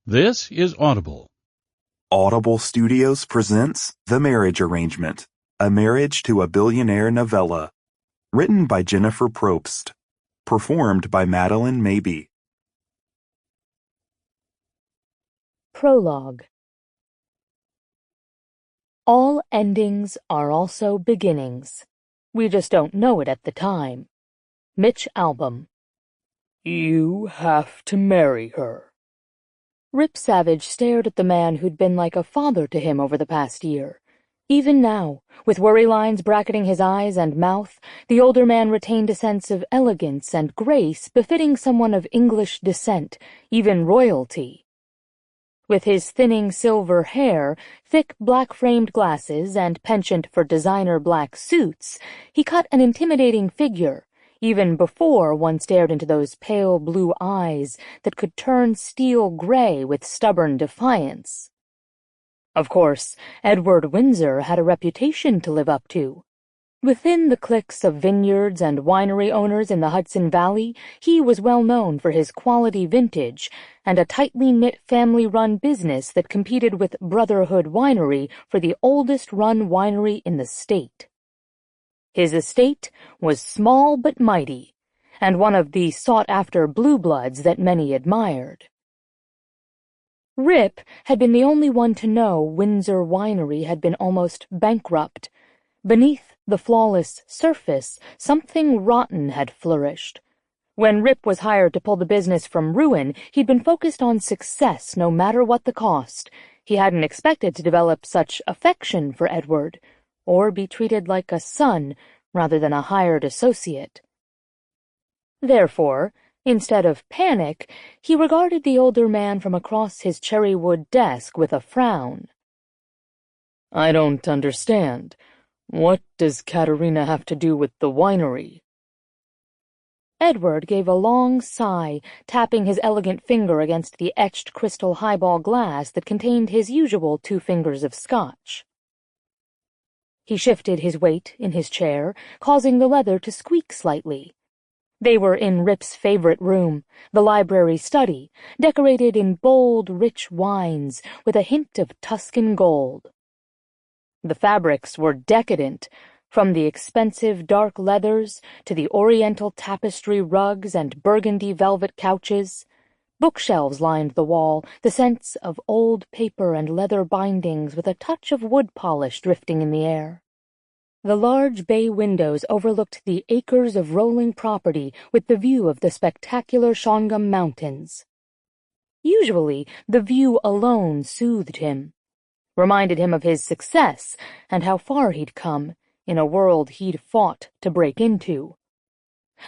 This is Audible. Audible Studios presents The Marriage Arrangement, a marriage to a billionaire novella. Written by Jennifer Probst. Performed by Madeline Mabey. Prologue. All endings are also beginnings. We just don't know it at the time. Mitch Albom. You have to marry her. Rip Savage stared at the man who'd been like a father to him over the past year. Even now, with worry lines bracketing his eyes and mouth, the older man retained a sense of elegance and grace befitting someone of English descent, even royalty. With his thinning silver hair, thick black-framed glasses, and penchant for designer black suits, he cut an intimidating figure, even before one stared into those pale blue eyes that could turn steel gray with stubborn defiance. Of course, Edward Windsor had a reputation to live up to. Within the cliques of vineyards and winery owners in the Hudson Valley, he was well known for his quality vintage and a tightly knit family-run business that competed with Brotherhood Winery for the oldest-run winery in the state. His estate was small but mighty, and one of the sought-after blue bloods that many admired. Rip had been the only one to know Windsor Winery had been almost bankrupt. Beneath the flawless surface, something rotten had flourished. When Rip was hired to pull the business from ruin, he'd been focused on success no matter what the cost. He hadn't expected to develop such affection for Edward, or be treated like a son rather than a hired associate. Therefore, instead of panic, he regarded the older man from across his cherrywood desk with a frown. I don't understand. What does Katerina have to do with the winery? Edward gave a long sigh, tapping his elegant finger against the etched crystal highball glass that contained his usual 2 fingers of scotch. He shifted his weight in his chair, causing the leather to squeak slightly. They were in Rip's favorite room, the library study, decorated in bold, rich wines with a hint of Tuscan gold. The fabrics were decadent, from the expensive dark leathers to the oriental tapestry rugs and burgundy velvet couches. Bookshelves lined the wall, the scents of old paper and leather bindings with a touch of wood polish drifting in the air. The large bay windows overlooked the acres of rolling property with the view of the spectacular Shawangum Mountains. Usually, the view alone soothed him, reminded him of his success and how far he'd come in a world he'd fought to break into.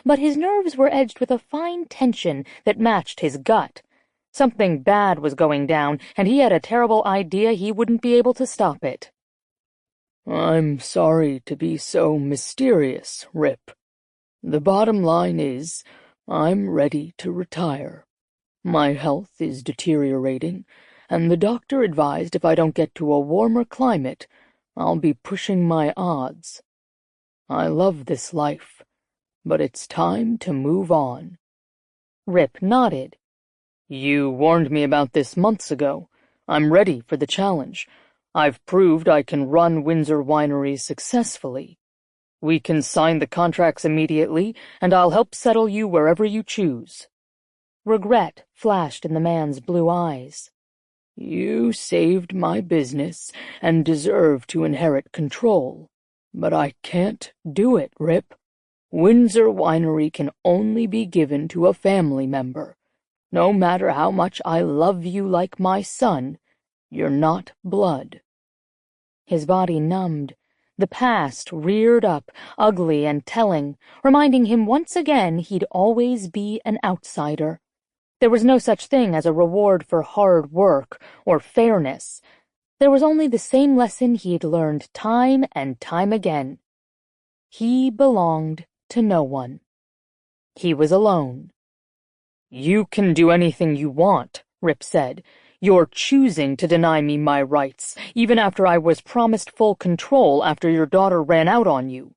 But his nerves were edged with a fine tension that matched his gut. Something bad was going down, and he had a terrible idea he wouldn't be able to stop it. I'm sorry to be so mysterious, Rip. The bottom line is, I'm ready to retire. My health is deteriorating, and the doctor advised if I don't get to a warmer climate, I'll be pushing my odds. I love this life, but it's time to move on. Rip nodded. You warned me about this months ago. I'm ready for the challenge. I've proved I can run Windsor Winery successfully. We can sign the contracts immediately, and I'll help settle you wherever you choose. Regret flashed in the man's blue eyes. You saved my business and deserve to inherit control. But I can't do it, Rip. Windsor Winery can only be given to a family member. No matter how much I love you like my son, you're not blood. His body numbed. The past reared up, ugly and telling, reminding him once again he'd always be an outsider. There was no such thing as a reward for hard work or fairness. There was only the same lesson he'd learned time and time again. He belonged to no one. He was alone. You can do anything you want, Rip said. You're choosing to deny me my rights, even after I was promised full control after your daughter ran out on you.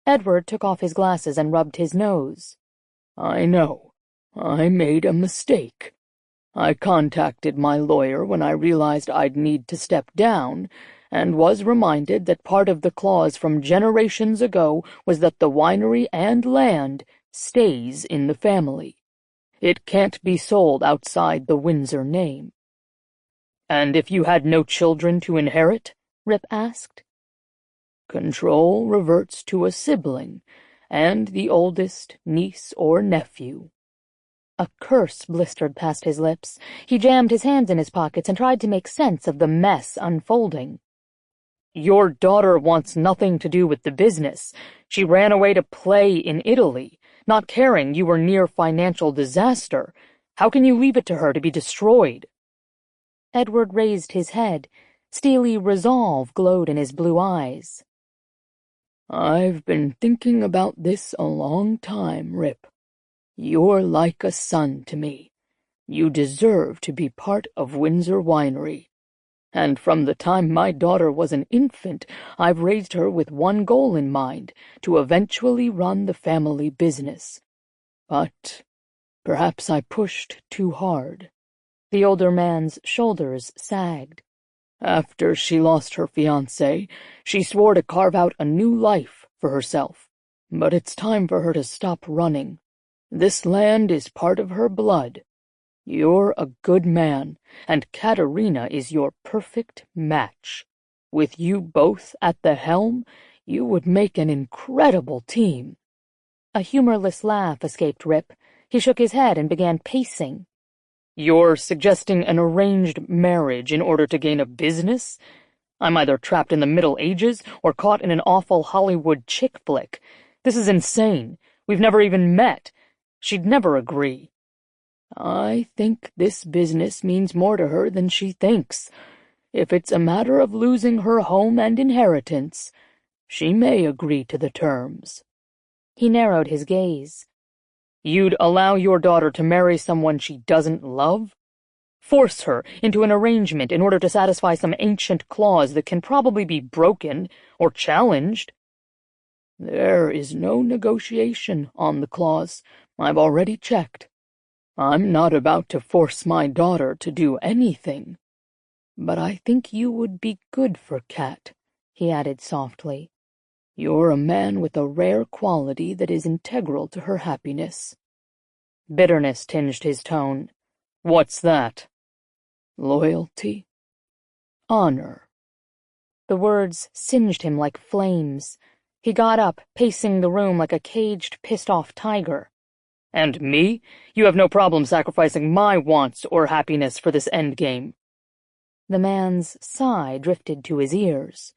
Edward took off his glasses and rubbed his nose. I know. I made a mistake. I contacted my lawyer when I realized I'd need to step down, and was reminded that part of the clause from generations ago was that the winery and land stays in the family. It can't be sold outside the Windsor name. And if you had no children to inherit? Rip asked. Control reverts to a sibling, and the oldest niece or nephew. A curse blistered past his lips. He jammed his hands in his pockets and tried to make sense of the mess unfolding. Your daughter wants nothing to do with the business. She ran away to play in Italy, not caring you were near financial disaster. How can you leave it to her to be destroyed? Edward raised his head. Steely resolve glowed in his blue eyes. I've been thinking about this a long time, Rip. You're like a son to me. You deserve to be part of Windsor Winery. And from the time my daughter was an infant, I've raised her with one goal in mind, to eventually run the family business. But perhaps I pushed too hard. The older man's shoulders sagged. After she lost her fiancé, she swore to carve out a new life for herself. But it's time for her to stop running. This land is part of her blood. You're a good man, and Katerina is your perfect match. With you both at the helm, you would make an incredible team. A humorless laugh escaped Rip. He shook his head and began pacing. You're suggesting an arranged marriage in order to gain a business? I'm either trapped in the Middle Ages or caught in an awful Hollywood chick flick. This is insane. We've never even met. She'd never agree. I think this business means more to her than she thinks. If it's a matter of losing her home and inheritance, she may agree to the terms. He narrowed his gaze. You'd allow your daughter to marry someone she doesn't love? Force her into an arrangement in order to satisfy some ancient clause that can probably be broken or challenged? There is no negotiation on the clause. I've already checked. I'm not about to force my daughter to do anything. But I think you would be good for Kat, he added softly. You're a man with a rare quality that is integral to her happiness. Bitterness tinged his tone. What's that? Loyalty. Honor. The words singed him like flames. He got up, pacing the room like a caged, pissed-off tiger. And me? You have no problem sacrificing my wants or happiness for this endgame. The man's sigh drifted to his ears.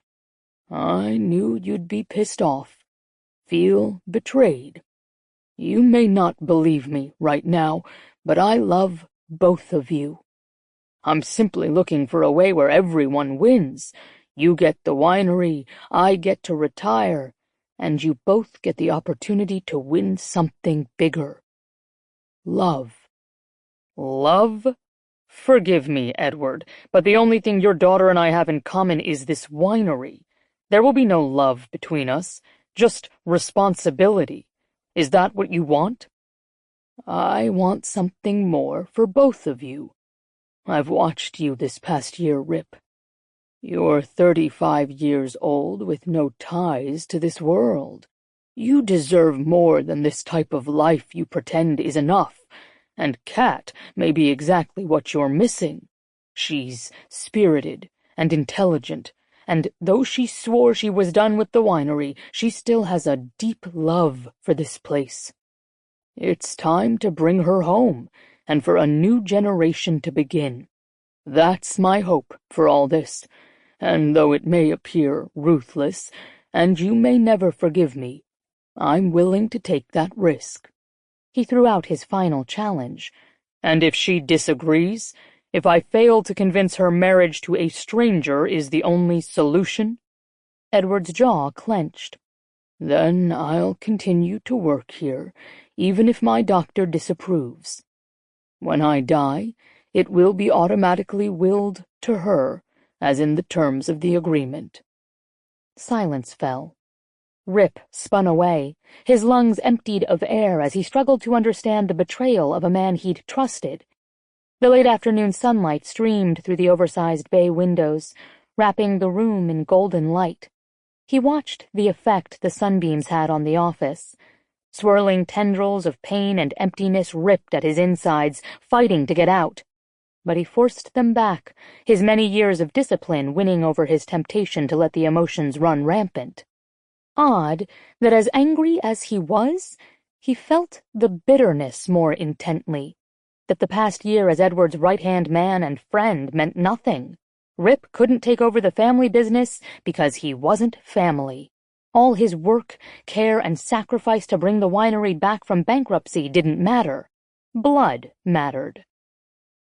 I knew you'd be pissed off. Feel betrayed. You may not believe me right now, but I love both of you. I'm simply looking for a way where everyone wins. You get the winery, I get to retire, and you both get the opportunity to win something bigger. Love. Love? Forgive me, Edward, but the only thing your daughter and I have in common is this winery. There will be no love between us, just responsibility. Is that what you want? I want something more for both of you. I've watched you this past year, Rip. You're 35 years old with no ties to this world. You deserve more than this type of life you pretend is enough, and Kat may be exactly what you're missing. She's spirited and intelligent, and though she swore she was done with the winery, she still has a deep love for this place. It's time to bring her home, and for a new generation to begin. That's my hope for all this, and though it may appear ruthless, and you may never forgive me, I'm willing to take that risk. He threw out his final challenge. And if she disagrees, if I fail to convince her marriage to a stranger is the only solution? Edward's jaw clenched. Then I'll continue to work here, even if my doctor disapproves. When I die, it will be automatically willed to her, as in the terms of the agreement. Silence fell. Rip spun away. His lungs emptied of air as he struggled to understand the betrayal of a man he'd trusted. The late afternoon sunlight streamed through the oversized bay windows, wrapping the room in golden light. He watched the effect the sunbeams had on the office. Swirling tendrils of pain and emptiness ripped at his insides, fighting to get out. But he forced them back, his many years of discipline winning over his temptation to let the emotions run rampant. Odd that as angry as he was, he felt the bitterness more intently, that the past year as Edward's right-hand man and friend meant nothing. Rip couldn't take over the family business because he wasn't family. All his work, care, and sacrifice to bring the winery back from bankruptcy didn't matter. Blood mattered.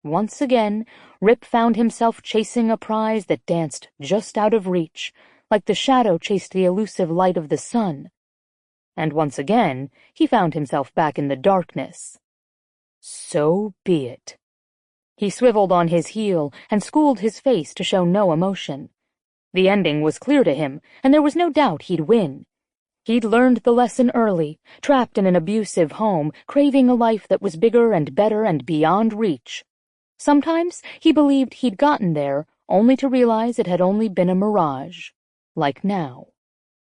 Once again, Rip found himself chasing a prize that danced just out of reach, like the shadow chased the elusive light of the sun. And once again, he found himself back in the darkness. So be it. He swiveled on his heel and schooled his face to show no emotion. The ending was clear to him, and there was no doubt he'd win. He'd learned the lesson early, trapped in an abusive home, craving a life that was bigger and better and beyond reach. Sometimes he believed he'd gotten there, only to realize it had only been a mirage. Like now.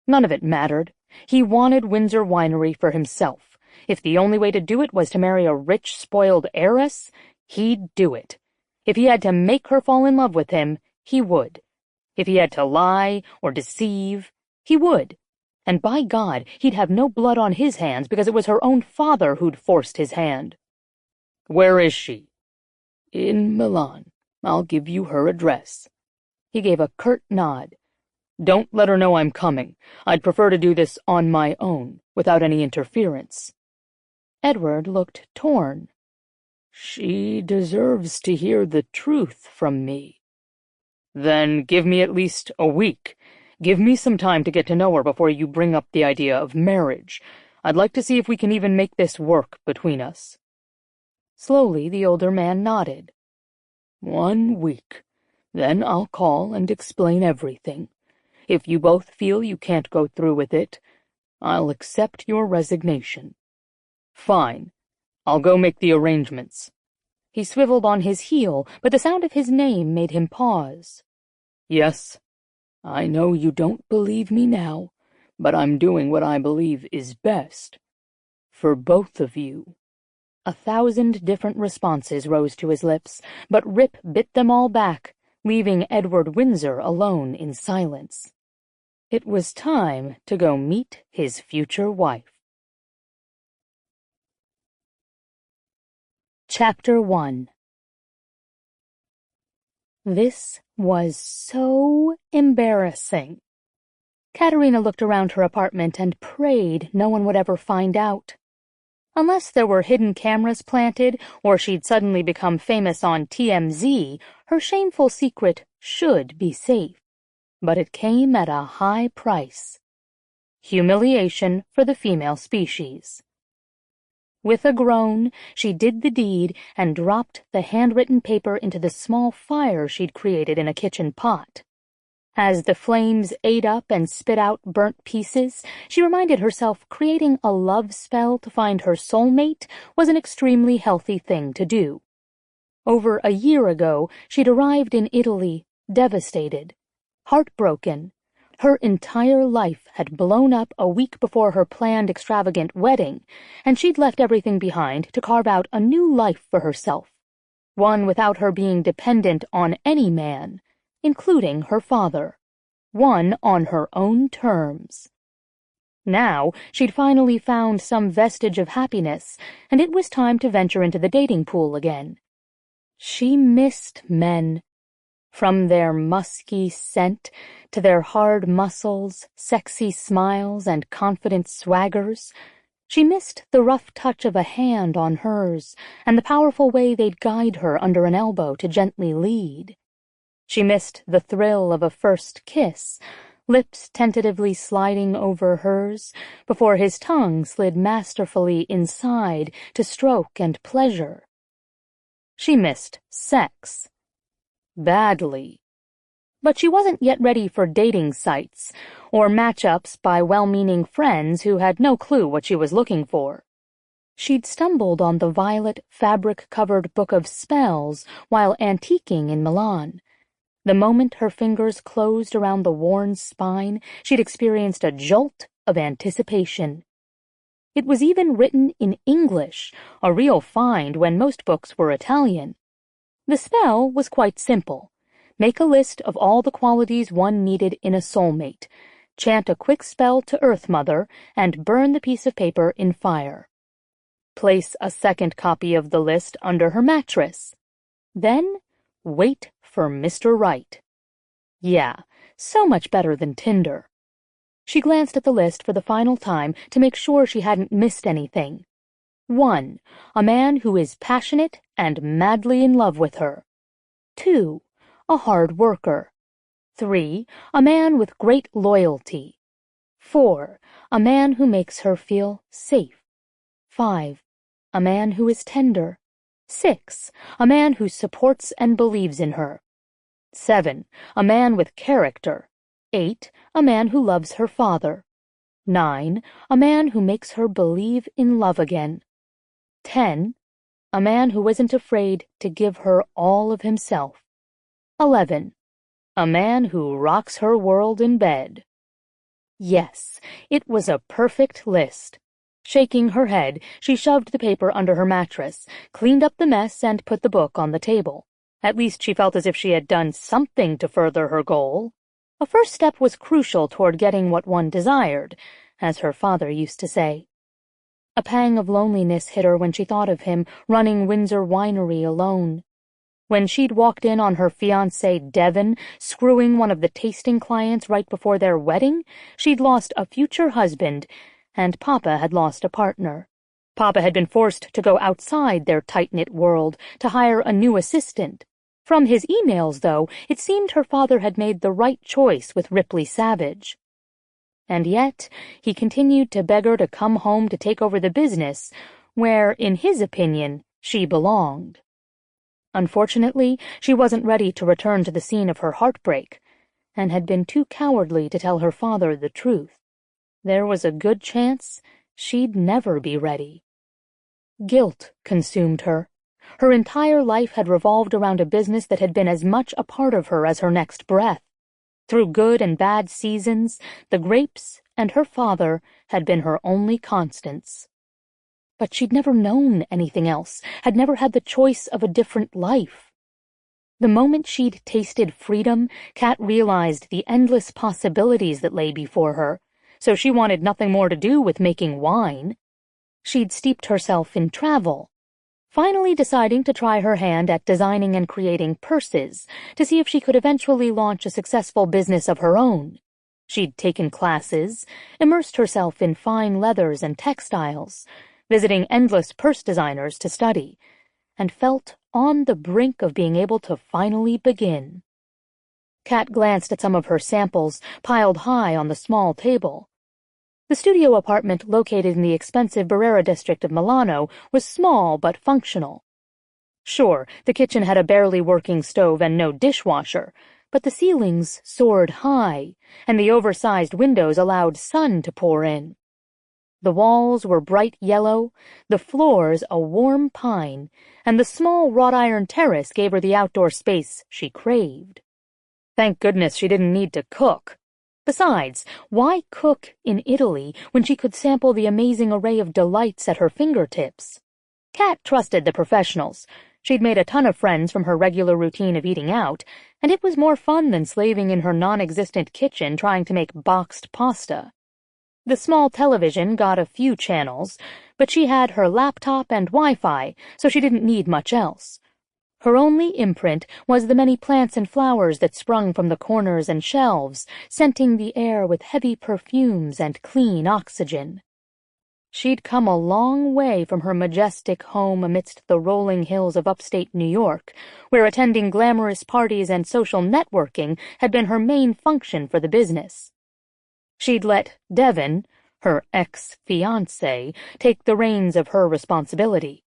None of it mattered. He wanted Windsor Winery for himself. If the only way to do it was to marry a rich, spoiled heiress, he'd do it. If he had to make her fall in love with him, he would. If he had to lie or deceive, he would. And by God, he'd have no blood on his hands because it was her own father who'd forced his hand. "Where is she?" "In Milan. I'll give you her address." He gave a curt nod. "Don't let her know I'm coming. I'd prefer to do this on my own, without any interference." Edward looked torn. "She deserves to hear the truth from me." "Then give me at least a week. Give me some time to get to know her before you bring up the idea of marriage. I'd like to see if we can even make this work between us." Slowly, the older man nodded. 1 week. Then I'll call and explain everything. If you both feel you can't go through with it, I'll accept your resignation. Fine. I'll go make the arrangements." He swiveled on his heel, but the sound of his name made him pause. "Yes, I know you don't believe me now, but I'm doing what I believe is best. For both of you." 1,000 different responses rose to his lips, but Rip bit them all back, leaving Edward Windsor alone in silence. It was time to go meet his future wife. Chapter 1. This was so embarrassing. Katerina looked around her apartment and prayed no one would ever find out. Unless there were hidden cameras planted, or she'd suddenly become famous on TMZ, her shameful secret should be safe. But it came at a high price. Humiliation for the female species. With a groan, she did the deed and dropped the handwritten paper into the small fire she'd created in a kitchen pot. As the flames ate up and spit out burnt pieces, she reminded herself creating a love spell to find her soulmate was an extremely healthy thing to do. Over a year ago, she'd arrived in Italy, devastated, heartbroken. Her entire life had blown up a week before her planned extravagant wedding, and she'd left everything behind to carve out a new life for herself, one without her being dependent on any man, including her father, one on her own terms. Now she'd finally found some vestige of happiness, and it was time to venture into the dating pool again. She missed men. From their musky scent to their hard muscles, sexy smiles, and confident swaggers, she missed the rough touch of a hand on hers and the powerful way they'd guide her under an elbow to gently lead. She missed the thrill of a first kiss, lips tentatively sliding over hers before his tongue slid masterfully inside to stroke and pleasure. She missed sex. Badly. But she wasn't yet ready for dating sites, or match-ups by well-meaning friends who had no clue what she was looking for. She'd stumbled on the violet, fabric-covered book of spells while antiquing in Milan. The moment her fingers closed around the worn spine, she'd experienced a jolt of anticipation. It was even written in English, a real find when most books were Italian. The spell was quite simple. Make a list of all the qualities one needed in a soulmate, chant a quick spell to Earth Mother, and burn the piece of paper in fire. Place a second copy of the list under her mattress. Then wait for Mr. Right. Yeah, so much better than Tinder. She glanced at the list for the final time to make sure she hadn't missed anything. 1. A man who is passionate and madly in love with her. 2. A hard worker. 3. A man with great loyalty. 4. A man who makes her feel safe. 5. A man who is tender. 6. A man who supports and believes in her. 7. A man with character. 8. A man who loves her father. 9. A man who makes her believe in love again. 10. A man who isn't afraid to give her all of himself. 11. A man who rocks her world in bed. Yes, it was a perfect list. Shaking her head, she shoved the paper under her mattress, cleaned up the mess, and put the book on the table. At least she felt as if she had done something to further her goal. A first step was crucial toward getting what one desired, as her father used to say. A pang of loneliness hit her when she thought of him running Windsor Winery alone. When she'd walked in on her fiancé Devon screwing one of the tasting clients right before their wedding, she'd lost a future husband, and Papa had lost a partner. Papa had been forced to go outside their tight-knit world to hire a new assistant. From his emails, though, it seemed her father had made the right choice with Ripley Savage. And yet, he continued to beg her to come home to take over the business, where, in his opinion, she belonged. Unfortunately, she wasn't ready to return to the scene of her heartbreak, and had been too cowardly to tell her father the truth. There was a good chance she'd never be ready. Guilt consumed her. Her entire life had revolved around a business that had been as much a part of her as her next breath. Through good and bad seasons, the grapes and her father had been her only constants. But she'd never known anything else, had never had the choice of a different life. The moment she'd tasted freedom, Kat realized the endless possibilities that lay before her, so she wanted nothing more to do with making wine. She'd steeped herself in travel, finally deciding to try her hand at designing and creating purses to see if she could eventually launch a successful business of her own. She'd taken classes, immersed herself in fine leathers and textiles, visiting endless purse designers to study, and felt on the brink of being able to finally begin. Kat glanced at some of her samples piled high on the small table. The studio apartment located in the expensive Barrera district of Milano was small but functional. Sure, the kitchen had a barely working stove and no dishwasher, but the ceilings soared high, and the oversized windows allowed sun to pour in. The walls were bright yellow, the floors a warm pine, and the small wrought-iron terrace gave her the outdoor space she craved. Thank goodness she didn't need to cook. Besides, why cook in Italy when she could sample the amazing array of delights at her fingertips? Kat trusted the professionals. She'd made a ton of friends from her regular routine of eating out, and it was more fun than slaving in her non-existent kitchen trying to make boxed pasta. The small television got a few channels, but she had her laptop and Wi-Fi, so she didn't need much else. Her only imprint was the many plants and flowers that sprung from the corners and shelves, scenting the air with heavy perfumes and clean oxygen. She'd come a long way from her majestic home amidst the rolling hills of upstate New York, where attending glamorous parties and social networking had been her main function for the business. She'd let Devon, her ex-fiancé, take the reins of her responsibility.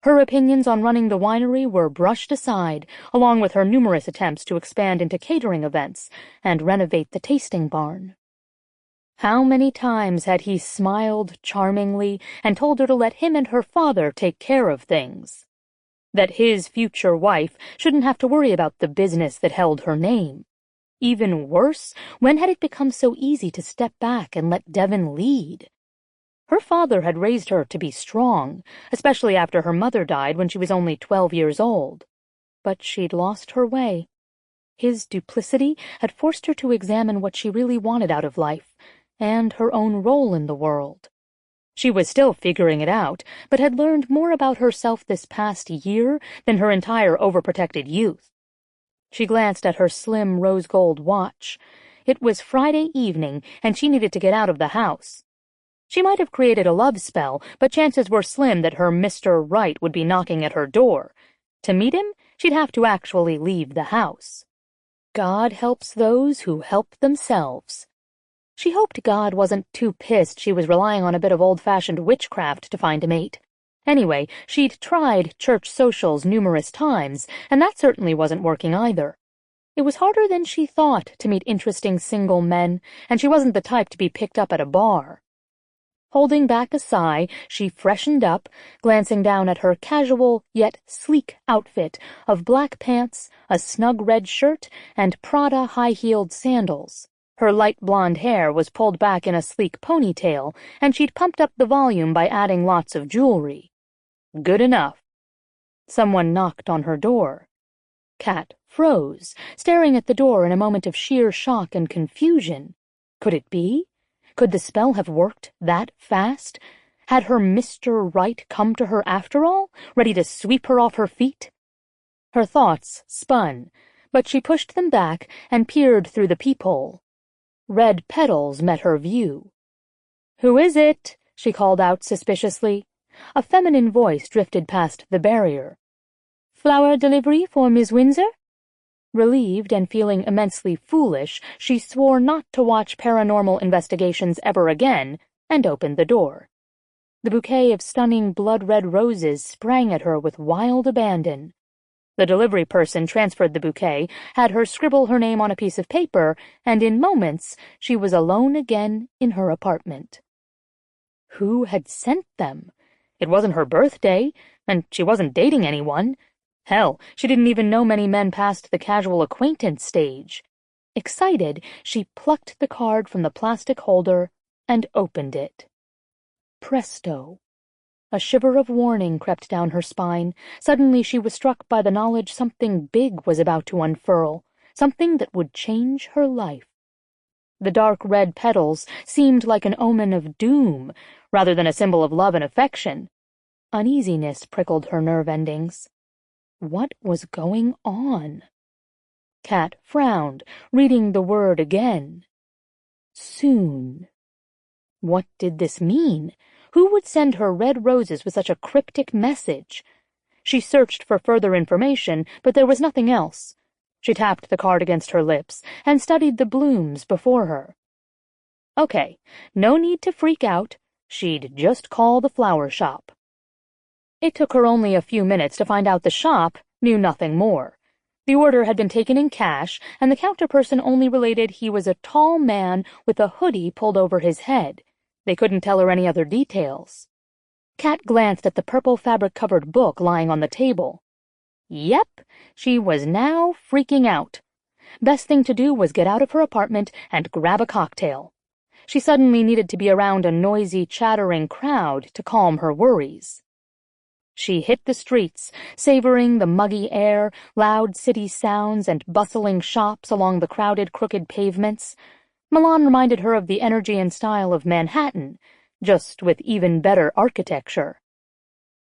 Her opinions on running the winery were brushed aside, along with her numerous attempts to expand into catering events and renovate the tasting barn. How many times had he smiled charmingly and told her to let him and her father take care of things? That his future wife shouldn't have to worry about the business that held her name. Even worse, when had it become so easy to step back and let Devon lead? Her father had raised her to be strong, especially after her mother died when she was only 12 years old. But she'd lost her way. His duplicity had forced her to examine what she really wanted out of life, and her own role in the world. She was still figuring it out, but had learned more about herself this past year than her entire overprotected youth. She glanced at her slim rose-gold watch. It was Friday evening, and she needed to get out of the house. She might have created a love spell, but chances were slim that her Mr. Right would be knocking at her door. To meet him, she'd have to actually leave the house. God helps those who help themselves. She hoped God wasn't too pissed she was relying on a bit of old-fashioned witchcraft to find a mate. Anyway, she'd tried church socials numerous times, and that certainly wasn't working either. It was harder than she thought to meet interesting single men, and she wasn't the type to be picked up at a bar. Holding back a sigh, she freshened up, glancing down at her casual yet sleek outfit of black pants, a snug red shirt, and Prada high-heeled sandals. Her light blonde hair was pulled back in a sleek ponytail, and she'd pumped up the volume by adding lots of jewelry. Good enough. Someone knocked on her door. Kat froze, staring at the door in a moment of sheer shock and confusion. Could it be? Could the spell have worked that fast? Had her Mr. Right come to her after all, ready to sweep her off her feet? Her thoughts spun, but she pushed them back and peered through the peephole. Red petals met her view. "Who is it?" she called out suspiciously. A feminine voice drifted past the barrier. "Flower delivery for Miss Windsor?" Relieved and feeling immensely foolish, she swore not to watch Paranormal Investigations ever again, and opened the door. The bouquet of stunning blood-red roses sprang at her with wild abandon. The delivery person transferred the bouquet, had her scribble her name on a piece of paper, and in moments she was alone again in her apartment. Who had sent them? It wasn't her birthday, and she wasn't dating anyone. Hell, she didn't even know many men past the casual acquaintance stage. Excited, she plucked the card from the plastic holder and opened it. Presto! A shiver of warning crept down her spine. Suddenly she was struck by the knowledge something big was about to unfurl, something that would change her life. The dark red petals seemed like an omen of doom, rather than a symbol of love and affection. Uneasiness prickled her nerve endings. What was going on? Kat frowned, reading the word again. Soon. What did this mean? Who would send her red roses with such a cryptic message? She searched for further information, but there was nothing else. She tapped the card against her lips and studied the blooms before her. Okay, no need to freak out. She'd just call the flower shop. It took her only a few minutes to find out the shop knew nothing more. The order had been taken in cash, and the counterperson only related he was a tall man with a hoodie pulled over his head. They couldn't tell her any other details. Kat glanced at the purple fabric-covered book lying on the table. Yep, she was now freaking out. Best thing to do was get out of her apartment and grab a cocktail. She suddenly needed to be around a noisy, chattering crowd to calm her worries. She hit the streets, savoring the muggy air, loud city sounds, and bustling shops along the crowded, crooked pavements. Milan reminded her of the energy and style of Manhattan, just with even better architecture.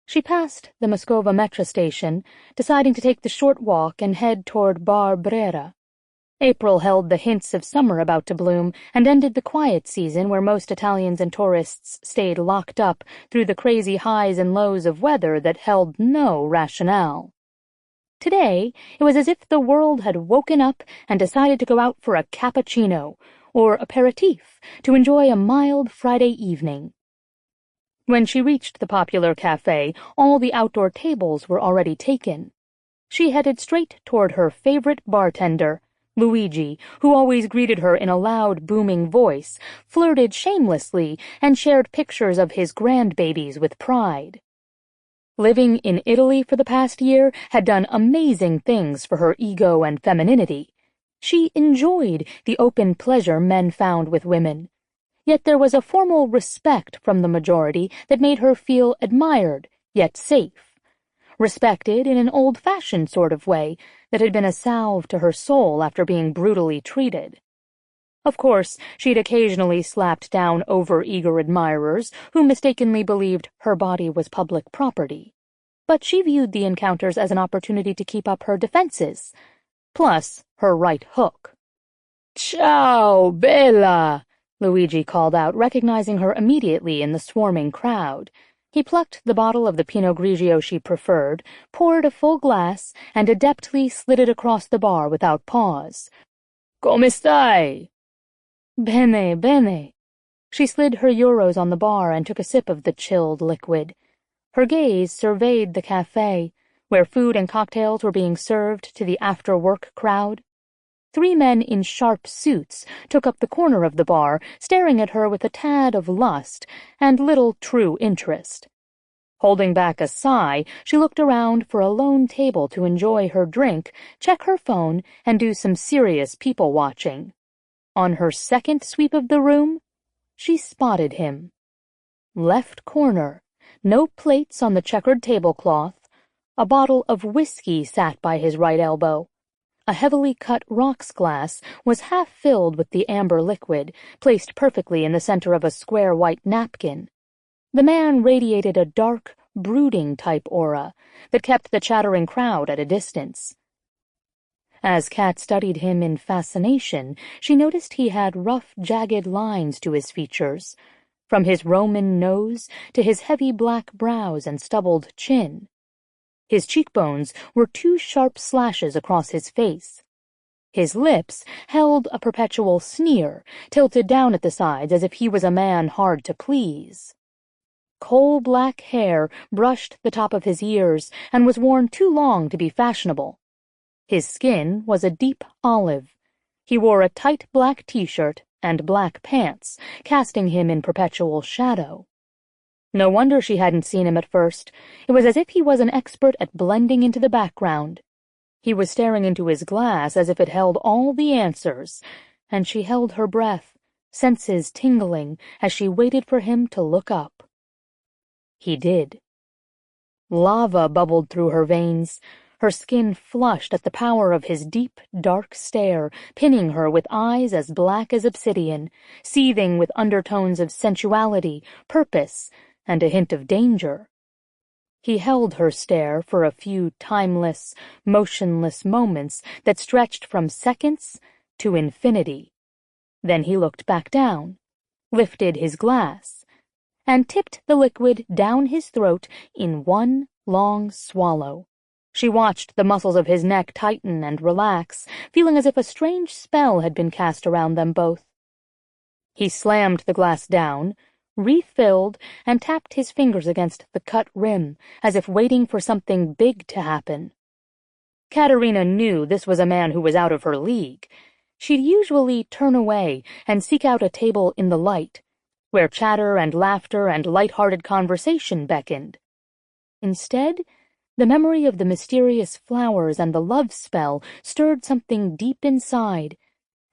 She passed the Moscova metro station, deciding to take the short walk and head toward Bar Brera. April held the hints of summer about to bloom and ended the quiet season where most Italians and tourists stayed locked up through the crazy highs and lows of weather that held no rationale. Today, it was as if the world had woken up and decided to go out for a cappuccino or aperitif to enjoy a mild Friday evening. When she reached the popular cafe, all the outdoor tables were already taken. She headed straight toward her favorite bartender, Luigi, who always greeted her in a loud, booming voice, flirted shamelessly and shared pictures of his grandbabies with pride. Living in Italy for the past year had done amazing things for her ego and femininity. She enjoyed the open pleasure men found with women. Yet there was a formal respect from the majority that made her feel admired, yet safe. Respected in an old-fashioned sort of way that had been a salve to her soul after being brutally treated. Of course, she'd occasionally slapped down over-eager admirers who mistakenly believed her body was public property. But she viewed the encounters as an opportunity to keep up her defenses, plus her right hook. "Ciao, Bella!" Luigi called out, recognizing her immediately in the swarming crowd. He plucked the bottle of the Pinot Grigio she preferred, poured a full glass, and adeptly slid it across the bar without pause. "Come stai?" "Bene, bene." She slid her euros on the bar and took a sip of the chilled liquid. Her gaze surveyed the cafe, where food and cocktails were being served to the after-work crowd. 3 men in sharp suits took up the corner of the bar, staring at her with a tad of lust and little true interest. Holding back a sigh, she looked around for a lone table to enjoy her drink, check her phone, and do some serious people-watching. On her second sweep of the room, she spotted him. Left corner, no plates on the checkered tablecloth, a bottle of whiskey sat by his right elbow. A heavily cut rocks glass was half filled with the amber liquid, placed perfectly in the center of a square white napkin. The man radiated a dark, brooding-type aura that kept the chattering crowd at a distance. As Kat studied him in fascination, she noticed he had rough, jagged lines to his features, from his Roman nose to his heavy black brows and stubbled chin. His cheekbones were 2 sharp slashes across his face. His lips held a perpetual sneer, tilted down at the sides as if he was a man hard to please. Coal-black hair brushed the top of his ears and was worn too long to be fashionable. His skin was a deep olive. He wore a tight black t-shirt and black pants, casting him in perpetual shadow. No wonder she hadn't seen him at first. It was as if he was an expert at blending into the background. He was staring into his glass as if it held all the answers, and she held her breath, senses tingling as she waited for him to look up. He did. Lava bubbled through her veins. Her skin flushed at the power of his deep, dark stare, pinning her with eyes as black as obsidian, seething with undertones of sensuality, purpose, and a hint of danger. He held her stare for a few timeless, motionless moments that stretched from seconds to infinity. Then he looked back down, lifted his glass, and tipped the liquid down his throat in one long swallow. She watched the muscles of his neck tighten and relax, feeling as if a strange spell had been cast around them both. He slammed the glass down, refilled, and tapped his fingers against the cut rim, as if waiting for something big to happen. Katerina knew this was a man who was out of her league. She'd usually turn away and seek out a table in the light, where chatter and laughter and light-hearted conversation beckoned. Instead, the memory of the mysterious flowers and the love spell stirred something deep inside,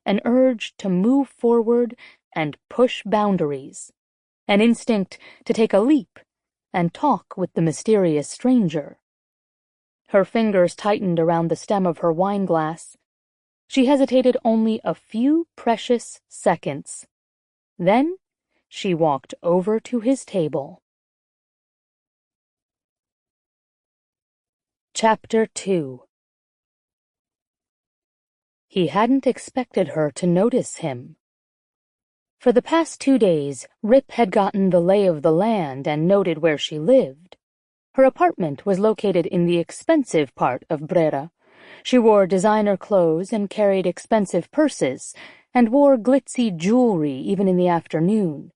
an urge to move forward and push boundaries, an instinct to take a leap and talk with the mysterious stranger. Her fingers tightened around the stem of her wineglass. She hesitated only a few precious seconds. Then she walked over to his table. Chapter 2. He hadn't expected her to notice him. For the past 2 days, Rip had gotten the lay of the land and noted where she lived. Her apartment was located in the expensive part of Brera. She wore designer clothes and carried expensive purses, and wore glitzy jewelry even in the afternoon.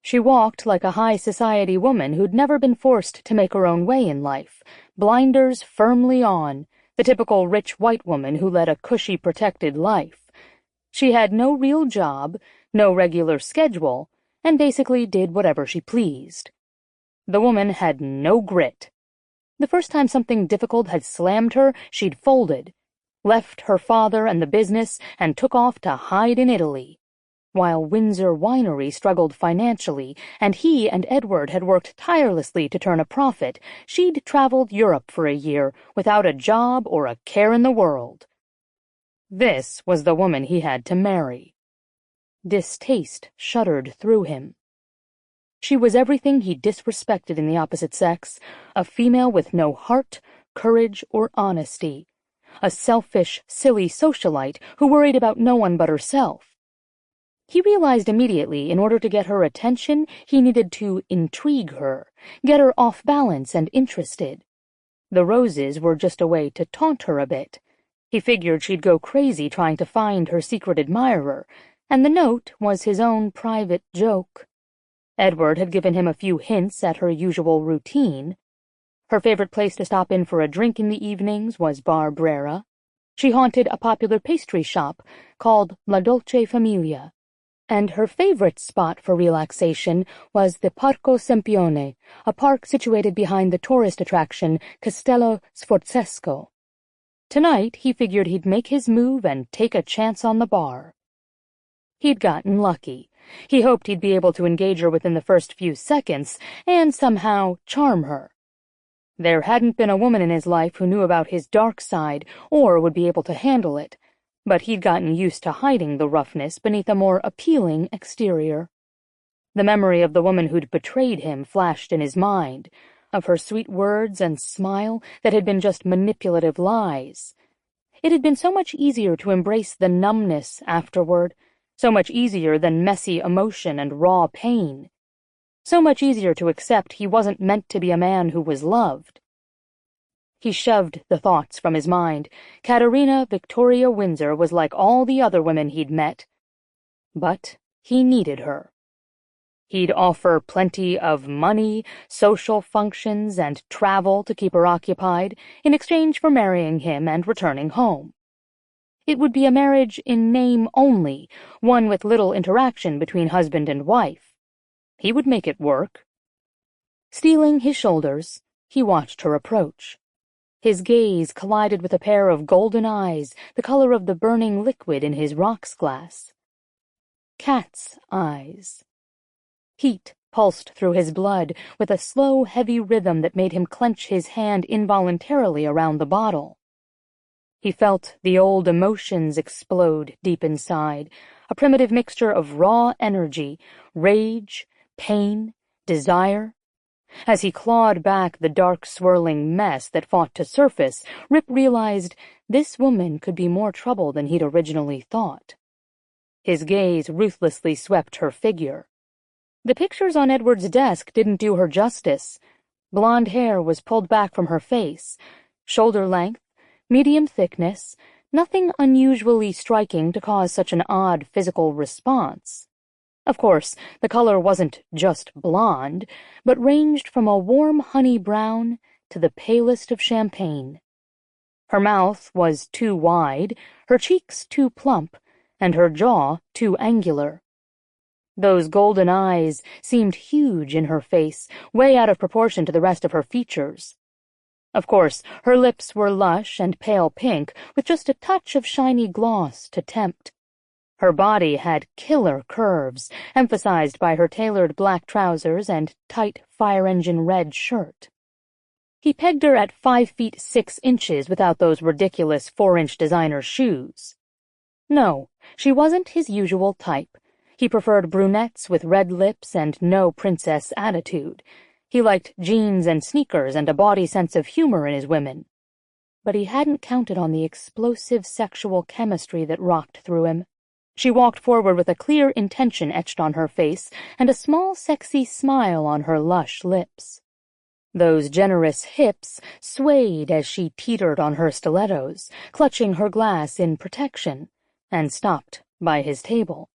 She walked like a high-society woman who'd never been forced to make her own way in life, blinders firmly on, the typical rich white woman who led a cushy, protected life. She had no real job, no regular schedule, and basically did whatever she pleased. The woman had no grit. The first time something difficult had slammed her, she'd folded, left her father and the business, and took off to hide in Italy. While Windsor Winery struggled financially, and he and Edward had worked tirelessly to turn a profit, she'd traveled Europe for a year without a job or a care in the world. This was the woman he had to marry. Distaste shuddered through him. She was everything he disrespected in the opposite sex, a female with no heart, courage, or honesty, a selfish, silly socialite who worried about no one but herself. He realized immediately in order to get her attention, he needed to intrigue her, get her off balance and interested. The roses were just a way to taunt her a bit. He figured she'd go crazy trying to find her secret admirer, and the note was his own private joke. Edward had given him a few hints at her usual routine. Her favorite place to stop in for a drink in the evenings was Bar Brera. She haunted a popular pastry shop called La Dolce Familia. And her favorite spot for relaxation was the Parco Sempione, a park situated behind the tourist attraction Castello Sforzesco. Tonight, he figured he'd make his move and take a chance on the bar. He'd gotten lucky. He hoped he'd be able to engage her within the first few seconds and somehow charm her. There hadn't been a woman in his life who knew about his dark side or would be able to handle it, but he'd gotten used to hiding the roughness beneath a more appealing exterior. The memory of the woman who'd betrayed him flashed in his mind, of her sweet words and smile that had been just manipulative lies. It had been so much easier to embrace the numbness afterward, so much easier than messy emotion and raw pain. So much easier to accept he wasn't meant to be a man who was loved. He shoved the thoughts from his mind. Katerina Victoria Windsor was like all the other women he'd met. But he needed her. He'd offer plenty of money, social functions, and travel to keep her occupied in exchange for marrying him and returning home. It would be a marriage in name only, one with little interaction between husband and wife. He would make it work. Steeling his shoulders, he watched her approach. His gaze collided with a pair of golden eyes, the color of the burning liquid in his rocks glass. Cat's eyes. Heat pulsed through his blood with a slow, heavy rhythm that made him clench his hand involuntarily around the bottle. He felt the old emotions explode deep inside, a primitive mixture of raw energy, rage, pain, desire. As he clawed back the dark, swirling mess that fought to surface, Rip realized this woman could be more trouble than he'd originally thought. His gaze ruthlessly swept her figure. The pictures on Edward's desk didn't do her justice. Blonde hair was pulled back from her face, shoulder length, medium thickness, nothing unusually striking to cause such an odd physical response. Of course, the color wasn't just blonde, but ranged from a warm honey brown to the palest of champagne. Her mouth was too wide, her cheeks too plump, and her jaw too angular. Those golden eyes seemed huge in her face, way out of proportion to the rest of her features. Of course, her lips were lush and pale pink, with just a touch of shiny gloss to tempt. Her body had killer curves, emphasized by her tailored black trousers and tight fire-engine red shirt. He pegged her at 5 feet 6 inches without those ridiculous 4-inch designer shoes. No, she wasn't his usual type. He preferred brunettes with red lips and no princess attitude. He liked jeans and sneakers and a bawdy sense of humor in his women. But he hadn't counted on the explosive sexual chemistry that rocked through him. She walked forward with a clear intention etched on her face and a small sexy smile on her lush lips. Those generous hips swayed as she teetered on her stilettos, clutching her glass in protection, and stopped by his table.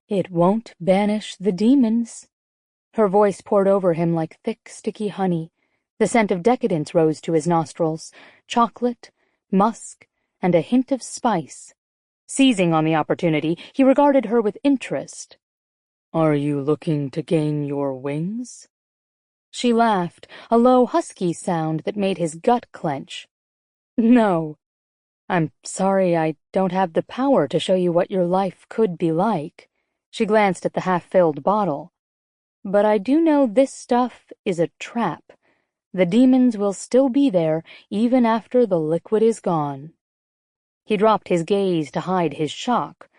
"It won't banish the demons." Her voice poured over him like thick, sticky honey. The scent of decadence rose to his nostrils. Chocolate, musk, and a hint of spice. Seizing on the opportunity, he regarded her with interest. "Are you looking to gain your wings?" She laughed, a low, husky sound that made his gut clench. "No. I'm sorry I don't have the power to show you what your life could be like." She glanced at the half-filled bottle. "But I do know this stuff is a trap. The demons will still be there even after the liquid is gone." He dropped his gaze to hide his shock.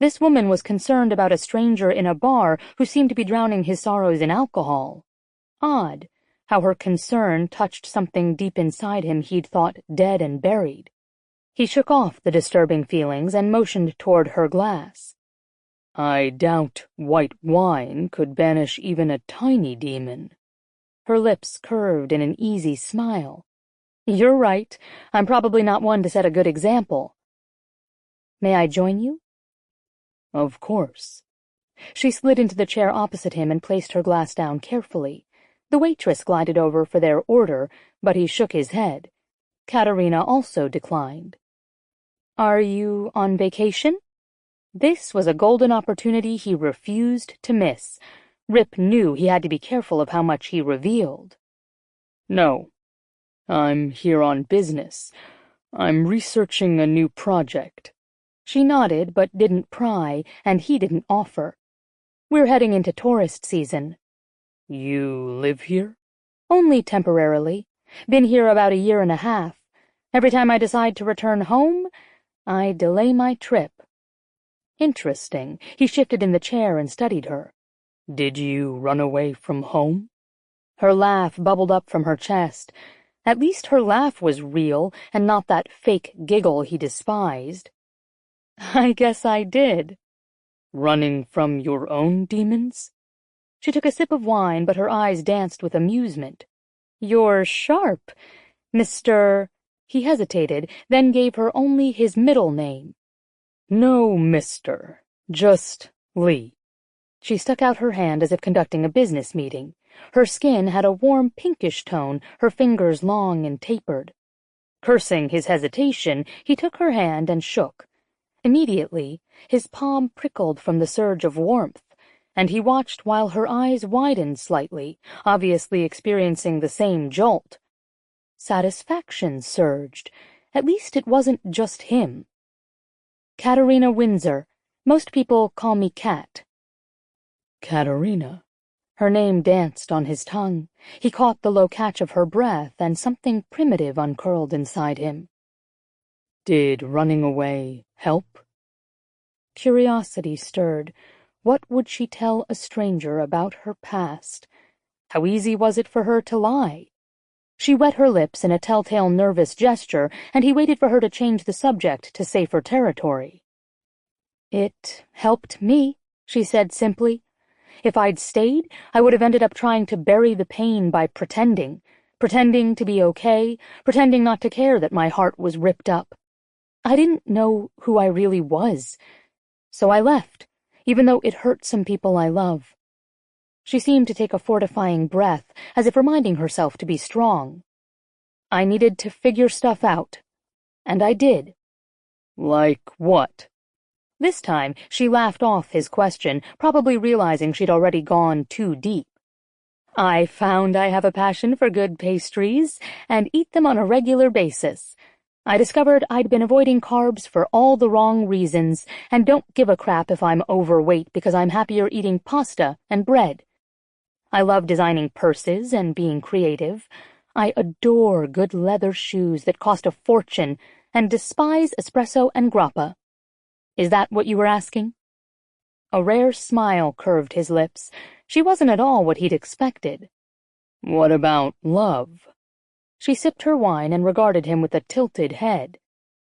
This woman was concerned about a stranger in a bar who seemed to be drowning his sorrows in alcohol. Odd, how her concern touched something deep inside him he'd thought dead and buried. He shook off the disturbing feelings and motioned toward her glass. "I doubt white wine could banish even a tiny demon." Her lips curved in an easy smile. "You're right. I'm probably not one to set a good example." "May I join you?" "Of course." She slid into the chair opposite him and placed her glass down carefully. The waitress glided over for their order, but he shook his head. Katerina also declined. "Are you on vacation?" This was a golden opportunity he refused to miss. Rip knew he had to be careful of how much he revealed. "No. I'm here on business. I'm researching a new project." She nodded but didn't pry, and he didn't offer. "We're heading into tourist season." "You live here?" "Only temporarily. Been here about 1.5 years. Every time I decide to return home, I delay my trip." "Interesting." He shifted in the chair and studied her. "Did you run away from home?" Her laugh bubbled up from her chest. At least her laugh was real and not that fake giggle he despised. "I guess I did." "Running from your own demons?" She took a sip of wine, but her eyes danced with amusement. "You're sharp, Mr.—" He hesitated, then gave her only his middle name. "No, Mr. Just Lee." She stuck out her hand as if conducting a business meeting. Her skin had a warm pinkish tone, her fingers long and tapered. Cursing his hesitation, he took her hand and shook. Immediately, his palm prickled from the surge of warmth, and he watched while her eyes widened slightly, obviously experiencing the same jolt. Satisfaction surged. At least it wasn't just him. "Katerina Windsor. Most people call me Kat." "Katerina." Her name danced on his tongue. He caught the low catch of her breath, and something primitive uncurled inside him. "Did running away help?" Curiosity stirred. What would she tell a stranger about her past? How easy was it for her to lie? She wet her lips in a telltale nervous gesture, and he waited for her to change the subject to safer territory. "It helped me," she said simply. "If I'd stayed, I would have ended up trying to bury the pain by pretending to be okay, pretending not to care that my heart was ripped up. I didn't know who I really was, so I left, even though it hurt some people I love." She seemed to take a fortifying breath, as if reminding herself to be strong. "I needed to figure stuff out, and I did." "Like what?" This time, she laughed off his question, probably realizing she'd already gone too deep. "I found I have a passion for good pastries, and eat them on a regular basis. I discovered I'd been avoiding carbs for all the wrong reasons, and don't give a crap if I'm overweight because I'm happier eating pasta and bread. I love designing purses and being creative. I adore good leather shoes that cost a fortune, and despise espresso and grappa. Is that what you were asking?" A rare smile curved his lips. She wasn't at all what he'd expected. "What about love?" She sipped her wine and regarded him with a tilted head.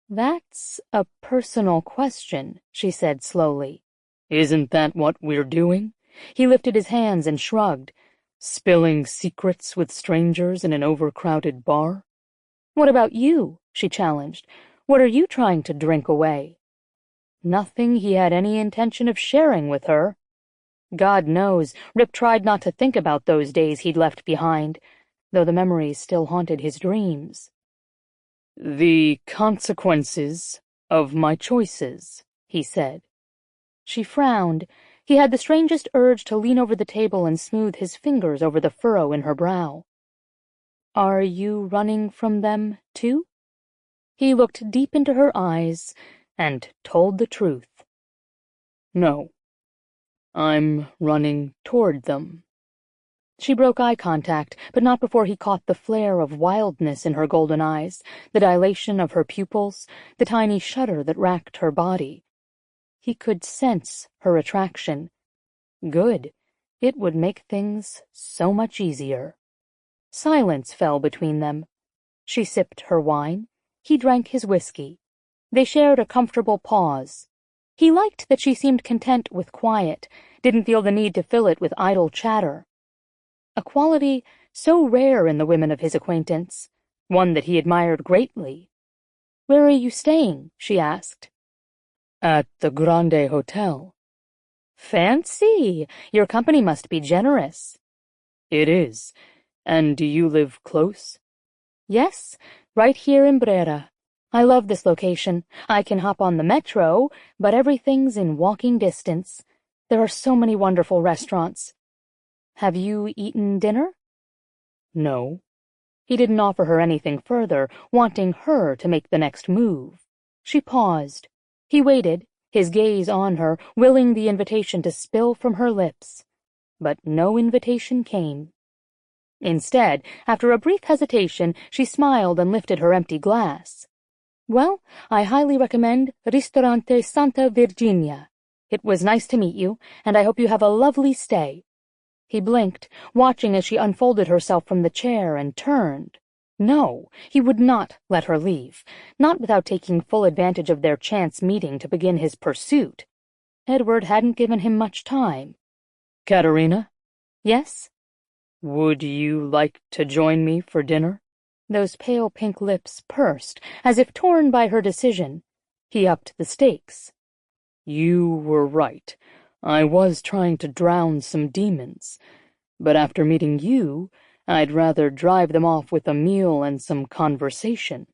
"That's a personal question," she said slowly. "Isn't that what we're doing?" He lifted his hands and shrugged. "Spilling secrets with strangers in an overcrowded bar?" "What about you?" she challenged. "What are you trying to drink away?" Nothing he had any intention of sharing with her. God knows, Rip tried not to think about those days he'd left behind, though the memories still haunted his dreams. The consequences of my choices, he said. She frowned. He had the strangest urge to lean over the table and smooth his fingers over the furrow in her brow. Are you running from them, too? He looked deep into her eyes and told the truth. No. I'm running toward them. She broke eye contact, but not before he caught the flare of wildness in her golden eyes, the dilation of her pupils, the tiny shudder that racked her body. He could sense her attraction. Good. It would make things so much easier. Silence fell between them. She sipped her wine. He drank his whiskey. They shared a comfortable pause. He liked that she seemed content with quiet, didn't feel the need to fill it with idle chatter. A quality so rare in the women of his acquaintance, one that he admired greatly. Where are you staying? She asked. At the Grande Hotel. Fancy! Your company must be generous. It is. And do you live close? Yes, right here in Brera. I love this location. I can hop on the metro, but everything's in walking distance. There are so many wonderful restaurants. Have you eaten dinner? No. He didn't offer her anything further, wanting her to make the next move. She paused. He waited, his gaze on her, willing the invitation to spill from her lips. But no invitation came. Instead, after a brief hesitation, she smiled and lifted her empty glass. Well, I highly recommend Ristorante Santa Virginia. It was nice to meet you, and I hope you have a lovely stay. He blinked, watching as she unfolded herself from the chair and turned. No, he would not let her leave, not without taking full advantage of their chance meeting to begin his pursuit. Edward hadn't given him much time. Katerina? Yes? Would you like to join me for dinner? Those pale pink lips pursed, as if torn by her decision. He upped the stakes. You were right. I was trying to drown some demons. But after meeting you, I'd rather drive them off with a meal and some conversation.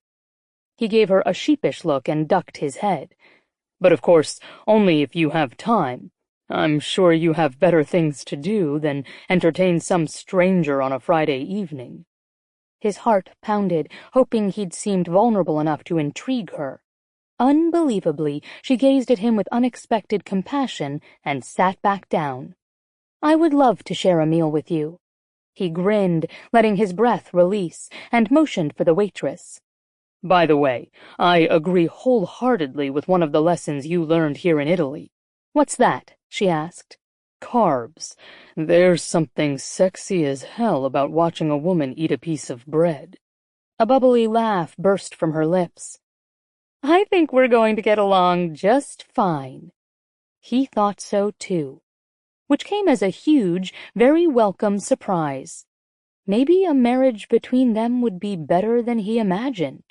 He gave her a sheepish look and ducked his head. But of course, only if you have time. I'm sure you have better things to do than entertain some stranger on a Friday evening. His heart pounded, hoping he'd seemed vulnerable enough to intrigue her. Unbelievably, she gazed at him with unexpected compassion and sat back down. I would love to share a meal with you. He grinned, letting his breath release, and motioned for the waitress. By the way, I agree wholeheartedly with one of the lessons you learned here in Italy. What's that? She asked. Carbs. There's something sexy as hell about watching a woman eat a piece of bread. A bubbly laugh burst from her lips. I think we're going to get along just fine. He thought so too, which came as a huge, very welcome surprise. Maybe a marriage between them would be better than he imagined.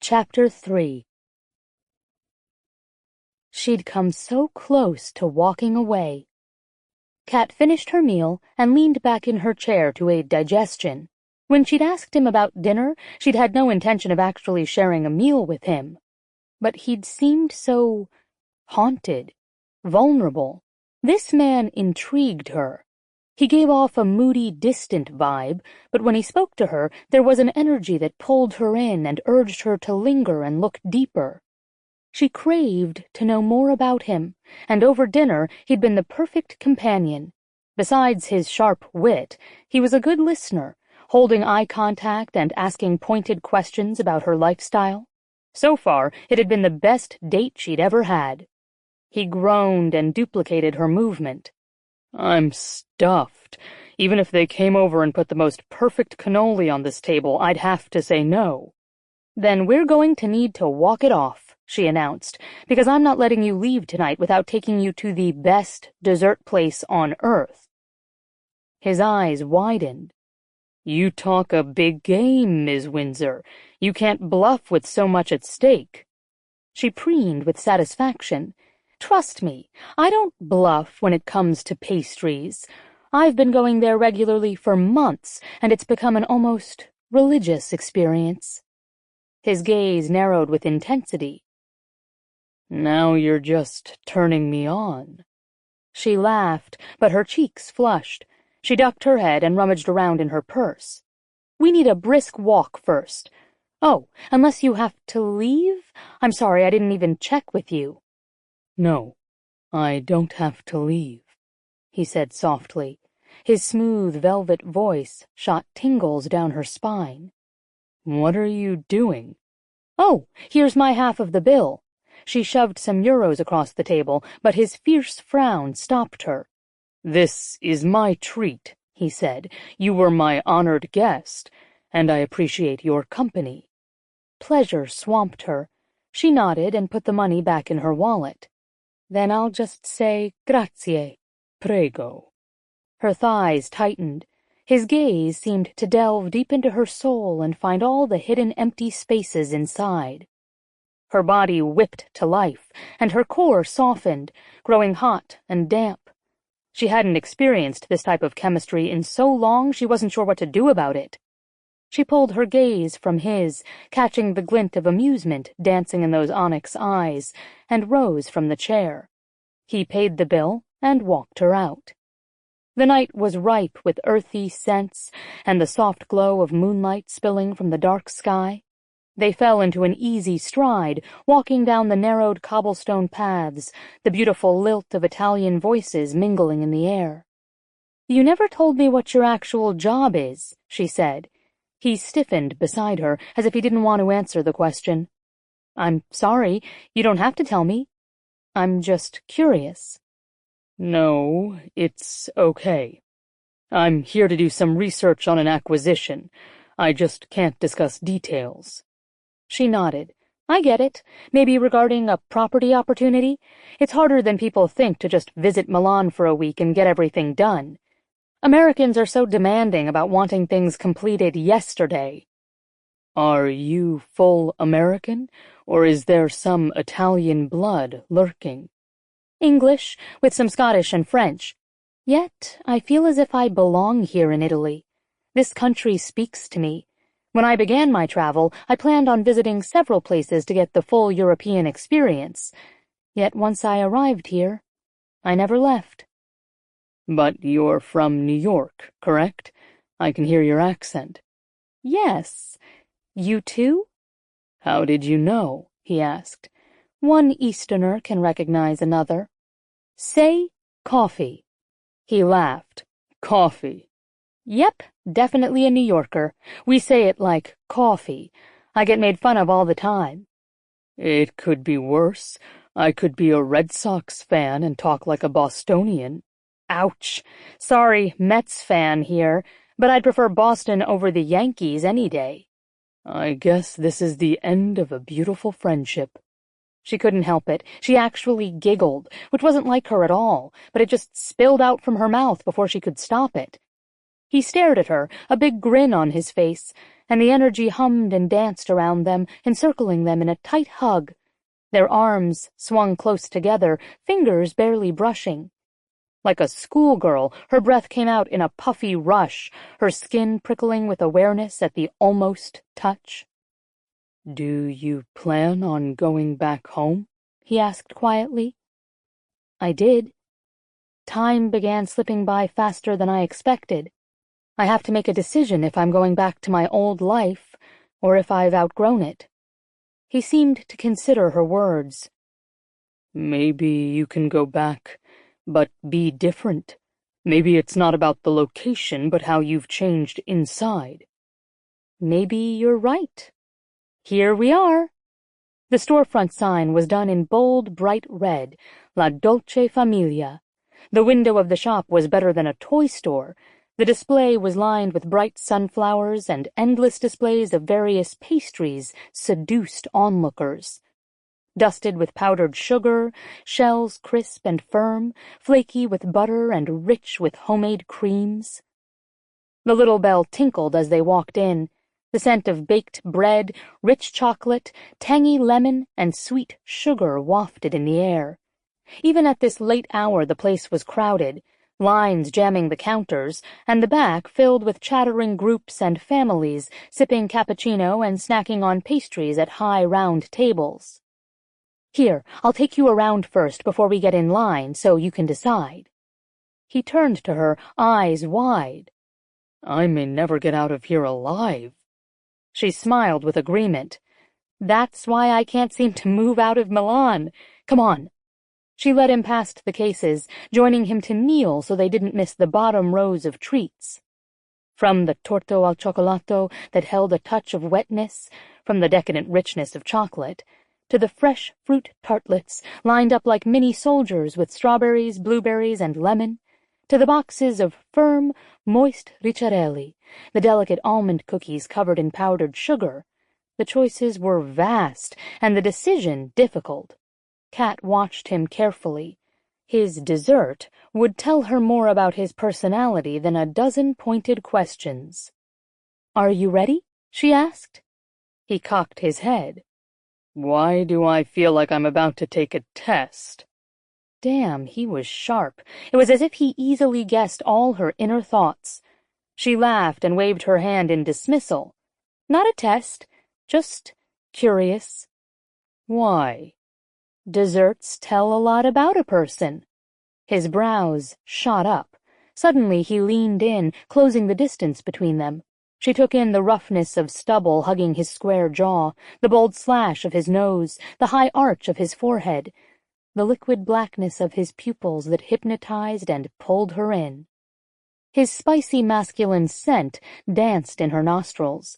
Chapter 3. She'd come so close to walking away. Kat finished her meal and leaned back in her chair to aid digestion. When she'd asked him about dinner, she'd had no intention of actually sharing a meal with him. But he'd seemed so haunted, vulnerable. This man intrigued her. He gave off a moody, distant vibe, but when he spoke to her, there was an energy that pulled her in and urged her to linger and look deeper. She craved to know more about him, and over dinner he'd been the perfect companion. Besides his sharp wit, he was a good listener, holding eye contact and asking pointed questions about her lifestyle. So far, it had been the best date she'd ever had. He groaned and duplicated her movement. I'm stuffed. Even if they came over and put the most perfect cannoli on this table, I'd have to say no. Then we're going to need to walk it off, she announced, because I'm not letting you leave tonight without taking you to the best dessert place on earth. His eyes widened. You talk a big game, Ms. Windsor. You can't bluff with so much at stake. She preened with satisfaction. Trust me, I don't bluff when it comes to pastries. I've been going there regularly for months, and it's become an almost religious experience. His gaze narrowed with intensity. Now you're just turning me on. She laughed, but her cheeks flushed. She ducked her head and rummaged around in her purse. We need a brisk walk first. Oh, unless you have to leave? I'm sorry, I didn't even check with you. No, I don't have to leave, he said softly. His smooth velvet voice shot tingles down her spine. What are you doing? Oh, here's my half of the bill. She shoved some euros across the table, but his fierce frown stopped her. This is my treat, he said. You were my honored guest, and I appreciate your company. Pleasure swamped her. She nodded and put the money back in her wallet. Then I'll just say grazie. Prego. Her thighs tightened. His gaze seemed to delve deep into her soul and find all the hidden empty spaces inside. Her body whipped to life, and her core softened, growing hot and damp. She hadn't experienced this type of chemistry in so long she wasn't sure what to do about it. She pulled her gaze from his, catching the glint of amusement dancing in those onyx eyes, and rose from the chair. He paid the bill and walked her out. The night was ripe with earthy scents and the soft glow of moonlight spilling from the dark sky. They fell into an easy stride, walking down the narrowed cobblestone paths, the beautiful lilt of Italian voices mingling in the air. "You never told me what your actual job is," she said. He stiffened beside her, as if he didn't want to answer the question. "I'm sorry, you don't have to tell me. I'm just curious." No, it's okay. I'm here to do some research on an acquisition. I just can't discuss details. She nodded. "I get it. Maybe regarding a property opportunity? It's harder than people think to just visit Milan for a week and get everything done. Americans are so demanding about wanting things completed yesterday." Are you full American, or is there some Italian blood lurking? English, with some Scottish and French. Yet I feel as if I belong here in Italy. This country speaks to me. When I began my travel, I planned on visiting several places to get the full European experience. Yet once I arrived here, I never left. But you're from New York, correct? I can hear your accent. Yes. You too? How did you know? He asked. One Easterner can recognize another. Say coffee. He laughed. Coffee. Yep, definitely a New Yorker. We say it like coffee. I get made fun of all the time. It could be worse. I could be a Red Sox fan and talk like a Bostonian. Ouch. Sorry, Mets fan here, but I'd prefer Boston over the Yankees any day. I guess this is the end of a beautiful friendship. She couldn't help it. She actually giggled, which wasn't like her at all, but it just spilled out from her mouth before she could stop it. He stared at her, a big grin on his face, and the energy hummed and danced around them, encircling them in a tight hug. Their arms swung close together, fingers barely brushing. Like a schoolgirl, her breath came out in a puffy rush, her skin prickling with awareness at the almost touch. Do you plan on going back home? He asked quietly. I did. Time began slipping by faster than I expected. I have to make a decision if I'm going back to my old life, or if I've outgrown it. He seemed to consider her words. Maybe you can go back, but be different. Maybe it's not about the location, but how you've changed inside. Maybe you're right. Here we are. The storefront sign was done in bold, bright red, La Dolce Famiglia. The window of the shop was better than a toy store. The display was lined with bright sunflowers, and endless displays of various pastries seduced onlookers. Dusted with powdered sugar, shells crisp and firm, flaky with butter and rich with homemade creams. The little bell tinkled as they walked in. The scent of baked bread, rich chocolate, tangy lemon, and sweet sugar wafted in the air. Even at this late hour the place was crowded. lines jamming the counters, and the back filled with chattering groups and families, sipping cappuccino and snacking on pastries at high round tables. "Here, I'll take you around first before we get in line, so you can decide." He turned to her, eyes wide. "I may never get out of here alive." She smiled with agreement. "That's why I can't seem to move out of Milan. Come on." She led him past the cases, joining him to kneel so they didn't miss the bottom rows of treats. From the torto al cioccolato that held a touch of wetness, from the decadent richness of chocolate, to the fresh fruit tartlets lined up like mini soldiers with strawberries, blueberries, and lemon, to the boxes of firm, moist ricciarelli, the delicate almond cookies covered in powdered sugar. The choices were vast, and the decision difficult. Kat watched him carefully. His dessert would tell her more about his personality than a dozen pointed questions. "Are you ready?" she asked. He cocked his head. "Why do I feel like I'm about to take a test?" Damn, he was sharp. It was as if he easily guessed all her inner thoughts. She laughed and waved her hand in dismissal. "Not a test, just curious." "Why?" "Desserts tell a lot about a person." His brows shot up. Suddenly he leaned in, closing the distance between them. She took in the roughness of stubble hugging his square jaw, the bold slash of his nose, the high arch of his forehead, the liquid blackness of his pupils that hypnotized and pulled her in. His spicy masculine scent danced in her nostrils.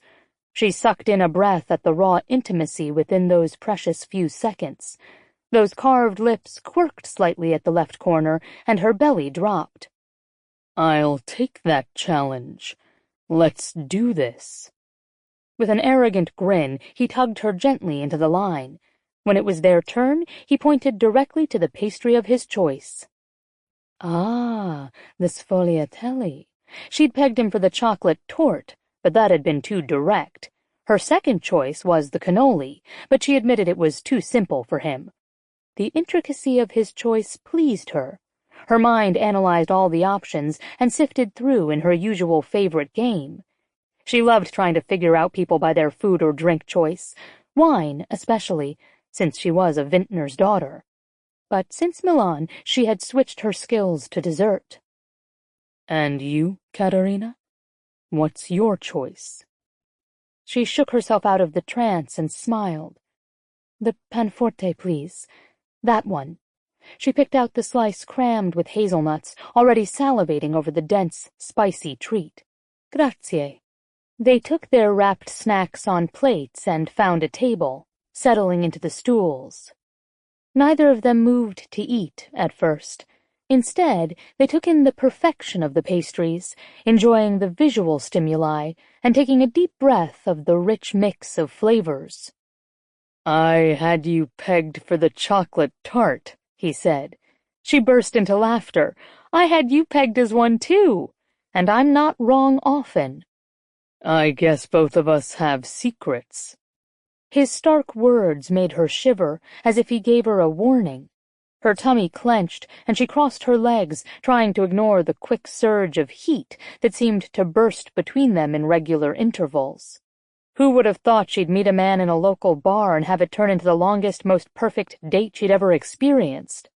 She sucked in a breath at the raw intimacy within those precious few seconds. Those carved lips quirked slightly at the left corner, and her belly dropped. "I'll take that challenge. Let's do this." With an arrogant grin, he tugged her gently into the line. When it was their turn, he pointed directly to the pastry of his choice. Ah, the sfogliatelli. She'd pegged him for the chocolate torte, but that had been too direct. Her second choice was the cannoli, but she admitted it was too simple for him. The intricacy of his choice pleased her. Her mind analyzed all the options and sifted through in her usual favorite game. She loved trying to figure out people by their food or drink choice, wine especially, since she was a vintner's daughter. But since Milan, she had switched her skills to dessert. "And you, Katerina? What's your choice?" She shook herself out of the trance and smiled. "The panforte, please. That one." She picked out the slice crammed with hazelnuts, already salivating over the dense, spicy treat. "Grazie." They took their wrapped snacks on plates and found a table, settling into the stools. Neither of them moved to eat at first. Instead, they took in the perfection of the pastries, enjoying the visual stimuli and taking a deep breath of the rich mix of flavors. "I had you pegged for the chocolate tart," he said. She burst into laughter. "I had you pegged as one, too. And I'm not wrong often." "I guess both of us have secrets." His stark words made her shiver, as if he gave her a warning. Her tummy clenched, and she crossed her legs, trying to ignore the quick surge of heat that seemed to burst between them in regular intervals. Who would have thought she'd meet a man in a local bar and have it turn into the longest, most perfect date she'd ever experienced?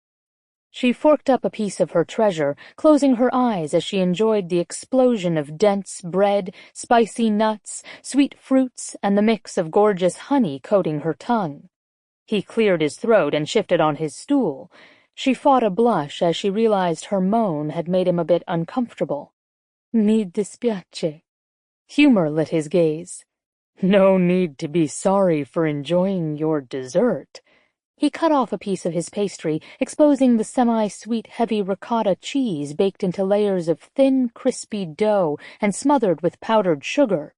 She forked up a piece of her treasure, closing her eyes as she enjoyed the explosion of dense bread, spicy nuts, sweet fruits, and the mix of gorgeous honey coating her tongue. He cleared his throat and shifted on his stool. She fought a blush as she realized her moan had made him a bit uncomfortable. "Mi dispiace." Humor lit his gaze. "No need to be sorry for enjoying your dessert." He cut off a piece of his pastry, exposing the semi-sweet heavy ricotta cheese baked into layers of thin, crispy dough and smothered with powdered sugar.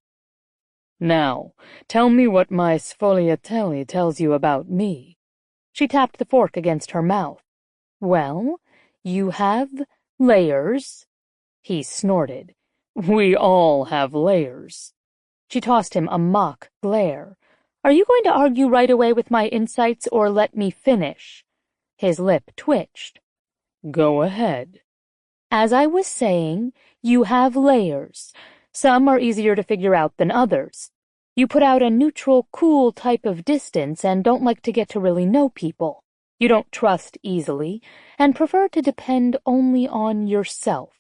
"Now, tell me what my sfogliatelli tells you about me." She tapped the fork against her mouth. "Well, you have layers." He snorted. "We all have layers." She tossed him a mock glare. "Are you going to argue right away with my insights or let me finish?" His lip twitched. "Go ahead." As I was saying, you have layers. Some are easier to figure out than others. You put out a neutral, cool type of distance and don't like to get to really know people. You don't trust easily, and prefer to depend only on yourself.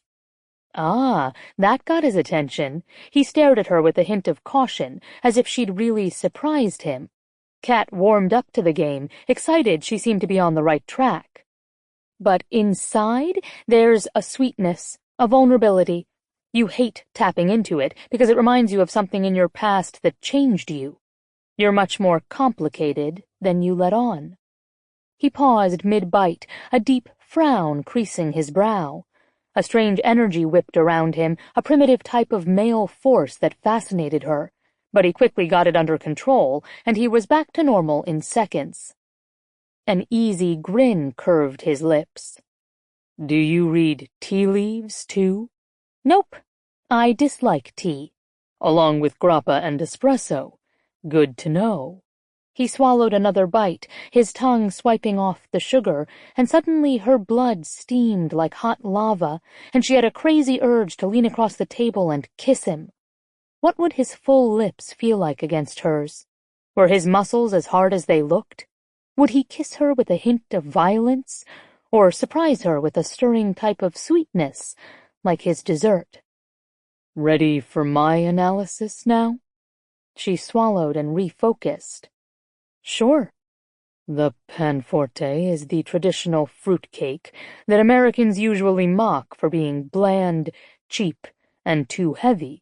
Ah, that got his attention. He stared at her with a hint of caution, as if she'd really surprised him. Kat warmed up to the game, excited she seemed to be on the right track. But inside, there's a sweetness, a vulnerability. You hate tapping into it because it reminds you of something in your past that changed you. You're much more complicated than you let on. He paused mid-bite, a deep frown creasing his brow. A strange energy whipped around him, a primitive type of male force that fascinated her. But he quickly got it under control, and he was back to normal in seconds. An easy grin curved his lips. Do you read tea leaves, too? Nope. I dislike tea. Along with grappa and espresso. Good to know. He swallowed another bite, his tongue swiping off the sugar, and suddenly her blood steamed like hot lava, and she had a crazy urge to lean across the table and kiss him. What would his full lips feel like against hers? Were his muscles as hard as they looked? Would he kiss her with a hint of violence, or surprise her with a stirring type of sweetness, like his dessert? Ready for my analysis now? She swallowed and refocused. Sure. The panforte is the traditional fruitcake that Americans usually mock for being bland, cheap, and too heavy.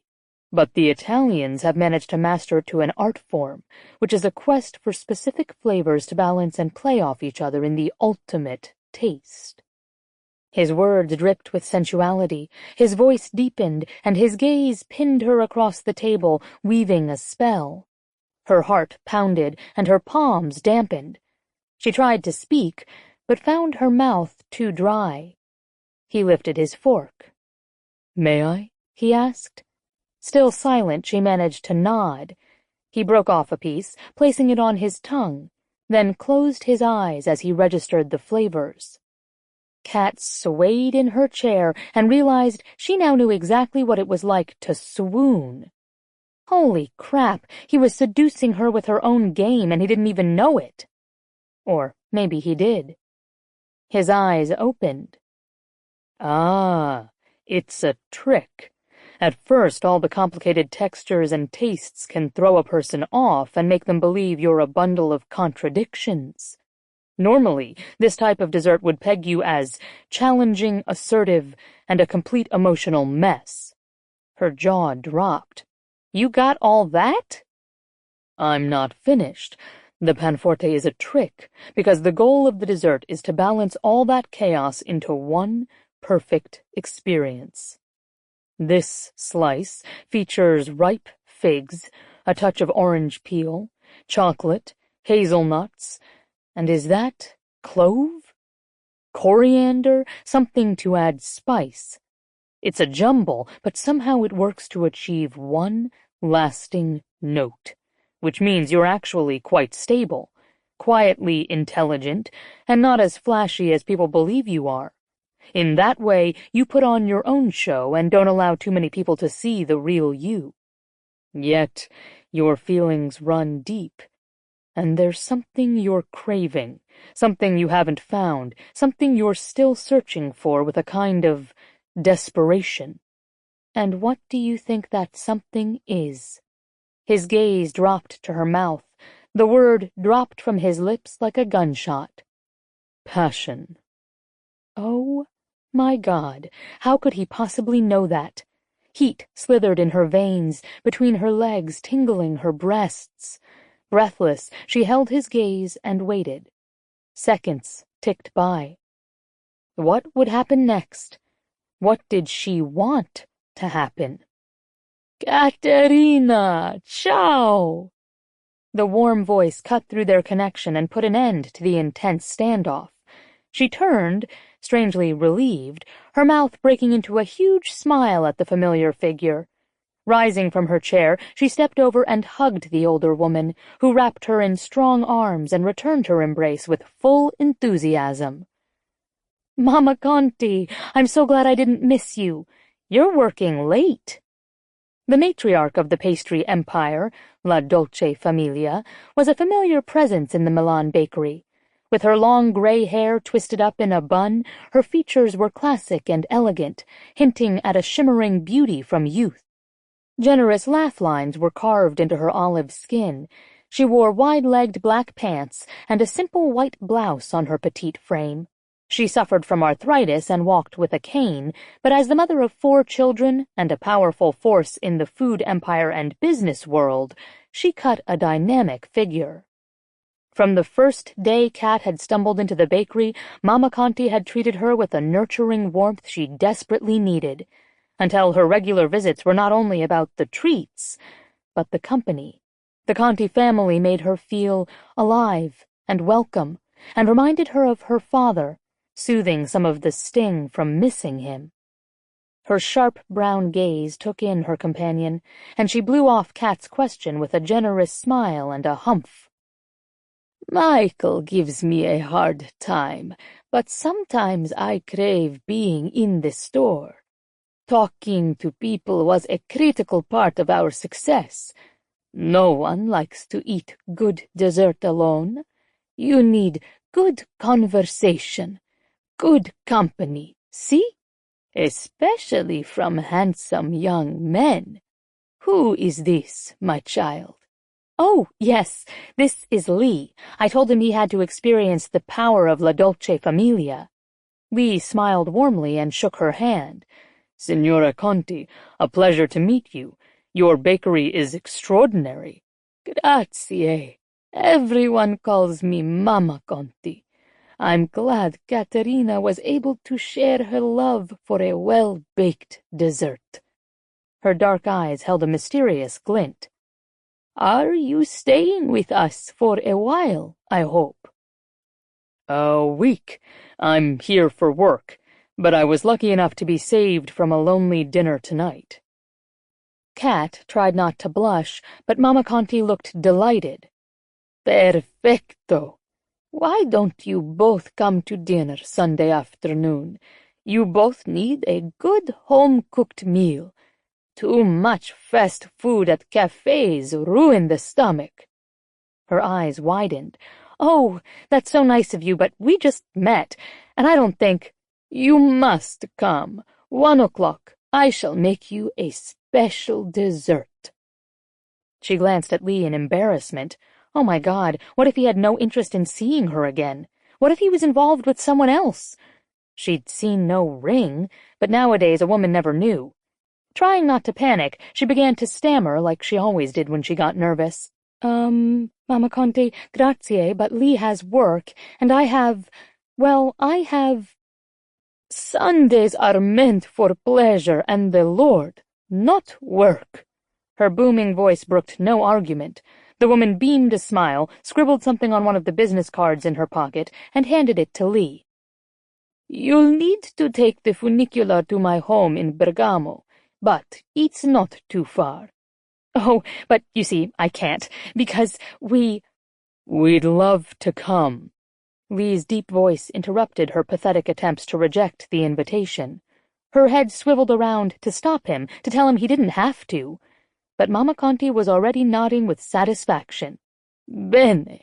But the Italians have managed to master it to an art form, which is a quest for specific flavors to balance and play off each other in the ultimate taste. His words dripped with sensuality, his voice deepened, and his gaze pinned her across the table, weaving a spell. Her heart pounded, and her palms dampened. She tried to speak, but found her mouth too dry. He lifted his fork. "May I?" he asked. Still silent, she managed to nod. He broke off a piece, placing it on his tongue, then closed his eyes as he registered the flavors. Kat swayed in her chair and realized she now knew exactly what it was like to swoon. Holy crap, he was seducing her with her own game and he didn't even know it. Or maybe he did. His eyes opened. Ah, it's a trick. At first, all the complicated textures and tastes can throw a person off and make them believe you're a bundle of contradictions. Normally, this type of dessert would peg you as challenging, assertive, and a complete emotional mess. Her jaw dropped. You got all that? I'm not finished. The panforte is a trick, because the goal of the dessert is to balance all that chaos into one perfect experience. This slice features ripe figs, a touch of orange peel, chocolate, hazelnuts, and is that clove? Coriander, something to add spice. It's a jumble, but somehow it works to achieve one lasting note, which means you're actually quite stable, quietly intelligent, and not as flashy as people believe you are. In that way, you put on your own show and don't allow too many people to see the real you. Yet, your feelings run deep, and there's something you're craving, something you haven't found, something you're still searching for with a kind of desperation. And what do you think that something is? His gaze dropped to her mouth. The word dropped from his lips like a gunshot. Passion. Oh, my God, how could he possibly know that? Heat slithered in her veins, between her legs, tingling her breasts. Breathless, she held his gaze and waited. Seconds ticked by. What would happen next? What did she want to happen? Katerina, ciao! The warm voice cut through their connection and put an end to the intense standoff. She turned, strangely relieved, her mouth breaking into a huge smile at the familiar figure. Rising from her chair, she stepped over and hugged the older woman, who wrapped her in strong arms and returned her embrace with full enthusiasm. Mama Conti, I'm so glad I didn't miss you. You're working late. The matriarch of the pastry empire, La Dolce Familia, was a familiar presence in the Milan bakery. With her long gray hair twisted up in a bun, her features were classic and elegant, hinting at a shimmering beauty from youth. Generous laugh lines were carved into her olive skin. She wore wide-legged black pants and a simple white blouse on her petite frame. She suffered from arthritis and walked with a cane, but as the mother of 4 children and a powerful force in the food empire and business world, she cut a dynamic figure. From the first day Kat had stumbled into the bakery, Mama Conti had treated her with a nurturing warmth she desperately needed, until her regular visits were not only about the treats, but the company. The Conti family made her feel alive and welcome, and reminded her of her father, soothing some of the sting from missing him. Her sharp brown gaze took in her companion, and she blew off Kat's question with a generous smile and a humph. Michael gives me a hard time, but sometimes I crave being in the store. Talking to people was a critical part of our success. No one likes to eat good dessert alone. You need good conversation, good company, see? Especially from handsome young men. Who is this, my child? Oh, yes, this is Lee. I told him he had to experience the power of La Dolce Familia. Lee smiled warmly and shook her hand. Signora Conti, a pleasure to meet you. Your bakery is extraordinary. Grazie. Everyone calls me Mama Conti. I'm glad Caterina was able to share her love for a well-baked dessert. Her dark eyes held a mysterious glint. Are you staying with us for a while, I hope? A week. I'm here for work, but I was lucky enough to be saved from a lonely dinner tonight. Kat tried not to blush, but Mama Conti looked delighted. Perfecto. Why don't you both come to dinner Sunday afternoon? You both need a good home-cooked meal. Too much fast food at cafes ruin the stomach. Her eyes widened. Oh, that's so nice of you, but we just met, and I don't think— You must come. 1 o'clock. I shall make you a special dessert. She glanced at Lee in embarrassment. Oh my God, what if he had no interest in seeing her again? What if he was involved with someone else? She'd seen no ring, but nowadays a woman never knew. Trying not to panic, she began to stammer like she always did when she got nervous. Mama Conti, grazie, but Lee has work, and I have— Sundays are meant for pleasure and the Lord, not work. Her booming voice brooked no argument. The woman beamed a smile, scribbled something on one of the business cards in her pocket, and handed it to Lee. You'll need to take the funicular to my home in Bergamo, but it's not too far. Oh, but you see, I can't, because We'd love to come. Lee's deep voice interrupted her pathetic attempts to reject the invitation. Her head swiveled around to stop him, to tell him he didn't have to. But Mama Conti was already nodding with satisfaction. Bene.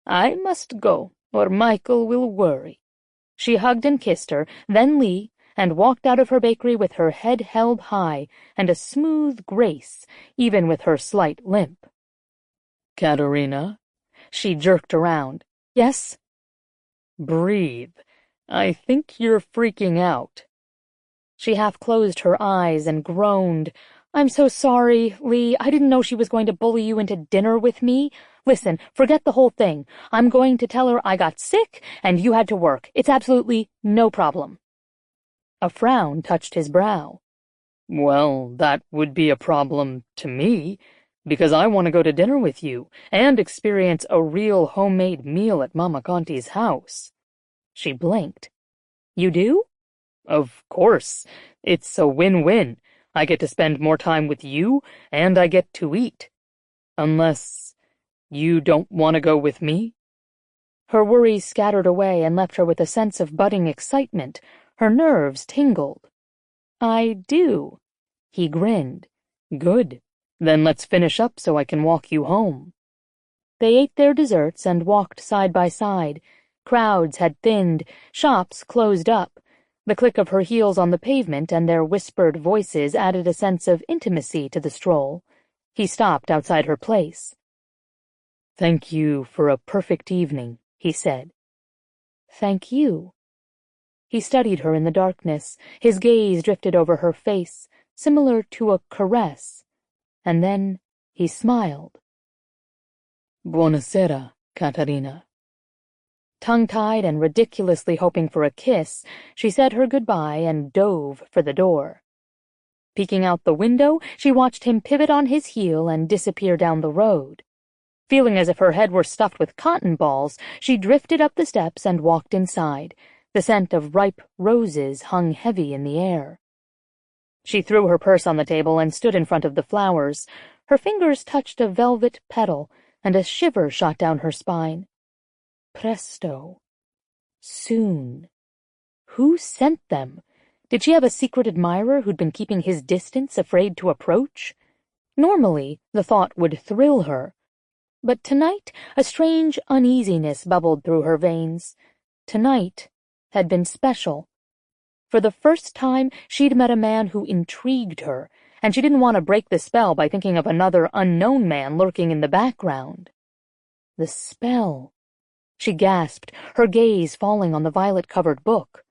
I must go, or Michael will worry. She hugged and kissed her, then Lee, and walked out of her bakery with her head held high and a smooth grace, even with her slight limp. Caterina? She jerked around. Yes? Breathe. I think you're freaking out. She half closed her eyes and groaned. I'm so sorry, Lee. I didn't know she was going to bully you into dinner with me. Listen, forget the whole thing. I'm going to tell her I got sick and you had to work. It's absolutely no problem. A frown touched his brow. Well, that would be a problem to me, because I want to go to dinner with you and experience a real homemade meal at Mama Conti's house. She blinked. You do? Of course. It's a win-win. I get to spend more time with you, and I get to eat. Unless you don't want to go with me? Her worries scattered away and left her with a sense of budding excitement. Her nerves tingled. "I do." He grinned. "Good. Then let's finish up so I can walk you home." They ate their desserts and walked side by side. Crowds had thinned, shops closed up. The click of her heels on the pavement and their whispered voices added a sense of intimacy to the stroll. He stopped outside her place. "Thank you for a perfect evening," he said. "Thank you." He studied her in the darkness. His gaze drifted over her face, similar to a caress, and then he smiled. "Buonasera, Caterina." Tongue-tied and ridiculously hoping for a kiss, she said her goodbye and dove for the door. Peeking out the window, she watched him pivot on his heel and disappear down the road. Feeling as if her head were stuffed with cotton balls, she drifted up the steps and walked inside. The scent of ripe roses hung heavy in the air. She threw her purse on the table and stood in front of the flowers. Her fingers touched a velvet petal, and a shiver shot down her spine. Presto. Soon. Who sent them? Did she have a secret admirer who'd been keeping his distance, afraid to approach? Normally, the thought would thrill her. But tonight, a strange uneasiness bubbled through her veins. Tonight had been special. For the first time, she'd met a man who intrigued her, and she didn't want to break the spell by thinking of another unknown man lurking in the background. The spell. She gasped, her gaze falling on the violet-covered book.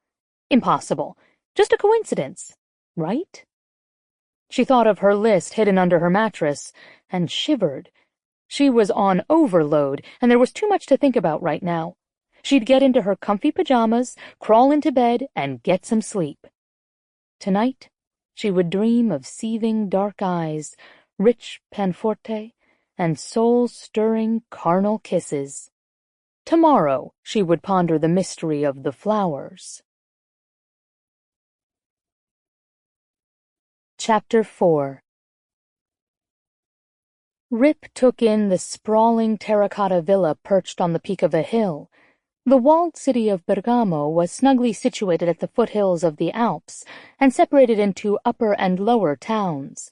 Impossible. Just a coincidence, right? She thought of her list hidden under her mattress, and shivered. She was on overload, and there was too much to think about right now. She'd get into her comfy pajamas, crawl into bed, and get some sleep. Tonight, she would dream of seething dark eyes, rich panforte, and soul-stirring carnal kisses. Tomorrow, she would ponder the mystery of the flowers. Chapter 4. Rip took in the sprawling terracotta villa perched on the peak of a hill. The walled city of Bergamo was snugly situated at the foothills of the Alps and separated into upper and lower towns.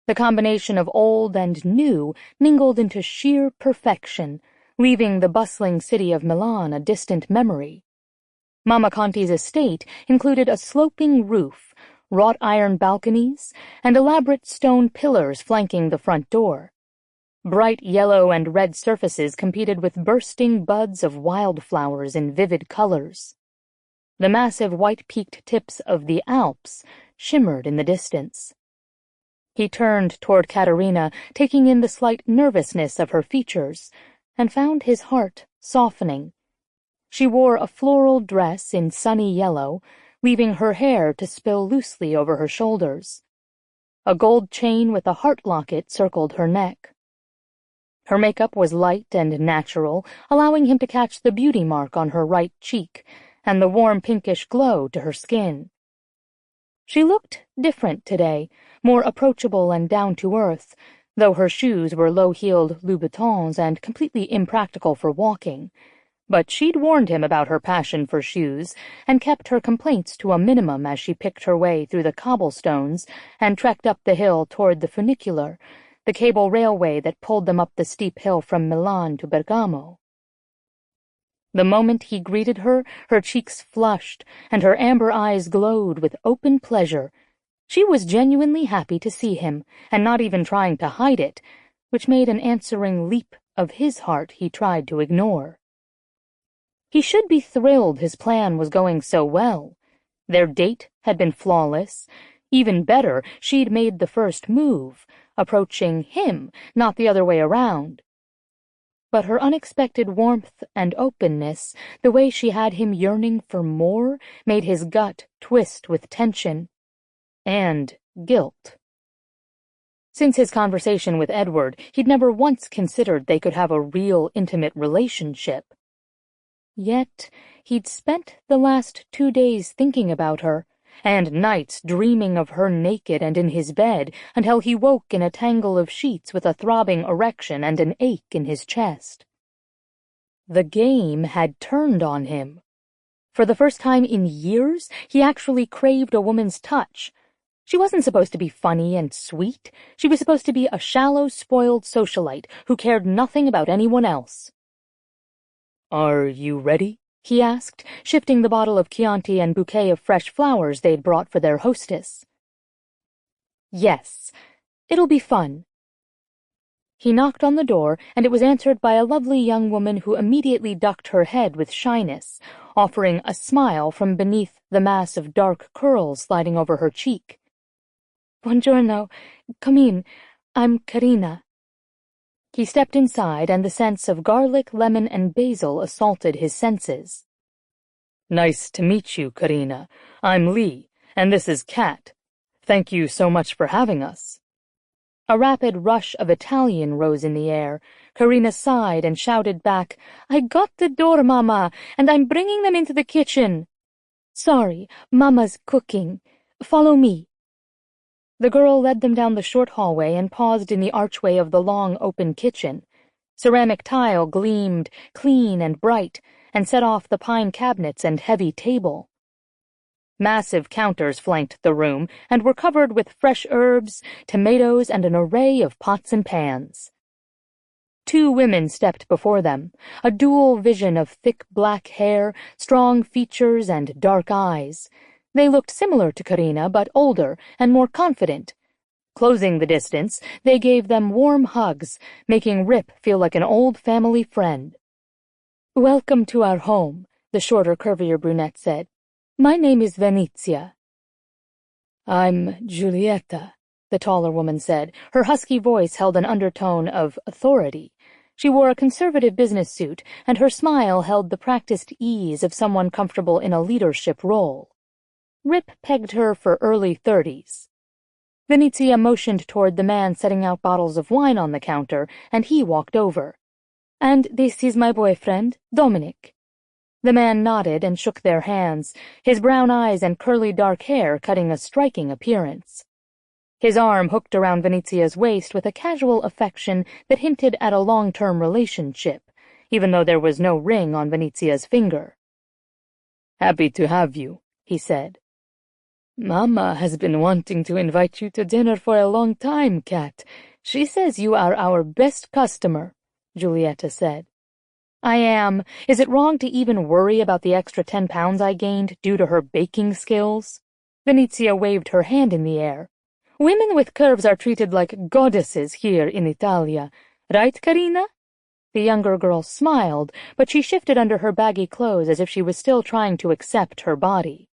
The combination of old and new mingled into sheer perfection, leaving the bustling city of Milan a distant memory. Mamma Conti's estate included a sloping roof, wrought iron balconies, and elaborate stone pillars flanking the front door. Bright yellow and red surfaces competed with bursting buds of wildflowers in vivid colors. The massive white-peaked tips of the Alps shimmered in the distance. He turned toward Caterina, taking in the slight nervousness of her features, and found his heart softening. She wore a floral dress in sunny yellow, leaving her hair to spill loosely over her shoulders. A gold chain with a heart locket circled her neck. Her makeup was light and natural, allowing him to catch the beauty mark on her right cheek and the warm pinkish glow to her skin. She looked different today, more approachable and down-to-earth, though her shoes were low-heeled Louboutins and completely impractical for walking. But she'd warned him about her passion for shoes and kept her complaints to a minimum as she picked her way through the cobblestones and trekked up the hill toward the funicular, the cable railway that pulled them up the steep hill from Milan to Bergamo. The moment he greeted her, her cheeks flushed, and her amber eyes glowed with open pleasure. She was genuinely happy to see him, and not even trying to hide it, which made an answering leap of his heart he tried to ignore. He should be thrilled his plan was going so well. Their date had been flawless. Even better, she'd made the first move, approaching him, not the other way around. But her unexpected warmth and openness, the way she had him yearning for more, made his gut twist with tension and guilt. Since his conversation with Edward, he'd never once considered they could have a real intimate relationship. Yet he'd spent the last 2 days thinking about her, and nights dreaming of her naked and in his bed until he woke in a tangle of sheets with a throbbing erection and an ache in his chest. The game had turned on him. For the first time in years, he actually craved a woman's touch. She wasn't supposed to be funny and sweet. She was supposed to be a shallow, spoiled socialite who cared nothing about anyone else. "Are you ready?" he asked, shifting the bottle of Chianti and bouquet of fresh flowers they'd brought for their hostess. Yes, it'll be fun. He knocked on the door, and it was answered by a lovely young woman who immediately ducked her head with shyness, offering a smile from beneath the mass of dark curls sliding over her cheek. "Buongiorno. Come in. I'm Karina." He stepped inside, and the scents of garlic, lemon, and basil assaulted his senses. "Nice to meet you, Karina. I'm Lee, and this is Kat. Thank you so much for having us." A rapid rush of Italian rose in the air. Karina sighed and shouted back, "I got the door, Mama, and I'm bringing them into the kitchen." "Sorry, Mama's cooking. Follow me." The girl led them down the short hallway and paused in the archway of the long, open kitchen. Ceramic tile gleamed, clean and bright, and set off the pine cabinets and heavy table. Massive counters flanked the room and were covered with fresh herbs, tomatoes, and an array of pots and pans. Two women stepped before them, a dual vision of thick black hair, strong features, and dark eyes. They looked similar to Karina, but older and more confident. Closing the distance, they gave them warm hugs, making Rip feel like an old family friend. "Welcome to our home," the shorter, curvier brunette said. "My name is Venezia." "I'm Giulietta," the taller woman said. Her husky voice held an undertone of authority. She wore a conservative business suit, and her smile held the practiced ease of someone comfortable in a leadership role. Rip pegged her for early 30s. Venezia motioned toward the man setting out bottles of wine on the counter, and he walked over. "And this is my boyfriend, Dominic." The man nodded and shook their hands, his brown eyes and curly dark hair cutting a striking appearance. His arm hooked around Venezia's waist with a casual affection that hinted at a long-term relationship, even though there was no ring on Venezia's finger. "Happy to have you," he said. "Mama has been wanting to invite you to dinner for a long time, Kat. She says you are our best customer," Giulietta said. "I am. Is it wrong to even worry about the extra 10 pounds I gained due to her baking skills?" Venezia waved her hand in the air. "Women with curves are treated like goddesses here in Italia. Right, Karina?" The younger girl smiled, but she shifted under her baggy clothes as if she was still trying to accept her body.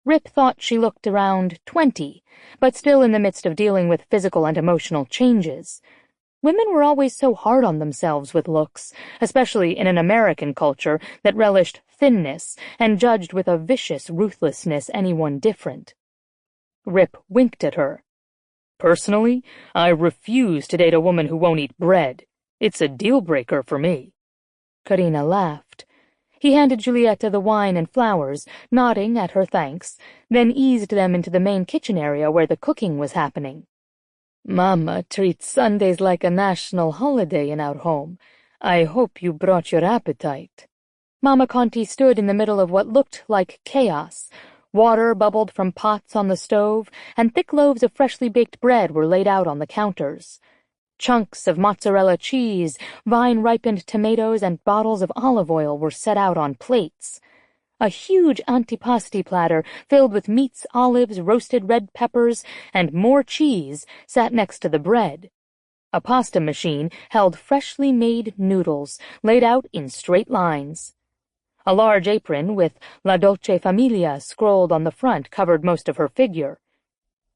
Rip thought she looked around 20, but still in the midst of dealing with physical and emotional changes. Women were always so hard on themselves with looks, especially in an American culture that relished thinness and judged with a vicious ruthlessness anyone different. Rip winked at her. "Personally, I refuse to date a woman who won't eat bread. It's a deal-breaker for me." Karina laughed. He handed Giulietta the wine and flowers, nodding at her thanks, then eased them into the main kitchen area where the cooking was happening. "Mama treats Sundays like a national holiday in our home. I hope you brought your appetite." Mama Conti stood in the middle of what looked like chaos. Water bubbled from pots on the stove, and thick loaves of freshly baked bread were laid out on the counters. Chunks of mozzarella cheese, vine-ripened tomatoes, and bottles of olive oil were set out on plates. A huge antipasti platter filled with meats, olives, roasted red peppers, and more cheese sat next to the bread. A pasta machine held freshly made noodles, laid out in straight lines. A large apron with La Dolce Familia scrolled on the front covered most of her figure.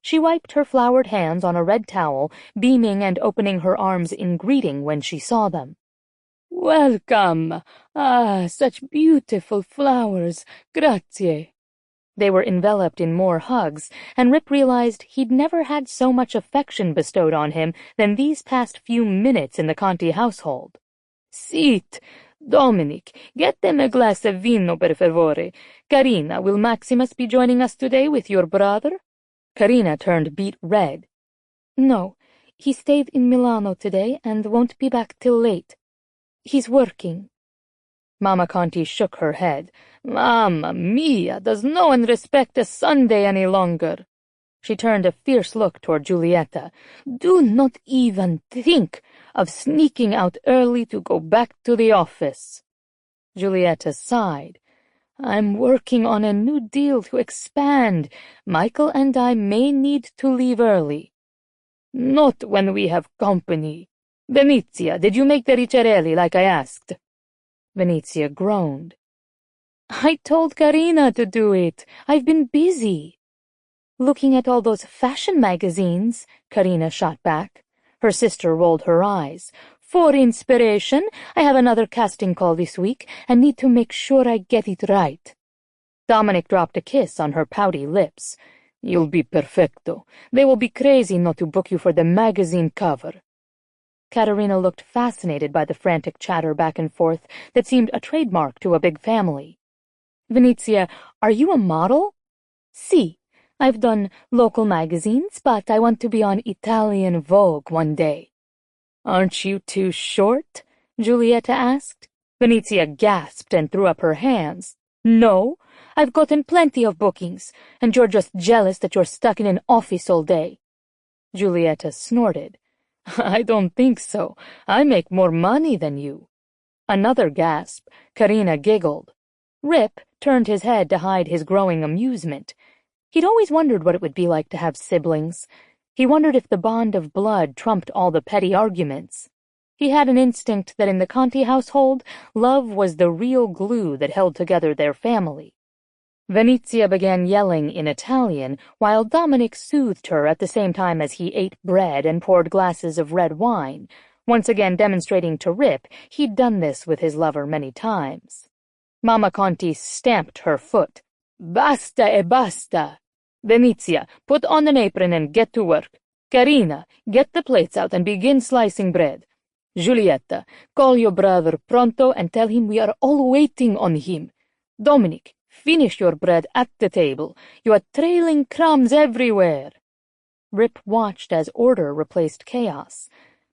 She wiped her floured hands on a red towel, beaming and opening her arms in greeting when she saw them. "Welcome! Ah, such beautiful flowers! Grazie!" They were enveloped in more hugs, and Rip realized he'd never had so much affection bestowed on him than these past few minutes in the Conti household. "Sit! Dominic, get them a glass of vino, per favore. Karina, will Maximus be joining us today with your brother?" Karina turned beet red. "No, he stayed in Milano today and won't be back till late. He's working." Mamma Conti shook her head. Mamma mia, does no one respect a Sunday any longer? She turned a fierce look toward Giulietta. Do not even think of sneaking out early to go back to the office. Giulietta sighed. I'm working on a new deal to expand. Michael and I may need to leave early. Not when we have company. Venezia, did you make the ricciarelli like I asked? Venezia groaned. I told Carina to do it. I've been busy. Looking at all those fashion magazines, Carina shot back. Her sister rolled her eyes. For inspiration, I have another casting call this week and need to make sure I get it right. Dominic dropped a kiss on her pouty lips. You'll be perfecto. They will be crazy not to book you for the magazine cover. Caterina looked fascinated by the frantic chatter back and forth that seemed a trademark to a big family. Venezia, are you a model? Si. I've done local magazines, but I want to be on Italian Vogue one day. Aren't you too short? Giulietta asked. Venezia gasped and threw up her hands. No, I've gotten plenty of bookings, and you're just jealous that you're stuck in an office all day. Giulietta snorted. I don't think so. I make more money than you. Another gasp. Carina giggled. Rip turned his head to hide his growing amusement. He'd always wondered what it would be like to have siblings. He wondered if the bond of blood trumped all the petty arguments. He had an instinct that in the Conti household, love was the real glue that held together their family. Venezia began yelling in Italian, while Dominic soothed her at the same time as he ate bread and poured glasses of red wine, once again demonstrating to Rip he'd done this with his lover many times. Mamma Conti stamped her foot. Basta e basta! Venezia, put on an apron and get to work. Carina, get the plates out and begin slicing bread. Giulietta, call your brother pronto and tell him we are all waiting on him. Dominic, finish your bread at the table. You are trailing crumbs everywhere. Rip watched as order replaced chaos.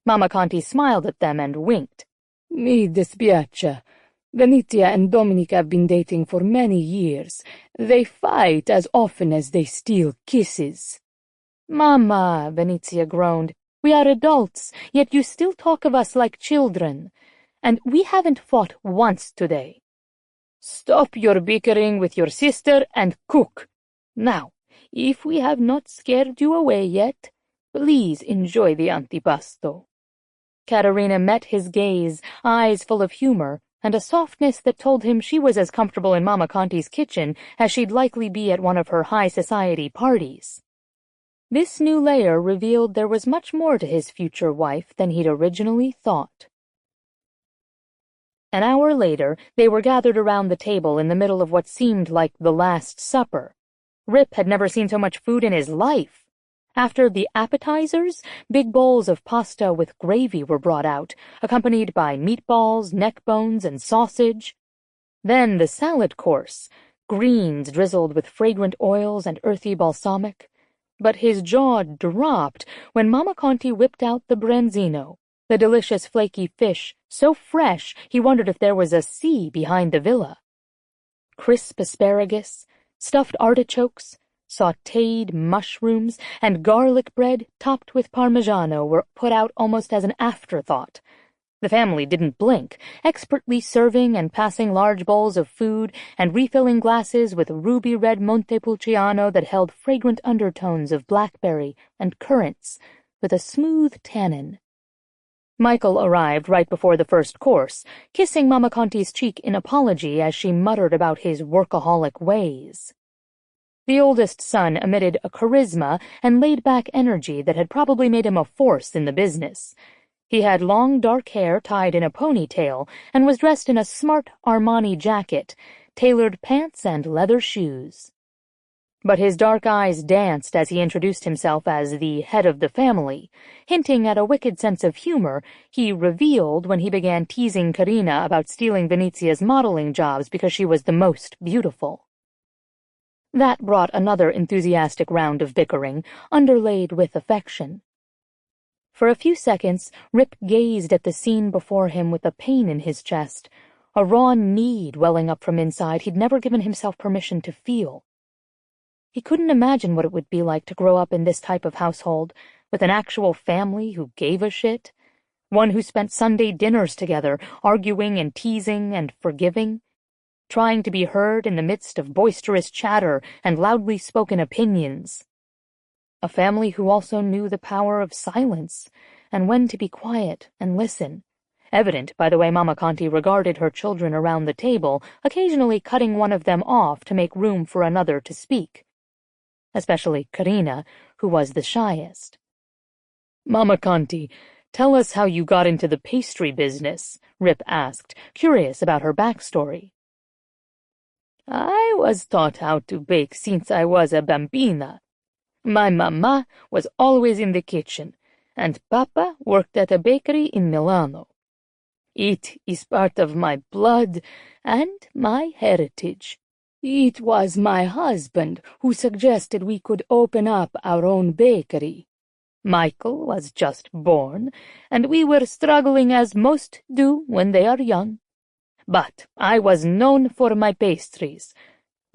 Mamma Conti smiled at them and winked. Mi dispiace. Venezia and Dominic have been dating for many years. They fight as often as they steal kisses. Mamma, Venezia groaned, we are adults, yet you still talk of us like children. And we haven't fought once today. Stop your bickering with your sister and cook. Now, if we have not scared you away yet, please enjoy the antipasto. Caterina met his gaze, eyes full of humor, and a softness that told him she was as comfortable in Mamma Conti's kitchen as she'd likely be at one of her high society parties. This new layer revealed there was much more to his future wife than he'd originally thought. An hour later, they were gathered around the table in the middle of what seemed like the Last Supper. Rip had never seen so much food in his life. After the appetizers, big bowls of pasta with gravy were brought out, accompanied by meatballs, neck bones, and sausage. Then the salad course, greens drizzled with fragrant oils and earthy balsamic. But his jaw dropped when Mamma Conti whipped out the branzino, the delicious flaky fish, so fresh he wondered if there was a sea behind the villa. Crisp asparagus, stuffed artichokes, sautéed mushrooms, and garlic bread topped with Parmigiano were put out almost as an afterthought. The family didn't blink, expertly serving and passing large bowls of food and refilling glasses with ruby-red Montepulciano that held fragrant undertones of blackberry and currants, with a smooth tannin. Michael arrived right before the first course, kissing Mamma Conti's cheek in apology as she muttered about his workaholic ways. The oldest son emitted a charisma and laid-back energy that had probably made him a force in the business. He had long dark hair tied in a ponytail and was dressed in a smart Armani jacket, tailored pants, and leather shoes. But his dark eyes danced as he introduced himself as the head of the family, hinting at a wicked sense of humor he revealed when he began teasing Carina about stealing Venezia's modeling jobs because she was the most beautiful. That brought another enthusiastic round of bickering, underlaid with affection. For a few seconds, Rip gazed at the scene before him with a pain in his chest, a raw need welling up from inside he'd never given himself permission to feel. He couldn't imagine what it would be like to grow up in this type of household, with an actual family who gave a shit, one who spent Sunday dinners together, arguing and teasing and forgiving, trying to be heard in the midst of boisterous chatter and loudly spoken opinions. A family who also knew the power of silence and when to be quiet and listen, evident by the way Mama Conti regarded her children around the table, occasionally cutting one of them off to make room for another to speak. Especially Karina, who was the shyest. "Mama Conti, tell us how you got into the pastry business," Rip asked, curious about her backstory. "I was taught how to bake since I was a bambina. My mama was always in the kitchen, and Papa worked at a bakery in Milano. It is part of my blood and my heritage. It was my husband who suggested we could open up our own bakery. Michael was just born, and we were struggling as most do when they are young. But I was known for my pastries.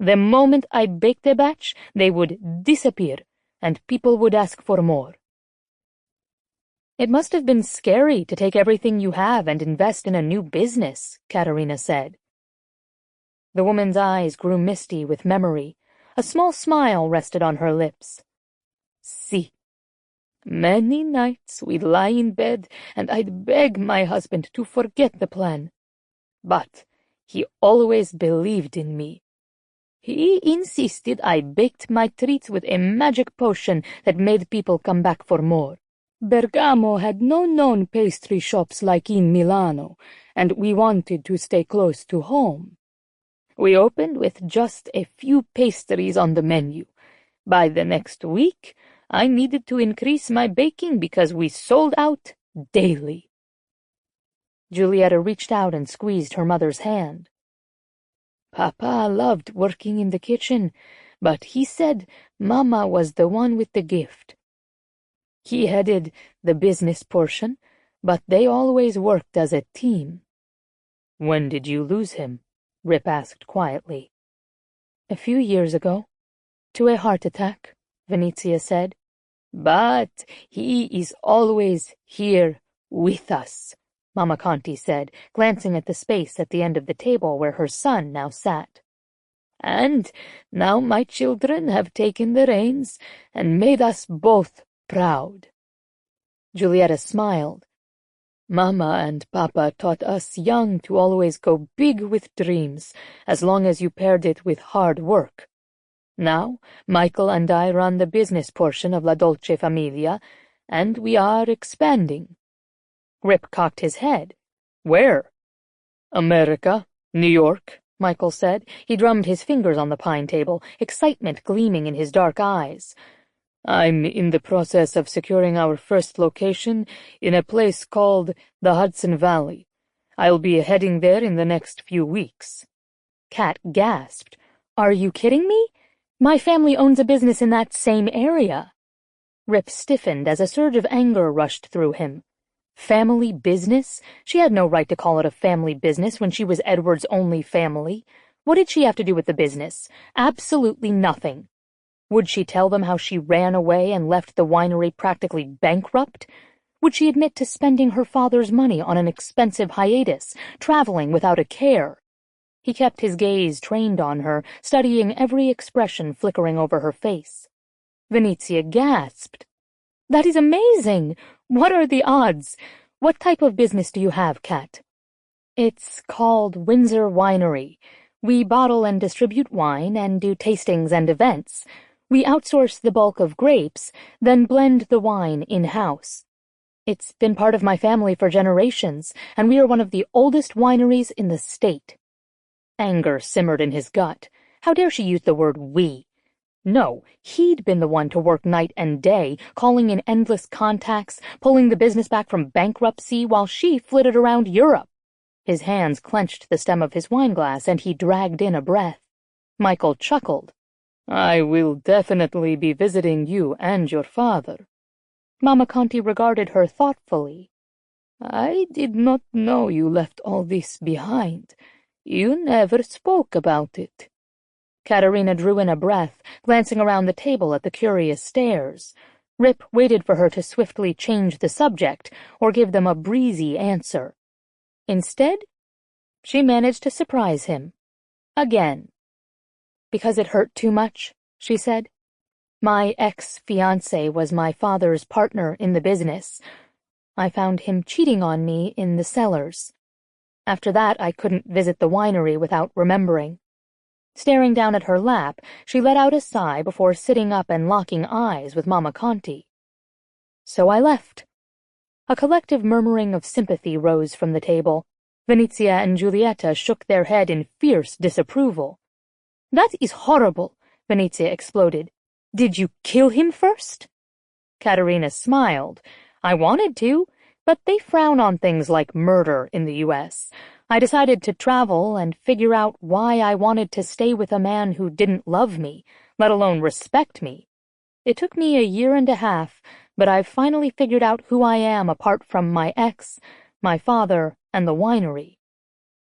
The moment I baked a batch, they would disappear, and people would ask for more." "It must have been scary to take everything you have and invest in a new business," Katerina said. The woman's eyes grew misty with memory. A small smile rested on her lips. "See, many nights we'd lie in bed and I'd beg my husband to forget the plan. But he always believed in me. He insisted I baked my treats with a magic potion that made people come back for more. Bergamo had no known pastry shops like in Milano, and we wanted to stay close to home. We opened with just a few pastries on the menu. By the next week, I needed to increase my baking because we sold out daily." Giulietta reached out and squeezed her mother's hand. "Papa loved working in the kitchen, but he said Mama was the one with the gift. He headed the business portion, but they always worked as a team." "When did you lose him?" Rip asked quietly. "A few years ago, to a heart attack," Venezia said. "But he is always here with us," Mama Conti said, glancing at the space at the end of the table where her son now sat. "And now my children have taken the reins and made us both proud." Giulietta smiled. "Mama and Papa taught us young to always go big with dreams, as long as you paired it with hard work. Now, Michael and I run the business portion of La Dolce Familia, and we are expanding." Rip cocked his head. "Where?" "America, New York," Michael said. He drummed his fingers on the pine table, excitement gleaming in his dark eyes. "I'm in the process of securing our first location in a place called the Hudson Valley. I'll be heading there in the next few weeks." Kat gasped. "Are you kidding me? My family owns a business in that same area." Rip stiffened as a surge of anger rushed through him. Family business? She had no right to call it a family business when she was Edward's only family. What did she have to do with the business? Absolutely nothing. Would she tell them how she ran away and left the winery practically bankrupt? Would she admit to spending her father's money on an expensive hiatus, traveling without a care? He kept his gaze trained on her, studying every expression flickering over her face. Venezia gasped. "That is amazing! What are the odds? What type of business do you have, Kat?" "It's called Windsor Winery. We bottle and distribute wine and do tastings and events. We outsource the bulk of grapes, then blend the wine in-house. It's been part of my family for generations, and we are one of the oldest wineries in the state." Anger simmered in his gut. How dare she use the word we? No, he'd been the one to work night and day, calling in endless contacts, pulling the business back from bankruptcy while she flitted around Europe. His hands clenched the stem of his wineglass, and he dragged in a breath. Michael chuckled. "I will definitely be visiting you and your father." Mama Conti regarded her thoughtfully. I did not know you left all this behind. You never spoke about it. Katerina drew in a breath, glancing around the table at the curious stares. Rip waited for her to swiftly change the subject or give them a breezy answer. Instead, she managed to surprise him. Again. "Because it hurt too much," she said. "My ex-fiancé was my father's partner in the business. I found him cheating on me in the cellars. After that, I couldn't visit the winery without remembering." Staring down at her lap, she let out a sigh before sitting up and locking eyes with Mama Conti. "So I left." A collective murmuring of sympathy rose from the table. Venezia and Giulietta shook their head in fierce disapproval. "That is horrible," Venezia exploded. "Did you kill him first?" Katerina smiled. "I wanted to, but they frown on things like murder in the U.S. I decided to travel and figure out why I wanted to stay with a man who didn't love me, let alone respect me. It took me 1.5 years, but I've finally figured out who I am apart from my ex, my father, and the winery."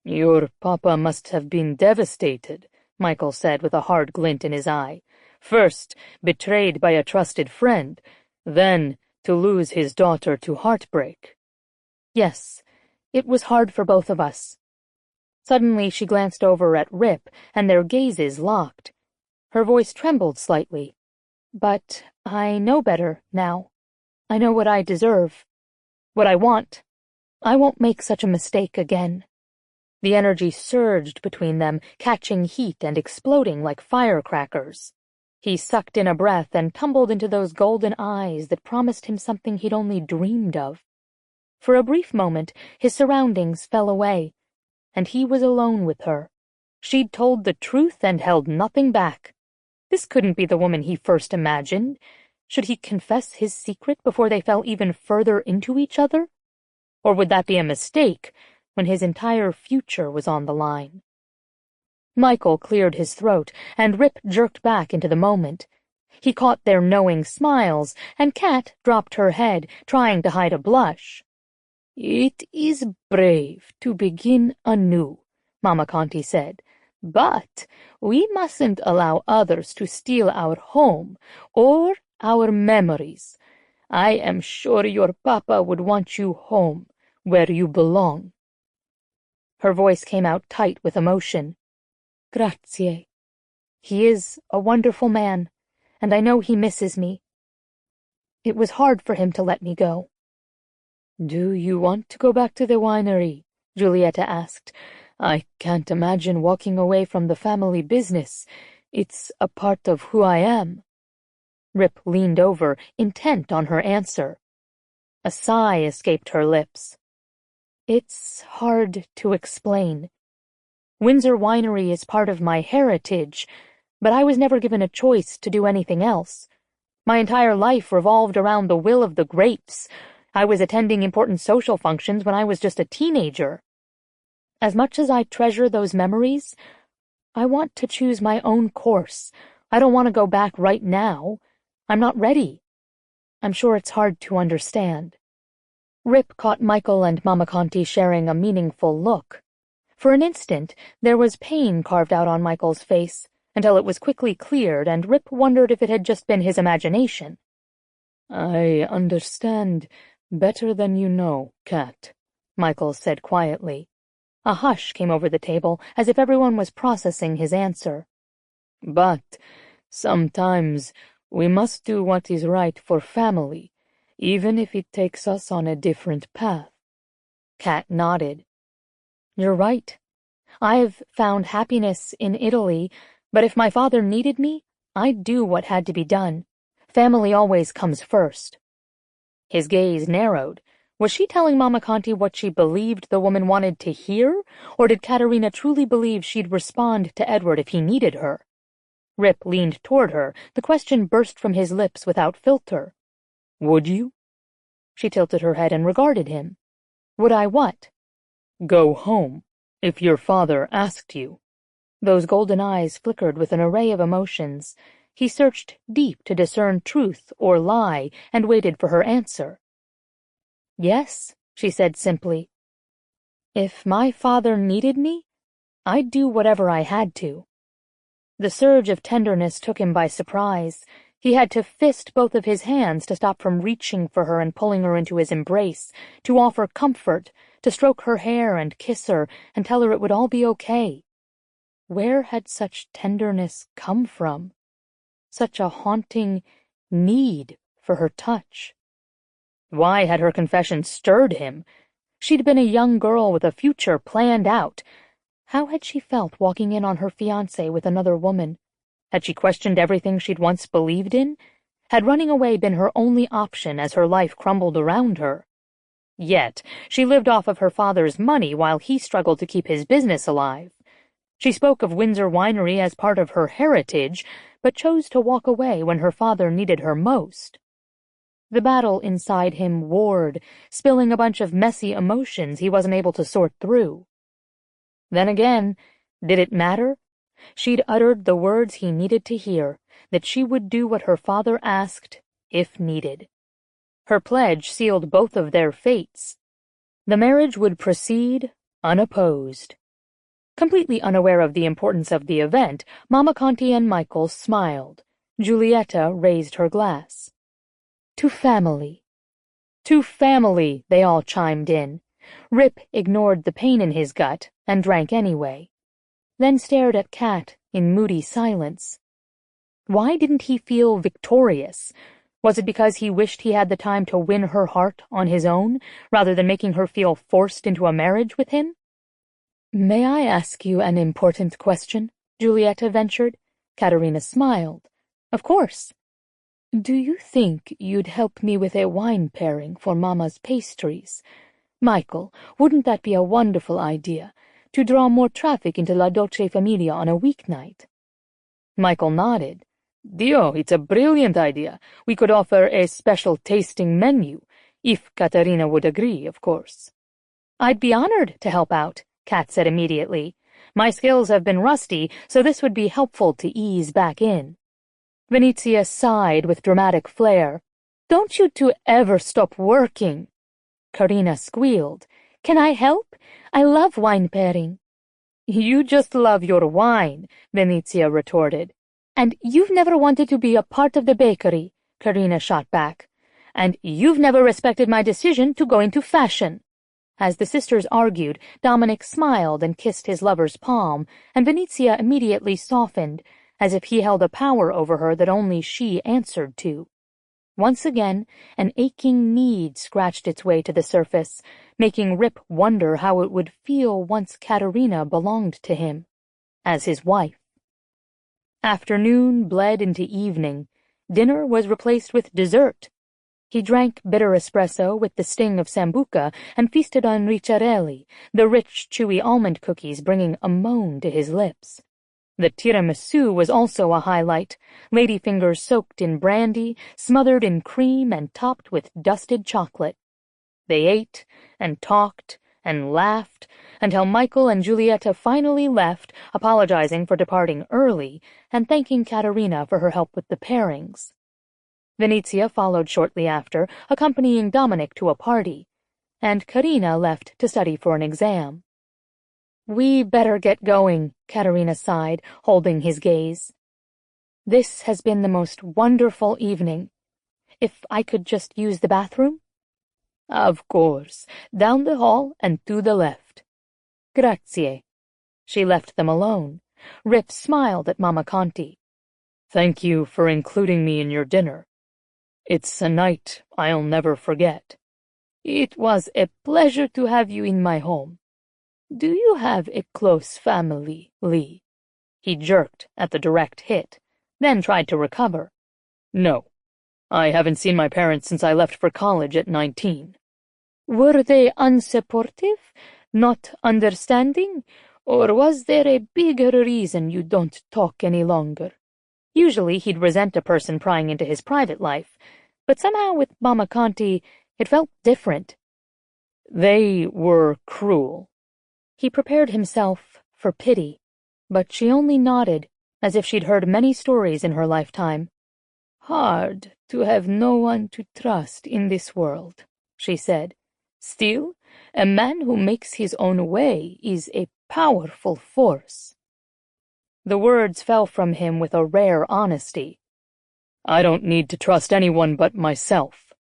Your papa must have been devastated, Michael said with a hard glint in his eye. First, betrayed by a trusted friend, then to lose his daughter to heartbreak. "Yes, it was hard for both of us." Suddenly she glanced over at Rip, and their gazes locked. Her voice trembled slightly. "But I know better now. I know what I deserve, what I want. I won't make such a mistake again." The energy surged between them, catching heat and exploding like firecrackers. He sucked in a breath and tumbled into those golden eyes that promised him something he'd only dreamed of. For a brief moment, his surroundings fell away, and he was alone with her. She'd told the truth and held nothing back. This couldn't be the woman he first imagined. Should he confess his secret before they fell even further into each other? Or would that be a mistake when his entire future was on the line? Michael cleared his throat, and Rip jerked back into the moment. He caught their knowing smiles, and Kat dropped her head, trying to hide a blush. "It is brave to begin anew," Mama Conti said, "but we mustn't allow others to steal our home or our memories. I am sure your papa would want you home, where you belong." Her voice came out tight with emotion. "Grazie. He is a wonderful man, and I know he misses me. It was hard for him to let me go." "Do you want to go back to the winery?" Giulietta asked. "I can't imagine walking away from the family business. It's a part of who I am." Rip leaned over, intent on her answer. A sigh escaped her lips. "It's hard to explain. Windsor Winery is part of my heritage, but I was never given a choice to do anything else. My entire life revolved around the will of the grapes. I was attending important social functions when I was just a teenager. As much as I treasure those memories, I want to choose my own course. I don't want to go back right now. I'm not ready. I'm sure it's hard to understand." Rip caught Michael and Mama Conti sharing a meaningful look. For an instant, there was pain carved out on Michael's face, until it was quickly cleared, and Rip wondered if it had just been his imagination. "I understand better than you know, Kat," Michael said quietly. A hush came over the table, as if everyone was processing his answer. "But sometimes we must do what is right for family, even if it takes us on a different path." Kat nodded. "You're right. I've found happiness in Italy, but if my father needed me, I'd do what had to be done. Family always comes first." His gaze narrowed. Was she telling Mama Conti what she believed the woman wanted to hear, or did Katerina truly believe she'd respond to Edward if he needed her? Rip leaned toward her. The question burst from his lips without filter. "Would you?" She tilted her head and regarded him. "Would I what?" "Go home, if your father asked you." Those golden eyes flickered with an array of emotions. He searched deep to discern truth or lie and waited for her answer. "Yes," she said simply. If my father needed me, I'd do whatever I had to. The surge of tenderness took him by surprise. He had to fist both of his hands to stop from reaching for her and pulling her into his embrace, to offer comfort, to stroke her hair and kiss her and tell her it would all be okay. Where had such tenderness come from? Such a haunting need for her touch. Why had her confession stirred him? She'd been a young girl with a future planned out. How had she felt walking in on her fiancé with another woman? Had she questioned everything she'd once believed in? Had running away been her only option as her life crumbled around her? Yet, she lived off of her father's money while he struggled to keep his business alive. She spoke of Windsor Winery as part of her heritage, but chose to walk away when her father needed her most. The battle inside him warred, spilling a bunch of messy emotions he wasn't able to sort through. Then again, did it matter? She'd uttered the words he needed to hear, that she would do what her father asked, if needed. Her pledge sealed both of their fates. The marriage would proceed unopposed. Completely unaware of the importance of the event, Mama Conti and Michael smiled. Giulietta raised her glass. To family. To family, they all chimed in. Rip ignored the pain in his gut and drank anyway, then stared at Kat in moody silence. Why didn't he feel victorious? Was it because he wished he had the time to win her heart on his own, rather than making her feel forced into a marriage with him? May I ask you an important question? Giulietta ventured. Katerina smiled. Of course. Do you think you'd help me with a wine pairing for Mama's pastries? Michael, wouldn't that be a wonderful idea, to draw more traffic into La Dolce Familia on a weeknight? Michael nodded. Dio, it's a brilliant idea. We could offer a special tasting menu, if Katerina would agree, of course. I'd be honored to help out, Kat said immediately. My skills have been rusty, so this would be helpful to ease back in. Venezia sighed with dramatic flair. Don't you two ever stop working? Karina squealed. Can I help? I love wine pairing. You just love your wine, Venezia retorted. And you've never wanted to be a part of the bakery, Karina shot back. And you've never respected my decision to go into fashion. As the sisters argued, Dominic smiled and kissed his lover's palm, and Venezia immediately softened, as if he held a power over her that only she answered to. Once again, an aching need scratched its way to the surface, making Rip wonder how it would feel once Katerina belonged to him, as his wife. Afternoon bled into evening. Dinner was replaced with dessert. He drank bitter espresso with the sting of sambuca and feasted on ricciarelli, the rich, chewy almond cookies bringing a moan to his lips. The tiramisu was also a highlight, ladyfingers soaked in brandy, smothered in cream, and topped with dusted chocolate. They ate and talked and laughed until Michael and Giulietta finally left, apologizing for departing early and thanking Katerina for her help with the pairings. Venezia followed shortly after, accompanying Dominic to a party, and Karina left to study for an exam. We better get going, Katerina sighed, holding his gaze. This has been the most wonderful evening. If I could just use the bathroom? Of course. Down the hall and to the left. Grazie. She left them alone. Rip smiled at Mama Conti. Thank you for including me in your dinner. It's a night I'll never forget. It was a pleasure to have you in my home. Do you have a close family, Lee? He jerked at the direct hit, then tried to recover. No. I haven't seen my parents since I left for college at 19. Were they unsupportive, not understanding, or was there a bigger reason you don't talk any longer? Usually he'd resent a person prying into his private life, but somehow with Mama Conti it felt different. They were cruel. He prepared himself for pity, but she only nodded, as if she'd heard many stories in her lifetime. Hard to have no one to trust in this world, she said, Still, a man who makes his own way is a powerful force." The words fell from him with a rare honesty. "I don't need to trust anyone but myself."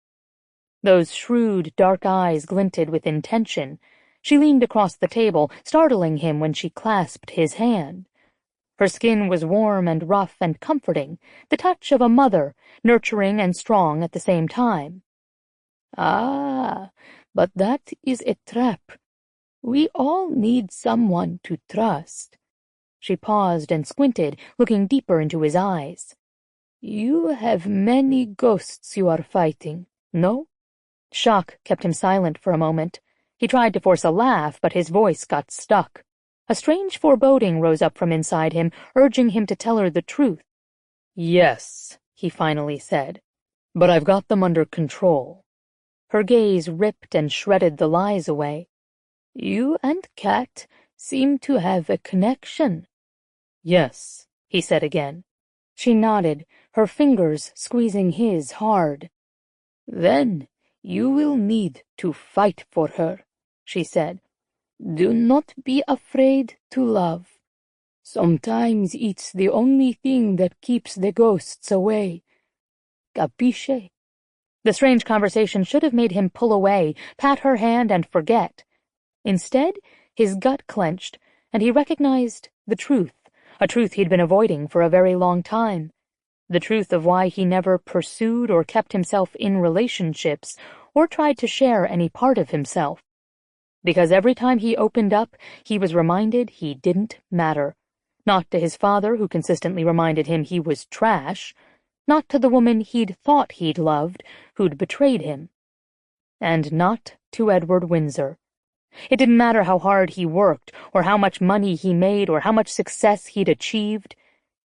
Those shrewd, dark eyes glinted with intention. She leaned across the table, startling him when she clasped his hand. Her skin was warm and rough and comforting, the touch of a mother, nurturing and strong at the same time. "Ah, but that is a trap. We all need someone to trust." She paused and squinted, looking deeper into his eyes. "You have many ghosts you are fighting, no?" Shock kept him silent for a moment. He tried to force a laugh, but his voice got stuck. A strange foreboding rose up from inside him, urging him to tell her the truth. "Yes," he finally said, "but I've got them under control." Her gaze ripped and shredded the lies away. "You and Kat seem to have a connection." "Yes," he said again. She nodded, her fingers squeezing his hard. "Then you will need to fight for her," she said. "Do not be afraid to love. Sometimes it's the only thing that keeps the ghosts away. Capisce?" The strange conversation should have made him pull away, pat her hand, and forget. Instead, his gut clenched, and he recognized the truth, a truth he'd been avoiding for a very long time. The truth of why he never pursued or kept himself in relationships or tried to share any part of himself. Because every time he opened up, he was reminded he didn't matter. Not to his father, who consistently reminded him he was trash. Not to the woman he'd thought he'd loved, who'd betrayed him. And not to Edward Windsor. It didn't matter how hard he worked, or how much money he made, or how much success he'd achieved.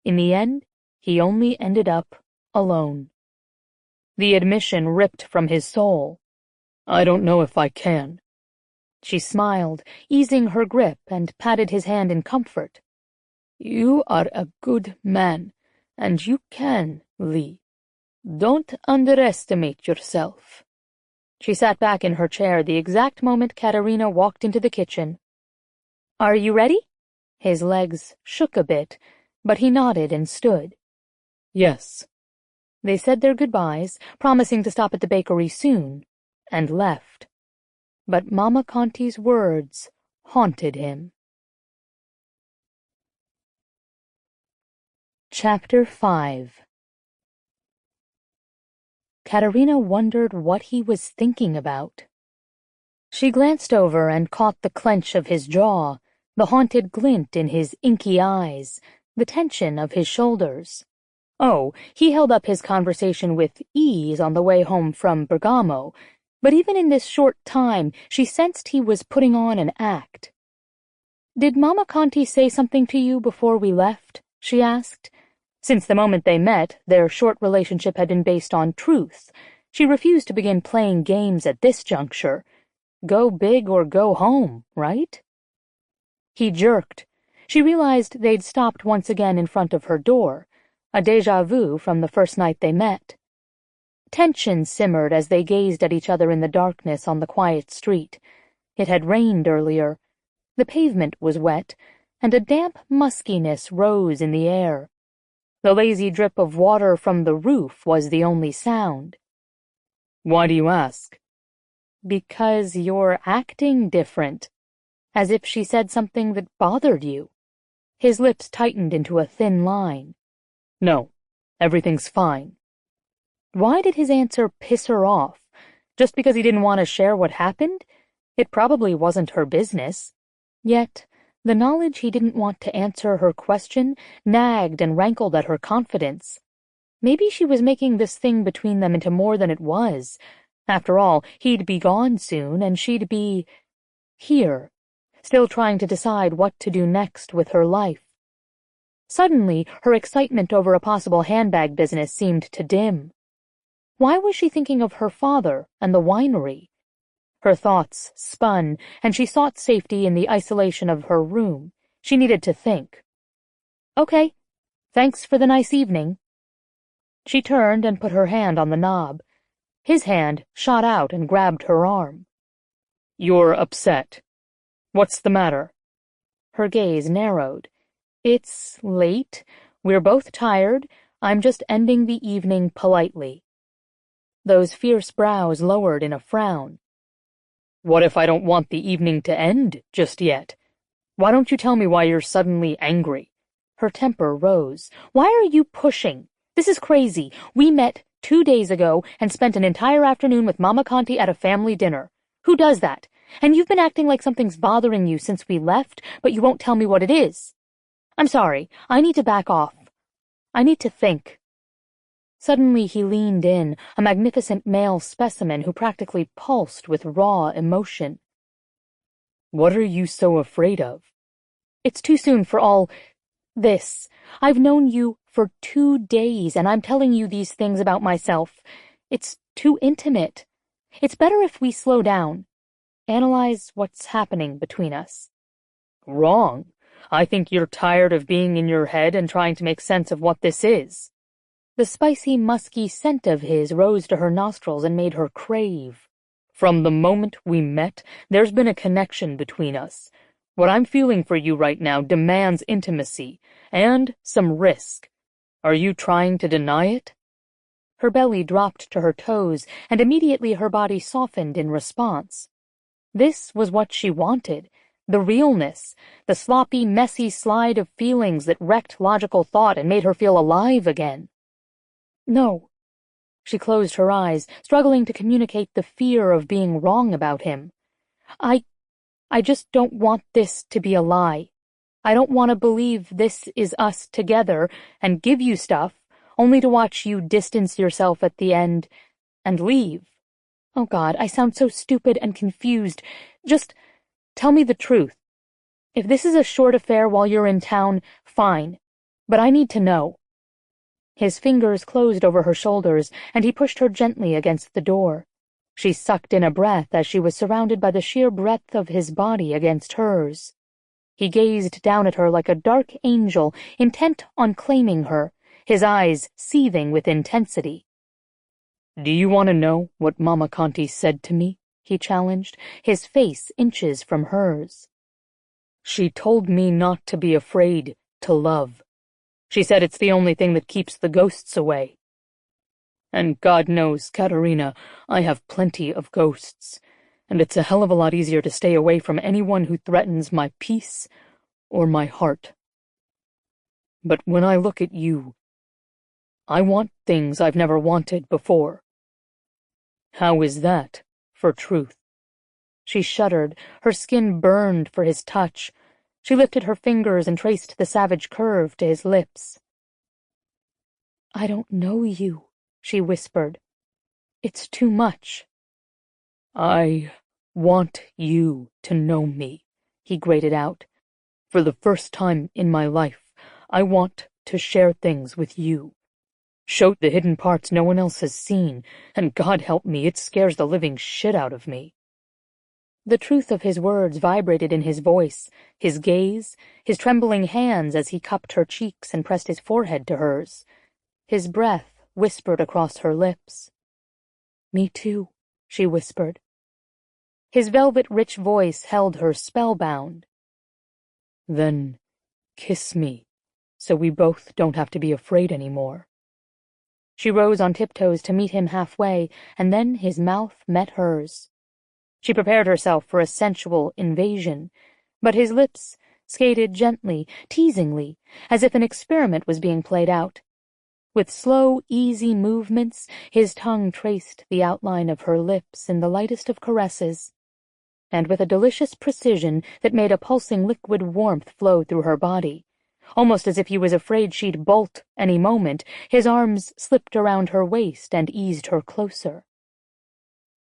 In the end, he only ended up alone. The admission ripped from his soul. "I don't know if I can." She smiled, easing her grip, and patted his hand in comfort. "You are a good man, and you can, Lee. Don't underestimate yourself." She sat back in her chair the exact moment Katerina walked into the kitchen. "Are you ready?" His legs shook a bit, but he nodded and stood. "Yes." They said their goodbyes, promising to stop at the bakery soon, and left. But Mama Conti's words haunted him. Chapter 5. Katerina wondered what he was thinking about. She glanced over and caught the clench of his jaw, the haunted glint in his inky eyes, the tension of his shoulders. Oh, he held up his conversation with ease on the way home from Bergamo, but even in this short time she sensed he was putting on an act. "Did Mama Conti say something to you before we left?" she asked. Since the moment they met, their short relationship had been based on truth. She refused to begin playing games at this juncture. Go big or go home, right? He jerked. She realized they'd stopped once again in front of her door, a déjà vu from the first night they met. Tension simmered as they gazed at each other in the darkness on the quiet street. It had rained earlier. The pavement was wet, and a damp muskiness rose in the air. The lazy drip of water from the roof was the only sound. "Why do you ask?" "Because you're acting different." As if she said something that bothered you. His lips tightened into a thin line. "No, everything's fine." Why did his answer piss her off? Just because he didn't want to share what happened? It probably wasn't her business. Yet, the knowledge he didn't want to answer her question nagged and rankled at her confidence. Maybe she was making this thing between them into more than it was. After all, he'd be gone soon, and she'd be here, still trying to decide what to do next with her life. Suddenly, her excitement over a possible handbag business seemed to dim. Why was she thinking of her father and the winery? Her thoughts spun, and she sought safety in the isolation of her room. She needed to think. "Okay, thanks for the nice evening." She turned and put her hand on the knob. His hand shot out and grabbed her arm. You're upset. What's the matter? Her gaze narrowed. It's late. We're both tired. I'm just ending the evening politely. Those fierce brows lowered in a frown. What if I don't want the evening to end just yet? Why don't you tell me why you're suddenly angry? Her temper rose. Why are you pushing? This is crazy. We met 2 days ago and spent an entire afternoon with Mama Conti at a family dinner. Who does that? And you've been acting like something's bothering you since we left, but you won't tell me what it is. I'm sorry. I need to back off. I need to think. Suddenly he leaned in, a magnificent male specimen who practically pulsed with raw emotion. What are you so afraid of? It's too soon for all this. I've known you for 2 days, and I'm telling you these things about myself. It's too intimate. It's better if we slow down. Analyze what's happening between us. Wrong. I think you're tired of being in your head and trying to make sense of what this is. The spicy, musky scent of his rose to her nostrils and made her crave. From the moment we met, there's been a connection between us. What I'm feeling for you right now demands intimacy and some risk. Are you trying to deny it? Her belly dropped to her toes, and immediately her body softened in response. This was what she wanted. The realness, the sloppy, messy slide of feelings that wrecked logical thought and made her feel alive again. No. She closed her eyes, struggling to communicate the fear of being wrong about him. I just don't want this to be a lie. I don't want to believe this is us together and give you stuff, only to watch you distance yourself at the end and leave. Oh God, I sound so stupid and confused. Just tell me the truth. If this is a short affair while you're in town, fine. But I need to know. His fingers closed over her shoulders, and he pushed her gently against the door. She sucked in a breath as she was surrounded by the sheer breadth of his body against hers. He gazed down at her like a dark angel, intent on claiming her, his eyes seething with intensity. Do you want to know what Mama Conti said to me? He challenged, his face inches from hers. She told me not to be afraid to love. She said it's the only thing that keeps the ghosts away. And God knows, Katerina, I have plenty of ghosts, and it's a hell of a lot easier to stay away from anyone who threatens my peace or my heart. But when I look at you, I want things I've never wanted before. How is that for truth? She shuddered, her skin burned for his touch. She lifted her fingers and traced the savage curve to his lips. I don't know you, she whispered. It's too much. I want you to know me, he grated out. For the first time in my life, I want to share things with you. Show the hidden parts no one else has seen, and God help me, it scares the living shit out of me. The truth of his words vibrated in his voice, his gaze, his trembling hands as he cupped her cheeks and pressed his forehead to hers. His breath whispered across her lips. Me too, she whispered. His velvet-rich voice held her spellbound. Then kiss me, so we both don't have to be afraid anymore. She rose on tiptoes to meet him halfway, and then his mouth met hers. She prepared herself for a sensual invasion, but his lips skated gently, teasingly, as if an experiment was being played out. With slow, easy movements, his tongue traced the outline of her lips in the lightest of caresses, and with a delicious precision that made a pulsing liquid warmth flow through her body. Almost as if he was afraid she'd bolt any moment, his arms slipped around her waist and eased her closer.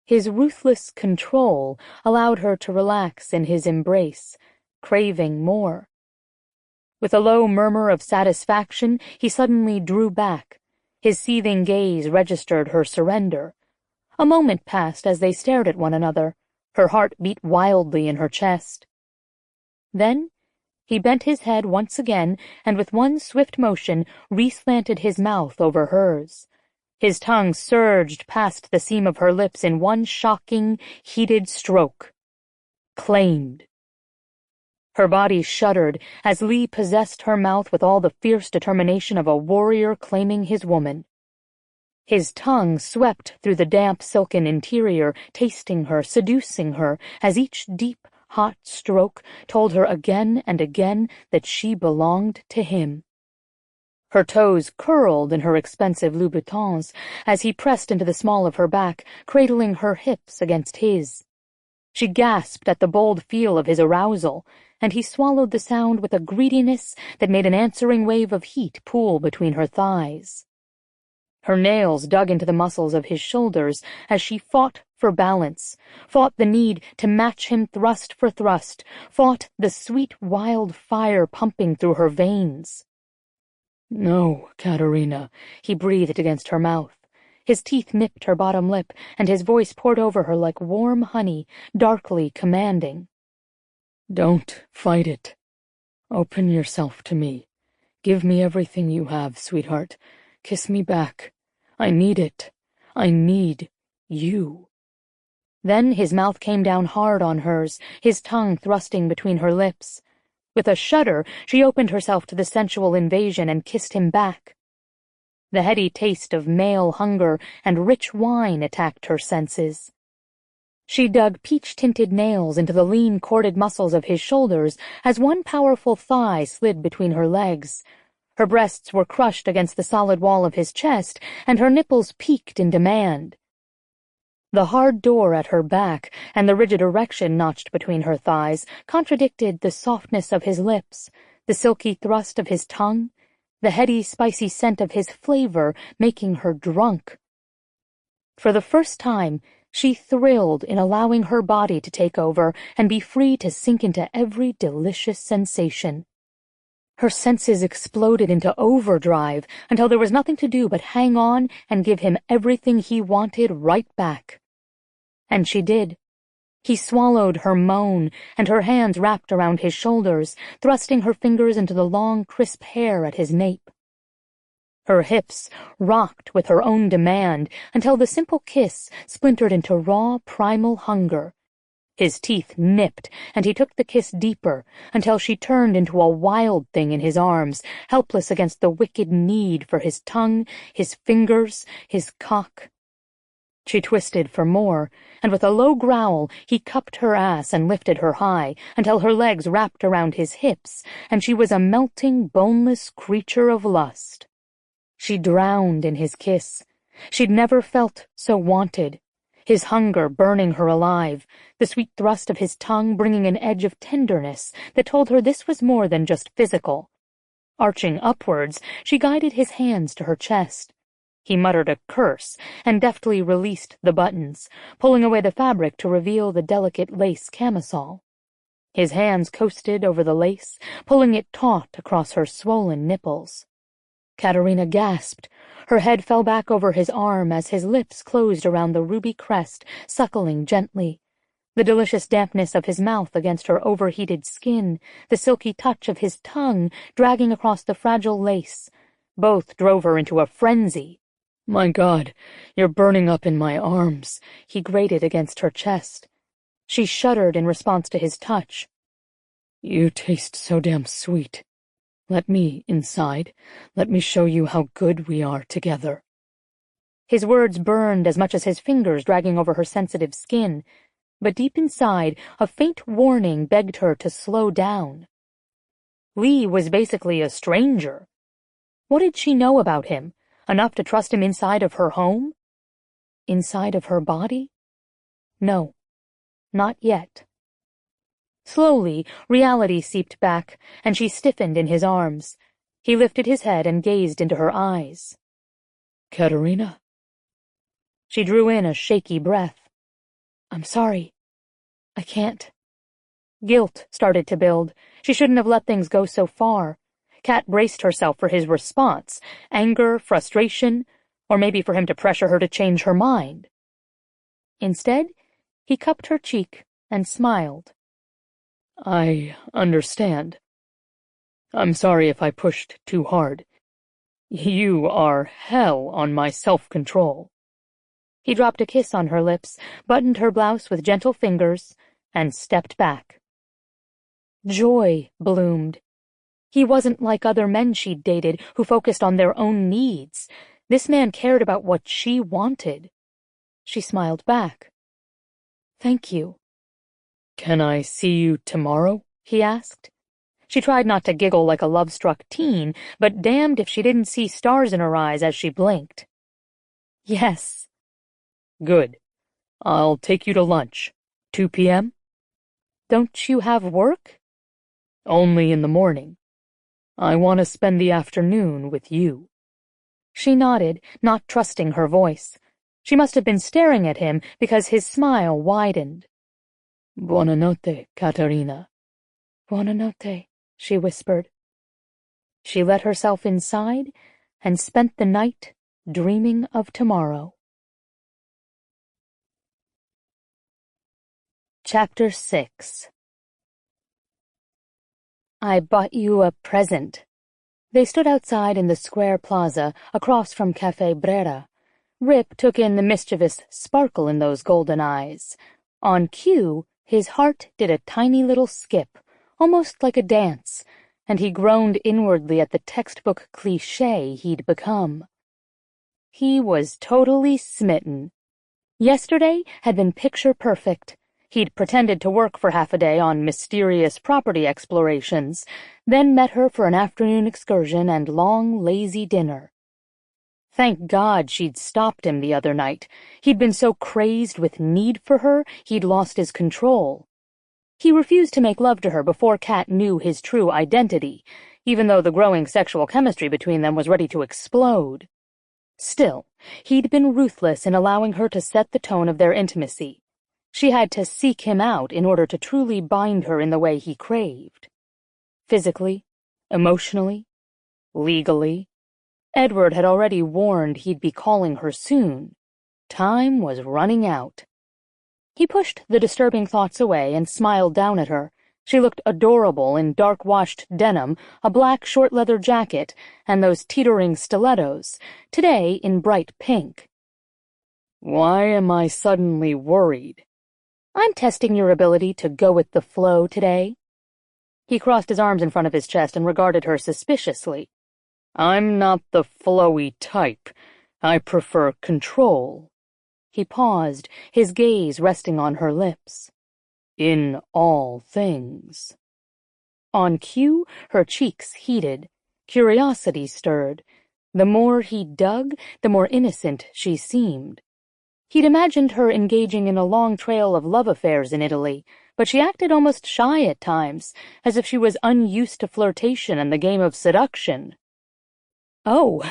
His ruthless control allowed her to relax in his embrace, craving more. With a low murmur of satisfaction, he suddenly drew back. His seething gaze registered her surrender. A moment passed as they stared at one another. Her heart beat wildly in her chest. Then he bent his head once again and with one swift motion reslanted his mouth over hers. His tongue surged past the seam of her lips in one shocking, heated stroke. claimed. Her body shuddered as Lee possessed her mouth with all the fierce determination of a warrior claiming his woman. His tongue swept through the damp silken interior, tasting her, seducing her, as each deep, hot stroke told her again and again that she belonged to him. Her toes curled in her expensive Louboutins as he pressed into the small of her back, cradling her hips against his. She gasped at the bold feel of his arousal, and he swallowed the sound with a greediness that made an answering wave of heat pool between her thighs. Her nails dug into the muscles of his shoulders as she fought for balance, fought the need to match him thrust for thrust, fought the sweet wild fire pumping through her veins. "No, Katerina," he breathed against her mouth. His teeth nipped her bottom lip, and his voice poured over her like warm honey, darkly commanding. "Don't fight it. Open yourself to me. Give me everything you have, sweetheart. Kiss me back. I need it. I need you." Then his mouth came down hard on hers, his tongue thrusting between her lips. With a shudder, she opened herself to the sensual invasion and kissed him back. The heady taste of male hunger and rich wine attacked her senses. She dug peach-tinted nails into the lean, corded muscles of his shoulders as one powerful thigh slid between her legs. Her breasts were crushed against the solid wall of his chest, and her nipples peaked in demand. The hard door at her back and the rigid erection notched between her thighs contradicted the softness of his lips, the silky thrust of his tongue, the heady, spicy scent of his flavor making her drunk. For the first time, she thrilled in allowing her body to take over and be free to sink into every delicious sensation. Her senses exploded into overdrive until there was nothing to do but hang on and give him everything he wanted right back. And she did. He swallowed her moan, and her hands wrapped around his shoulders, thrusting her fingers into the long, crisp hair at his nape. Her hips rocked with her own demand until the simple kiss splintered into raw, primal hunger. His teeth nipped, and he took the kiss deeper until she turned into a wild thing in his arms, helpless against the wicked need for his tongue, his fingers, his cock. She twisted for more, and with a low growl he cupped her ass and lifted her high until her legs wrapped around his hips, and she was a melting, boneless creature of lust. She drowned in his kiss. She'd never felt so wanted. His hunger burning her alive, the sweet thrust of his tongue bringing an edge of tenderness that told her this was more than just physical. Arching upwards, she guided his hands to her chest. He muttered a curse and deftly released the buttons, pulling away the fabric to reveal the delicate lace camisole. His hands coasted over the lace, pulling it taut across her swollen nipples. Katerina gasped. Her head fell back over his arm as his lips closed around the ruby crest, suckling gently. The delicious dampness of his mouth against her overheated skin, the silky touch of his tongue dragging across the fragile lace, both drove her into a frenzy. "My God, you're burning up in my arms," he grated against her chest. She shuddered in response to his touch. "You taste so damn sweet. Let me inside. Let me show you how good we are together." His words burned as much as his fingers dragging over her sensitive skin, but deep inside, a faint warning begged her to slow down. Lee was basically a stranger. What did she know about him? Enough to trust him inside of her home? Inside of her body? No, not yet. Slowly, reality seeped back, and she stiffened in his arms. He lifted his head and gazed into her eyes. "Katerina?" She drew in a shaky breath. "I'm sorry. I can't." Guilt started to build. She shouldn't have let things go so far. Kat braced herself for his response, anger, frustration, or maybe for him to pressure her to change her mind. Instead, he cupped her cheek and smiled. "I understand. I'm sorry if I pushed too hard. You are hell on my self-control." He dropped a kiss on her lips, buttoned her blouse with gentle fingers, and stepped back. Joy bloomed. He wasn't like other men she'd dated who focused on their own needs. This man cared about what she wanted. She smiled back. "Thank you." "Can I see you tomorrow?" he asked. She tried not to giggle like a love-struck teen, but damned if she didn't see stars in her eyes as she blinked. "Yes." "Good. I'll take you to lunch. 2 p.m.? "Don't you have work?" "Only in the morning. I want to spend the afternoon with you." She nodded, not trusting her voice. She must have been staring at him because his smile widened. "Buonanotte, Caterina." "Buonanotte," she whispered. She let herself inside and spent the night dreaming of tomorrow. Chapter 6. I bought you a present. They stood outside in the square plaza across from Cafe Brera. Rip took in the mischievous sparkle in those golden eyes. On cue, his heart did a tiny little skip, almost like a dance, and he groaned inwardly at the textbook cliché he'd become. He was totally smitten. Yesterday had been picture perfect. He'd pretended to work for half a day on mysterious property explorations, then met her for an afternoon excursion and long, lazy dinner. Thank God she'd stopped him the other night. He'd been so crazed with need for her, he'd lost his control. He refused to make love to her before Kat knew his true identity, even though the growing sexual chemistry between them was ready to explode. Still, he'd been ruthless in allowing her to set the tone of their intimacy. She had to seek him out in order to truly bind her in the way he craved. Physically, emotionally, legally. Edward had already warned he'd be calling her soon. Time was running out. He pushed the disturbing thoughts away and smiled down at her. She looked adorable in dark-washed denim, a black short-leather jacket, and those teetering stilettos, today in bright pink. "Why am I suddenly worried?" "I'm testing your ability to go with the flow today." He crossed his arms in front of his chest and regarded her suspiciously. "I'm not the flowy type. I prefer control." He paused, his gaze resting on her lips. "In all things." On cue, her cheeks heated. Curiosity stirred. The more he dug, the more innocent she seemed. He'd imagined her engaging in a long trail of love affairs in Italy, but she acted almost shy at times, as if she was unused to flirtation and the game of seduction. "Oh,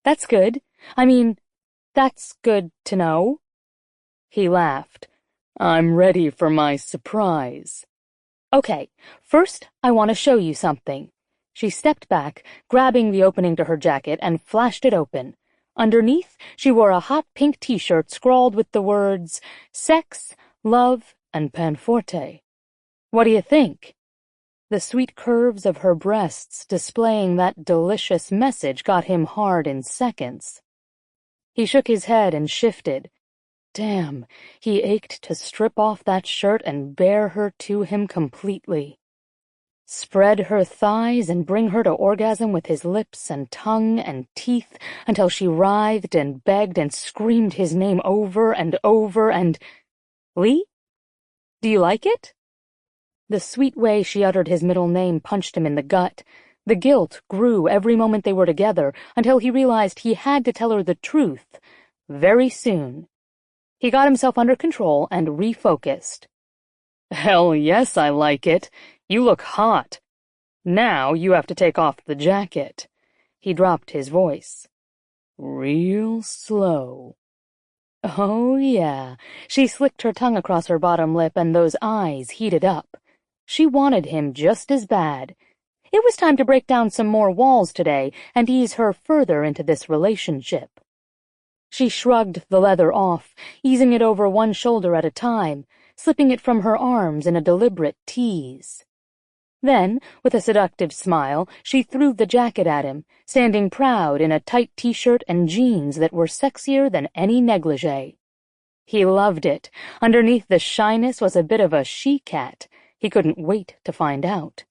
that's good. I mean, that's good to know." He laughed. "I'm ready for my surprise." "Okay, first I want to show you something." She stepped back, grabbing the opening to her jacket, and flashed it open. Underneath, she wore a hot pink t-shirt scrawled with the words, "Sex, Love, and Panforte." "What do you think?" The sweet curves of her breasts displaying that delicious message got him hard in seconds. He shook his head and shifted. Damn, he ached to strip off that shirt and bear her to him completely. Spread her thighs and bring her to orgasm with his lips and tongue and teeth until she writhed and begged and screamed his name over and over and... "Lee? Do you like it?" The sweet way she uttered his middle name punched him in the gut. The guilt grew every moment they were together until he realized he had to tell her the truth very soon. He got himself under control and refocused. "Hell yes, I like it. You look hot. Now you have to take off the jacket." He dropped his voice. "Real slow." Oh, yeah. She slicked her tongue across her bottom lip and those eyes heated up. She wanted him just as bad. It was time to break down some more walls today and ease her further into this relationship. She shrugged the leather off, easing it over one shoulder at a time, slipping it from her arms in a deliberate tease. Then, with a seductive smile, she threw the jacket at him, standing proud in a tight t-shirt and jeans that were sexier than any negligee. He loved it. Underneath the shyness was a bit of a she-cat. He couldn't wait to find out.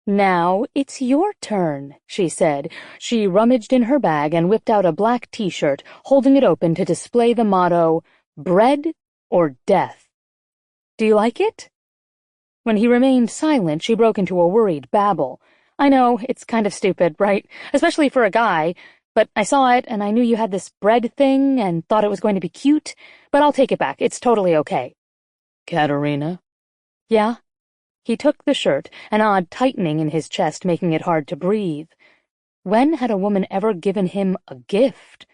"Now it's your turn," she said. She rummaged in her bag and whipped out a black T-shirt, holding it open to display the motto, "Bread or Death." "Do you like it?" When he remained silent, she broke into a worried babble. "I know, it's kind of stupid, right? Especially for a guy. But I saw it, and I knew you had this bread thing, and thought it was going to be cute. But I'll take it back. It's totally okay." "Katerina?" "Yeah?" He took the shirt, an odd tightening in his chest making it hard to breathe. When had a woman ever given him a gift?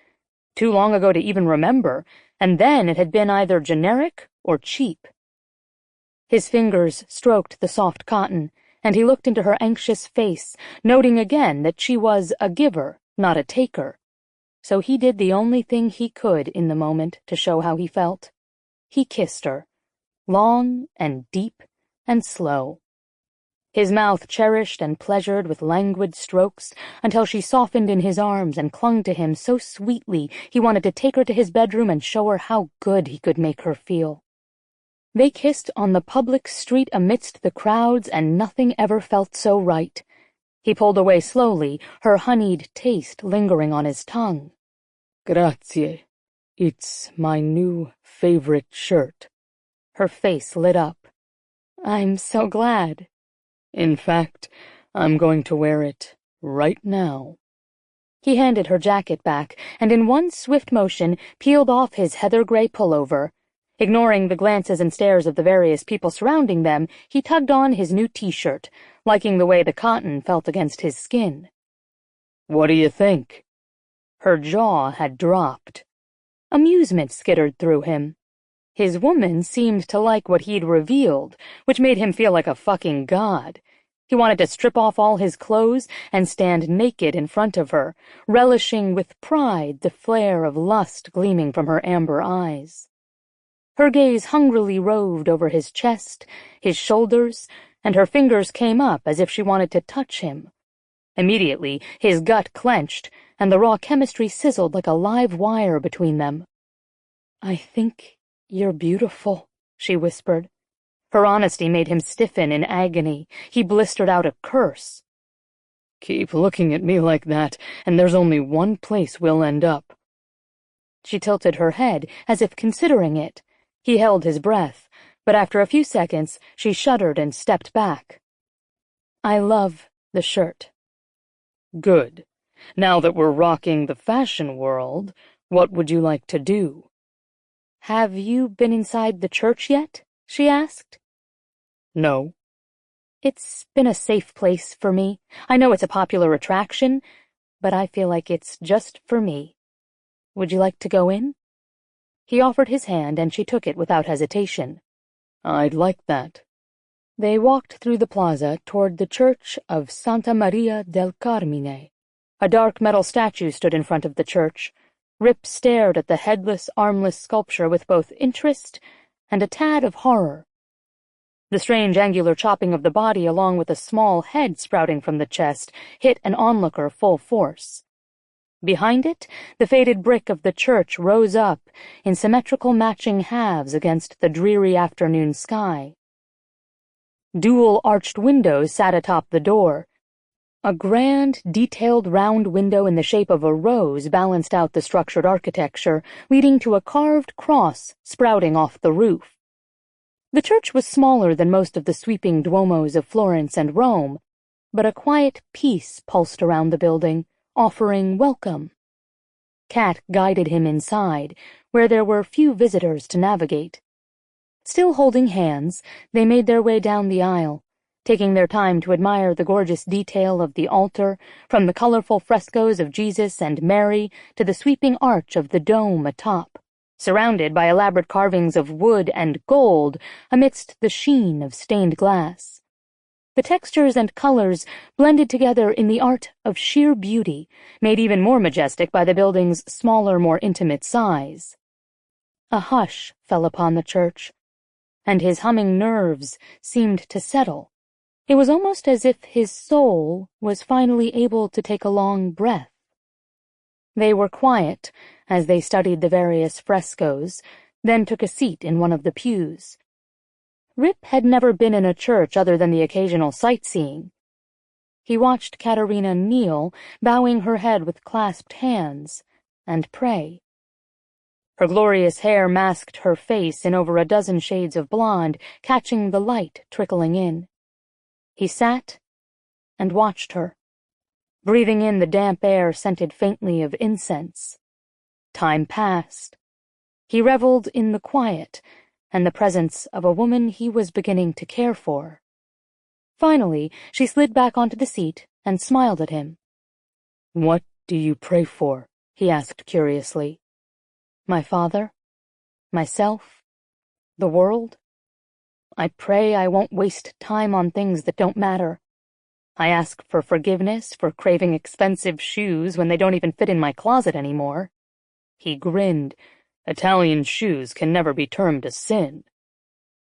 Too long ago to even remember, and then it had been either generic or cheap. His fingers stroked the soft cotton, and he looked into her anxious face, noting again that she was a giver, not a taker. So he did the only thing he could in the moment to show how he felt. He kissed her, long and deep and slow. His mouth cherished and pleasured with languid strokes until she softened in his arms and clung to him so sweetly he wanted to take her to his bedroom and show her how good he could make her feel. They kissed on the public street amidst the crowds, and nothing ever felt so right. He pulled away slowly, her honeyed taste lingering on his tongue. "Grazie. It's my new favorite shirt." Her face lit up. "I'm so glad." "In fact, I'm going to wear it right now." He handed her jacket back, and in one swift motion peeled off his heather-gray pullover. Ignoring the glances and stares of the various people surrounding them, he tugged on his new T-shirt, liking the way the cotton felt against his skin. "What do you think?" Her jaw had dropped. Amusement skittered through him. His woman seemed to like what he'd revealed, which made him feel like a fucking god. He wanted to strip off all his clothes and stand naked in front of her, relishing with pride the flare of lust gleaming from her amber eyes. Her gaze hungrily roved over his chest, his shoulders, and her fingers came up as if she wanted to touch him. Immediately, his gut clenched, and the raw chemistry sizzled like a live wire between them. "I think you're beautiful," she whispered. Her honesty made him stiffen in agony. He blistered out a curse. "Keep looking at me like that, and there's only one place we'll end up." She tilted her head, as if considering it. He held his breath, but after a few seconds, she shuddered and stepped back. "I love the shirt." "Good. Now that we're rocking the fashion world, what would you like to do?" "Have you been inside the church yet?" she asked. "No." "It's been a safe place for me. I know it's a popular attraction, but I feel like it's just for me. Would you like to go in?" He offered his hand, and she took it without hesitation. "I'd like that." They walked through the plaza toward the church of Santa Maria del Carmine. A dark metal statue stood in front of the church. Rip stared at the headless, armless sculpture with both interest and a tad of horror. The strange angular chopping of the body along with a small head sprouting from the chest hit an onlooker full force. Behind it, the faded brick of the church rose up in symmetrical matching halves against the dreary afternoon sky. Dual arched windows sat atop the door. A grand, detailed round window in the shape of a rose balanced out the structured architecture, leading to a carved cross sprouting off the roof. The church was smaller than most of the sweeping duomos of Florence and Rome, but a quiet peace pulsed around the building, offering welcome. Kat guided him inside, where there were few visitors to navigate. Still holding hands, they made their way down the aisle, taking their time to admire the gorgeous detail of the altar, from the colorful frescoes of Jesus and Mary to the sweeping arch of the dome atop, surrounded by elaborate carvings of wood and gold amidst the sheen of stained glass. The textures and colors blended together in the art of sheer beauty, made even more majestic by the building's smaller, more intimate size. A hush fell upon the church, and his humming nerves seemed to settle. It was almost as if his soul was finally able to take a long breath. They were quiet as they studied the various frescoes, then took a seat in one of the pews. Rip had never been in a church other than the occasional sightseeing. He watched Katerina kneel, bowing her head with clasped hands, and pray. Her glorious hair masked her face in over a dozen shades of blonde, catching the light trickling in. He sat and watched her, breathing in the damp air scented faintly of incense. Time passed. He reveled in the quiet and the presence of a woman he was beginning to care for. Finally, she slid back onto the seat and smiled at him. "What do you pray for?" he asked curiously. "My father, myself, the world. I pray I won't waste time on things that don't matter. I ask for forgiveness for craving expensive shoes when they don't even fit in my closet anymore." He grinned. "Italian shoes can never be termed a sin."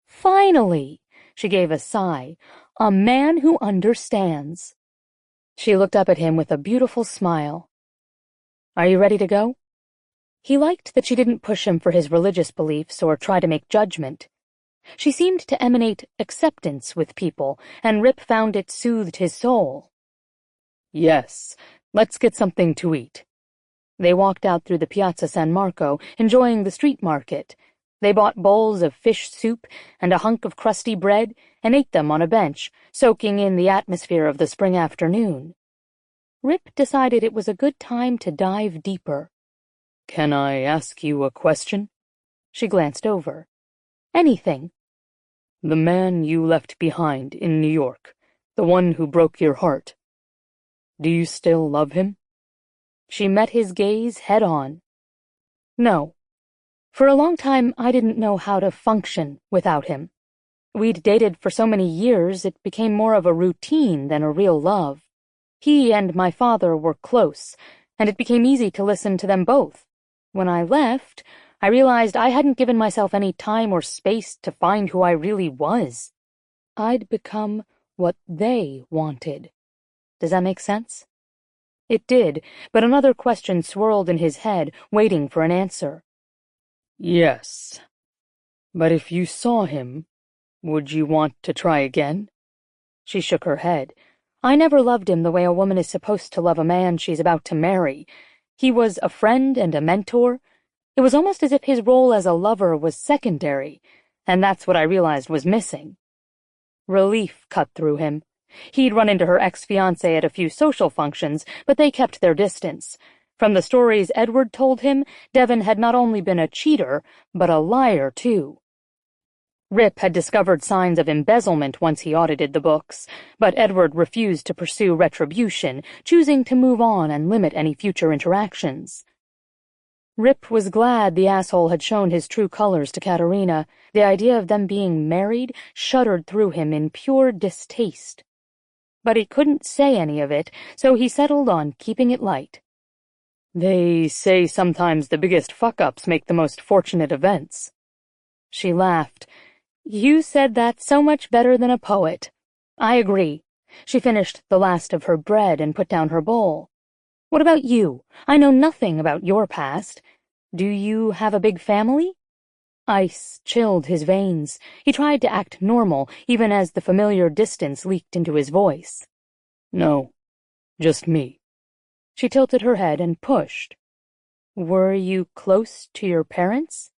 "Finally!" She gave a sigh. "A man who understands." She looked up at him with a beautiful smile. "Are you ready to go?" He liked that she didn't push him for his religious beliefs or try to make judgment. She seemed to emanate acceptance with people, and Rip found it soothed his soul. "Yes, let's get something to eat." They walked out through the Piazza San Marco, enjoying the street market. They bought bowls of fish soup and a hunk of crusty bread and ate them on a bench, soaking in the atmosphere of the spring afternoon. Rip decided it was a good time to dive deeper. "Can I ask you a question?" She glanced over. "Anything." "The man you left behind in New York, the one who broke your heart. Do you still love him?" She met his gaze head on. "No. For a long time, I didn't know how to function without him. We'd dated for so many years, it became more of a routine than a real love. He and my father were close, and it became easy to listen to them both. When I left, I realized I hadn't given myself any time or space to find who I really was. I'd become what they wanted. Does that make sense?" It did, but another question swirled in his head, waiting for an answer. "Yes. But if you saw him, would you want to try again?" She shook her head. "I never loved him the way a woman is supposed to love a man she's about to marry. He was a friend and a mentor. It was almost as if his role as a lover was secondary, and that's what I realized was missing." Relief cut through him. He'd run into her ex-fiancé at a few social functions, but they kept their distance. From the stories Edward told him, Devon had not only been a cheater, but a liar, too. Rip had discovered signs of embezzlement once he audited the books, but Edward refused to pursue retribution, choosing to move on and limit any future interactions. Rip was glad the asshole had shown his true colors to Katerina. The idea of them being married shuddered through him in pure distaste. But he couldn't say any of it, so he settled on keeping it light. "They say sometimes the biggest fuck-ups make the most fortunate events." She laughed. "You said that so much better than a poet." "I agree." She finished the last of her bread and put down her bowl. "What about you? I know nothing about your past. Do you have a big family?" Ice chilled his veins. He tried to act normal, even as the familiar distance leaked into his voice. "No, just me." She tilted her head and pushed. "Were you close to your parents?"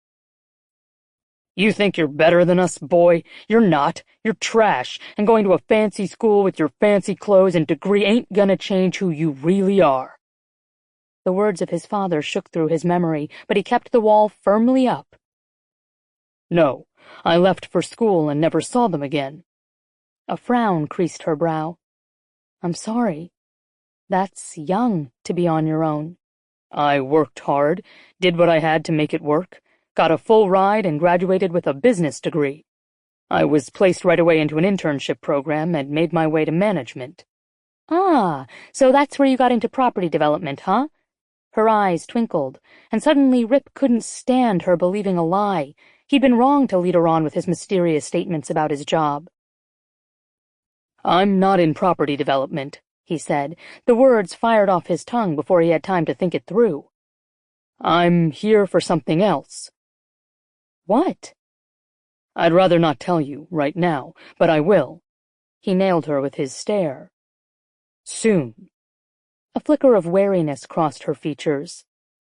"You think you're better than us, boy? You're not. You're trash, and going to a fancy school with your fancy clothes and degree ain't gonna change who you really are." The words of his father shook through his memory, but he kept the wall firmly up. "No, I left for school and never saw them again." A frown creased her brow. "I'm sorry. That's young to be on your own." "I worked hard, did what I had to make it work, got a full ride and graduated with a business degree. I was placed right away into an internship program and made my way to management." "Ah, so that's where you got into property development, huh?" Her eyes twinkled, and suddenly Rip couldn't stand her believing a lie. He'd been wrong to lead her on with his mysterious statements about his job. "I'm not in property development," he said. The words fired off his tongue before he had time to think it through. "I'm here for something else." What? I'd rather not tell you right now, but I will. He nailed her with his stare. Soon. A flicker of wariness crossed her features.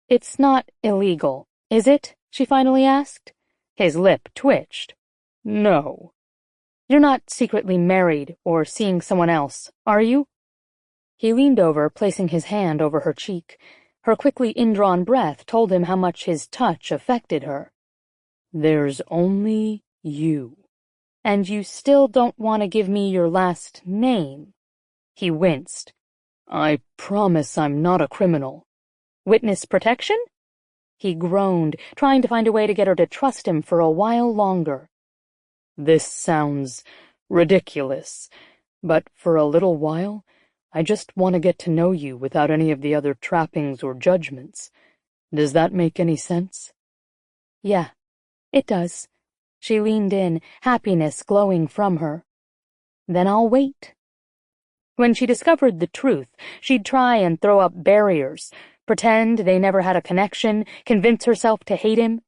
It's not illegal, is it? She finally asked. His lip twitched. No. You're not secretly married or seeing someone else, are you? He leaned over, placing his hand over her cheek. Her quickly indrawn breath told him how much his touch affected her. There's only you. And you still don't want to give me your last name? He winced. I promise I'm not a criminal. Witness protection? He groaned, trying to find a way to get her to trust him for a while longer. This sounds ridiculous, but for a little while, I just want to get to know you without any of the other trappings or judgments. Does that make any sense? Yeah, it does. She leaned in, happiness glowing from her. Then I'll wait. When she discovered the truth, she'd try and throw up barriers, pretend they never had a connection, convince herself to hate him.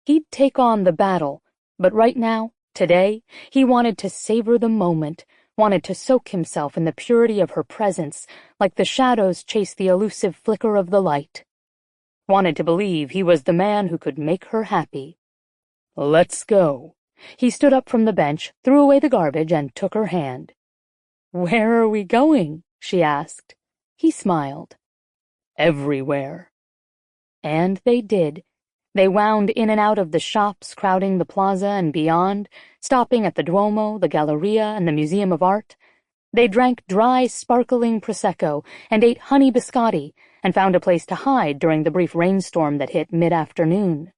He'd take on the battle, but right now, today, he wanted to savor the moment, wanted to soak himself in the purity of her presence, like the shadows chase the elusive flicker of the light. Wanted to believe he was the man who could make her happy. Let's go. He stood up from the bench, threw away the garbage, and took her hand. Where are we going? She asked. He smiled. Everywhere. And they did. They wound in and out of the shops crowding the plaza and beyond, stopping at the Duomo, the Galleria, and the Museum of Art. They drank dry, sparkling Prosecco and ate honey biscotti and found a place to hide during the brief rainstorm that hit mid-afternoon.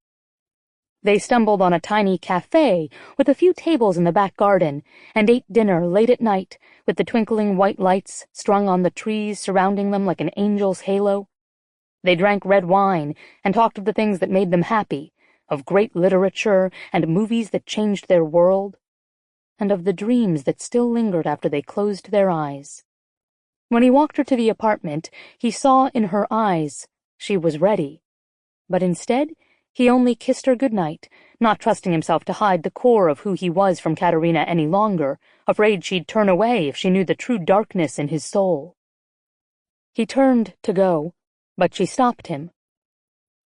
They stumbled on a tiny cafe with a few tables in the back garden and ate dinner late at night with the twinkling white lights strung on the trees surrounding them like an angel's halo. They drank red wine and talked of the things that made them happy, of great literature and movies that changed their world, and of the dreams that still lingered after they closed their eyes. When he walked her to the apartment, he saw in her eyes she was ready, but instead he only kissed her goodnight, not trusting himself to hide the core of who he was from Katerina any longer, afraid she'd turn away if she knew the true darkness in his soul. He turned to go, but she stopped him.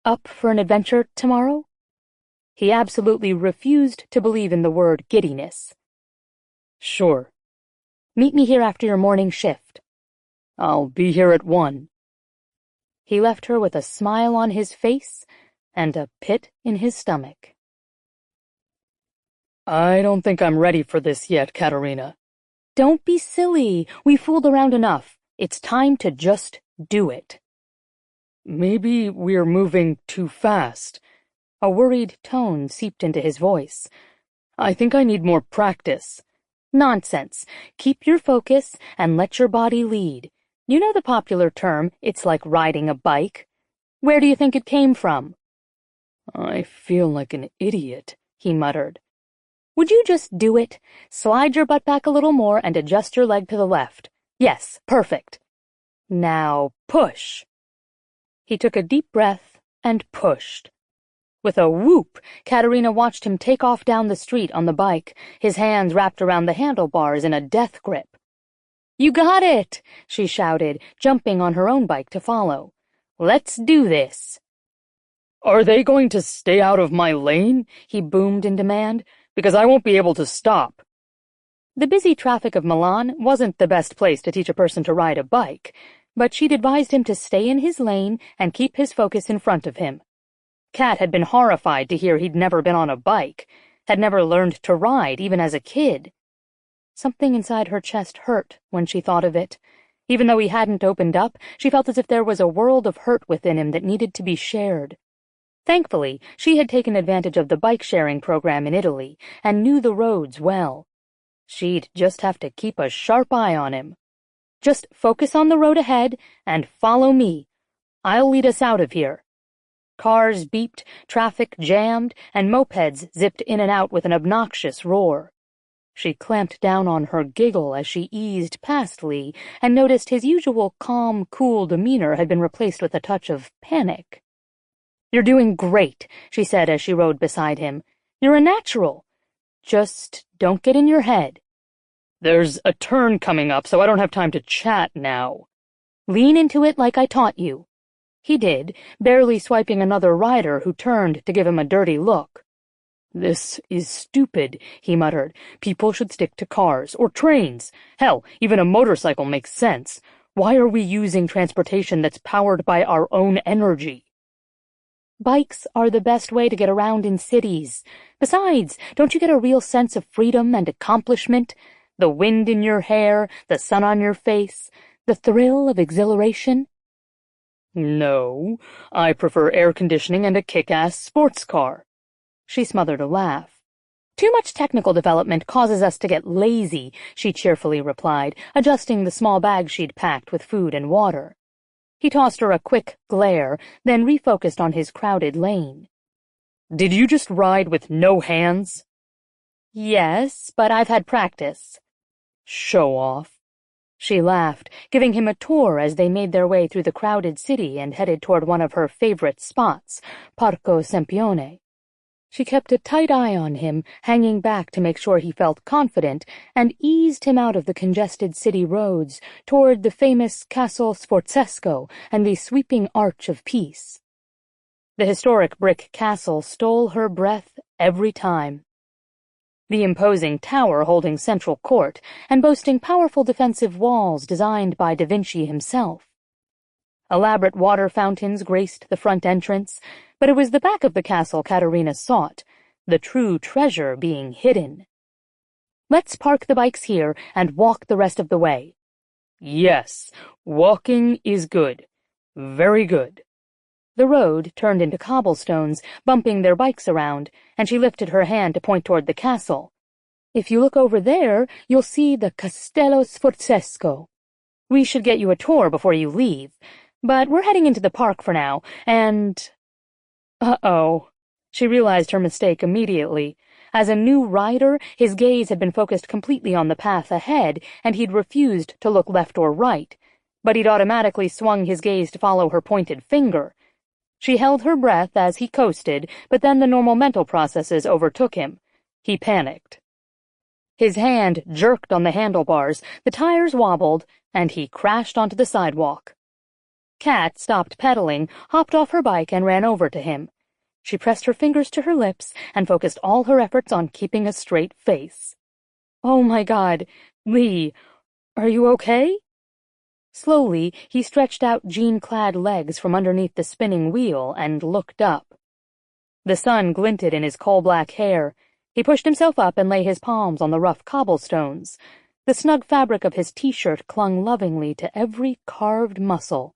Up for an adventure tomorrow? He absolutely refused to believe in the word giddiness. Sure. Meet me here after your morning shift. I'll be here at 1. He left her with a smile on his face and a pit in his stomach. I don't think I'm ready for this yet, Katerina. Don't be silly. We fooled around enough. It's time to just do it. Maybe we're moving too fast. A worried tone seeped into his voice. I think I need more practice. Nonsense. Keep your focus and let your body lead. You know the popular term, it's like riding a bike. Where do you think it came from? I feel like an idiot, he muttered. Would you just do it? Slide your butt back a little more and adjust your leg to the left. Yes, perfect. Now, push. He took a deep breath and pushed. With a whoop, Katerina watched him take off down the street on the bike, his hands wrapped around the handlebars in a death grip. You got it, she shouted, jumping on her own bike to follow. Let's do this. Are they going to stay out of my lane? He boomed in demand. Because I won't be able to stop. The busy traffic of Milan wasn't the best place to teach a person to ride a bike, but she'd advised him to stay in his lane and keep his focus in front of him. Kat had been horrified to hear he'd never been on a bike, had never learned to ride even as a kid. Something inside her chest hurt when she thought of it. Even though he hadn't opened up, she felt as if there was a world of hurt within him that needed to be shared. Thankfully, she had taken advantage of the bike-sharing program in Italy and knew the roads well. She'd just have to keep a sharp eye on him. Just focus on the road ahead and follow me. I'll lead us out of here. Cars beeped, traffic jammed, and mopeds zipped in and out with an obnoxious roar. She clamped down on her giggle as she eased past Lee and noticed his usual calm, cool demeanor had been replaced with a touch of panic. "You're doing great," she said as she rode beside him. "You're a natural. Just don't get in your head." "There's a turn coming up, so I don't have time to chat now." "Lean into it like I taught you." He did, barely swiping another rider who turned to give him a dirty look. "This is stupid," he muttered. "People should stick to cars, or trains. Hell, even a motorcycle makes sense. Why are we using transportation that's powered by our own energy?" "Bikes are the best way to get around in cities. Besides, don't you get a real sense of freedom and accomplishment? The wind in your hair, the sun on your face, the thrill of exhilaration?" "No, I prefer air conditioning and a kick-ass sports car." She smothered a laugh. "Too much technical development causes us to get lazy," she cheerfully replied, adjusting the small bag she'd packed with food and water. He tossed her a quick glare, then refocused on his crowded lane. "Did you just ride with no hands?" "Yes, but I've had practice." "Show off." She laughed, giving him a tour as they made their way through the crowded city and headed toward one of her favorite spots, Parco Sempione. She kept a tight eye on him, hanging back to make sure he felt confident, and eased him out of the congested city roads toward the famous Castle Sforzesco and the sweeping Arch of Peace. The historic brick castle stole her breath every time. The imposing tower holding central court and boasting powerful defensive walls designed by Da Vinci himself. Elaborate water fountains graced the front entrance, but it was the back of the castle Katerina sought, the true treasure being hidden. "Let's park the bikes here and walk the rest of the way." "Yes, walking is good. Very good." The road turned into cobblestones, bumping their bikes around, and she lifted her hand to point toward the castle. "If you look over there, you'll see the Castello Sforzesco. We should get you a tour before you leave, but we're heading into the park for now, and—" Uh-oh. She realized her mistake immediately. As a new rider, his gaze had been focused completely on the path ahead, and he'd refused to look left or right. But he'd automatically swung his gaze to follow her pointed finger. She held her breath as he coasted, but then the normal mental processes overtook him. He panicked. His hand jerked on the handlebars, the tires wobbled, and he crashed onto the sidewalk. Kat stopped pedaling, hopped off her bike, and ran over to him. She pressed her fingers to her lips and focused all her efforts on keeping a straight face. "Oh my God, Lee, are you okay?" Slowly, he stretched out jean-clad legs from underneath the spinning wheel and looked up. The sun glinted in his coal-black hair. He pushed himself up and lay his palms on the rough cobblestones. The snug fabric of his t-shirt clung lovingly to every carved muscle.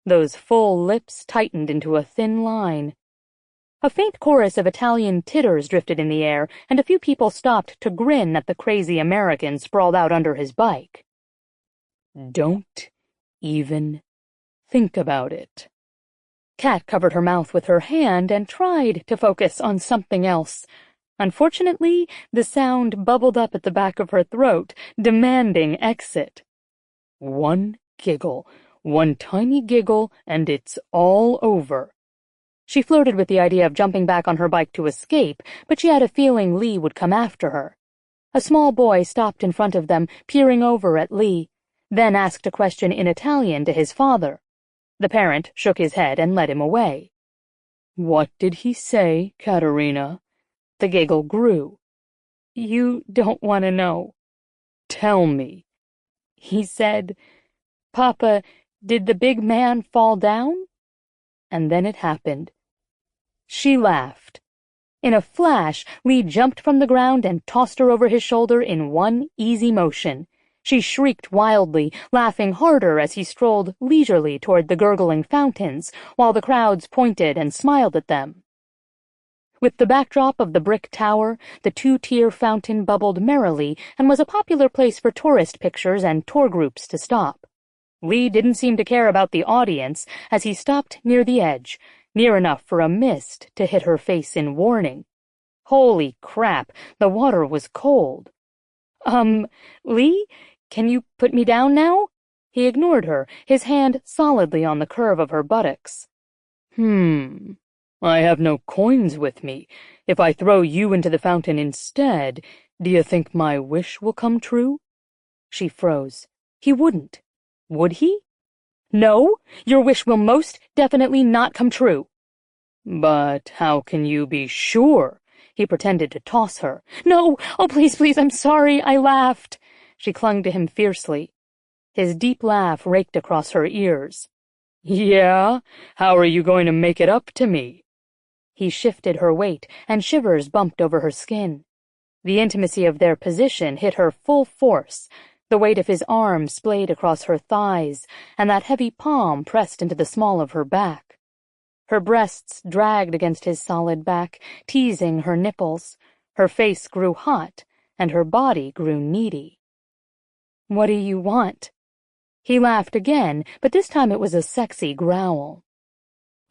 Those full lips tightened into a thin line. A faint chorus of Italian titters drifted in the air, and a few people stopped to grin at the crazy American sprawled out under his bike. "Don't even think about it." Kat covered her mouth with her hand and tried to focus on something else. Unfortunately, the sound bubbled up at the back of her throat, demanding exit. "One giggle, one tiny giggle, and it's all over." She flirted with the idea of jumping back on her bike to escape, but she had a feeling Lee would come after her. A small boy stopped in front of them, peering over at Lee, then asked a question in Italian to his father. The parent shook his head and led him away. "What did he say, Katerina?" The giggle grew. "You don't want to know." "Tell me." He said, "Papa, did the big man fall down?" And then it happened. She laughed. In a flash, Lee jumped from the ground and tossed her over his shoulder in one easy motion. She shrieked wildly, laughing harder as he strolled leisurely toward the gurgling fountains, while the crowds pointed and smiled at them. With the backdrop of the brick tower, the two-tier fountain bubbled merrily and was a popular place for tourist pictures and tour groups to stop. Lee didn't seem to care about the audience as he stopped near the edge, near enough for a mist to hit her face in warning. Holy crap, the water was cold. Lee, can you put me down now?" He ignored her, his hand solidly on the curve of her buttocks. I have no coins with me. If I throw you into the fountain instead, do you think my wish will come true?" She froze. He wouldn't. Would he? "No, your wish will most definitely not come true." "But how can you be sure?" He pretended to toss her. "No! Oh, please, please, I'm sorry, I laughed." She clung to him fiercely. His deep laugh raked across her ears. "Yeah? How are you going to make it up to me?" He shifted her weight, and shivers bumped over her skin. The intimacy of their position hit her full force, the weight of his arm splayed across her thighs, and that heavy palm pressed into the small of her back. Her breasts dragged against his solid back, teasing her nipples. Her face grew hot, and her body grew needy. "What do you want?" He laughed again, but this time it was a sexy growl.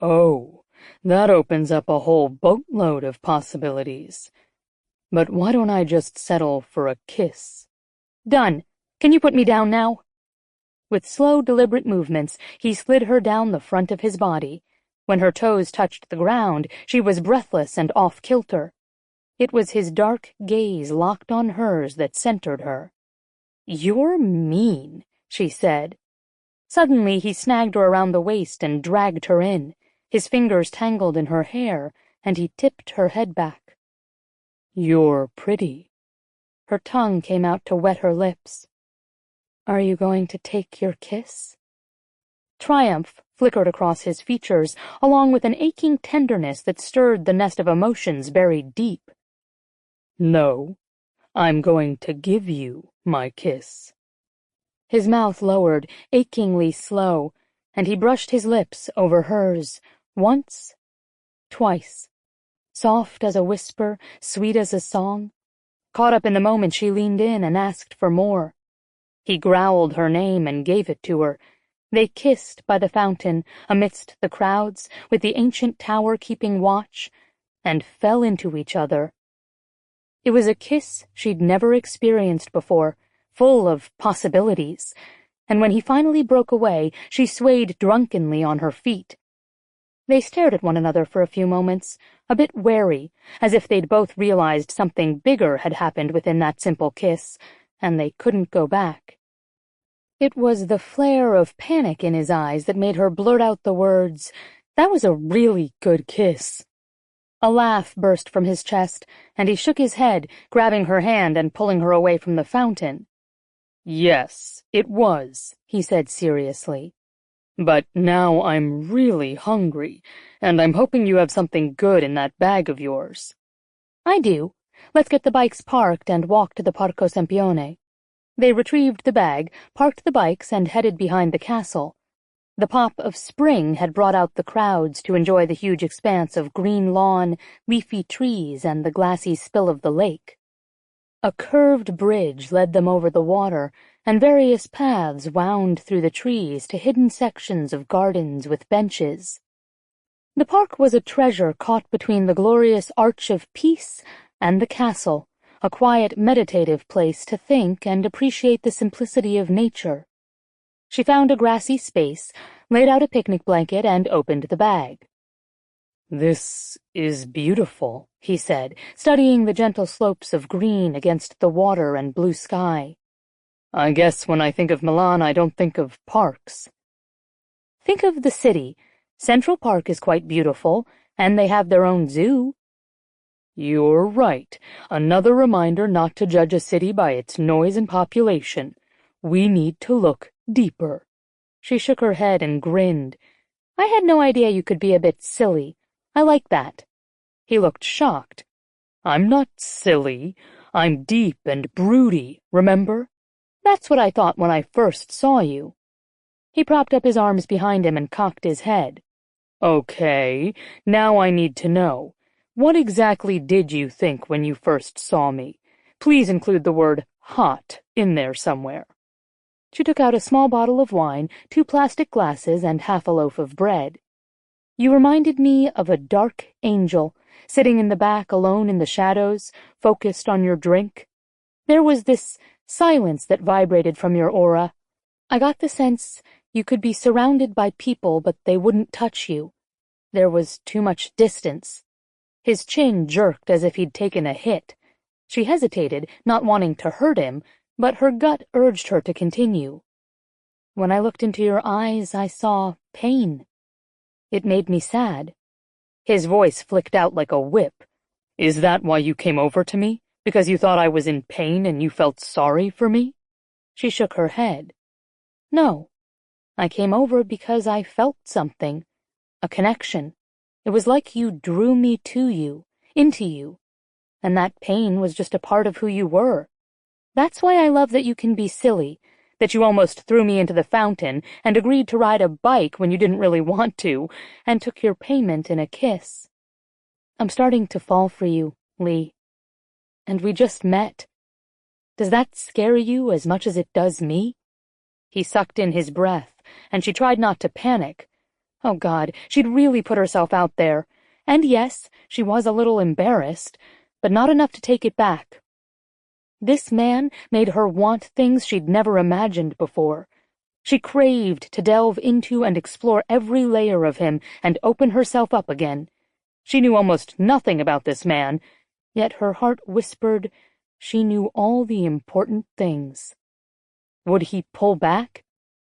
"Oh, that opens up a whole boatload of possibilities. But why don't I just settle for a kiss?" "Done. Can you put me down now?" With slow, deliberate movements, he slid her down the front of his body. When her toes touched the ground, she was breathless and off-kilter. It was his dark gaze locked on hers that centered her. "You're mean," she said. Suddenly, he snagged her around the waist and dragged her in. His fingers tangled in her hair, and he tipped her head back. "You're pretty." Her tongue came out to wet her lips. "Are you going to take your kiss?" Triumph flickered across his features, along with an aching tenderness that stirred the nest of emotions buried deep. "No, I'm going to give you my kiss." His mouth lowered, achingly slow, and he brushed his lips over hers, once, twice, soft as a whisper, sweet as a song. Caught up in the moment, she leaned in and asked for more. He growled her name and gave it to her. They kissed by the fountain, amidst the crowds, with the ancient tower keeping watch, and fell into each other. It was a kiss she'd never experienced before, full of possibilities, and when he finally broke away, she swayed drunkenly on her feet. They stared at one another for a few moments, a bit wary, as if they'd both realized something bigger had happened within that simple kiss, and they couldn't go back. It was the flare of panic in his eyes that made her blurt out the words, "That was a really good kiss." A laugh burst from his chest, and he shook his head, grabbing her hand and pulling her away from the fountain. "Yes, it was," he said seriously. "But now I'm really hungry, and I'm hoping you have something good in that bag of yours." "I do. Let's get the bikes parked and walk to the Parco Sempione." They retrieved the bag, parked the bikes, and headed behind the castle. The pop of spring had brought out the crowds to enjoy the huge expanse of green lawn, leafy trees, and the glassy spill of the lake. A curved bridge led them over the water, and various paths wound through the trees to hidden sections of gardens with benches. The park was a treasure caught between the glorious Arch of Peace and the castle, a quiet, meditative place to think and appreciate the simplicity of nature. She found a grassy space, laid out a picnic blanket, and opened the bag. "This is beautiful," he said, studying the gentle slopes of green against the water and blue sky. "I guess when I think of Milan, I don't think of parks." "Think of the city. Central Park is quite beautiful, and they have their own zoo." "You're right. Another reminder not to judge a city by its noise and population. We need to look deeper." She shook her head and grinned. "I had no idea you could be a bit silly. I like that." He looked shocked. "I'm not silly. I'm deep and broody, remember?" "That's what I thought when I first saw you." He propped up his arms behind him and cocked his head. "Okay, now I need to know. What exactly did you think when you first saw me? Please include the word hot in there somewhere." She took out a small bottle of wine, 2 plastic glasses, and half a loaf of bread. "You reminded me of a dark angel, sitting in the back alone in the shadows, focused on your drink. There was this silence that vibrated from your aura. I got the sense you could be surrounded by people, but they wouldn't touch you. There was too much distance. His chin jerked as if he'd taken a hit. She hesitated, not wanting to hurt him, but her gut urged her to continue. When I looked into your eyes, I saw pain. It made me sad. His voice flicked out like a whip. Is that why you came over to me? Because you thought I was in pain and you felt sorry for me? She shook her head. No. I came over because I felt something. A connection. It was like you drew me to you, into you. And that pain was just a part of who you were. That's why I love that you can be silly, that you almost threw me into the fountain and agreed to ride a bike when you didn't really want to, and took your payment in a kiss. I'm starting to fall for you, Lee. And we just met. Does that scare you as much as it does me? He sucked in his breath, and she tried not to panic. Oh, God, she'd really put herself out there. And yes, she was a little embarrassed, but not enough to take it back. This man made her want things she'd never imagined before. She craved to delve into and explore every layer of him and open herself up again. She knew almost nothing about this man, yet her heart whispered she knew all the important things. Would he pull back?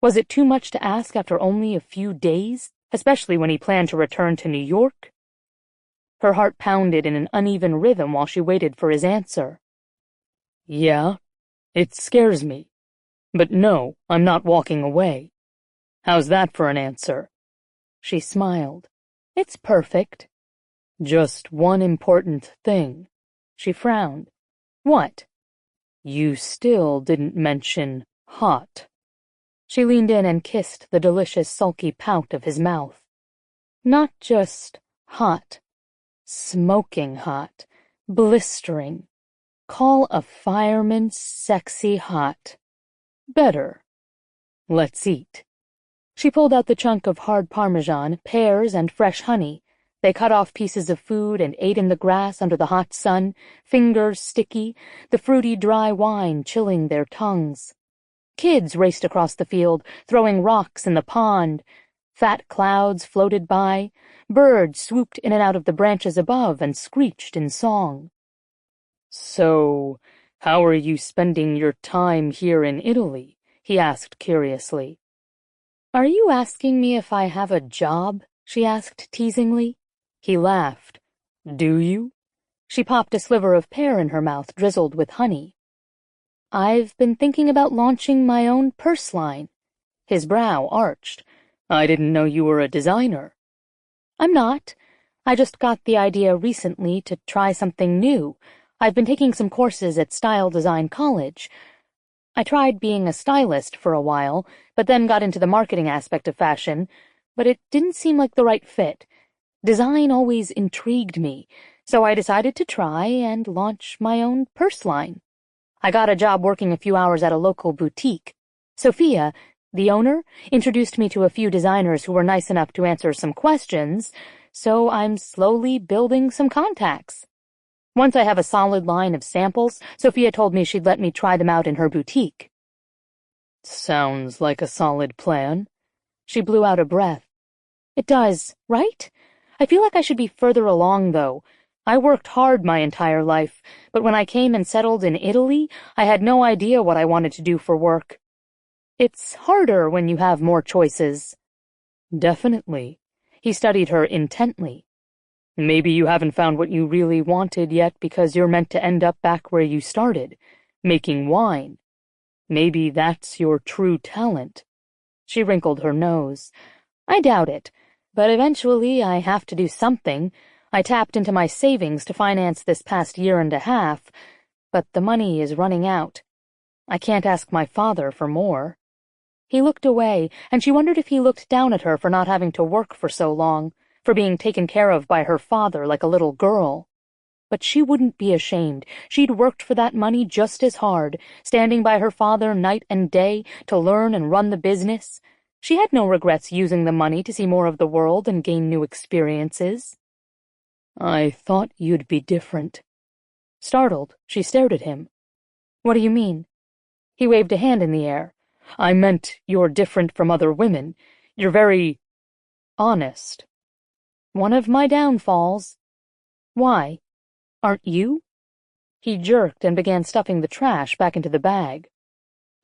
Was it too much to ask after only a few days, especially when he planned to return to New York? Her heart pounded in an uneven rhythm while she waited for his answer. Yeah, it scares me. But no, I'm not walking away. How's that for an answer? She smiled. It's perfect. Just one important thing. She frowned. What? You still didn't mention hot. She leaned in and kissed the delicious sulky pout of his mouth. Not just hot. Smoking hot. Blistering. Call a fireman sexy hot. Better. Let's eat. She pulled out the chunk of hard Parmesan, pears, and fresh honey. They cut off pieces of food and ate in the grass under the hot sun, fingers sticky, the fruity dry wine chilling their tongues. Kids raced across the field, throwing rocks in the pond. Fat clouds floated by. Birds swooped in and out of the branches above and screeched in song. So, how are you spending your time here in Italy? He asked curiously. Are you asking me if I have a job? She asked teasingly. He laughed. Do you? She popped a sliver of pear in her mouth, drizzled with honey. I've been thinking about launching my own purse line. His brow arched. I didn't know you were a designer. I'm not. I just got the idea recently to try something new. I've been taking some courses at Style Design College. I tried being a stylist for a while, but then got into the marketing aspect of fashion, but it didn't seem like the right fit. Design always intrigued me, so I decided to try and launch my own purse line. I got a job working a few hours at a local boutique. Sophia, the owner, introduced me to a few designers who were nice enough to answer some questions, so I'm slowly building some contacts. Once I have a solid line of samples, Sophia told me she'd let me try them out in her boutique. Sounds like a solid plan. She blew out a breath. It does, right? I feel like I should be further along, though. I worked hard my entire life, but when I came and settled in Italy, I had no idea what I wanted to do for work. It's harder when you have more choices. Definitely. He studied her intently. Maybe you haven't found what you really wanted yet because you're meant to end up back where you started, making wine. Maybe that's your true talent. She wrinkled her nose. I doubt it, but eventually I have to do something. I tapped into my savings to finance this past year and a half, but the money is running out. I can't ask my father for more. He looked away, and she wondered if he looked down at her for not having to work for so long, for being taken care of by her father like a little girl. But she wouldn't be ashamed. She'd worked for that money just as hard, standing by her father night and day to learn and run the business. She had no regrets using the money to see more of the world and gain new experiences. I thought you'd be different. Startled, she stared at him. What do you mean? He waved a hand in the air. I meant you're different from other women. You're very honest. One of my downfalls. Why? Aren't you? He jerked and began stuffing the trash back into the bag.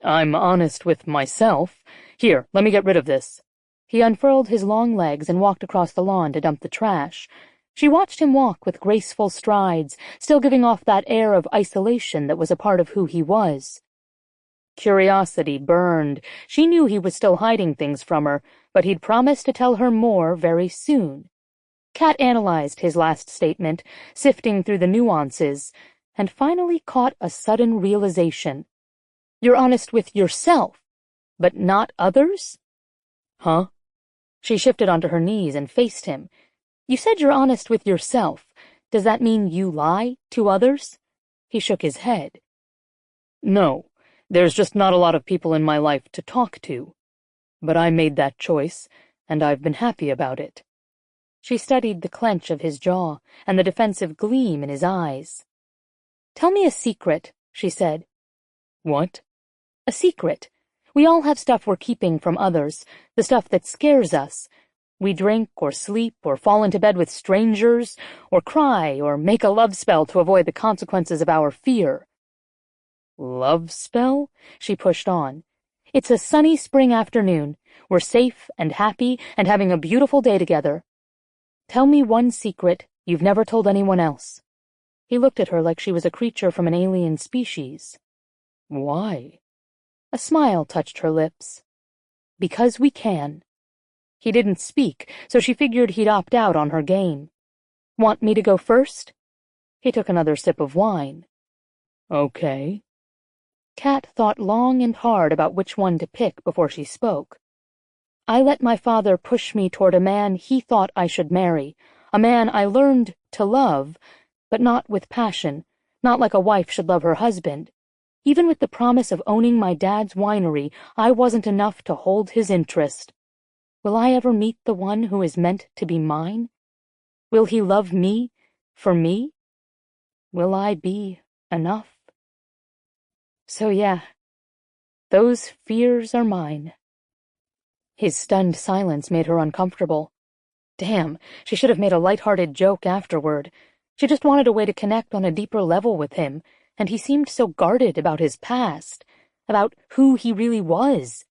I'm honest with myself. Here, let me get rid of this. He unfurled his long legs and walked across the lawn to dump the trash. She watched him walk with graceful strides, still giving off that air of isolation that was a part of who he was. Curiosity burned. She knew he was still hiding things from her, but he'd promised to tell her more very soon. Kat analyzed his last statement, sifting through the nuances, and finally caught a sudden realization. You're honest with yourself, but not others? Huh? She shifted onto her knees and faced him. You said you're honest with yourself. Does that mean you lie to others? He shook his head. No, there's just not a lot of people in my life to talk to. But I made that choice, and I've been happy about it. She studied the clench of his jaw and the defensive gleam in his eyes. Tell me a secret, she said. What? A secret. We all have stuff we're keeping from others, the stuff that scares us. We drink or sleep or fall into bed with strangers or cry or make a love spell to avoid the consequences of our fear. Love spell? She pushed on. It's a sunny spring afternoon. We're safe and happy and having a beautiful day together. Tell me one secret you've never told anyone else. He looked at her like she was a creature from an alien species. Why? A smile touched her lips. Because we can. He didn't speak, so she figured he'd opt out on her game. Want me to go first? He took another sip of wine. Okay. Kat thought long and hard about which one to pick before she spoke. I let my father push me toward a man he thought I should marry, a man I learned to love, but not with passion, not like a wife should love her husband. Even with the promise of owning my dad's winery, I wasn't enough to hold his interest. Will I ever meet the one who is meant to be mine? Will he love me for me? Will I be enough? So yeah, those fears are mine. His stunned silence made her uncomfortable. Damn, she should have made a light-hearted joke afterward. She just wanted a way to connect on a deeper level with him, and he seemed so guarded about his past, about who he really was.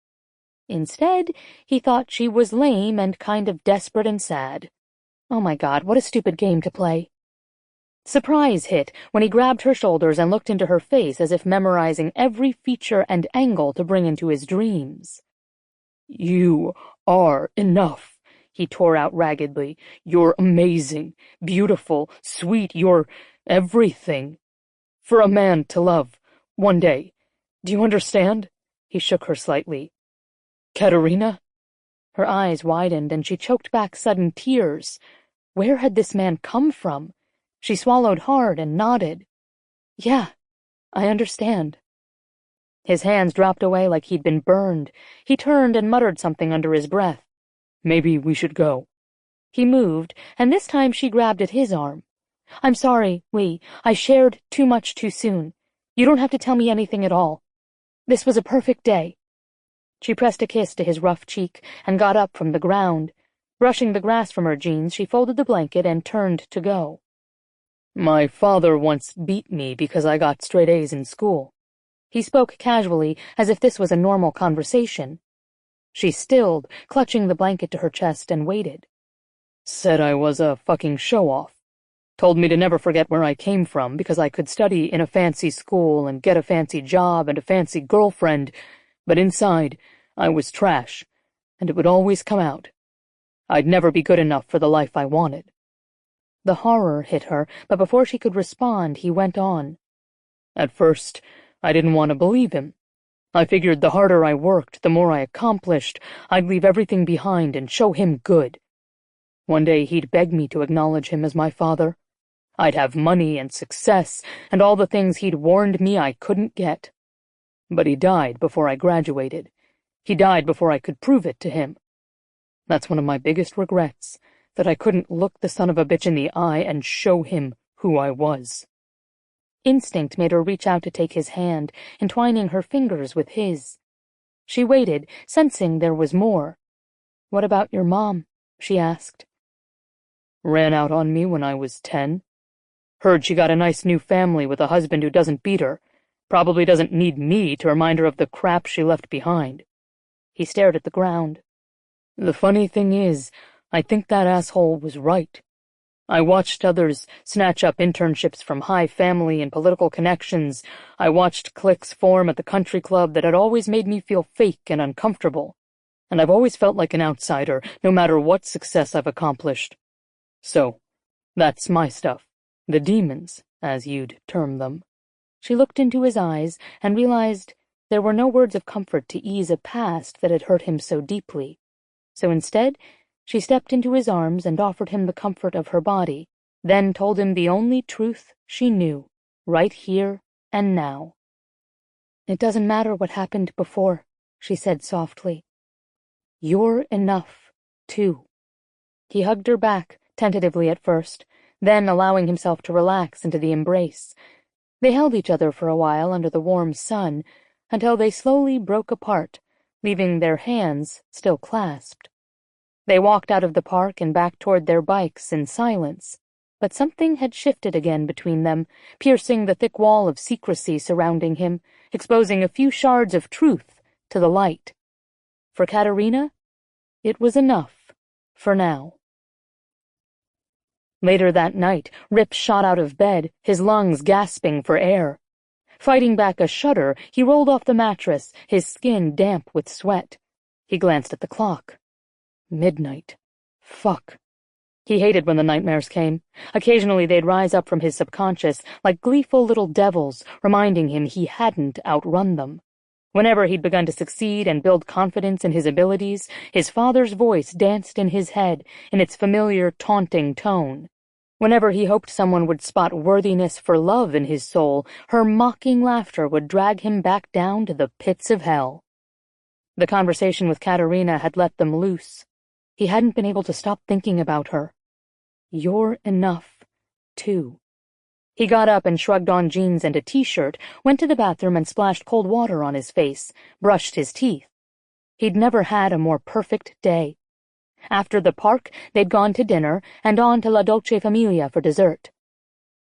Instead, he thought she was lame and kind of desperate and sad. Oh my God, what a stupid game to play. Surprise hit when he grabbed her shoulders and looked into her face as if memorizing every feature and angle to bring into his dreams. You are enough, he tore out raggedly. You're amazing, beautiful, sweet, you're everything. For a man to love, one day. Do you understand? He shook her slightly. Katerina? Her eyes widened and she choked back sudden tears. Where had this man come from? She swallowed hard and nodded. Yeah, I understand. His hands dropped away like he'd been burned. He turned and muttered something under his breath. Maybe we should go. He moved, and this time she grabbed at his arm. I'm sorry, Lee. I shared too much too soon. You don't have to tell me anything at all. This was a perfect day. She pressed a kiss to his rough cheek and got up from the ground. Brushing the grass from her jeans, she folded the blanket and turned to go. My father once beat me because I got straight A's in school. He spoke casually, as if this was a normal conversation. She stilled, clutching the blanket to her chest, and waited. Said I was a fucking show-off. Told me to never forget where I came from because I could study in a fancy school and get a fancy job and a fancy girlfriend, but inside, I was trash, and it would always come out. I'd never be good enough for the life I wanted. The horror hit her, but before she could respond, he went on. At first, I didn't want to believe him. I figured the harder I worked, the more I accomplished, I'd leave everything behind and show him good. One day he'd beg me to acknowledge him as my father. I'd have money and success and all the things he'd warned me I couldn't get. But he died before I graduated. He died before I could prove it to him. That's one of my biggest regrets, that I couldn't look the son of a bitch in the eye and show him who I was. Instinct made her reach out to take his hand, entwining her fingers with his. She waited, sensing there was more. What about your mom? She asked. Ran out on me when I was 10. Heard she got a nice new family with a husband who doesn't beat her. Probably doesn't need me to remind her of the crap she left behind." He stared at the ground. "The funny thing is, I think that asshole was right. I watched others snatch up internships from high family and political connections. I watched cliques form at the country club that had always made me feel fake and uncomfortable. And I've always felt like an outsider, no matter what success I've accomplished. So, that's my stuff. The demons, as you'd term them." She looked into his eyes and realized there were no words of comfort to ease a past that had hurt him so deeply. So instead, she stepped into his arms and offered him the comfort of her body, then told him the only truth she knew, right here and now. "It doesn't matter what happened before," she said softly. "You're enough, too." He hugged her back, tentatively at first, then allowing himself to relax into the embrace. They held each other for a while under the warm sun, until they slowly broke apart, leaving their hands still clasped. They walked out of the park and back toward their bikes in silence, but something had shifted again between them, piercing the thick wall of secrecy surrounding him, exposing a few shards of truth to the light. For Katerina, it was enough, for now. Later that night, Rip shot out of bed, his lungs gasping for air. Fighting back a shudder, he rolled off the mattress, his skin damp with sweat. He glanced at the clock. Midnight. Fuck. He hated when the nightmares came. Occasionally they'd rise up from his subconscious, like gleeful little devils, reminding him he hadn't outrun them. Whenever he'd begun to succeed and build confidence in his abilities, his father's voice danced in his head, in its familiar, taunting tone. Whenever he hoped someone would spot worthiness for love in his soul, her mocking laughter would drag him back down to the pits of hell. The conversation with Katerina had let them loose. He hadn't been able to stop thinking about her. You're enough, too. He got up and shrugged on jeans and a t-shirt, went to the bathroom and splashed cold water on his face, brushed his teeth. He'd never had a more perfect day. After the park, they'd gone to dinner and on to La Dolce Familia for dessert.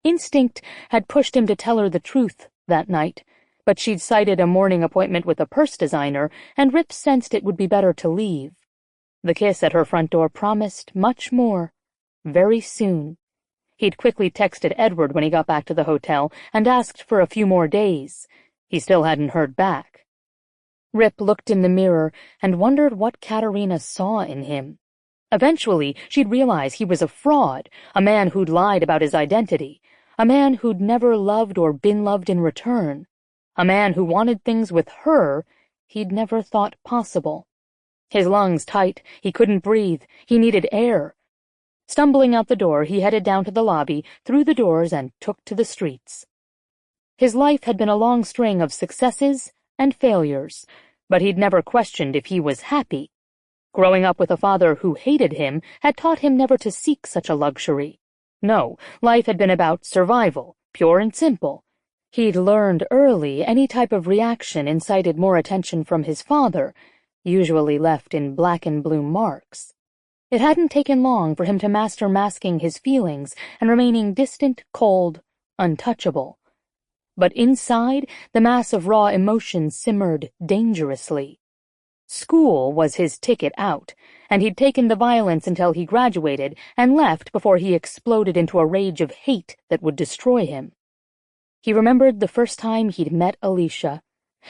Instinct had pushed him to tell her the truth that night, but she'd cited a morning appointment with a purse designer, and Rip sensed it would be better to leave. The kiss at her front door promised much more, very soon. He'd quickly texted Edward when he got back to the hotel and asked for a few more days. He still hadn't heard back. Rip looked in the mirror and wondered what Katerina saw in him. Eventually, she'd realize he was a fraud, a man who'd lied about his identity, a man who'd never loved or been loved in return, a man who wanted things with her he'd never thought possible. His lungs tight, he couldn't breathe, he needed air. Stumbling out the door, he headed down to the lobby, through the doors, and took to the streets. His life had been a long string of successes and failures, but he'd never questioned if he was happy. Growing up with a father who hated him had taught him never to seek such a luxury. No, life had been about survival, pure and simple. He'd learned early any type of reaction incited more attention from his father, usually left in black and blue marks. It hadn't taken long for him to master masking his feelings and remaining distant, cold, untouchable. But inside, the mass of raw emotion simmered dangerously. School was his ticket out, and he'd taken the violence until he graduated and left before he exploded into a rage of hate that would destroy him. He remembered the first time he'd met Alicia.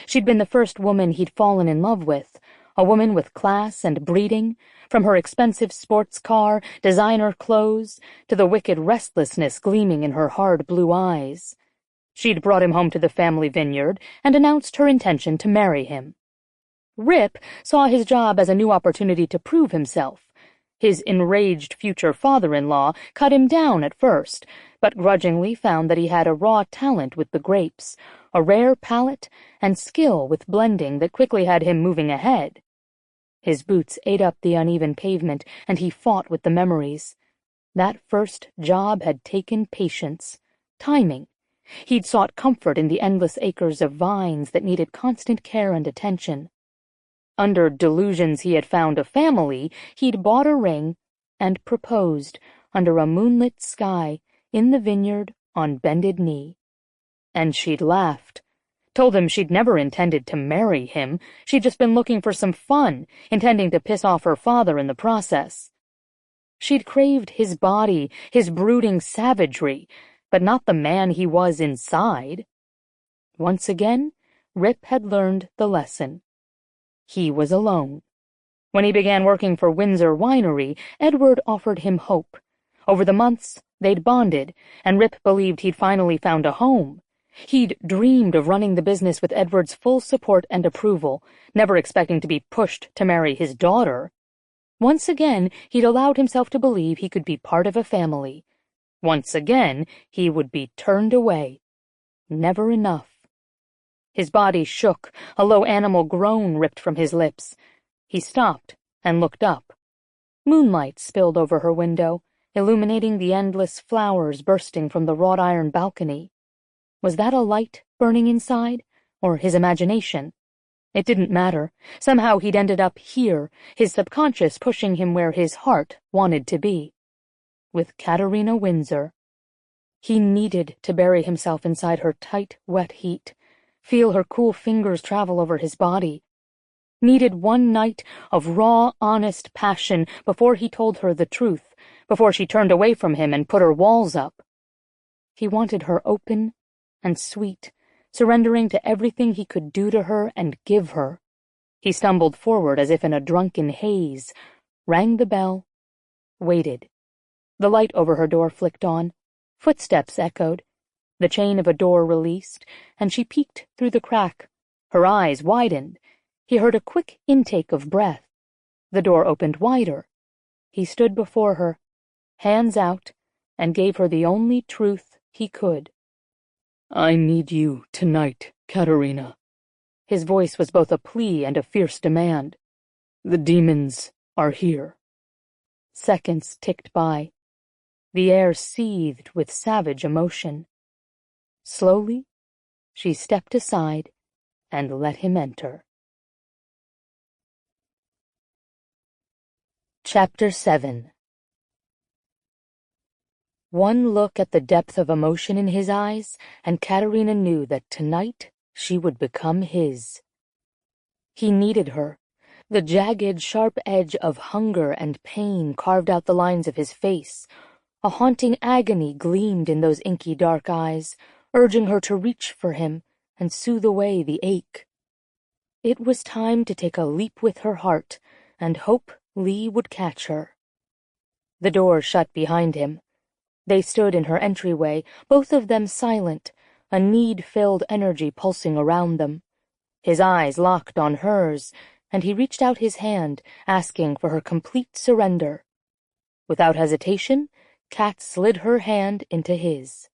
She'd been the first woman he'd fallen in love with, a woman with class and breeding, from her expensive sports car, designer clothes, to the wicked restlessness gleaming in her hard blue eyes. She'd brought him home to the family vineyard and announced her intention to marry him. Rip saw his job as a new opportunity to prove himself. His enraged future father-in-law cut him down at first, but grudgingly found that he had a raw talent with the grapes, a rare palate, and skill with blending that quickly had him moving ahead. His boots ate up the uneven pavement, and he fought with the memories. That first job had taken patience, timing. He'd sought comfort in the endless acres of vines that needed constant care and attention. Under delusions he had found a family, he'd bought a ring and proposed under a moonlit sky, in the vineyard, on bended knee. And she'd laughed. Told him she'd never intended to marry him. She'd just been looking for some fun, intending to piss off her father in the process. She'd craved his body, his brooding savagery, but not the man he was inside. Once again, Rip had learned the lesson. He was alone. When he began working for Windsor Winery, Edward offered him hope. Over the months, they'd bonded, and Rip believed he'd finally found a home. He'd dreamed of running the business with Edward's full support and approval, never expecting to be pushed to marry his daughter. Once again, he'd allowed himself to believe he could be part of a family. Once again, he would be turned away. Never enough. His body shook, a low animal groan ripped from his lips. He stopped and looked up. Moonlight spilled over her window, illuminating the endless flowers bursting from the wrought-iron balcony. Was that a light burning inside, or his imagination? It didn't matter. Somehow he'd ended up here, his subconscious pushing him where his heart wanted to be. With Katerina Windsor. He needed to bury himself inside her tight, wet heat, feel her cool fingers travel over his body. Needed one night of raw, honest passion before he told her the truth, before she turned away from him and put her walls up. He wanted her open and sweet, surrendering to everything he could do to her and give her. He stumbled forward as if in a drunken haze, rang the bell, waited. The light over her door flicked on. Footsteps echoed. The chain of a door released, and she peeked through the crack. Her eyes widened. He heard a quick intake of breath. The door opened wider. He stood before her, hands out, and gave her the only truth he could. I need you tonight, Katerina. His voice was both a plea and a fierce demand. The demons are here. Seconds ticked by. The air seethed with savage emotion. Slowly, she stepped aside and let him enter. Chapter 7. One look at the depth of emotion in his eyes, and Katerina knew that tonight she would become his. He needed her. The jagged, sharp edge of hunger and pain carved out the lines of his face. A haunting agony gleamed in those inky dark eyes, urging her to reach for him and soothe away the ache. It was time to take a leap with her heart, and hope Lee would catch her. The door shut behind him. They stood in her entryway, both of them silent, a need-filled energy pulsing around them. His eyes locked on hers, and he reached out his hand, asking for her complete surrender. Without hesitation, Kat slid her hand into his.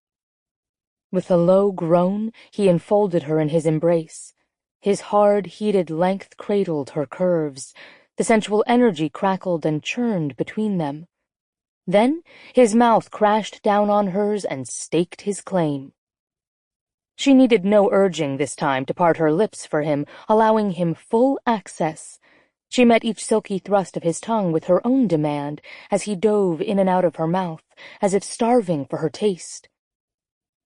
With a low groan, he enfolded her in his embrace. His hard, heated length cradled her curves. The sensual energy crackled and churned between them. Then his mouth crashed down on hers and staked his claim. She needed no urging this time to part her lips for him, allowing him full access. She met each silky thrust of his tongue with her own demand, as he dove in and out of her mouth, as if starving for her taste.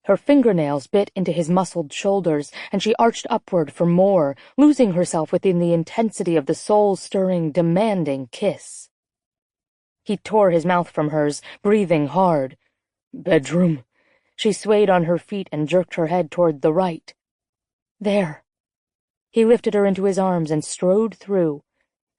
Her fingernails bit into his muscled shoulders, and she arched upward for more, losing herself within the intensity of the soul-stirring, demanding kiss. He tore his mouth from hers, breathing hard. Bedroom. She swayed on her feet and jerked her head toward the right. There. He lifted her into his arms and strode through.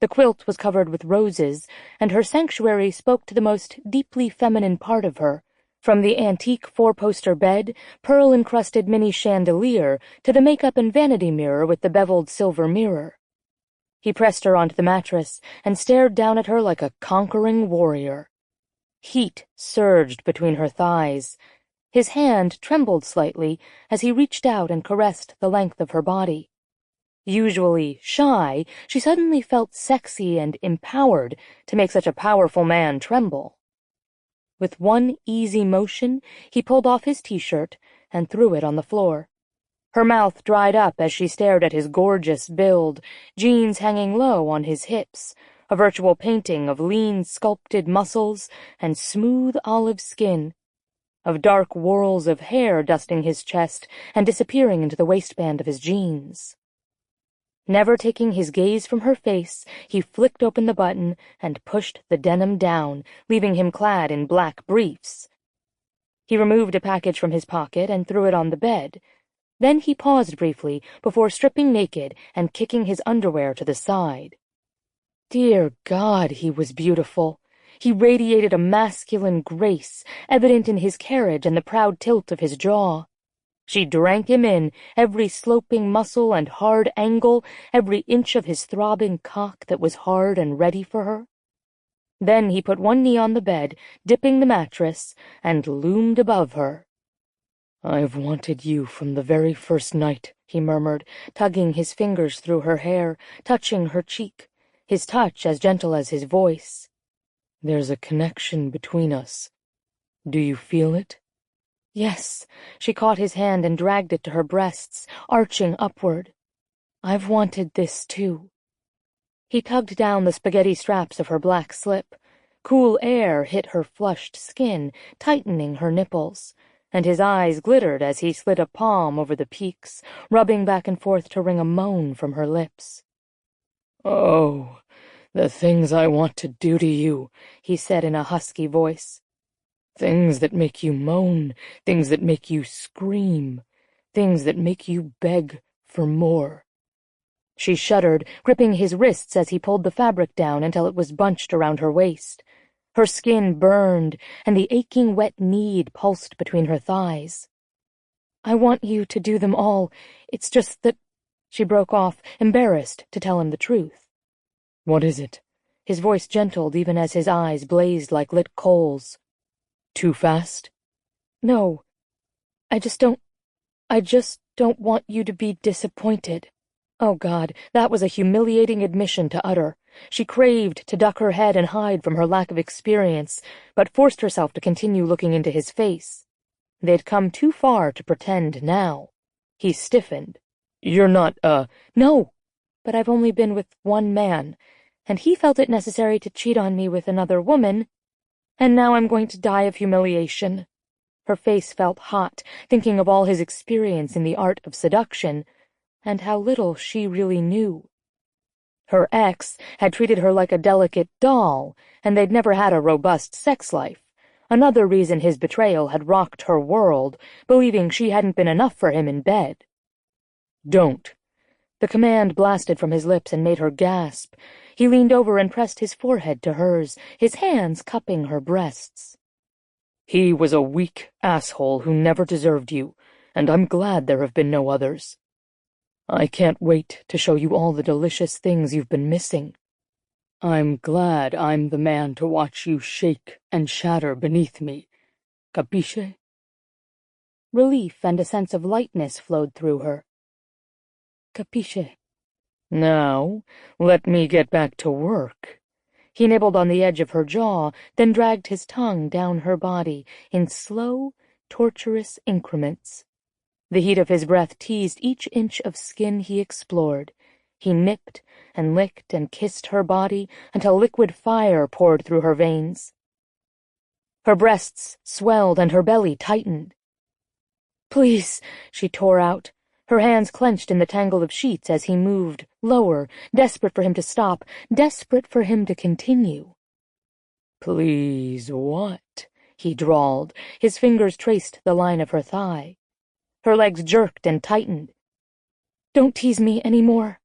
The quilt was covered with roses, and her sanctuary spoke to the most deeply feminine part of her, from the antique four-poster bed, pearl-encrusted mini chandelier, to the makeup and vanity mirror with the beveled silver mirror. He pressed her onto the mattress and stared down at her like a conquering warrior. Heat surged between her thighs. His hand trembled slightly as he reached out and caressed the length of her body. Usually shy, she suddenly felt sexy and empowered to make such a powerful man tremble. With one easy motion, he pulled off his t-shirt and threw it on the floor. Her mouth dried up as she stared at his gorgeous build, jeans hanging low on his hips, a virtual painting of lean, sculpted muscles and smooth olive skin, of dark whorls of hair dusting his chest and disappearing into the waistband of his jeans. Never taking his gaze from her face, he flicked open the button and pushed the denim down, leaving him clad in black briefs. He removed a package from his pocket and threw it on the bed. Then he paused briefly before stripping naked and kicking his underwear to the side. Dear God, he was beautiful. He radiated a masculine grace, evident in his carriage and the proud tilt of his jaw. She drank him in, every sloping muscle and hard angle, every inch of his throbbing cock that was hard and ready for her. Then he put one knee on the bed, dipping the mattress, and loomed above her. "I've wanted you from the very first night," he murmured, tugging his fingers through her hair, touching her cheek, his touch as gentle as his voice. "There's a connection between us. Do you feel it?" Yes, she caught his hand and dragged it to her breasts, arching upward. "I've wanted this, too." He tugged down the spaghetti straps of her black slip. Cool air hit her flushed skin, tightening her nipples, and his eyes glittered as he slid a palm over the peaks, rubbing back and forth to wring a moan from her lips. "Oh, the things I want to do to you," he said in a husky voice. "Things that make you moan, things that make you scream, things that make you beg for more." She shuddered, gripping his wrists as he pulled the fabric down until it was bunched around her waist. Her skin burned, and the aching wet need pulsed between her thighs. "I want you to do them all. It's just that—" She broke off, embarrassed to tell him the truth. "What is it?" His voice gentled even as his eyes blazed like lit coals. "Too fast?" "No. I just don't want you to be disappointed." Oh, God, that was a humiliating admission to utter. She craved to duck her head and hide from her lack of experience, but forced herself to continue looking into his face. They'd come too far to pretend now. He stiffened. "You're not, No, but I've only been with one man, and he felt it necessary to cheat on me with another woman, and now I'm going to die of humiliation." Her face felt hot, thinking of all his experience in the art of seduction, and how little she really knew. Her ex had treated her like a delicate doll, and they'd never had a robust sex life. Another reason his betrayal had rocked her world, believing she hadn't been enough for him in bed. "Don't." The command blasted from his lips and made her gasp. He leaned over and pressed his forehead to hers, his hands cupping her breasts. "He was a weak asshole who never deserved you, and I'm glad there have been no others. I can't wait to show you all the delicious things you've been missing. I'm glad I'm the man to watch you shake and shatter beneath me. Capisce?" Relief and a sense of lightness flowed through her. "Capisce." "Now, let me get back to work." He nibbled on the edge of her jaw, then dragged his tongue down her body in slow, torturous increments. The heat of his breath teased each inch of skin he explored. He nipped and licked and kissed her body until liquid fire poured through her veins. Her breasts swelled and her belly tightened. "Please," she tore out, her hands clenched in the tangle of sheets as he moved, lower, desperate for him to stop, desperate for him to continue. "Please what?" he drawled. His fingers traced the line of her thigh. Her legs jerked and tightened. "Don't tease me any more."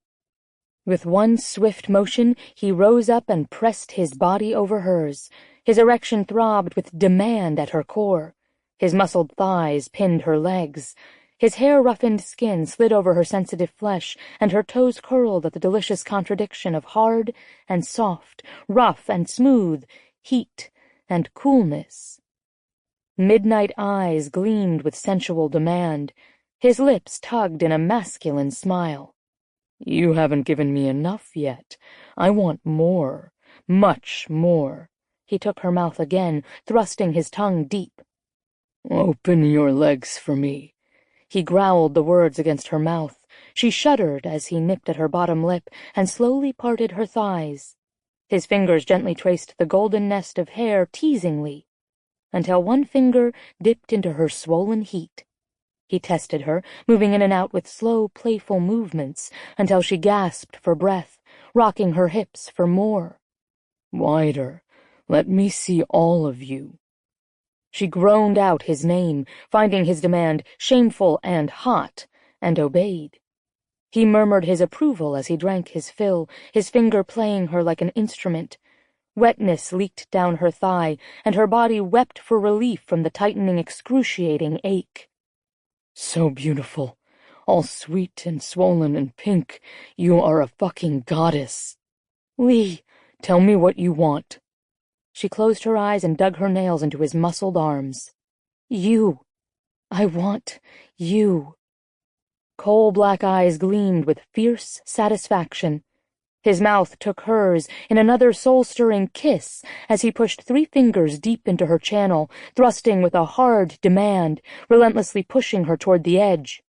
With one swift motion, he rose up and pressed his body over hers. His erection throbbed with demand at her core. His muscled thighs pinned her legs. His hair-roughened skin slid over her sensitive flesh, and her toes curled at the delicious contradiction of hard and soft, rough and smooth, heat and coolness. Midnight eyes gleamed with sensual demand. His lips tugged in a masculine smile. "You haven't given me enough yet. I want more, much more." He took her mouth again, thrusting his tongue deep. "Open your legs for me." He growled the words against her mouth. She shuddered as he nipped at her bottom lip and slowly parted her thighs. His fingers gently traced the golden nest of hair teasingly, until one finger dipped into her swollen heat. He tested her, moving in and out with slow, playful movements, until she gasped for breath, rocking her hips for more. "Wider. Let me see all of you." She groaned out his name, finding his demand shameful and hot, and obeyed. He murmured his approval as he drank his fill, his finger playing her like an instrument. Wetness leaked down her thigh, and her body wept for relief from the tightening, excruciating ache. "So beautiful. All sweet and swollen and pink. You are a fucking goddess." "Lee, tell me what you want." She closed her eyes and dug her nails into his muscled arms. "You. I want you." Coal-black eyes gleamed with fierce satisfaction. His mouth took hers in another soul-stirring kiss as he pushed 3 fingers deep into her channel, thrusting with a hard demand, relentlessly pushing her toward the edge.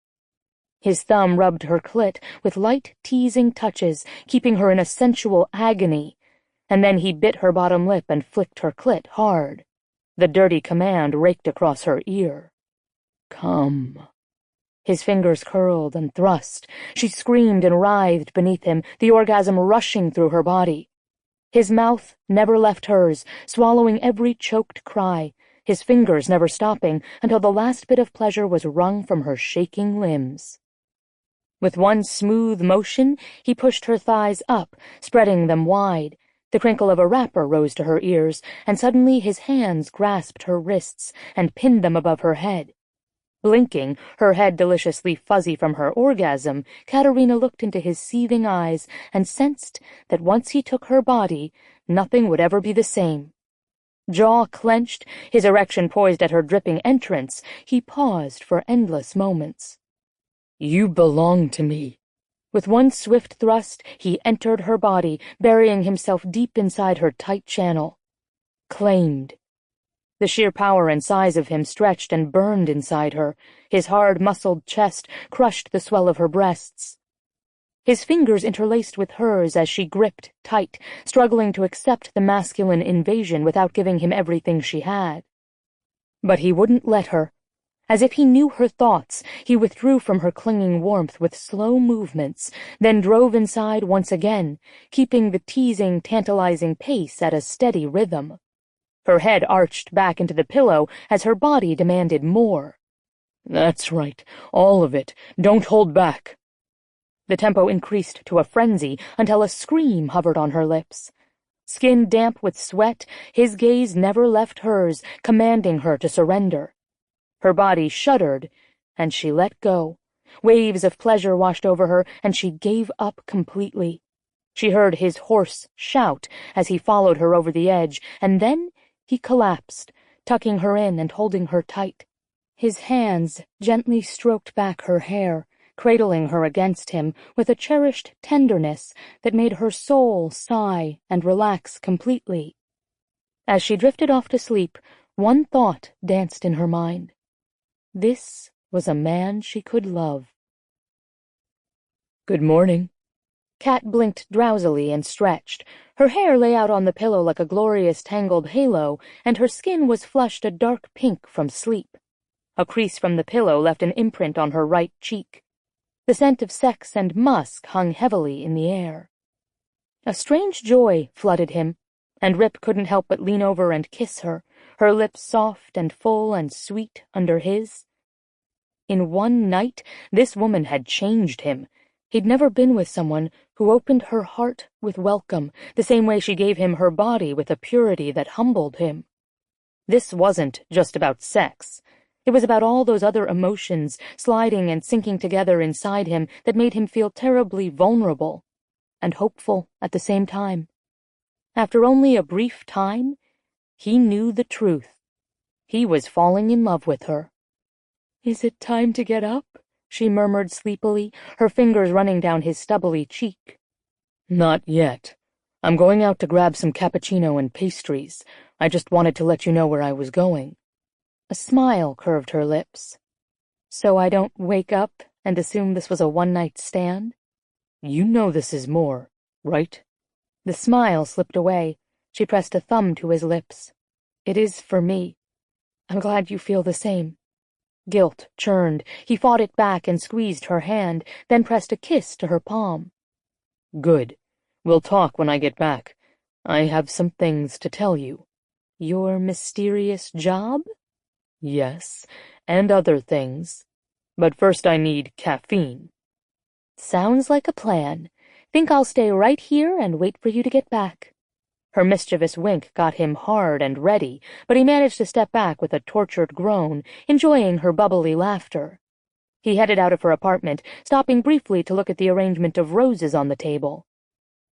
His thumb rubbed her clit with light, teasing touches, keeping her in a sensual agony, and then he bit her bottom lip and flicked her clit hard. The dirty command raked across her ear. "Come." His fingers curled and thrust. She screamed and writhed beneath him, the orgasm rushing through her body. His mouth never left hers, swallowing every choked cry, his fingers never stopping until the last bit of pleasure was wrung from her shaking limbs. With one smooth motion, he pushed her thighs up, spreading them wide. The crinkle of a wrapper rose to her ears, and suddenly his hands grasped her wrists and pinned them above her head. Blinking, her head deliciously fuzzy from her orgasm, Katerina looked into his seething eyes and sensed that once he took her body, nothing would ever be the same. Jaw clenched, his erection poised at her dripping entrance, he paused for endless moments. "You belong to me." With one swift thrust, he entered her body, burying himself deep inside her tight channel. Claimed. The sheer power and size of him stretched and burned inside her. His hard, muscled chest crushed the swell of her breasts. His fingers interlaced with hers as she gripped tight, struggling to accept the masculine invasion without giving him everything she had. But he wouldn't let her. As if he knew her thoughts, he withdrew from her clinging warmth with slow movements, then drove inside once again, keeping the teasing, tantalizing pace at a steady rhythm. Her head arched back into the pillow as her body demanded more. "That's right, all of it. Don't hold back." The tempo increased to a frenzy until a scream hovered on her lips. Skin damp with sweat, his gaze never left hers, commanding her to surrender. Her body shuddered, and she let go. Waves of pleasure washed over her, and she gave up completely. She heard his hoarse shout as he followed her over the edge, and then he collapsed, tucking her in and holding her tight. His hands gently stroked back her hair, cradling her against him with a cherished tenderness that made her soul sigh and relax completely. As she drifted off to sleep, one thought danced in her mind. This was a man she could love. "Good morning." Kat blinked drowsily and stretched. Her hair lay out on the pillow like a glorious tangled halo, and her skin was flushed a dark pink from sleep. A crease from the pillow left an imprint on her right cheek. The scent of sex and musk hung heavily in the air. A strange joy flooded him, and Rip couldn't help but lean over and kiss her, her lips soft and full and sweet under his. In one night, this woman had changed him. He'd never been with someone who opened her heart with welcome, the same way she gave him her body with a purity that humbled him. This wasn't just about sex. It was about all those other emotions sliding and sinking together inside him that made him feel terribly vulnerable and hopeful at the same time. After only a brief time, he knew the truth. He was falling in love with her. "Is it time to get up?" she murmured sleepily, her fingers running down his stubbly cheek. "Not yet. I'm going out to grab some cappuccino and pastries. I just wanted to let you know where I was going." A smile curved her lips. "So I don't wake up and assume this was a one-night stand?" "You know this is more, right?" The smile slipped away. She pressed a thumb to his lips. It is for me. I'm glad you feel the same. Guilt churned. He fought it back and squeezed her hand, then pressed a kiss to her palm. Good. We'll talk when I get back. I have some things to tell you. Your mysterious job? Yes, and other things. But first I need caffeine. Sounds like a plan. Think I'll stay right here and wait for you to get back. Her mischievous wink got him hard and ready, but he managed to step back with a tortured groan, enjoying her bubbly laughter. He headed out of her apartment, stopping briefly to look at the arrangement of roses on the table.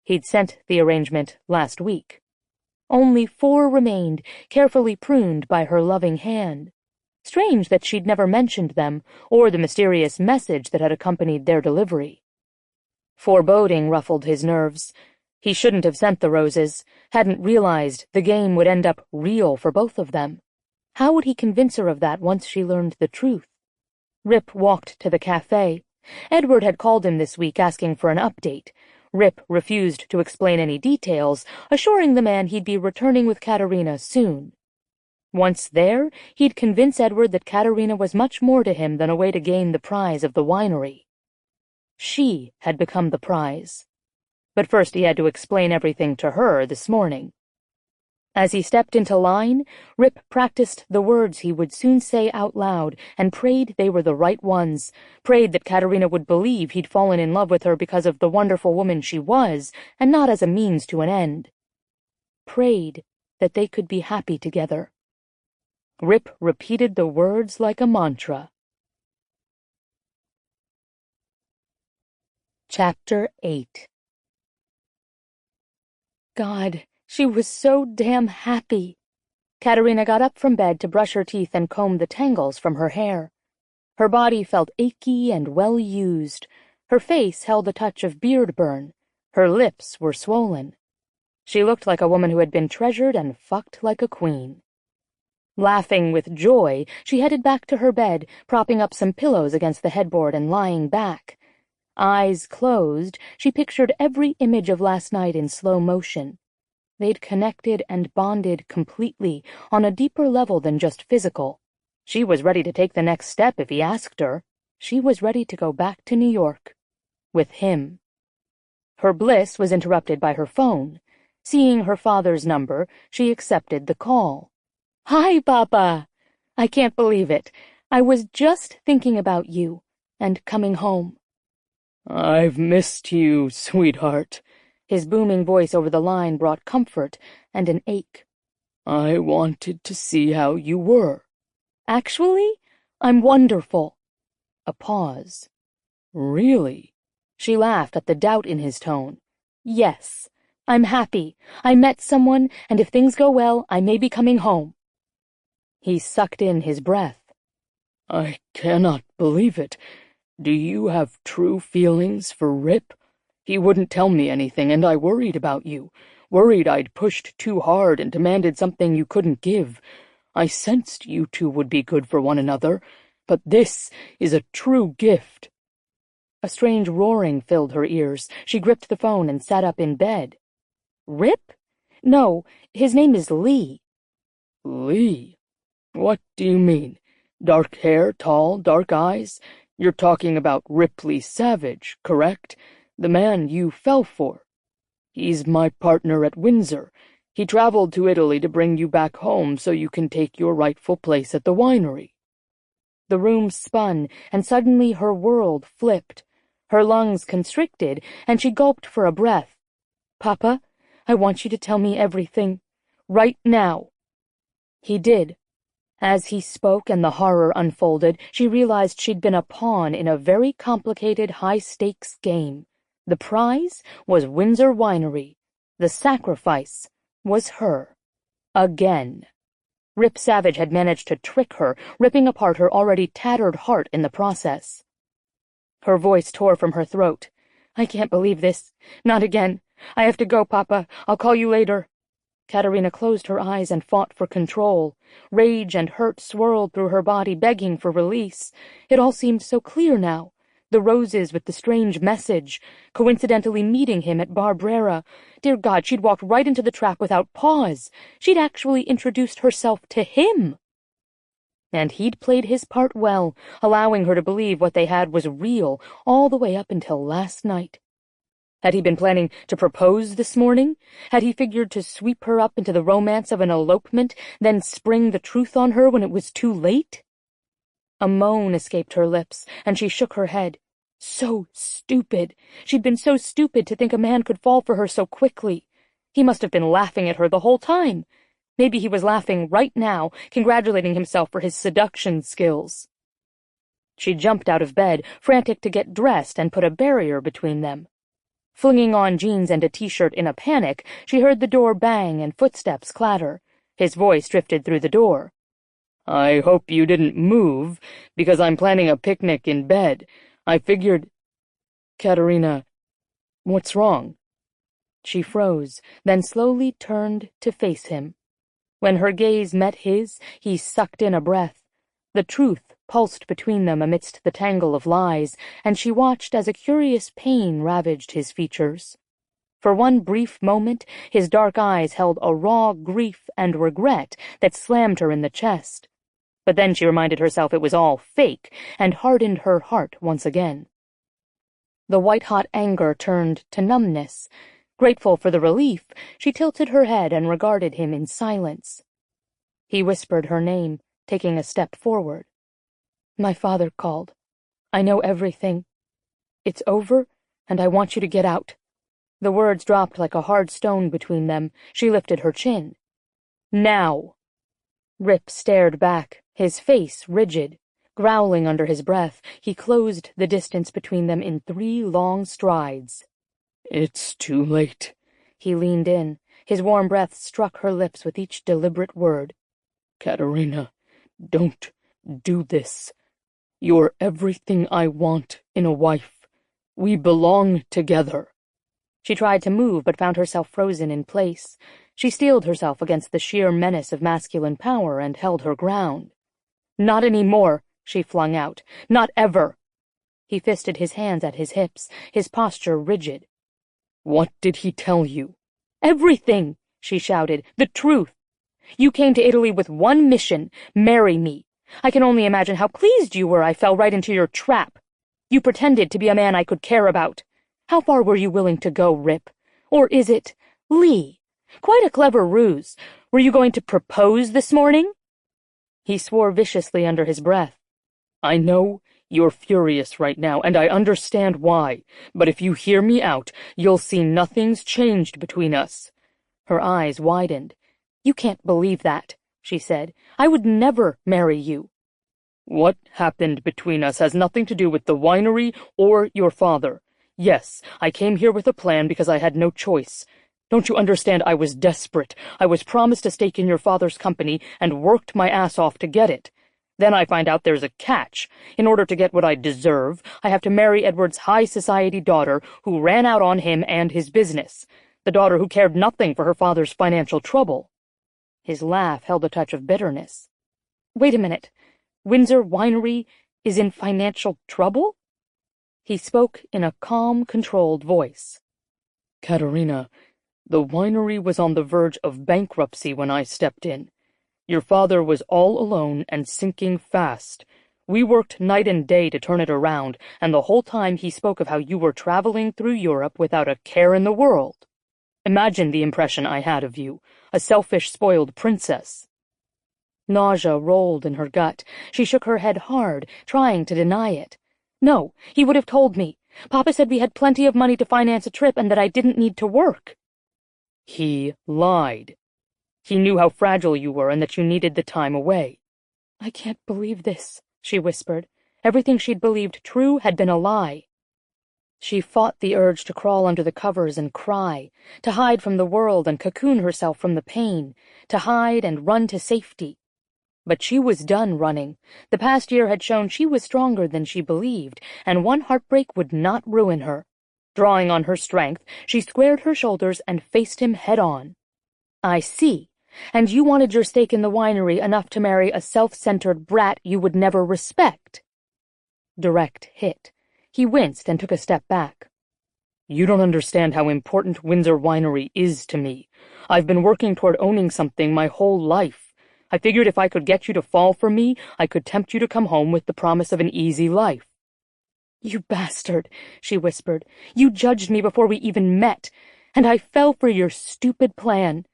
He'd sent the arrangement last week. Only 4 remained, carefully pruned by her loving hand. Strange that she'd never mentioned them, or the mysterious message that had accompanied their delivery. Foreboding ruffled his nerves. He shouldn't have sent the roses, hadn't realized the game would end up real for both of them. How would he convince her of that once she learned the truth? Rip walked to the cafe. Edward had called him this week asking for an update. Rip refused to explain any details, assuring the man he'd be returning with Katerina soon. Once there, he'd convince Edward that Katerina was much more to him than a way to gain the prize of the winery. She had become the prize. But first he had to explain everything to her this morning. As he stepped into line, Rip practiced the words he would soon say out loud and prayed they were the right ones, prayed that Katerina would believe he'd fallen in love with her because of the wonderful woman she was and not as a means to an end. Prayed that they could be happy together. Rip repeated the words like a mantra. Chapter 8. God, she was so damn happy. Katerina got up from bed to brush her teeth and comb the tangles from her hair. Her body felt achy and well used. Her face held a touch of beard burn. Her lips were swollen. She looked like a woman who had been treasured and fucked like a queen. Laughing with joy, she headed back to her bed, propping up some pillows against the headboard and lying back. Eyes closed, she pictured every image of last night in slow motion. They'd connected and bonded completely, on a deeper level than just physical. She was ready to take the next step if he asked her. She was ready to go back to New York. With him. Her bliss was interrupted by her phone. Seeing her father's number, she accepted the call. Hi, Papa. I can't believe it. I was just thinking about you, and coming home. I've missed you, sweetheart. His booming voice over the line brought comfort and an ache. I wanted to see how you were. Actually, I'm wonderful. A pause. Really? She laughed at the doubt in his tone. Yes, I'm happy. I met someone, and if things go well, I may be coming home. He sucked in his breath. I cannot believe it. Do you have true feelings for Rip? He wouldn't tell me anything, and I worried about you. Worried I'd pushed too hard and demanded something you couldn't give. I sensed you two would be good for one another, but this is a true gift. A strange roaring filled her ears. She gripped the phone and sat up in bed. Rip? No, his name is Lee. Lee? What do you mean? Dark hair, tall, dark eyes? You're talking about Ripley Savage, correct? The man you fell for. He's my partner at Windsor. He traveled to Italy to bring you back home so you can take your rightful place at the winery. The room spun, and suddenly her world flipped. Her lungs constricted, and she gulped for a breath. Papa, I want you to tell me everything. Right now. He did. As he spoke and the horror unfolded, she realized she'd been a pawn in a very complicated, high-stakes game. The prize was Windsor Winery. The sacrifice was her. Again. Rip Savage had managed to trick her, ripping apart her already tattered heart in the process. Her voice tore from her throat. I can't believe this. Not again. I have to go, Papa. I'll call you later. Katerina closed her eyes and fought for control. Rage and hurt swirled through her body, begging for release. It all seemed so clear now. The roses with the strange message, coincidentally meeting him at Barbrera. Dear God, she'd walked right into the trap without pause. She'd actually introduced herself to him. And he'd played his part well, allowing her to believe what they had was real all the way up until last night. Had he been planning to propose this morning? Had he figured to sweep her up into the romance of an elopement, then spring the truth on her when it was too late? A moan escaped her lips, and she shook her head. So stupid. She'd been so stupid to think a man could fall for her so quickly. He must have been laughing at her the whole time. Maybe he was laughing right now, congratulating himself for his seduction skills. She jumped out of bed, frantic to get dressed and put a barrier between them. Flinging on jeans and a t-shirt in a panic, she heard the door bang and footsteps clatter. His voice drifted through the door. I hope you didn't move, because I'm planning a picnic in bed. I figured... Katerina, what's wrong? She froze, then slowly turned to face him. When her gaze met his, he sucked in a breath. The truth pulsed between them amidst the tangle of lies, and she watched as a curious pain ravaged his features. For one brief moment, his dark eyes held a raw grief and regret that slammed her in the chest. But then she reminded herself it was all fake, and hardened her heart once again. The white-hot anger turned to numbness. Grateful for the relief, she tilted her head and regarded him in silence. He whispered her name, taking a step forward. My father called. I know everything. It's over, and I want you to get out. The words dropped like a hard stone between them. She lifted her chin. Now! Rip stared back, his face rigid. Growling under his breath, he closed the distance between them in 3 long strides. It's too late. He leaned in. His warm breath struck her lips with each deliberate word. Katerina, don't do this. You're everything I want in a wife. We belong together. She tried to move, but found herself frozen in place. She steeled herself against the sheer menace of masculine power and held her ground. Not any more, she flung out. Not ever. He fisted his hands at his hips, his posture rigid. What did he tell you? Everything, she shouted. The truth. You came to Italy with one mission, marry me. I can only imagine how pleased you were I fell right into your trap. You pretended to be a man I could care about. How far were you willing to go, Rip? Or is it Lee? Quite a clever ruse. Were you going to propose this morning? He swore viciously under his breath. I know you're furious right now, and I understand why, but if you hear me out, you'll see nothing's changed between us. Her eyes widened. You can't believe that, she said. I would never marry you. What happened between us has nothing to do with the winery or your father. Yes, I came here with a plan because I had no choice. Don't you understand? I was desperate. I was promised a stake in your father's company and worked my ass off to get it. Then I find out there's a catch. In order to get what I deserve, I have to marry Edward's high society daughter who ran out on him and his business. The daughter who cared nothing for her father's financial trouble. His laugh held a touch of bitterness. Wait a minute. Windsor Winery is in financial trouble? He spoke in a calm, controlled voice. Katerina, the winery was on the verge of bankruptcy when I stepped in. Your father was all alone and sinking fast. We worked night and day to turn it around, and the whole time he spoke of how you were traveling through Europe without a care in the world. Imagine the impression I had of you, a selfish, spoiled princess. Nausea rolled in her gut. She shook her head hard, trying to deny it. No, he would have told me. Papa said we had plenty of money to finance a trip and that I didn't need to work. He lied. He knew how fragile you were and that you needed the time away. I can't believe this, she whispered. Everything she'd believed true had been a lie. She fought the urge to crawl under the covers and cry, to hide from the world and cocoon herself from the pain, to hide and run to safety. But she was done running. The past year had shown she was stronger than she believed, and one heartbreak would not ruin her. Drawing on her strength, she squared her shoulders and faced him head-on. I see. And you wanted your stake in the winery enough to marry a self-centered brat you would never respect. Direct hit. He winced and took a step back. You don't understand how important Windsor Winery is to me. I've been working toward owning something my whole life. I figured if I could get you to fall for me, I could tempt you to come home with the promise of an easy life. You bastard, she whispered. You judged me before we even met, and I fell for your stupid plan.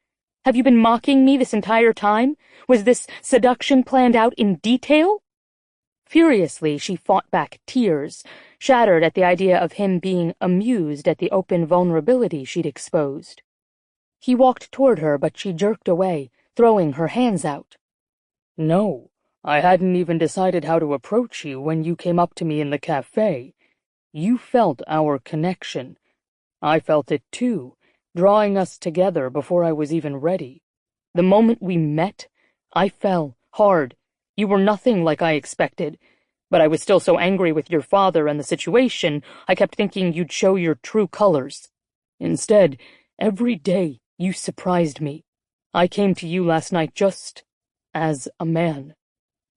Have you been mocking me this entire time? Was this seduction planned out in detail? Furiously, she fought back tears, shattered at the idea of him being amused at the open vulnerability she'd exposed. He walked toward her, but she jerked away, throwing her hands out. No, I hadn't even decided how to approach you when you came up to me in the cafe. You felt our connection. I felt it too, drawing us together before I was even ready. The moment we met, I fell hard. You were nothing like I expected, but I was still so angry with your father and the situation, I kept thinking you'd show your true colors. Instead, every day you surprised me. I came to you last night just as a man.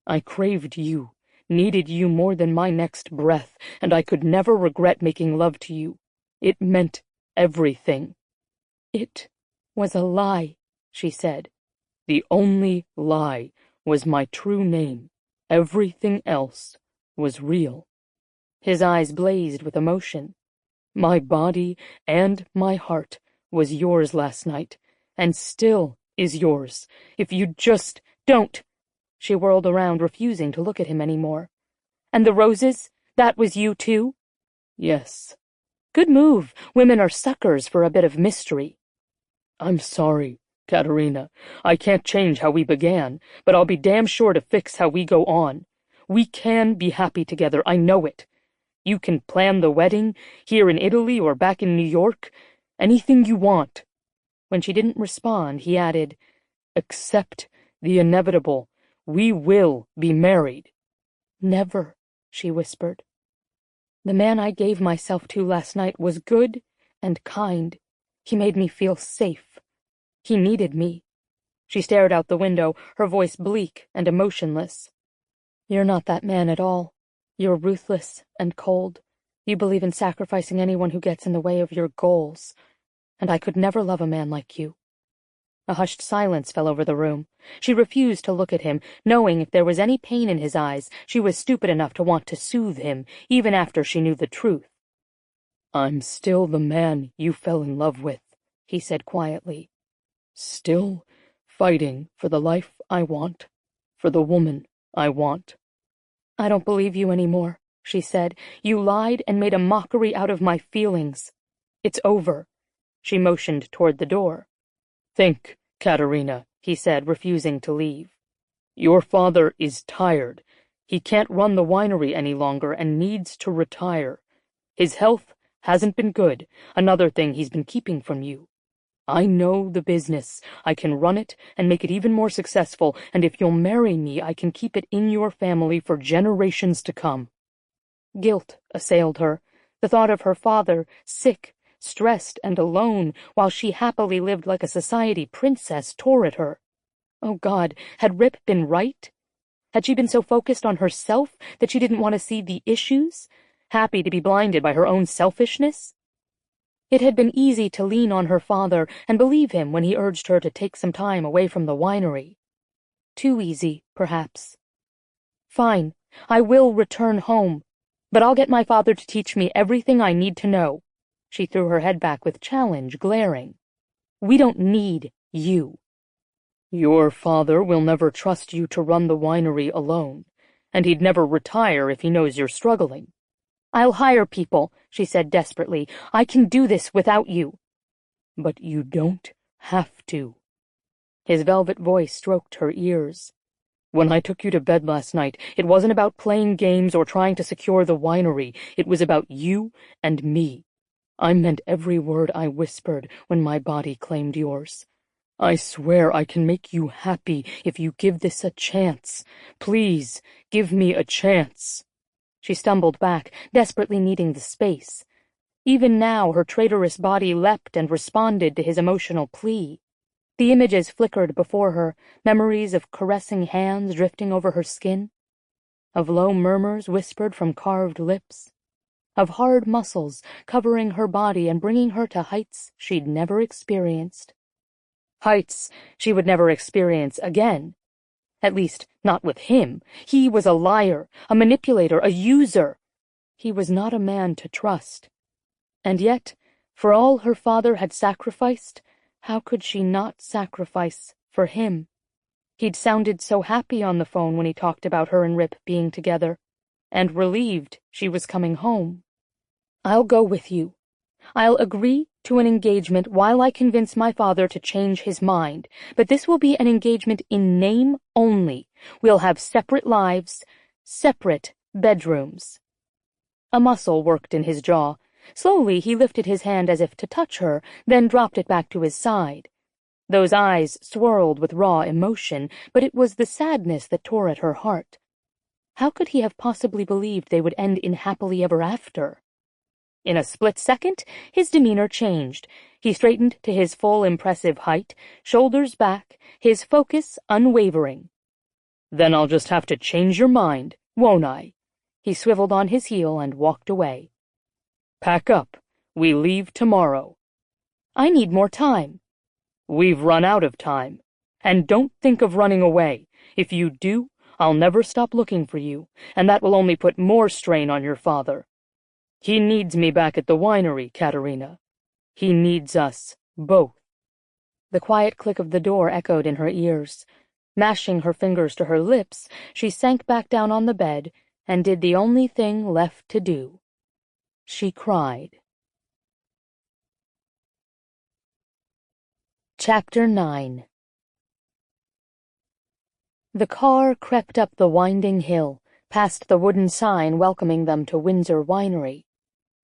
I craved you, needed you more than my next breath, and I could never regret making love to you. It meant everything. It was a lie, she said. The only lie was my true name. Everything else was real. His eyes blazed with emotion. My body and my heart was yours last night, and still is yours. If you just don't. She whirled around, refusing to look at him any more. And the roses? That was you too? Yes. Good move. Women are suckers for a bit of mystery. I'm sorry, Katerina. I can't change how we began, but I'll be damn sure to fix how we go on. We can be happy together, I know it. You can plan the wedding, here in Italy or back in New York, anything you want. When she didn't respond, he added, Accept the inevitable. We will be married. Never, she whispered. The man I gave myself to last night was good and kind. He made me feel safe. He needed me. She stared out the window, her voice bleak and emotionless. You're not that man at all. You're ruthless and cold. You believe in sacrificing anyone who gets in the way of your goals. And I could never love a man like you. A hushed silence fell over the room. She refused to look at him, knowing if there was any pain in his eyes, she was stupid enough to want to soothe him, even after she knew the truth. I'm still the man you fell in love with, he said quietly. Still fighting for the life I want, for the woman I want. I don't believe you anymore, she said. You lied and made a mockery out of my feelings. It's over. She motioned toward the door. Think, Katerina, he said, refusing to leave. Your father is tired. He can't run the winery any longer and needs to retire. His health hasn't been good, another thing he's been keeping from you. I know the business. I can run it and make it even more successful, and if you'll marry me, I can keep it in your family for generations to come. Guilt assailed her, the thought of her father, sick, stressed and alone, while she happily lived like a society princess, tore at her. Oh God, had Rip been right? Had she been so focused on herself that she didn't want to see the issues, happy to be blinded by her own selfishness? It had been easy to lean on her father and believe him when he urged her to take some time away from the winery. Too easy, perhaps. Fine, I will return home, but I'll get my father to teach me everything I need to know. She threw her head back with challenge glaring. We don't need you. Your father will never trust you to run the winery alone, and he'd never retire if he knows you're struggling. I'll hire people, she said desperately. I can do this without you. But you don't have to. His velvet voice stroked her ears. When I took you to bed last night, it wasn't about playing games or trying to secure the winery. It was about you and me. I meant every word I whispered when my body claimed yours. I swear I can make you happy if you give this a chance. Please, give me a chance. She stumbled back, desperately needing the space. Even now, her traitorous body leapt and responded to his emotional plea. The images flickered before her, memories of caressing hands drifting over her skin, of low murmurs whispered from carved lips. of hard muscles covering her body and bringing her to heights she'd never experienced. Heights she would never experience again. At least, not with him. He was a liar, a manipulator, a user. He was not a man to trust. And yet, for all her father had sacrificed, how could she not sacrifice for him? He'd sounded so happy on the phone when he talked about her and Rip being together, and relieved she was coming home. "I'll go with you. I'll agree to an engagement while I convince my father to change his mind, but this will be an engagement in name only. We'll have separate lives, separate bedrooms." A muscle worked in his jaw. Slowly he lifted his hand as if to touch her, then dropped it back to his side. Those eyes swirled with raw emotion, but it was the sadness that tore at her heart. How could he have possibly believed they would end in happily ever after? In a split second, his demeanor changed. He straightened to his full impressive height, shoulders back, his focus unwavering. "Then I'll just have to change your mind, won't I?" He swiveled on his heel and walked away. "Pack up. We leave tomorrow." "I need more time." "We've run out of time. And don't think of running away. If you do, I'll never stop looking for you, and that will only put more strain on your father. He needs me back at the winery, Katerina. He needs us both." The quiet click of the door echoed in her ears. Mashing her fingers to her lips, she sank back down on the bed and did the only thing left to do. She cried. Chapter 9. The car crept up the winding hill, past the wooden sign welcoming them to Windsor Winery.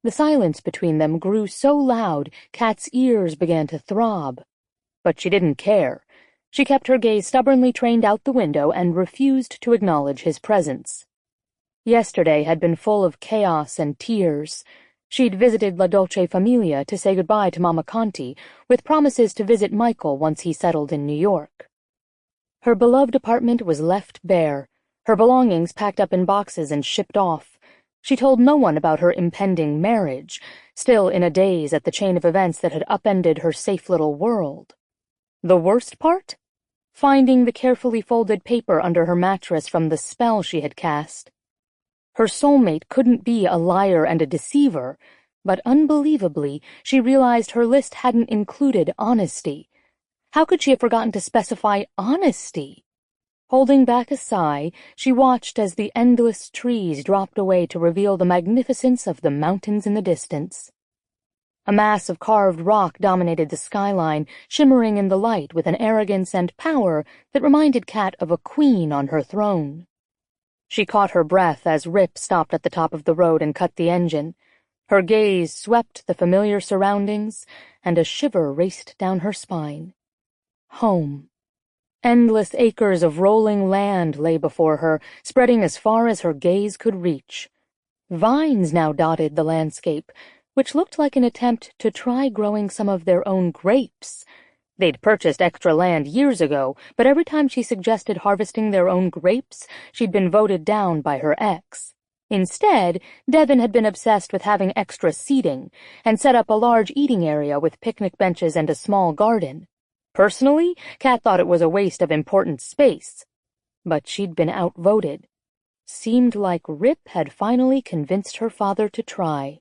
The silence between them grew so loud Kat's ears began to throb. But she didn't care. She kept her gaze stubbornly trained out the window and refused to acknowledge his presence. Yesterday had been full of chaos and tears. She'd visited La Dolce Familia to say goodbye to Mama Conti, with promises to visit Michael once he settled in New York. Her beloved apartment was left bare, her belongings packed up in boxes and shipped off. She told no one about her impending marriage, still in a daze at the chain of events that had upended her safe little world. The worst part? Finding the carefully folded paper under her mattress from the spell she had cast. Her soulmate couldn't be a liar and a deceiver, but unbelievably, she realized her list hadn't included honesty. How could she have forgotten to specify honesty? Holding back a sigh, she watched as the endless trees dropped away to reveal the magnificence of the mountains in the distance. A mass of carved rock dominated the skyline, shimmering in the light with an arrogance and power that reminded Kat of a queen on her throne. She caught her breath as Rip stopped at the top of the road and cut the engine. Her gaze swept the familiar surroundings, and a shiver raced down her spine. Home. Endless acres of rolling land lay before her, spreading as far as her gaze could reach. Vines now dotted the landscape, which looked like an attempt to try growing some of their own grapes. They'd purchased extra land years ago, but every time she suggested harvesting their own grapes, she'd been voted down by her ex. Instead, Devon had been obsessed with having extra seating, and set up a large eating area with picnic benches and a small garden. Personally, Kat thought it was a waste of important space. But she'd been outvoted. Seemed like Rip had finally convinced her father to try.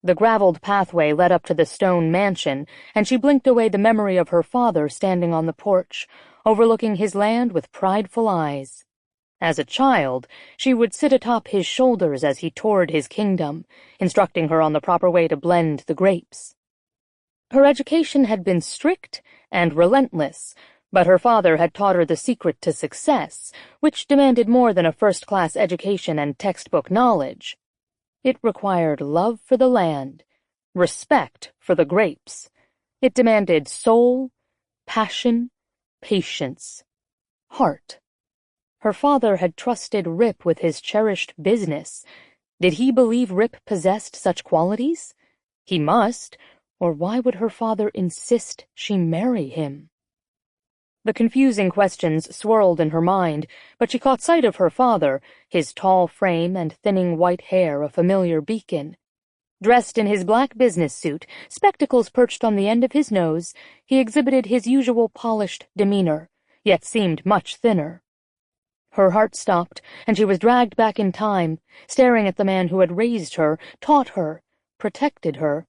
The graveled pathway led up to the stone mansion, and she blinked away the memory of her father standing on the porch, overlooking his land with prideful eyes. As a child, she would sit atop his shoulders as he toured his kingdom, instructing her on the proper way to blend the grapes. Her education had been strict and relentless, but her father had taught her the secret to success, which demanded more than a first-class education and textbook knowledge. It required love for the land, respect for the grapes. It demanded soul, passion, patience, heart. Her father had trusted Rip with his cherished business. Did he believe Rip possessed such qualities? He must, or why would her father insist she marry him? The confusing questions swirled in her mind, but she caught sight of her father, his tall frame and thinning white hair a familiar beacon. Dressed in his black business suit, spectacles perched on the end of his nose, he exhibited his usual polished demeanor, yet seemed much thinner. Her heart stopped, and she was dragged back in time, staring at the man who had raised her, taught her, protected her,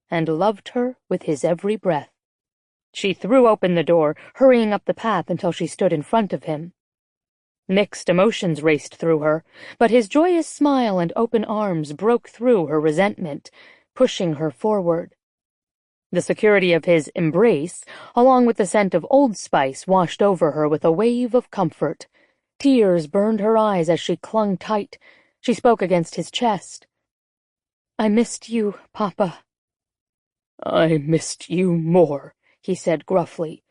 and loved her with his every breath. She threw open the door, hurrying up the path until she stood in front of him. Mixed emotions raced through her, but his joyous smile and open arms broke through her resentment, pushing her forward. The security of his embrace, along with the scent of Old Spice, washed over her with a wave of comfort. Tears burned her eyes as she clung tight. She spoke against his chest. "I missed you, Papa." "I missed you more," he said gruffly.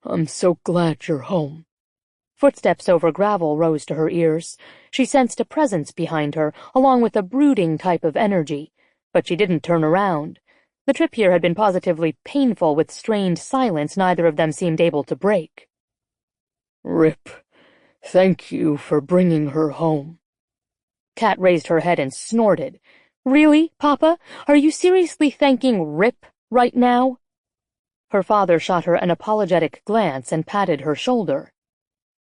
"I'm so glad you're home." Footsteps over gravel rose to her ears. She sensed a presence behind her, along with a brooding type of energy, but she didn't turn around. The trip here had been positively painful, with strained silence neither of them seemed able to break. "Rip, thank you for bringing her home." Kat raised her head and snorted. "Really, Papa? Are you seriously thanking Rip right now?" Her father shot her an apologetic glance and patted her shoulder.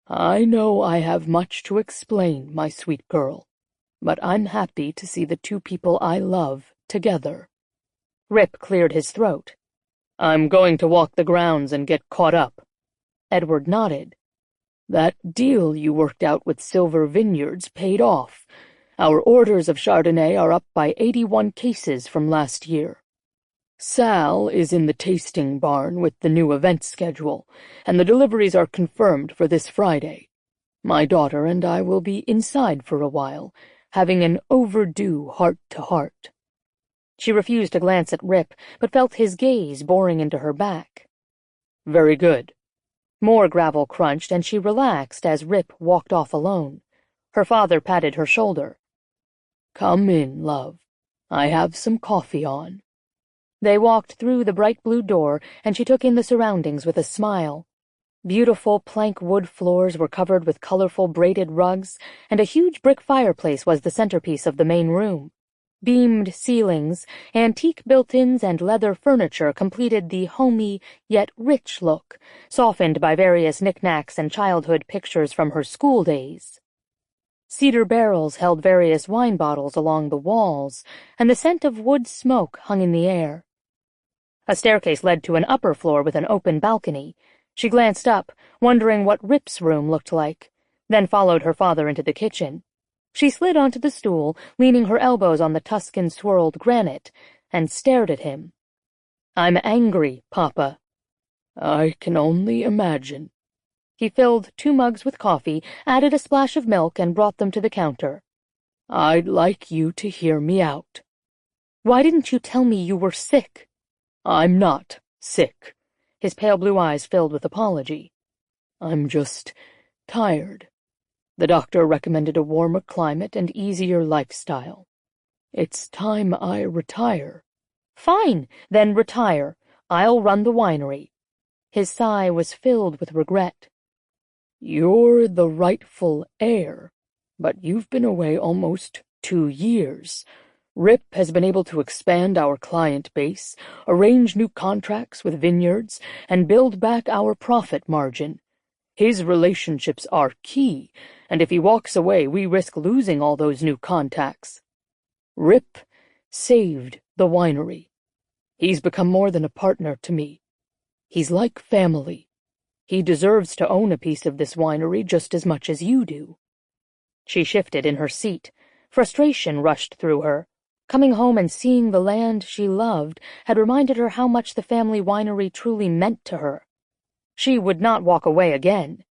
"I know I have much to explain, my sweet girl, but I'm happy to see the two people I love together." Rip cleared his throat. "I'm going to walk the grounds and get caught up." Edward nodded. "That deal you worked out with Silver Vineyards paid off. Our orders of Chardonnay are up by 81 cases from last year. Sal is in the tasting barn with the new event schedule, and the deliveries are confirmed for this Friday. My daughter and I will be inside for a while, having an overdue heart-to-heart." She refused to glance at Rip, but felt his gaze boring into her back. "Very good." More gravel crunched, and she relaxed as Rip walked off alone. Her father patted her shoulder. "Come in, love. I have some coffee on." They walked through the bright blue door, and she took in the surroundings with a smile. Beautiful plank wood floors were covered with colorful braided rugs, and a huge brick fireplace was the centerpiece of the main room. Beamed ceilings, antique built-ins, and leather furniture completed the homey yet rich look, softened by various knickknacks and childhood pictures from her school days. Cedar barrels held various wine bottles along the walls, and the scent of wood smoke hung in the air. A staircase led to an upper floor with an open balcony. She glanced up, wondering what Rip's room looked like, then followed her father into the kitchen. She slid onto the stool, leaning her elbows on the Tuscan-swirled granite, and stared at him. "I'm angry, Papa." "I can only imagine." He filled 2 mugs with coffee, added a splash of milk, and brought them to the counter. "I'd like you to hear me out." "Why didn't you tell me you were sick?" "I'm not sick." His pale blue eyes filled with apology. "I'm just tired. The doctor recommended a warmer climate and easier lifestyle. It's time I retire." "Fine, then retire. I'll run the winery." His sigh was filled with regret. "You're the rightful heir, but you've been away almost 2 years. Rip has been able to expand our client base, arrange new contracts with vineyards, and build back our profit margin. His relationships are key, and if he walks away, we risk losing all those new contacts. Rip saved the winery. He's become more than a partner to me. He's like family. He deserves to own a piece of this winery just as much as you do." She shifted in her seat. Frustration rushed through her. Coming home and seeing the land she loved had reminded her how much the family winery truly meant to her. She would not walk away again.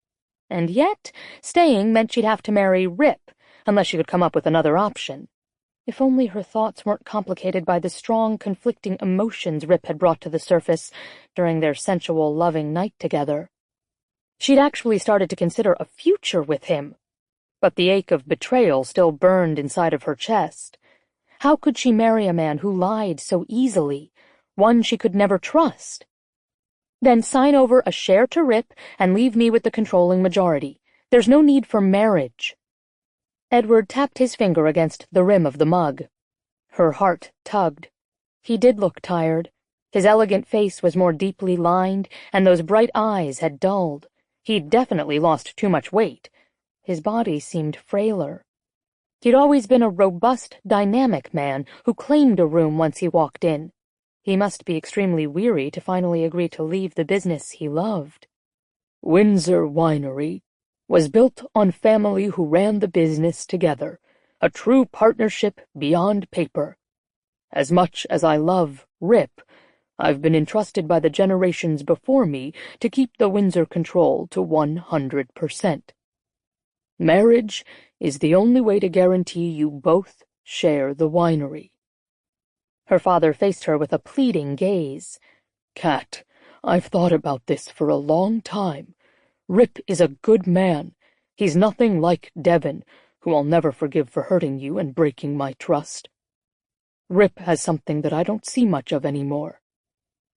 And yet, staying meant she'd have to marry Rip, unless she could come up with another option. If only her thoughts weren't complicated by the strong, conflicting emotions Rip had brought to the surface during their sensual, loving night together. She'd actually started to consider a future with him. But the ache of betrayal still burned inside of her chest. How could she marry a man who lied so easily, one she could never trust? Then sign over a share to Rip and leave me with the controlling majority. There's no need for marriage." Edward tapped his finger against the rim of the mug. Her heart tugged. He did look tired. His elegant face was more deeply lined, and those bright eyes had dulled. He'd definitely lost too much weight. His body seemed frailer. He'd always been a robust, dynamic man who claimed a room once he walked in. He must be extremely weary to finally agree to leave the business he loved. Windsor Winery was built on family who ran the business together, a true partnership beyond paper. As much as I love Rip, I've been entrusted by the generations before me to keep the Windsor control to 100%. Marriage is the only way to guarantee you both share the winery. Her father faced her with a pleading gaze. Kat, I've thought about this for a long time. Rip is a good man. He's nothing like Devon, who I'll never forgive for hurting you and breaking my trust. Rip has something that I don't see much of anymore.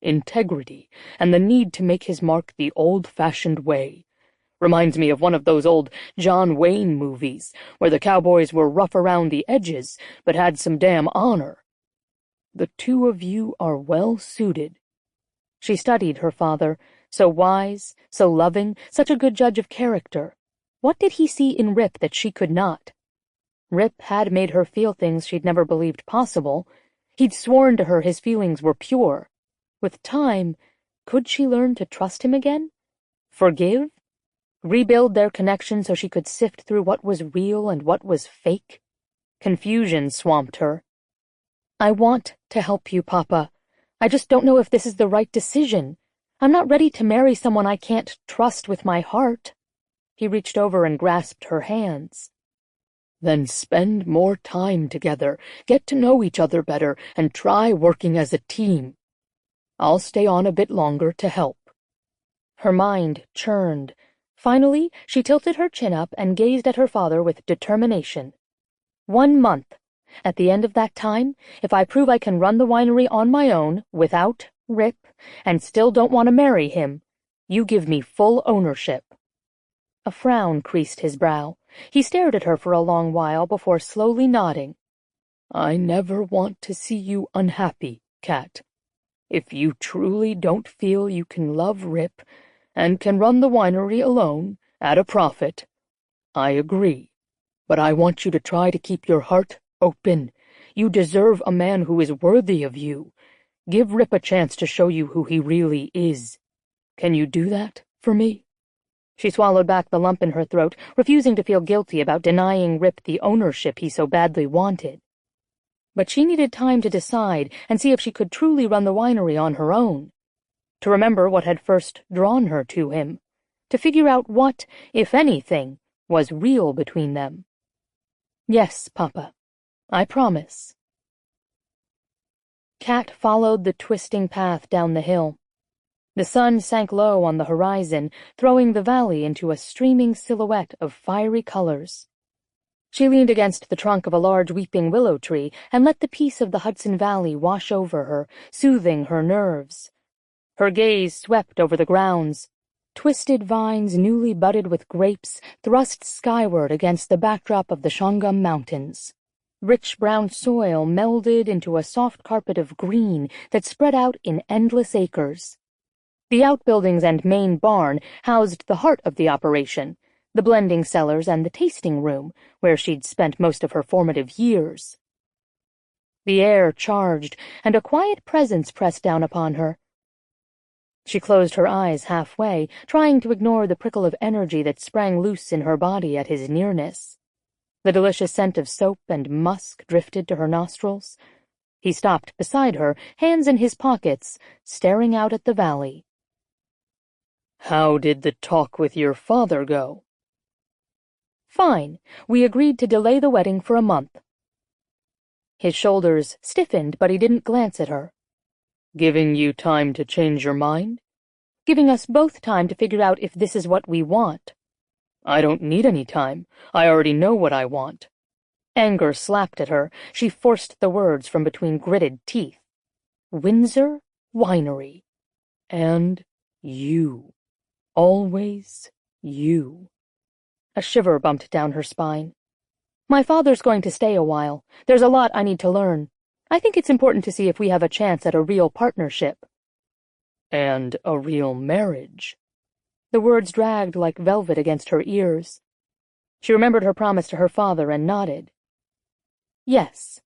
Integrity, and the need to make his mark the old-fashioned way. Reminds me of one of those old John Wayne movies, where the cowboys were rough around the edges, but had some damn honor. The two of you are well suited. She studied her father, so wise, so loving, such a good judge of character. What did he see in Rip that she could not? Rip had made her feel things she'd never believed possible. He'd sworn to her his feelings were pure. With time, could she learn to trust him again? Forgive? Rebuild their connection so she could sift through what was real and what was fake? Confusion swamped her. "I want to help you, Papa. I just don't know if this is the right decision. I'm not ready to marry someone I can't trust with my heart." He reached over and grasped her hands. Then spend more time together, get to know each other better, and try working as a team. I'll stay on a bit longer to help. Her mind churned. Finally, she tilted her chin up and gazed at her father with determination. 1 month. At the end of that time, if I prove I can run the winery on my own, without Rip, and still don't want to marry him, you give me full ownership. A frown creased his brow. He stared at her for a long while before slowly nodding. I never want to see you unhappy, Kat. If you truly don't feel you can love Rip and can run the winery alone, at a profit, I agree. But I want you to try to keep your heart open. You deserve a man who is worthy of you. Give Rip a chance to show you who he really is. Can you do that for me? She swallowed back the lump in her throat, refusing to feel guilty about denying Rip the ownership he so badly wanted. But she needed time to decide and see if she could truly run the winery on her own. To remember what had first drawn her to him. To figure out what, if anything, was real between them. "Yes, Papa. I promise." Kat followed the twisting path down the hill. The sun sank low on the horizon, throwing the valley into a streaming silhouette of fiery colors. She leaned against the trunk of a large weeping willow tree and let the peace of the Hudson Valley wash over her, soothing her nerves. Her gaze swept over the grounds. Twisted vines newly budded with grapes thrust skyward against the backdrop of the Shangam Mountains. Rich brown soil melded into a soft carpet of green that spread out in endless acres. The outbuildings and main barn housed the heart of the operation, the blending cellars and the tasting room, where she'd spent most of her formative years. The air charged, and a quiet presence pressed down upon her. She closed her eyes halfway, trying to ignore the prickle of energy that sprang loose in her body at his nearness. The delicious scent of soap and musk drifted to her nostrils. He stopped beside her, hands in his pockets, staring out at the valley. "How did the talk with your father go?" "Fine. We agreed to delay the wedding for a month." His shoulders stiffened, but he didn't glance at her. "Giving you time to change your mind?" "Giving us both time to figure out if this is what we want." "I don't need any time. I already know what I want." Anger slapped at her. She forced the words from between gritted teeth. "Windsor Winery." "And You. Always you. A shiver bumped down her spine. My father's going to stay a while. There's a lot I need to learn. I think it's important to see if we have a chance at a real partnership. And a real marriage. The words dragged like velvet against her ears. She remembered her promise to her father and nodded. Yes.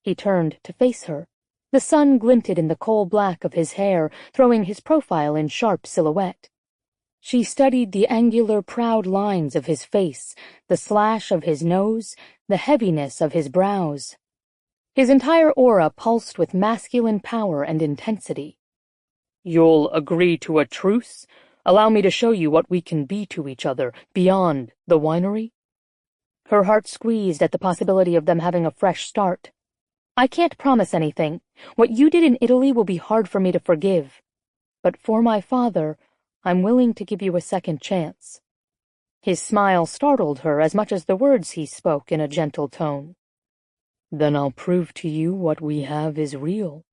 He turned to face her. The sun glinted in the coal black of his hair, throwing his profile in sharp silhouette. She studied the angular, proud lines of his face, the slash of his nose, the heaviness of his brows. His entire aura pulsed with masculine power and intensity. You'll agree to a truce? Allow me to show you what we can be to each other, beyond the winery? Her heart squeezed at the possibility of them having a fresh start. I can't promise anything. What you did in Italy will be hard for me to forgive. But for my father, I'm willing to give you a second chance. His smile startled her as much as the words he spoke in a gentle tone. Then I'll prove to you what we have is real.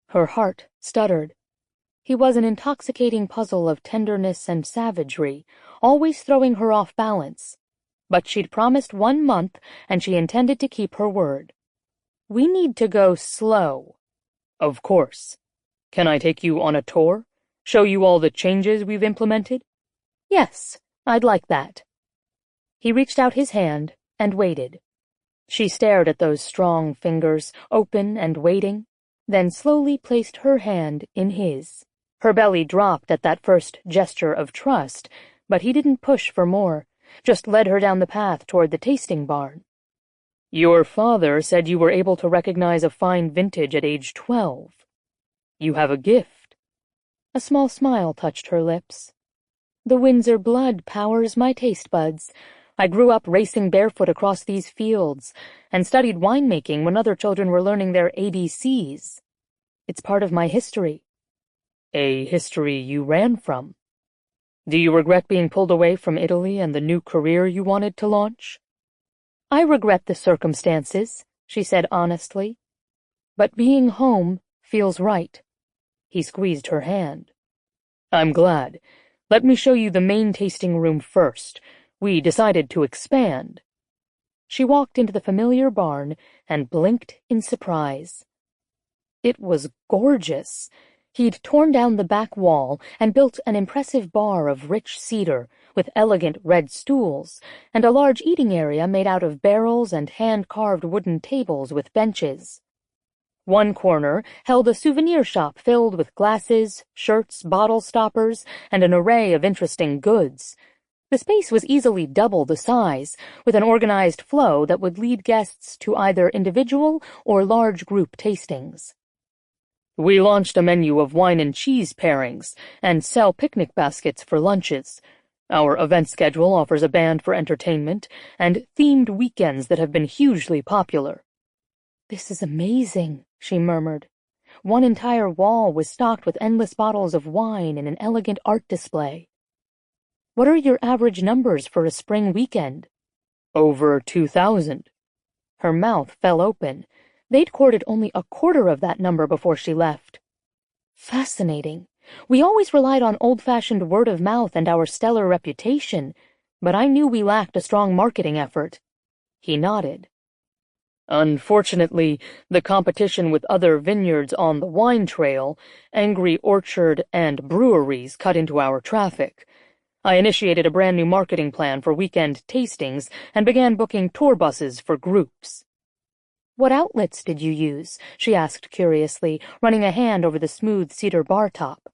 Her heart stuttered. He was an intoxicating puzzle of tenderness and savagery, always throwing her off balance. But she'd promised 1 month, and she intended to keep her word. We need to go slow. Of course. Can I take you on a tour? Show you all the changes we've implemented? Yes, I'd like that. He reached out his hand and waited. She stared at those strong fingers, open and waiting, then slowly placed her hand in his. Her belly dropped at that first gesture of trust, but he didn't push for more, just led her down the path toward the tasting barn. Your father said you were able to recognize a fine vintage at age 12. You have a gift. A small smile touched her lips. The Windsor blood powers my taste buds. I grew up racing barefoot across these fields and studied winemaking when other children were learning their ABCs. It's part of my history. A history you ran from. Do you regret being pulled away from Italy and the new career you wanted to launch? I regret the circumstances, she said honestly. But being home feels right. He squeezed her hand. I'm glad. Let me show you the main tasting room first. We decided to expand. She walked into the familiar barn and blinked in surprise. It was gorgeous. He'd torn down the back wall and built an impressive bar of rich cedar with elegant red stools and a large eating area made out of barrels and hand-carved wooden tables with benches. One corner held a souvenir shop filled with glasses, shirts, bottle stoppers, and an array of interesting goods. The space was easily double the size, with an organized flow that would lead guests to either individual or large group tastings. We launched a menu of wine and cheese pairings and sell picnic baskets for lunches. Our event schedule offers a band for entertainment and themed weekends that have been hugely popular. This is amazing, she murmured. One entire wall was stocked with endless bottles of wine and an elegant art display. What are your average numbers for a spring weekend? Over 2,000. Her mouth fell open. They'd courted only a quarter of that number before she left. Fascinating. We always relied on old-fashioned word of mouth and our stellar reputation, but I knew we lacked a strong marketing effort. He nodded. Unfortunately, the competition with other vineyards on the wine trail, Angry Orchard, and breweries cut into our traffic. I initiated a brand new marketing plan for weekend tastings and began booking tour buses for groups. What outlets did you use? She asked curiously, running a hand over the smooth cedar bar top.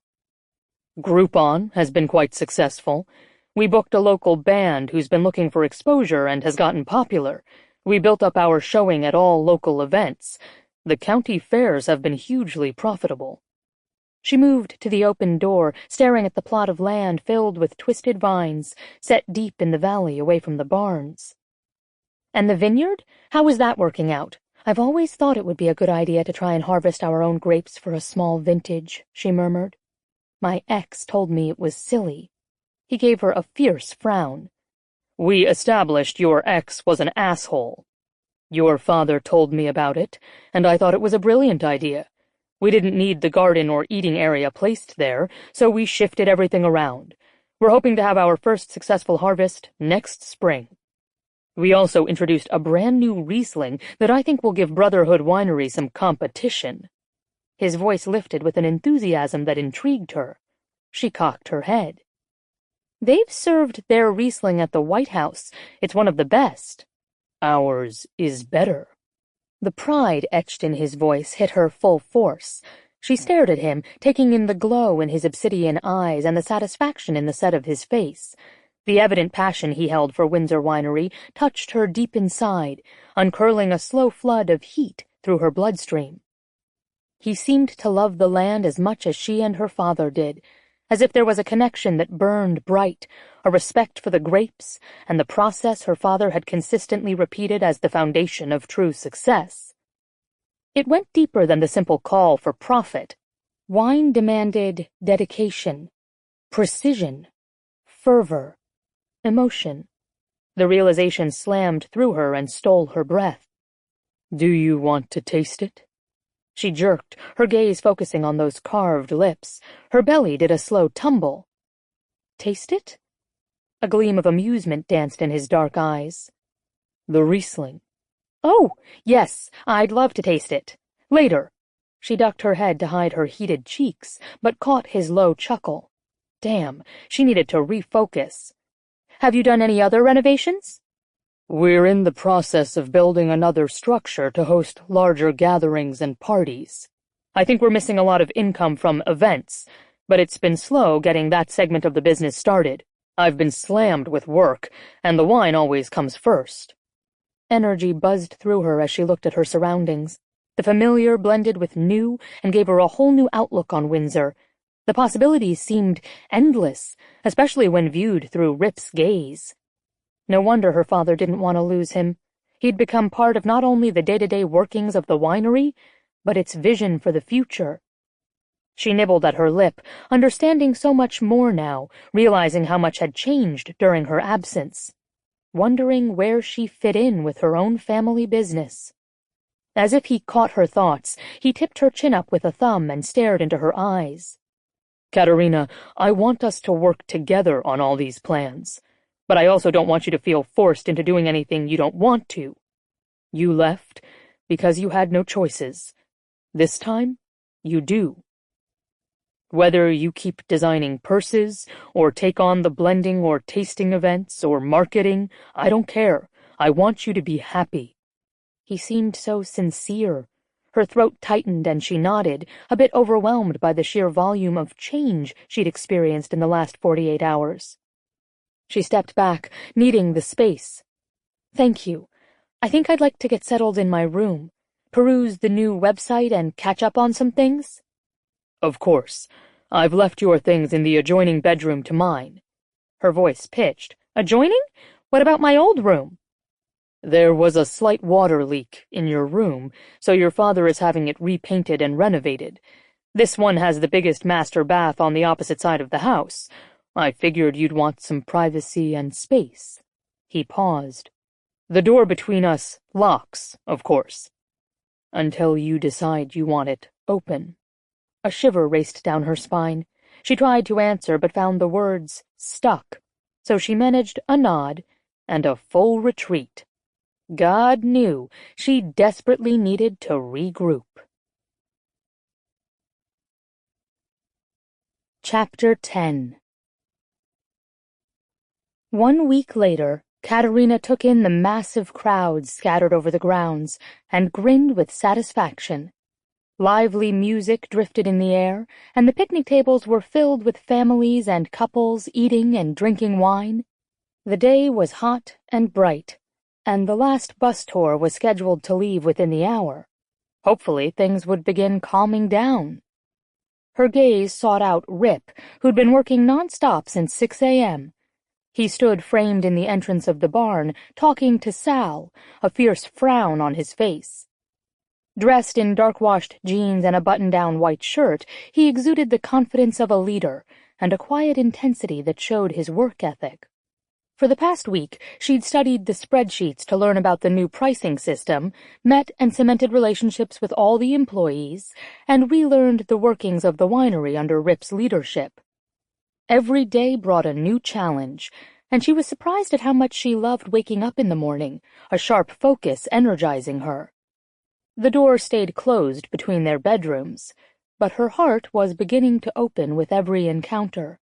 Groupon has been quite successful. We booked a local band who's been looking for exposure and has gotten popular. We built up our showing at all local events. The county fairs have been hugely profitable. She moved to the open door, staring at the plot of land filled with twisted vines, set deep in the valley away from the barns. And the vineyard? How is that working out? I've always thought it would be a good idea to try and harvest our own grapes for a small vintage, she murmured. My ex told me it was silly. He gave her a fierce frown. We established your ex was an asshole. Your father told me about it, and I thought it was a brilliant idea. We didn't need the garden or eating area placed there, so we shifted everything around. We're hoping to have our first successful harvest next spring. We also introduced a brand new Riesling that I think will give Brotherhood Winery some competition." His voice lifted with an enthusiasm that intrigued her. She cocked her head. "They've served their Riesling at the White House. It's one of the best." "Ours is better." The pride etched in his voice hit her full force. She stared at him, taking in the glow in his obsidian eyes and the satisfaction in the set of his face. The evident passion he held for Windsor Winery touched her deep inside, uncurling a slow flood of heat through her bloodstream. He seemed to love the land as much as she and her father did, as if there was a connection that burned bright, a respect for the grapes and the process her father had consistently repeated as the foundation of true success. It went deeper than the simple call for profit. Wine demanded dedication, precision, fervor, emotion. The realization slammed through her and stole her breath. "Do you want to taste it?" She jerked, her gaze focusing on those carved lips. Her belly did a slow tumble. "Taste it?" A gleam of amusement danced in his dark eyes. "The Riesling." "Oh, yes, I'd love to taste it. Later." She ducked her head to hide her heated cheeks, but caught his low chuckle. Damn, she needed to refocus. "Have you done any other renovations?" "We're in the process of building another structure to host larger gatherings and parties. I think we're missing a lot of income from events, but it's been slow getting that segment of the business started. I've been slammed with work, and the wine always comes first." Energy buzzed through her as she looked at her surroundings. The familiar blended with new and gave her a whole new outlook on Windsor. The possibilities seemed endless, especially when viewed through Rip's gaze. No wonder her father didn't want to lose him. He'd become part of not only the day-to-day workings of the winery, but its vision for the future. She nibbled at her lip, understanding so much more now, realizing how much had changed during her absence, wondering where she fit in with her own family business. As if he caught her thoughts, he tipped her chin up with a thumb and stared into her eyes. "Katerina, I want us to work together on all these plans. But I also don't want you to feel forced into doing anything you don't want to. You left because you had no choices. This time, you do. Whether you keep designing purses, or take on the blending or tasting events, or marketing, I don't care. I want you to be happy." He seemed so sincere. Her throat tightened and she nodded, a bit overwhelmed by the sheer volume of change she'd experienced in the last 48 hours. She stepped back, needing the space. "Thank you. I think I'd like to get settled in my room, peruse the new website and catch up on some things." "Of course. I've left your things in the adjoining bedroom to mine." Her voice pitched. "Adjoining? What about my old room?" "There was a slight water leak in your room, so your father is having it repainted and renovated. This one has the biggest master bath on the opposite side of the house. I figured you'd want some privacy and space." He paused. "The door between us locks, of course. Until you decide you want it open." A shiver raced down her spine. She tried to answer but found the words stuck, so she managed a nod and a full retreat. God knew she desperately needed to regroup. Chapter 10. 1 week later, Katerina took in the massive crowds scattered over the grounds and grinned with satisfaction. Lively music drifted in the air, and the picnic tables were filled with families and couples eating and drinking wine. The day was hot and bright, and the last bus tour was scheduled to leave within the hour. Hopefully, things would begin calming down. Her gaze sought out Rip, who'd been working nonstop since 6 a.m. He stood framed in the entrance of the barn, talking to Sal, a fierce frown on his face. Dressed in dark-washed jeans and a button-down white shirt, he exuded the confidence of a leader and a quiet intensity that showed his work ethic. For the past week, she'd studied the spreadsheets to learn about the new pricing system, met and cemented relationships with all the employees, and relearned the workings of the winery under Rip's leadership. Every day brought a new challenge, and she was surprised at how much she loved waking up in the morning, a sharp focus energizing her. The door stayed closed between their bedrooms, but her heart was beginning to open with every encounter.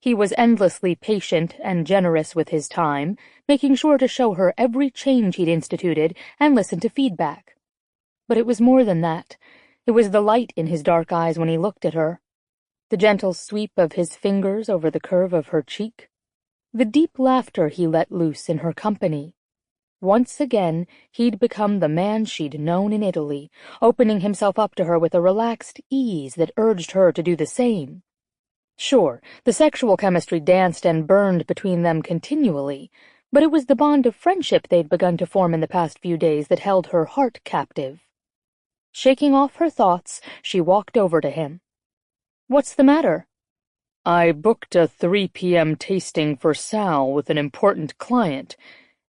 He was endlessly patient and generous with his time, making sure to show her every change he'd instituted and listen to feedback. But it was more than that. It was the light in his dark eyes when he looked at her, the gentle sweep of his fingers over the curve of her cheek, the deep laughter he let loose in her company. Once again, he'd become the man she'd known in Italy, opening himself up to her with a relaxed ease that urged her to do the same. Sure, the sexual chemistry danced and burned between them continually, but it was the bond of friendship they'd begun to form in the past few days that held her heart captive. Shaking off her thoughts, she walked over to him. "What's the matter?" "I booked a 3 p.m. tasting for Sal with an important client.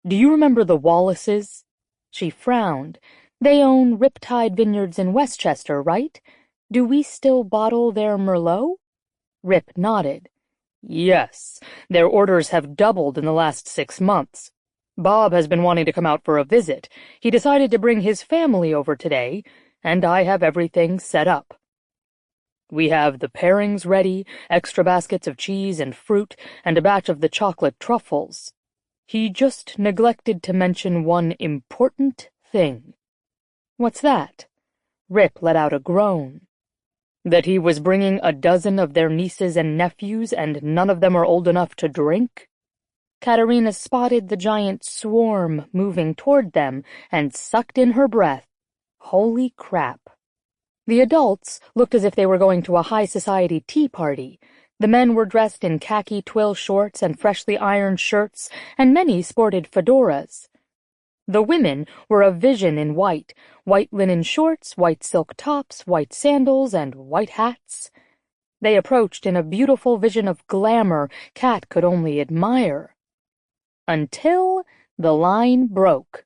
Do you remember the Wallaces?" She frowned. "They own Riptide Vineyards in Westchester, right? Do we still bottle their Merlot?" Rip nodded. "Yes, their orders have doubled in the last 6 months. Bob has been wanting to come out for a visit. He decided to bring his family over today, and I have everything set up. We have the pairings ready, extra baskets of cheese and fruit, and a batch of the chocolate truffles. He just neglected to mention one important thing." "What's that?" Rip let out a groan. "That he was bringing a dozen of their nieces and nephews, and none of them are old enough to drink?" Katerina spotted the giant swarm moving toward them and sucked in her breath. Holy crap. The adults looked as if they were going to a high society tea party. The men were dressed in khaki twill shorts and freshly ironed shirts, and many sported fedoras. The women were a vision in white linen shorts, white silk tops, white sandals, and white hats. They approached in a beautiful vision of glamour Kat could only admire. Until the line broke.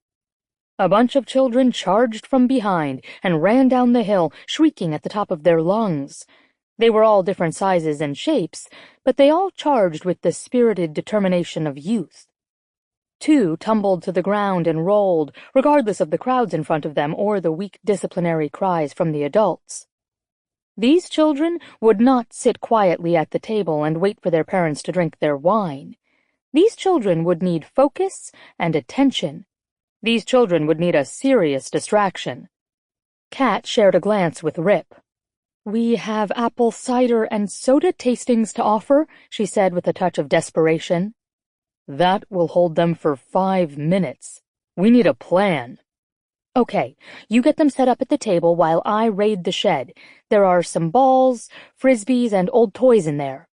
A bunch of children charged from behind and ran down the hill, shrieking at the top of their lungs. They were all different sizes and shapes, but they all charged with the spirited determination of youth. 2 tumbled to the ground and rolled, regardless of the crowds in front of them or the weak disciplinary cries from the adults. These children would not sit quietly at the table and wait for their parents to drink their wine. These children would need focus and attention. These children would need a serious distraction. Kat shared a glance with Rip. "We have apple cider and soda tastings to offer," she said with a touch of desperation. "That will hold them for 5 minutes. We need a plan." "Okay, you get them set up at the table while I raid the shed. There are some balls, frisbees, and old toys in there."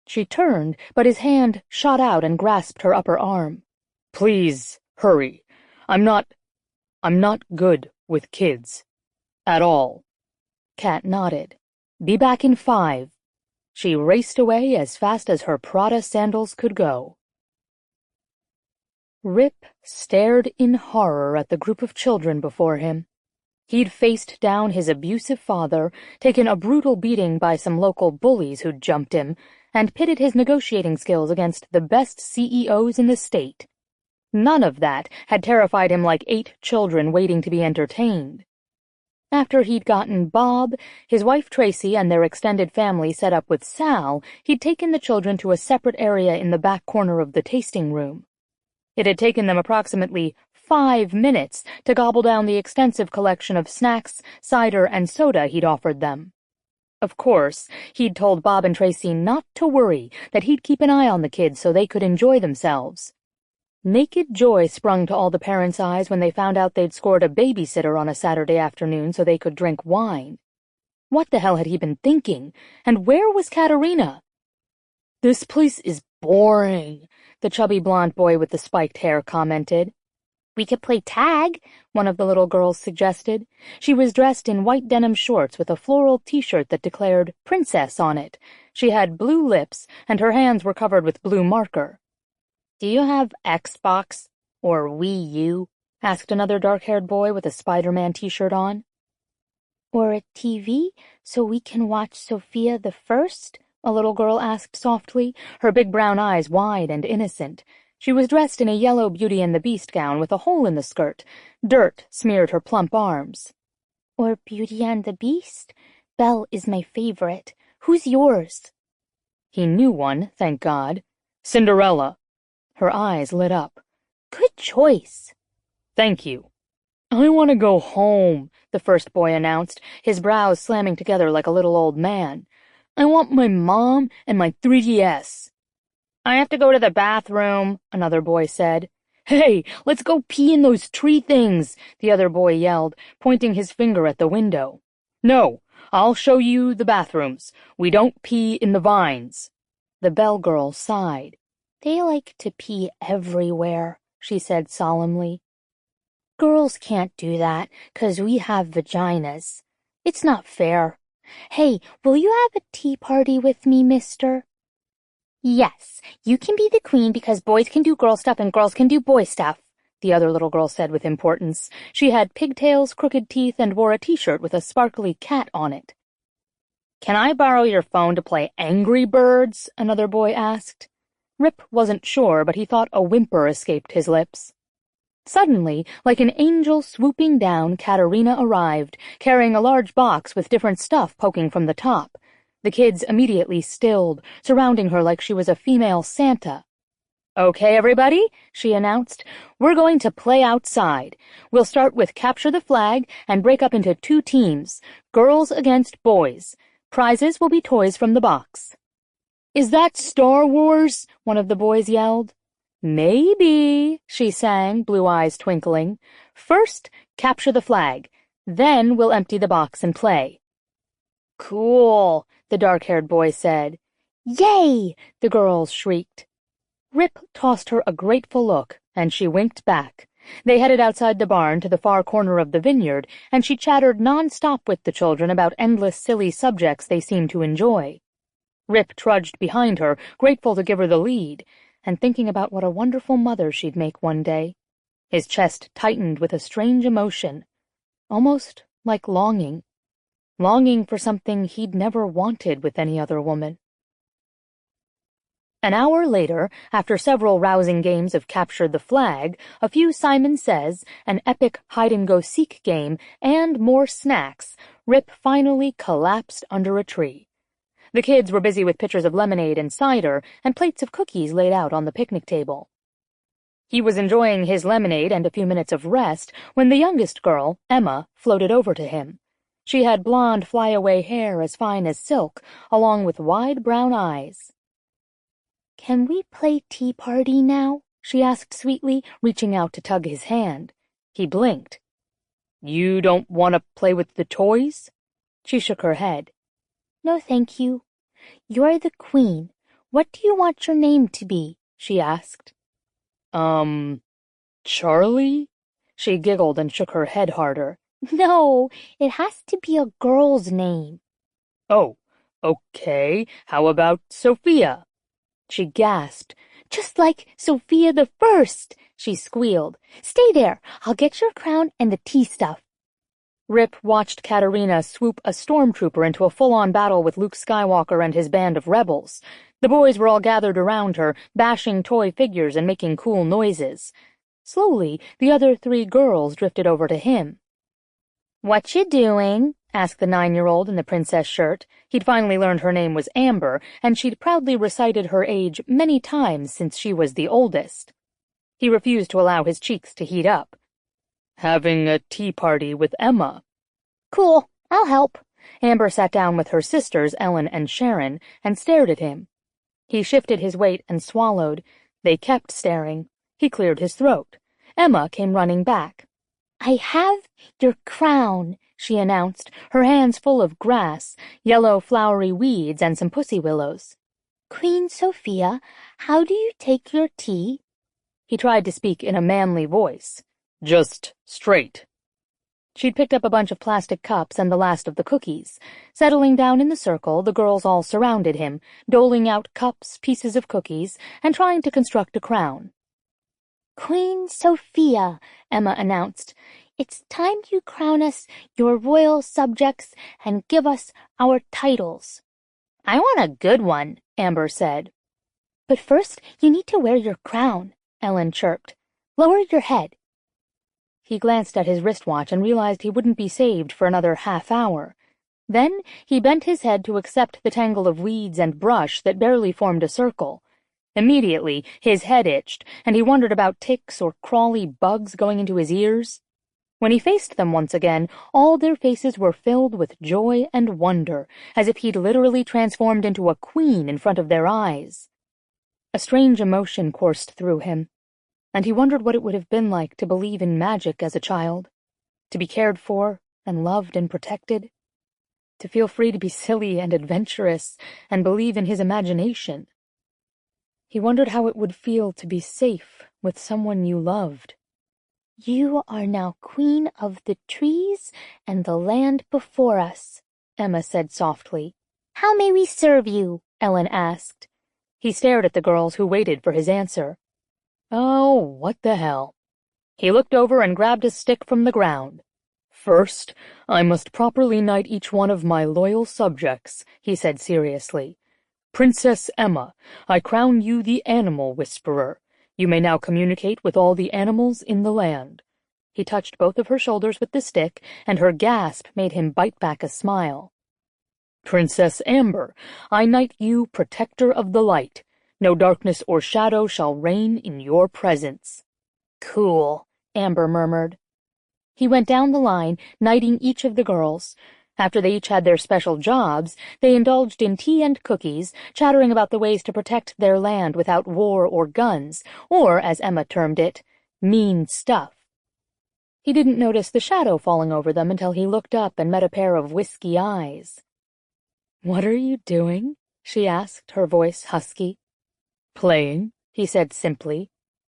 She turned, but his hand shot out and grasped her upper arm. "Please, hurry. I'm not good with kids. At all." Kat nodded. "Be back in 5. She raced away as fast as her Prada sandals could go. Rip stared in horror at the group of children before him. He'd faced down his abusive father, taken a brutal beating by some local bullies who'd jumped him, and pitted his negotiating skills against the best CEOs in the state. None of that had terrified him like 8 children waiting to be entertained. After he'd gotten Bob, his wife Tracy, and their extended family set up with Sal, he'd taken the children to a separate area in the back corner of the tasting room. It had taken them approximately 5 minutes to gobble down the extensive collection of snacks, cider, and soda he'd offered them. Of course, he'd told Bob and Tracy not to worry, that he'd keep an eye on the kids so they could enjoy themselves. Naked joy sprung to all the parents' eyes when they found out they'd scored a babysitter on a Saturday afternoon so they could drink wine. What the hell had he been thinking? And where was Katerina? "This place is boring," the chubby blonde boy with the spiked hair commented. "We could play tag," one of the little girls suggested. She was dressed in white denim shorts with a floral t-shirt that declared Princess on it. She had blue lips, and her hands were covered with blue marker. Do you have Xbox or Wii U? Asked another dark-haired boy with a Spider-Man t-shirt on. Or a TV so we can watch Sophia the First? A little girl asked softly, her big brown eyes wide and innocent. She was dressed in a yellow Beauty and the Beast gown with a hole in the skirt. Dirt smeared her plump arms. Or Beauty and the Beast? Belle is my favorite. Who's yours? He knew one, thank God. Cinderella. Her eyes lit up. Good choice. Thank you. I want to go home, the first boy announced, his brows slamming together like a little old man. I want my mom and my 3DS. I have to go to the bathroom, another boy said. Hey, let's go pee in those tree things, the other boy yelled, pointing his finger at the window. No, I'll show you the bathrooms. We don't pee in the vines. The bell girl sighed. They like to pee everywhere, she said solemnly. Girls can't do that, 'cause we have vaginas. It's not fair. Hey, will you have a tea party with me, mister? Yes, you can be the queen because boys can do girl stuff and girls can do boy stuff, the other little girl said with importance. She had pigtails, crooked teeth, and wore a t-shirt with a sparkly cat on it. Can I borrow your phone to play Angry Birds? Another boy asked. Rip wasn't sure, but he thought a whimper escaped his lips. Suddenly, like an angel swooping down, Katerina arrived, carrying a large box with different stuff poking from the top. The kids immediately stilled, surrounding her like she was a female Santa. Okay, everybody, she announced. We're going to play outside. We'll start with capture the flag and break up into 2 teams, girls against boys. Prizes will be toys from the box. Is that Star Wars? One of the boys yelled. Maybe, she sang, blue eyes twinkling. First, capture the flag. Then we'll empty the box and play. Cool, the dark-haired boy said. Yay, the girls shrieked. Rip tossed her a grateful look, and she winked back. They headed outside the barn to the far corner of the vineyard, and she chattered non-stop with the children about endless silly subjects they seemed to enjoy. Rip trudged behind her, grateful to give her the lead, and thinking about what a wonderful mother she'd make one day. His chest tightened with a strange emotion, almost like longing for something he'd never wanted with any other woman. An hour later, after several rousing games of Capture the Flag, a few Simon Says, an epic hide-and-go-seek game, and more snacks, Rip finally collapsed under a tree. The kids were busy with pitchers of lemonade and cider and plates of cookies laid out on the picnic table. He was enjoying his lemonade and a few minutes of rest when the youngest girl, Emma, floated over to him. She had blonde flyaway hair as fine as silk, along with wide brown eyes. Can we play tea party now? She asked sweetly, reaching out to tug his hand. He blinked. You don't want to play with the toys? She shook her head. No, thank you. You're the queen. What do you want your name to be? She asked. Charlie? She giggled and shook her head harder. No, it has to be a girl's name. Oh, okay. How about Sophia? She gasped. Just like Sophia the First, she squealed. Stay there. I'll get your crown and the tea stuff. Rip watched Katerina swoop a stormtrooper into a full-on battle with Luke Skywalker and his band of rebels. The boys were all gathered around her, bashing toy figures and making cool noises. Slowly, the other 3 girls drifted over to him. What you doing? Asked the 9-year-old in the princess shirt. He'd finally learned her name was Amber, and she'd proudly recited her age many times since she was the oldest. He refused to allow his cheeks to heat up. Having a tea party with Emma. Cool, I'll help. Amber sat down with her sisters, Ellen and Sharon, and stared at him. He shifted his weight and swallowed. They kept staring. He cleared his throat. Emma came running back. I have your crown, she announced, her hands full of grass, yellow flowery weeds, and some pussy willows. Queen Sophia, how do you take your tea? He tried to speak in a manly voice. Just straight. She'd picked up a bunch of plastic cups and the last of the cookies. Settling down in the circle, the girls all surrounded him, doling out cups, pieces of cookies, and trying to construct a crown. "Queen Sophia," Emma announced. "It's time you crown us your royal subjects and give us our titles." "I want a good one," Amber said. "But first you need to wear your crown," Ellen chirped. "Lower your head." He glanced at his wristwatch and realized he wouldn't be saved for another half-hour. Then he bent his head to accept the tangle of weeds and brush that barely formed a circle. Immediately, his head itched, and he wondered about ticks or crawly bugs going into his ears. When he faced them once again, all their faces were filled with joy and wonder, as if he'd literally transformed into a queen in front of their eyes. A strange emotion coursed through him, and he wondered what it would have been like to believe in magic as a child, to be cared for and loved and protected, to feel free to be silly and adventurous and believe in his imagination. He wondered how it would feel to be safe with someone you loved. "You are now queen of the trees and the land before us," Emma said softly. "How may we serve you?" Ellen asked. He stared at the girls who waited for his answer. Oh, what the hell. He looked over and grabbed a stick from the ground. "First, I must properly knight each one of my loyal subjects," he said seriously. "Princess Emma, I crown you the Animal Whisperer. You may now communicate with all the animals in the land." He touched both of her shoulders with the stick, and her gasp made him bite back a smile. "Princess Amber, I knight you Protector of the Light. No darkness or shadow shall reign in your presence." "Cool," Amber murmured. He went down the line, knighting each of the girls. After they each had their special jobs, they indulged in tea and cookies, chattering about the ways to protect their land without war or guns, or, as Emma termed it, mean stuff. He didn't notice the shadow falling over them until he looked up and met a pair of whisky eyes. "What are you doing?" she asked, her voice husky. "Playing," he said simply.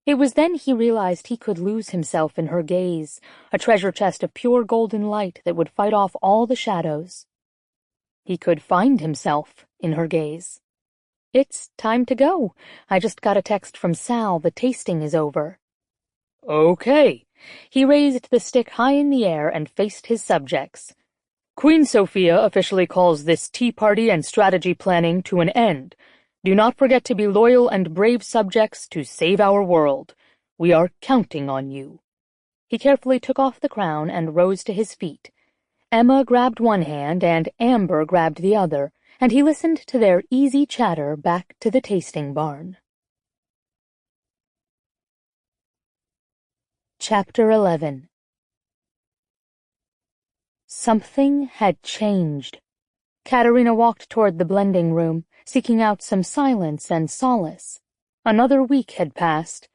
It was then he realized he could lose himself in her gaze, a treasure chest of pure golden light that would fight off all the shadows. He could find himself in her gaze. "It's time to go. I just got a text from Sal. The tasting is over." "Okay." He raised the stick high in the air and faced his subjects. "Queen Sophia officially calls this tea party and strategy planning to an end. Do not forget to be loyal and brave subjects to save our world. We are counting on you." He carefully took off the crown and rose to his feet. Emma grabbed one hand and Amber grabbed the other, and he listened to their easy chatter back to the tasting barn. Chapter 11. Something had changed. Katerina walked toward the blending room, seeking out some silence and solace. Another week had passed.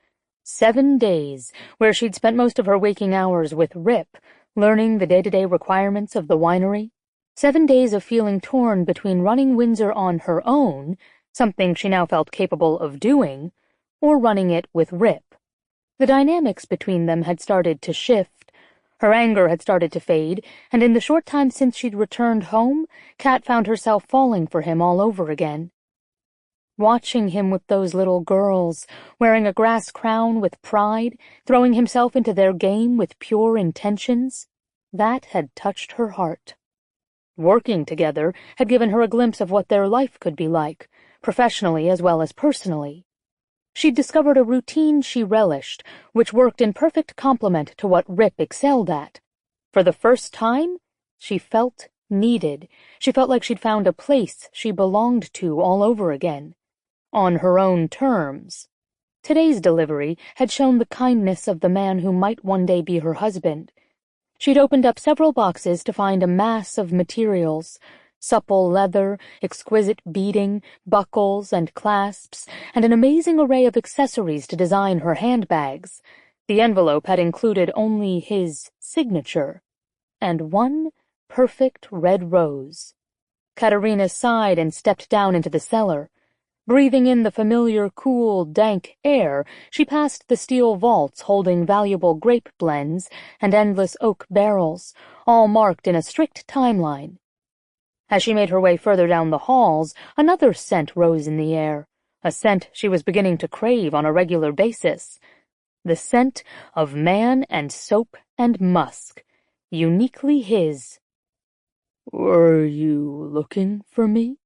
7 days, where she'd spent most of her waking hours with Rip, learning the day-to-day requirements of the winery. 7 days of feeling torn between running Windsor on her own, something she now felt capable of doing, or running it with Rip. The dynamics between them had started to shift. Her anger had started to fade, and in the short time since she'd returned home, Kat found herself falling for him all over again. Watching him with those little girls, wearing a grass crown with pride, throwing himself into their game with pure intentions, that had touched her heart. Working together had given her a glimpse of what their life could be like, professionally as well as personally. She'd discovered a routine she relished, which worked in perfect complement to what Rip excelled at. For the first time, she felt needed. She felt like she'd found a place she belonged to all over again. On her own terms. Today's delivery had shown the kindness of the man who might one day be her husband. She'd opened up several boxes to find a mass of materials, supple leather, exquisite beading, buckles and clasps, and an amazing array of accessories to design her handbags. The envelope had included only his signature, and one perfect red rose. Katerina sighed and stepped down into the cellar. Breathing in the familiar, cool, dank air, she passed the steel vaults holding valuable grape blends and endless oak barrels, all marked in a strict timeline. As she made her way further down the halls, another scent rose in the air, a scent she was beginning to crave on a regular basis. The scent of man and soap and musk, uniquely his. "Were you looking for me?"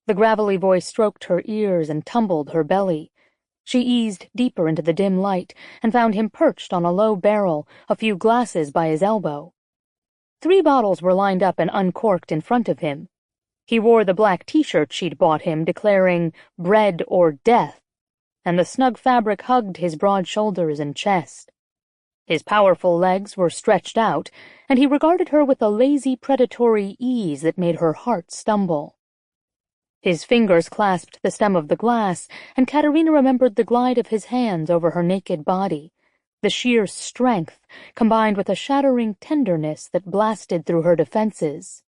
The gravelly voice stroked her ears and tumbled her belly. She eased deeper into the dim light and found him perched on a low barrel, a few glasses by his elbow. 3 bottles were lined up and uncorked in front of him. He wore the black t-shirt she'd bought him, declaring bread or death, and the snug fabric hugged his broad shoulders and chest. His powerful legs were stretched out, and he regarded her with a lazy, predatory ease that made her heart stumble. His fingers clasped the stem of the glass, and Katerina remembered the glide of his hands over her naked body, the sheer strength combined with a shattering tenderness that blasted through her defenses.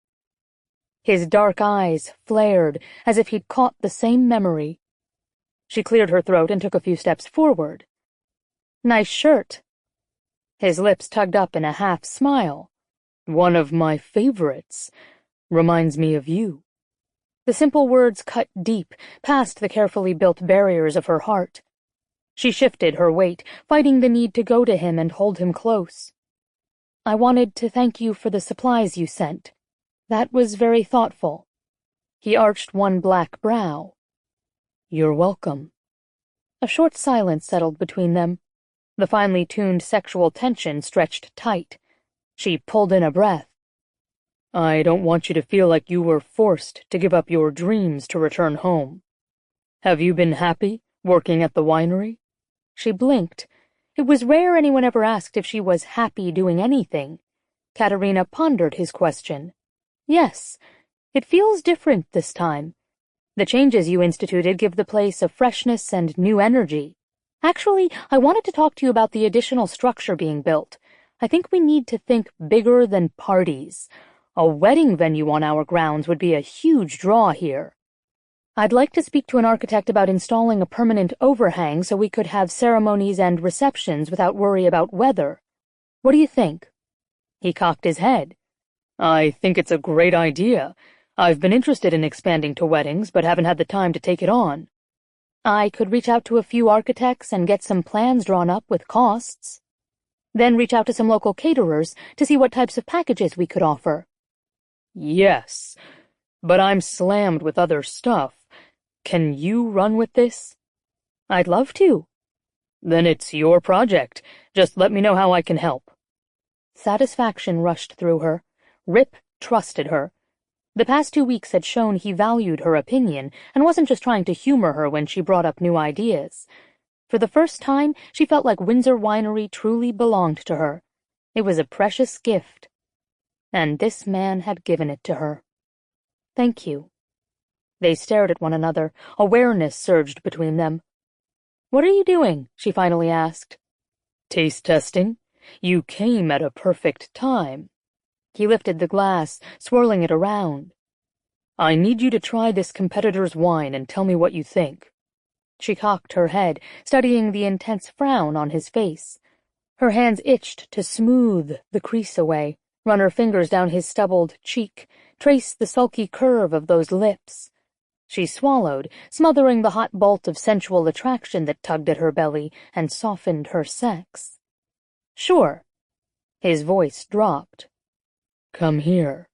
His dark eyes flared as if he'd caught the same memory. She cleared her throat and took a few steps forward. "Nice shirt." His lips tugged up in a half-smile. "One of my favorites. Reminds me of you." The simple words cut deep, past the carefully built barriers of her heart. She shifted her weight, fighting the need to go to him and hold him close. "I wanted to thank you for the supplies you sent. That was very thoughtful." He arched one black brow. "You're welcome." A short silence settled between them. The finely tuned sexual tension stretched tight. She pulled in a breath. "I don't want you to feel like you were forced to give up your dreams to return home. Have you been happy working at the winery?" She blinked. It was rare anyone ever asked if she was happy doing anything. Katerina pondered his question. "Yes, it feels different this time. The changes you instituted give the place a freshness and new energy. Actually, I wanted to talk to you about the additional structure being built. I think we need to think bigger than parties. A wedding venue on our grounds would be a huge draw here. I'd like to speak to an architect about installing a permanent overhang so we could have ceremonies and receptions without worry about weather. What do you think?" He cocked his head. "I think it's a great idea. I've been interested in expanding to weddings, but haven't had the time to take it on." "I could reach out to a few architects and get some plans drawn up with costs. Then reach out to some local caterers to see what types of packages we could offer." "Yes, but I'm slammed with other stuff. Can you run with this?" "I'd love to." "Then it's your project. Just let me know how I can help." Satisfaction rushed through her. Rip trusted her. The past 2 weeks had shown he valued her opinion and wasn't just trying to humor her when she brought up new ideas. For the first time, she felt like Windsor Winery truly belonged to her. It was a precious gift. And this man had given it to her. "Thank you." They stared at one another. Awareness surged between them. "What are you doing?" she finally asked. "Taste testing. You came at a perfect time." He lifted the glass, swirling it around. "I need you to try this competitor's wine and tell me what you think." She cocked her head, studying the intense frown on his face. Her hands itched to smooth the crease away, run her fingers down his stubbled cheek, trace the sulky curve of those lips. She swallowed, smothering the hot bolt of sensual attraction that tugged at her belly and softened her sex. "Sure." His voice dropped. "Come here."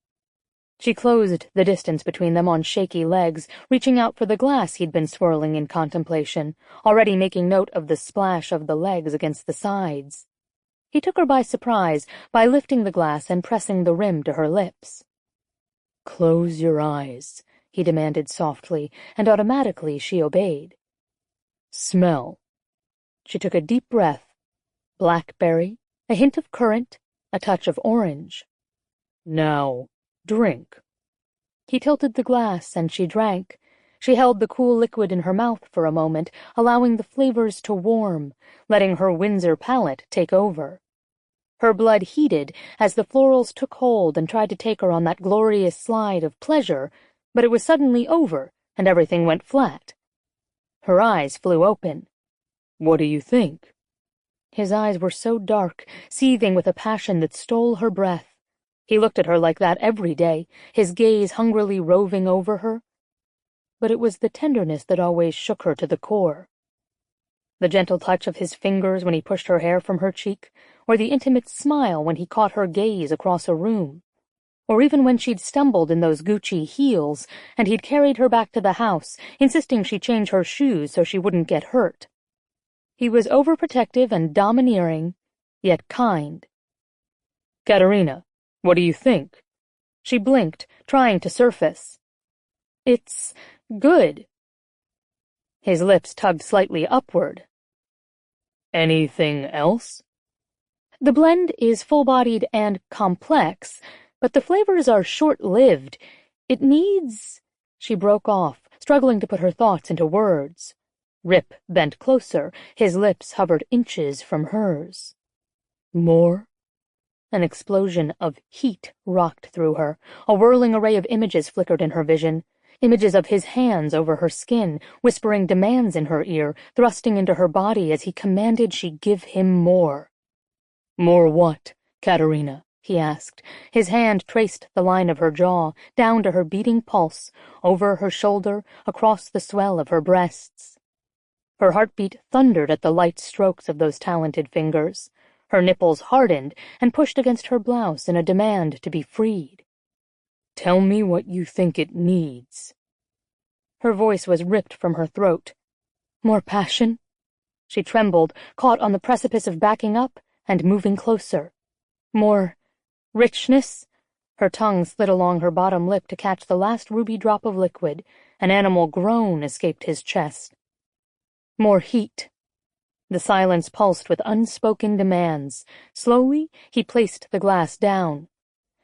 She closed the distance between them on shaky legs, reaching out for the glass he'd been swirling in contemplation, already making note of the splash of the legs against the sides. He took her by surprise by lifting the glass and pressing the rim to her lips. "Close your eyes," he demanded softly, and automatically she obeyed. "Smell." She took a deep breath. Blackberry, a hint of currant, a touch of orange. "Now, drink." He tilted the glass, and she drank. She held the cool liquid in her mouth for a moment, allowing the flavors to warm, letting her Windsor palate take over. Her blood heated as the florals took hold and tried to take her on that glorious slide of pleasure, but it was suddenly over, and everything went flat. Her eyes flew open. "What do you think?" His eyes were so dark, seething with a passion that stole her breath. He looked at her like that every day, his gaze hungrily roving over her. But it was the tenderness that always shook her to the core. The gentle touch of his fingers when he pushed her hair from her cheek, or the intimate smile when he caught her gaze across a room, or even when she'd stumbled in those Gucci heels and he'd carried her back to the house, insisting she change her shoes so she wouldn't get hurt. He was overprotective and domineering, yet kind. "Katerina, what do you think?" She blinked, trying to surface. "It's good." His lips tugged slightly upward. "Anything else?" "The blend is full-bodied and complex, but the flavors are short-lived. It needs—" She broke off, struggling to put her thoughts into words. Rip bent closer, his lips hovered inches from hers. "More?" An explosion of heat rocked through her. A whirling array of images flickered in her vision. Images of his hands over her skin, whispering demands in her ear, thrusting into her body as he commanded she give him more. "More what, Katerina?" he asked. His hand traced the line of her jaw, down to her beating pulse, over her shoulder, across the swell of her breasts. Her heartbeat thundered at the light strokes of those talented fingers. Her nipples hardened and pushed against her blouse in a demand to be freed. "Tell me what you think it needs." Her voice was ripped from her throat. "More passion?" She trembled, caught on the precipice of backing up and moving closer. "More richness?" Her tongue slid along her bottom lip to catch the last ruby drop of liquid. An animal groan escaped his chest. "More heat?" The silence pulsed with unspoken demands. Slowly, he placed the glass down.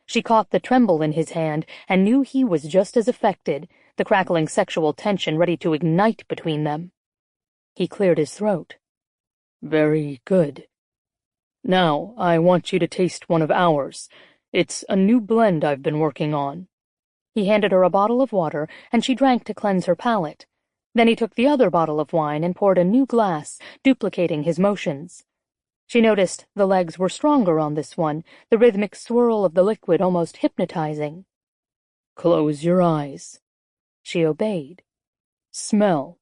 She caught the tremble in his hand and knew he was just as affected, the crackling sexual tension ready to ignite between them. He cleared his throat. "Very good. Now, I want you to taste one of ours. It's a new blend I've been working on." He handed her a bottle of water, and she drank to cleanse her palate. Then he took the other bottle of wine and poured a new glass, duplicating his motions. She noticed the legs were stronger on this one, the rhythmic swirl of the liquid almost hypnotizing. "Close your eyes." She obeyed. "Smell."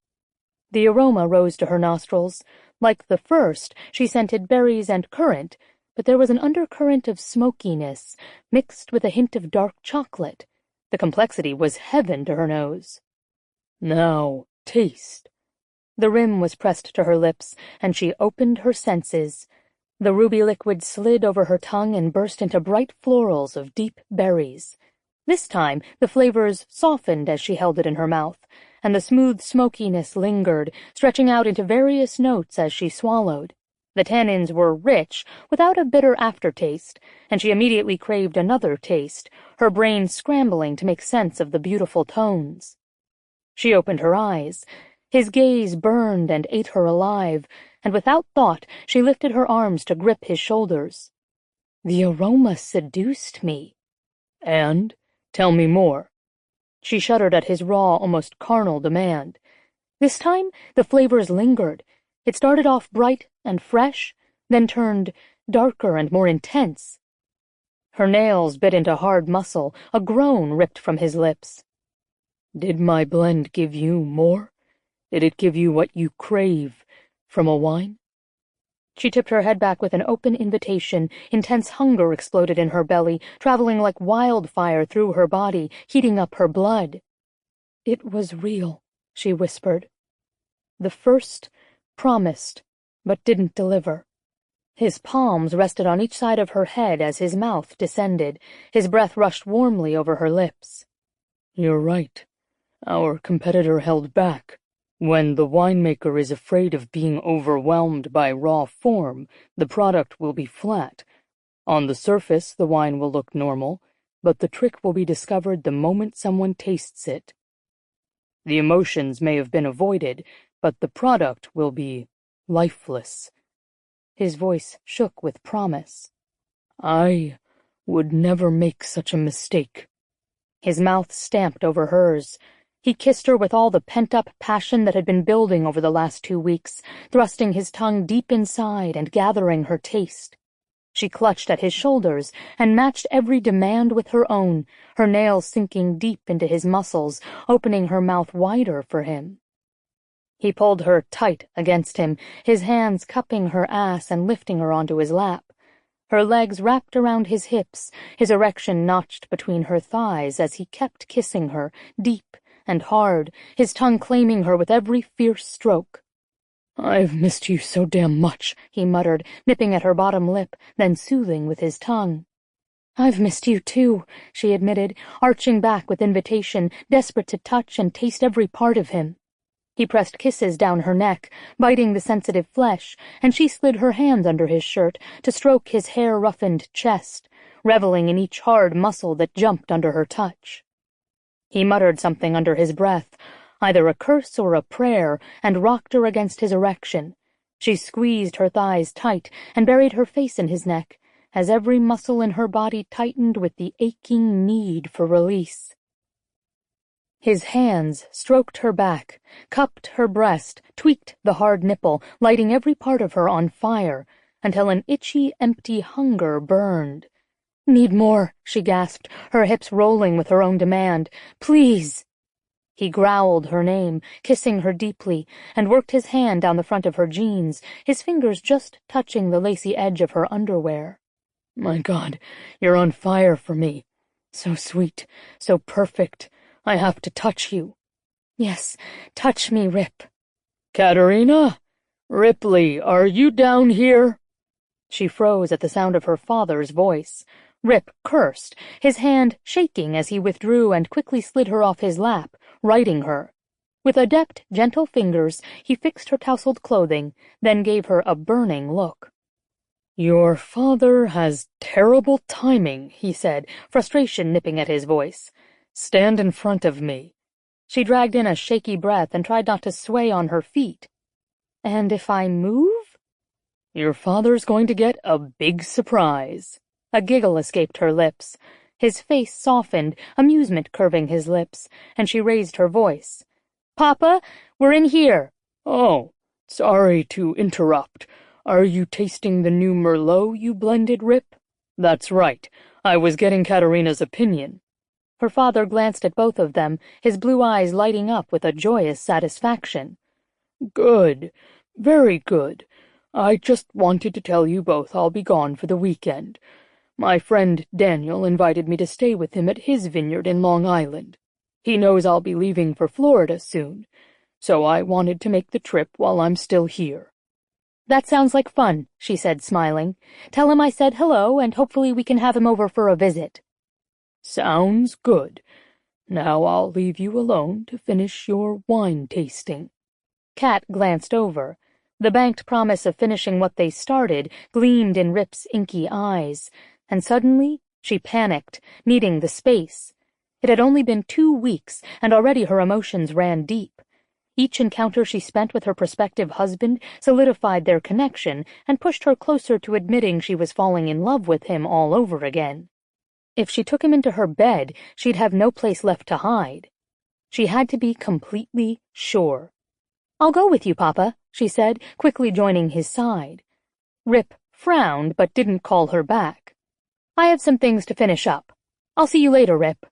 The aroma rose to her nostrils. Like the first, she scented berries and currant, but there was an undercurrent of smokiness, mixed with a hint of dark chocolate. The complexity was heaven to her nose. "Now, taste." The rim was pressed to her lips, and she opened her senses. The ruby liquid slid over her tongue and burst into bright florals of deep berries. This time, the flavors softened as she held it in her mouth, and the smooth smokiness lingered, stretching out into various notes as she swallowed. The tannins were rich, without a bitter aftertaste, and she immediately craved another taste, her brain scrambling to make sense of the beautiful tones. She opened her eyes. His gaze burned and ate her alive, and without thought she lifted her arms to grip his shoulders. The aroma seduced me. "And? Tell me more." She shuddered at his raw, almost carnal demand. This time the flavors lingered. It started off bright and fresh, then turned darker and more intense. Her nails bit into hard muscle, a groan ripped from his lips. "Did my blend give you more? Did it give you what you crave from a wine?" She tipped her head back with an open invitation. Intense hunger exploded in her belly, traveling like wildfire through her body, heating up her blood. "It was real," she whispered. The first promised, but didn't deliver. His palms rested on each side of her head as his mouth descended. His breath rushed warmly over her lips. "You're right. Our competitor held back. When the winemaker is afraid of being overwhelmed by raw form, the product will be flat. On the surface, the wine will look normal, but the trick will be discovered the moment someone tastes it. The emotions may have been avoided, but the product will be lifeless." His voice shook with promise. "I would never make such a mistake." His mouth stamped over hers. He kissed her with all the pent-up passion that had been building over the last 2 weeks, thrusting his tongue deep inside and gathering her taste. She clutched at his shoulders and matched every demand with her own, her nails sinking deep into his muscles, opening her mouth wider for him. He pulled her tight against him, his hands cupping her ass and lifting her onto his lap. Her legs wrapped around his hips, his erection notched between her thighs as he kept kissing her, deep and hard, his tongue claiming her with every fierce stroke. "I've missed you so damn much," he muttered, nipping at her bottom lip, then soothing with his tongue. "I've missed you too," she admitted, arching back with invitation, desperate to touch and taste every part of him. He pressed kisses down her neck, biting the sensitive flesh, and she slid her hands under his shirt to stroke his hair-roughened chest, reveling in each hard muscle that jumped under her touch. He muttered something under his breath, either a curse or a prayer, and rocked her against his erection. She squeezed her thighs tight and buried her face in his neck, as every muscle in her body tightened with the aching need for release. His hands stroked her back, cupped her breast, tweaked the hard nipple, lighting every part of her on fire, until an itchy, empty hunger burned. "Need more," she gasped, her hips rolling with her own demand. "Please." He growled her name, kissing her deeply, and worked his hand down the front of her jeans, his fingers just touching the lacy edge of her underwear. "My God, you're on fire for me. So sweet, so perfect. I have to touch you." "Yes, touch me, Rip." "Katerina? Ripley, are you down here?" She froze at the sound of her father's voice. Rip cursed, his hand shaking as he withdrew and quickly slid her off his lap, righting her. With adept, gentle fingers, he fixed her tousled clothing, then gave her a burning look. "Your father has terrible timing," he said, frustration nipping at his voice. "Stand in front of me." She dragged in a shaky breath and tried not to sway on her feet. "And if I move?" "Your father's going to get a big surprise." A giggle escaped her lips. His face softened, amusement curving his lips, and she raised her voice. "Papa, we're in here." "Oh, sorry to interrupt. Are you tasting the new Merlot you blended, Rip?" "That's right. I was getting Katerina's opinion." Her father glanced at both of them, his blue eyes lighting up with a joyous satisfaction. "Good. Very good. I just wanted to tell you both I'll be gone for the weekend. My friend Daniel invited me to stay with him at his vineyard in Long Island. He knows I'll be leaving for Florida soon, so I wanted to make the trip while I'm still here." "That sounds like fun," she said, smiling. "Tell him I said hello, and hopefully we can have him over for a visit." "Sounds good. Now I'll leave you alone to finish your wine tasting." Kat glanced over. The banked promise of finishing what they started gleamed in Rip's inky eyes, and suddenly she panicked, needing the space. It had only been 2 weeks, and already her emotions ran deep. Each encounter she spent with her prospective husband solidified their connection and pushed her closer to admitting she was falling in love with him all over again. If she took him into her bed, she'd have no place left to hide. She had to be completely sure. "I'll go with you, Papa," she said, quickly joining his side. Rip frowned but didn't call her back. "I have some things to finish up. I'll see you later, Rip."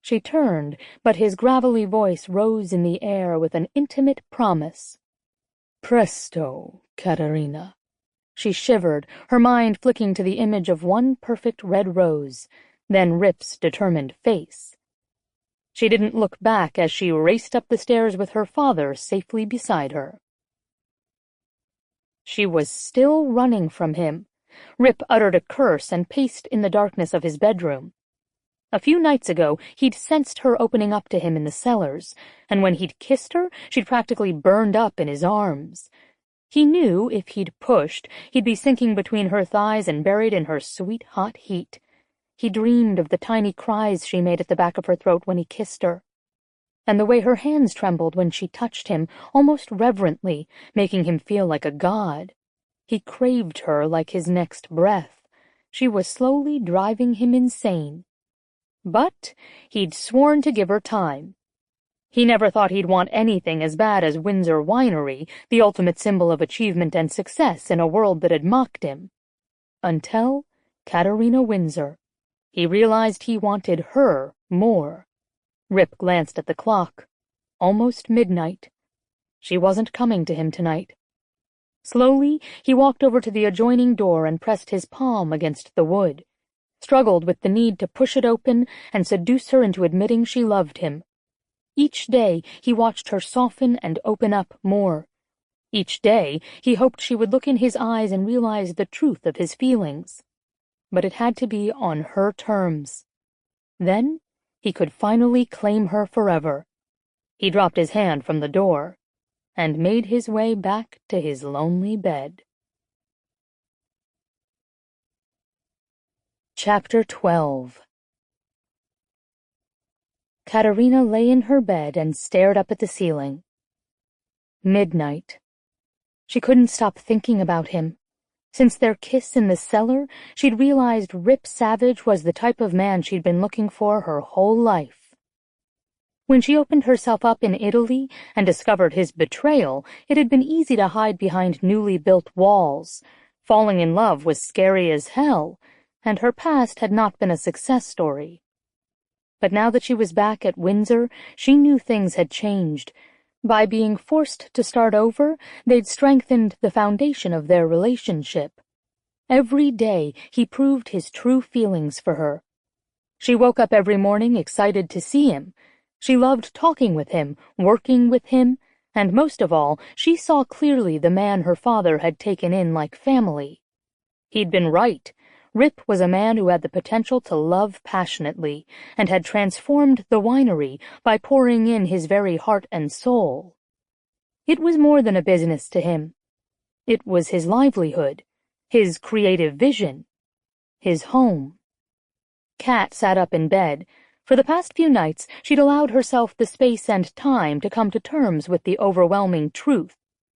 She turned, but his gravelly voice rose in the air with an intimate promise. "Presto, Katerina." She shivered, her mind flicking to the image of one perfect red rose, then Rip's determined face. She didn't look back as she raced up the stairs with her father safely beside her. She was still running from him. Rip uttered a curse and paced in the darkness of his bedroom. A few nights ago, he'd sensed her opening up to him in the cellars, and when he'd kissed her, she'd practically burned up in his arms. He knew if he'd pushed, he'd be sinking between her thighs and buried in her sweet hot heat. He dreamed of the tiny cries she made at the back of her throat when he kissed her, and the way her hands trembled when she touched him, almost reverently, making him feel like a god. He craved her like his next breath. She was slowly driving him insane. But he'd sworn to give her time. He never thought he'd want anything as bad as Windsor Winery, the ultimate symbol of achievement and success in a world that had mocked him. Until Katerina Windsor. He realized he wanted her more. Rip glanced at the clock. Almost midnight. She wasn't coming to him tonight. Slowly, he walked over to the adjoining door and pressed his palm against the wood, struggled with the need to push it open and seduce her into admitting she loved him. Each day, he watched her soften and open up more. Each day, he hoped she would look in his eyes and realize the truth of his feelings. But it had to be on her terms. Then, he could finally claim her forever. He dropped his hand from the door and made his way back to his lonely bed. Chapter 12. Katerina lay in her bed and stared up at the ceiling. Midnight. She couldn't stop thinking about him. Since their kiss in the cellar, she'd realized Rip Savage was the type of man she'd been looking for her whole life. When she opened herself up in Italy and discovered his betrayal, it had been easy to hide behind newly built walls. Falling in love was scary as hell, and her past had not been a success story. But now that she was back at Windsor, she knew things had changed. By being forced to start over, they'd strengthened the foundation of their relationship. Every day, he proved his true feelings for her. She woke up every morning excited to see him. She loved talking with him, working with him, and most of all, she saw clearly the man her father had taken in like family. He'd been right. Rip was a man who had the potential to love passionately, and had transformed the winery by pouring in his very heart and soul. It was more than a business to him. It was his livelihood, his creative vision, his home. Kat sat up in bed. For the past few nights, she'd allowed herself the space and time to come to terms with the overwhelming truth.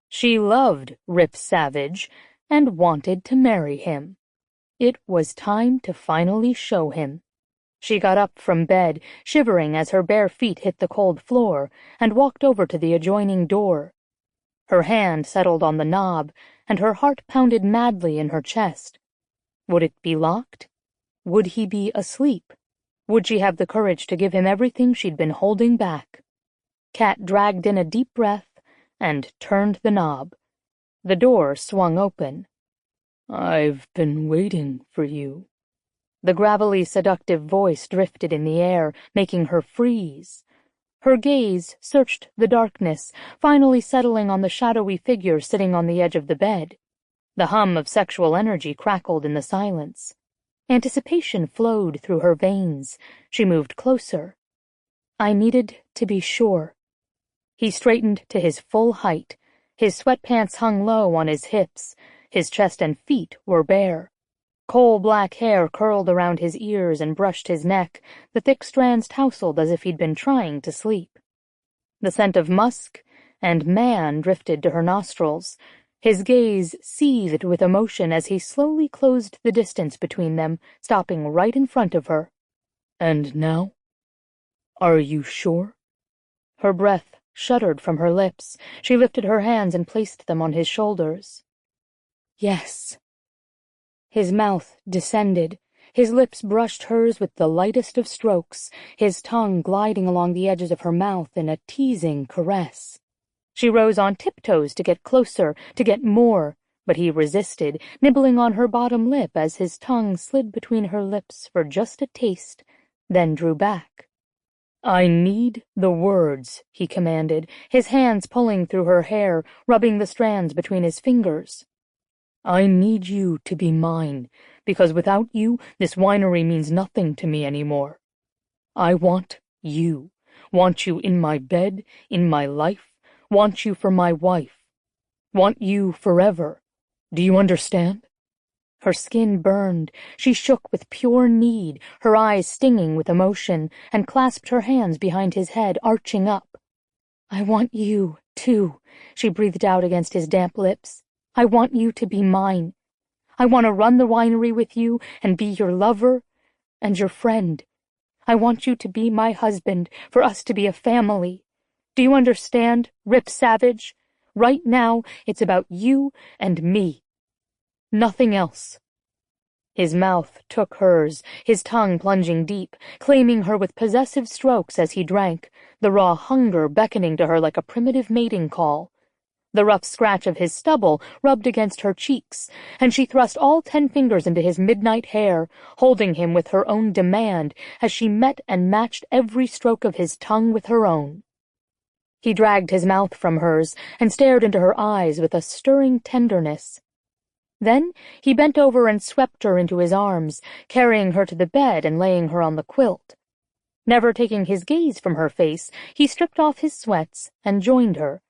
She loved Rip Savage and wanted to marry him. It was time to finally show him. She got up from bed, shivering as her bare feet hit the cold floor, and walked over to the adjoining door. Her hand settled on the knob, and her heart pounded madly in her chest. Would it be locked? Would he be asleep? Would she have the courage to give him everything she'd been holding back? Kat dragged in a deep breath and turned the knob. The door swung open. "I've been waiting for you." The gravelly, seductive voice drifted in the air, making her freeze. Her gaze searched the darkness, finally settling on the shadowy figure sitting on the edge of the bed. The hum of sexual energy crackled in the silence. Anticipation flowed through her veins. She moved closer. I needed to be sure. He straightened to his full height. His sweatpants hung low on his hips. His chest and feet were bare. Coal-black hair curled around his ears and brushed his neck, the thick strands tousled as if he'd been trying to sleep. The scent of musk and man drifted to her nostrils. His gaze seethed with emotion as he slowly closed the distance between them, stopping right in front of her. "And now? Are you sure?" Her breath shuddered from her lips. She lifted her hands and placed them on his shoulders. "Yes." His mouth descended. His lips brushed hers with the lightest of strokes, his tongue gliding along the edges of her mouth in a teasing caress. She rose on tiptoes to get closer, to get more, but he resisted, nibbling on her bottom lip as his tongue slid between her lips for just a taste, then drew back. "I need the words," he commanded, his hands pulling through her hair, rubbing the strands between his fingers. "I need you to be mine, because without you, this winery means nothing to me anymore. I want you in my bed, in my life, want you for my wife. Want you forever. Do you understand?" Her skin burned. She shook with pure need, her eyes stinging with emotion, and clasped her hands behind his head, arching up. "I want you, too," she breathed out against his damp lips. "I want you to be mine. I want to run the winery with you and be your lover and your friend. I want you to be my husband, for us to be a family. Do you understand, Rip Savage? Right now, it's about you and me. Nothing else." His mouth took hers, his tongue plunging deep, claiming her with possessive strokes as he drank, the raw hunger beckoning to her like a primitive mating call. The rough scratch of his stubble rubbed against her cheeks, and she thrust all 10 fingers into his midnight hair, holding him with her own demand as she met and matched every stroke of his tongue with her own. He dragged his mouth from hers and stared into her eyes with a stirring tenderness. Then he bent over and swept her into his arms, carrying her to the bed and laying her on the quilt. Never taking his gaze from her face, he stripped off his sweats and joined her.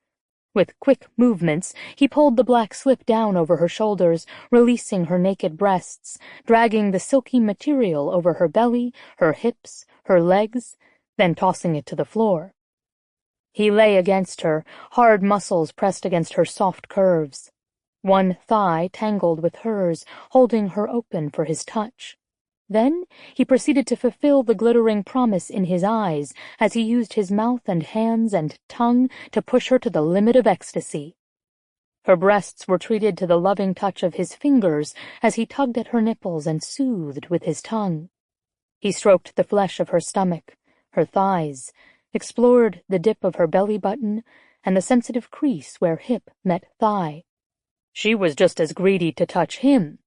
With quick movements, he pulled the black slip down over her shoulders, releasing her naked breasts, dragging the silky material over her belly, her hips, her legs, then tossing it to the floor. He lay against her, hard muscles pressed against her soft curves. One thigh tangled with hers, holding her open for his touch. Then he proceeded to fulfill the glittering promise in his eyes as he used his mouth and hands and tongue to push her to the limit of ecstasy. Her breasts were treated to the loving touch of his fingers as he tugged at her nipples and soothed with his tongue. He stroked the flesh of her stomach, her thighs, explored the dip of her belly button and the sensitive crease where hip met thigh. She was just as greedy to touch him.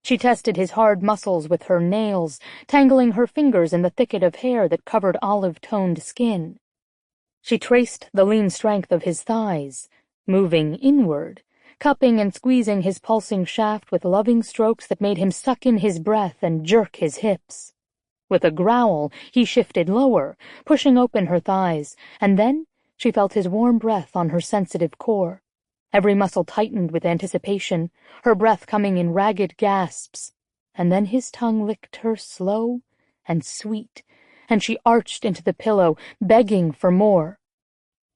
She tested his hard muscles with her nails, tangling her fingers in the thicket of hair that covered olive-toned skin. She traced the lean strength of his thighs, moving inward, cupping and squeezing his pulsing shaft with loving strokes that made him suck in his breath and jerk his hips. With a growl, he shifted lower, pushing open her thighs, and then she felt his warm breath on her sensitive core. Every muscle tightened with anticipation, her breath coming in ragged gasps, and then his tongue licked her slow and sweet, and she arched into the pillow, begging for more.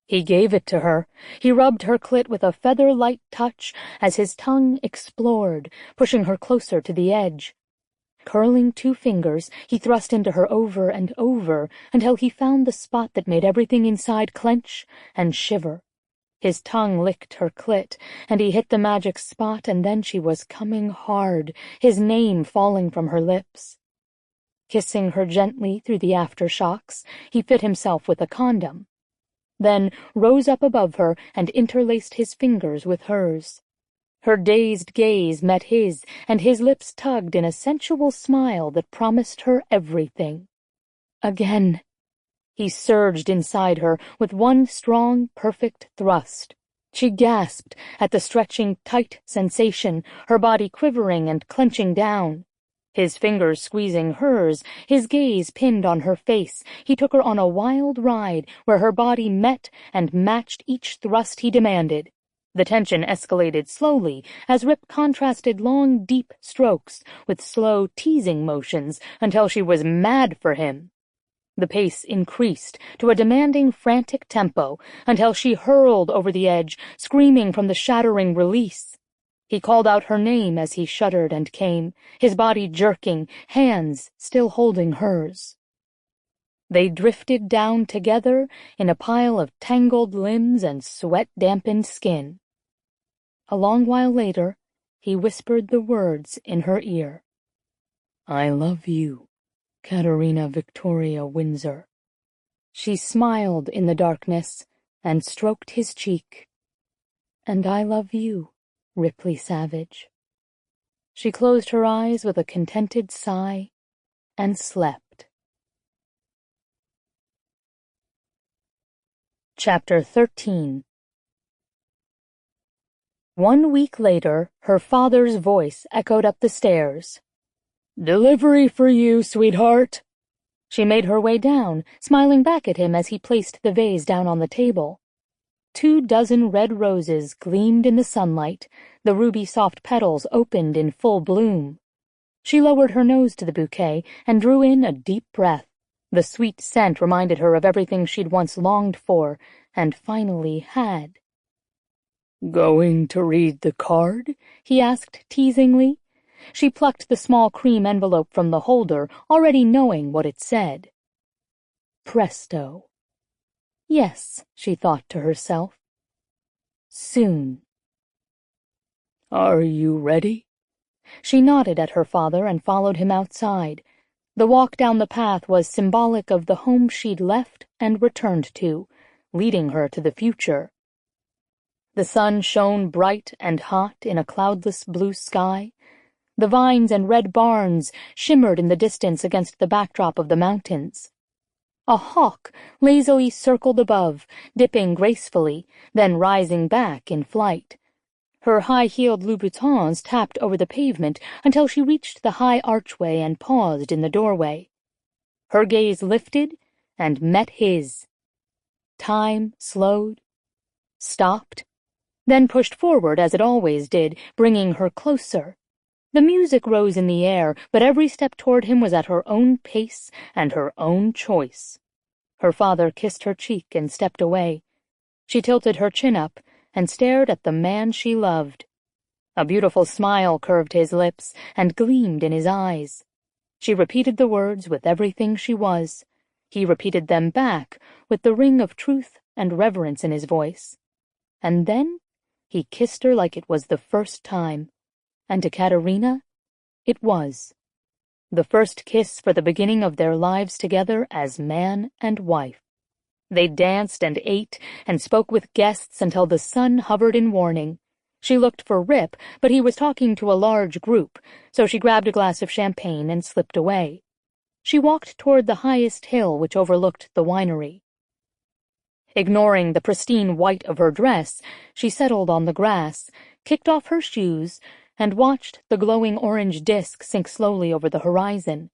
He gave it to her. He rubbed her clit with a feather-light touch as his tongue explored, pushing her closer to the edge. Curling 2 fingers, he thrust into her over and over until he found the spot that made everything inside clench and shiver. His tongue licked her clit, and he hit the magic spot, and then she was coming hard, his name falling from her lips. Kissing her gently through the aftershocks, he fit himself with a condom. Then rose up above her and interlaced his fingers with hers. Her dazed gaze met his, and his lips tugged in a sensual smile that promised her everything. Again. He surged inside her with one strong, perfect thrust. She gasped at the stretching, tight sensation, her body quivering and clenching down. His fingers squeezing hers, his gaze pinned on her face, he took her on a wild ride where her body met and matched each thrust he demanded. The tension escalated slowly as Rip contrasted long, deep strokes with slow, teasing motions until she was mad for him. The pace increased to a demanding, frantic tempo until she hurled over the edge, screaming from the shattering release. He called out her name as he shuddered and came, his body jerking, hands still holding hers. They drifted down together in a pile of tangled limbs and sweat-dampened skin. A long while later, he whispered the words in her ear. "I love you, Katerina Victoria Windsor." She smiled in the darkness and stroked his cheek. "And I love you, Ripley Savage." She closed her eyes with a contented sigh and slept. Chapter 13. 1 week later, her father's voice echoed up the stairs. "Delivery for you, sweetheart." She made her way down, smiling back at him as he placed the vase down on the table. 24 red roses gleamed in the sunlight, the ruby-soft petals opened in full bloom. She lowered her nose to the bouquet and drew in a deep breath. The sweet scent reminded her of everything she'd once longed for, and finally had. "Going to read the card?" he asked teasingly. She plucked the small cream envelope from the holder, already knowing what it said. Presto. Yes, she thought to herself. Soon. Are you ready? She nodded at her father and followed him outside. The walk down the path was symbolic of the home she'd left and returned to, leading her to the future. The sun shone bright and hot in a cloudless blue sky. The vines and red barns shimmered in the distance against the backdrop of the mountains. A hawk lazily circled above, dipping gracefully, then rising back in flight. Her high-heeled Louboutins tapped over the pavement until she reached the high archway and paused in the doorway. Her gaze lifted and met his. Time slowed, stopped, then pushed forward as it always did, bringing her closer. The music rose in the air, but every step toward him was at her own pace and her own choice. Her father kissed her cheek and stepped away. She tilted her chin up and stared at the man she loved. A beautiful smile curved his lips and gleamed in his eyes. She repeated the words with everything she was. He repeated them back with the ring of truth and reverence in his voice. And then he kissed her like it was the first time. And to Katerina, it was. The first kiss for the beginning of their lives together as man and wife. They danced and ate and spoke with guests until the sun hovered in warning. She looked for Rip, but he was talking to a large group, so she grabbed a glass of champagne and slipped away. She walked toward the highest hill which overlooked the winery. Ignoring the pristine white of her dress, she settled on the grass, kicked off her shoes, and watched the glowing orange disk sink slowly over the horizon.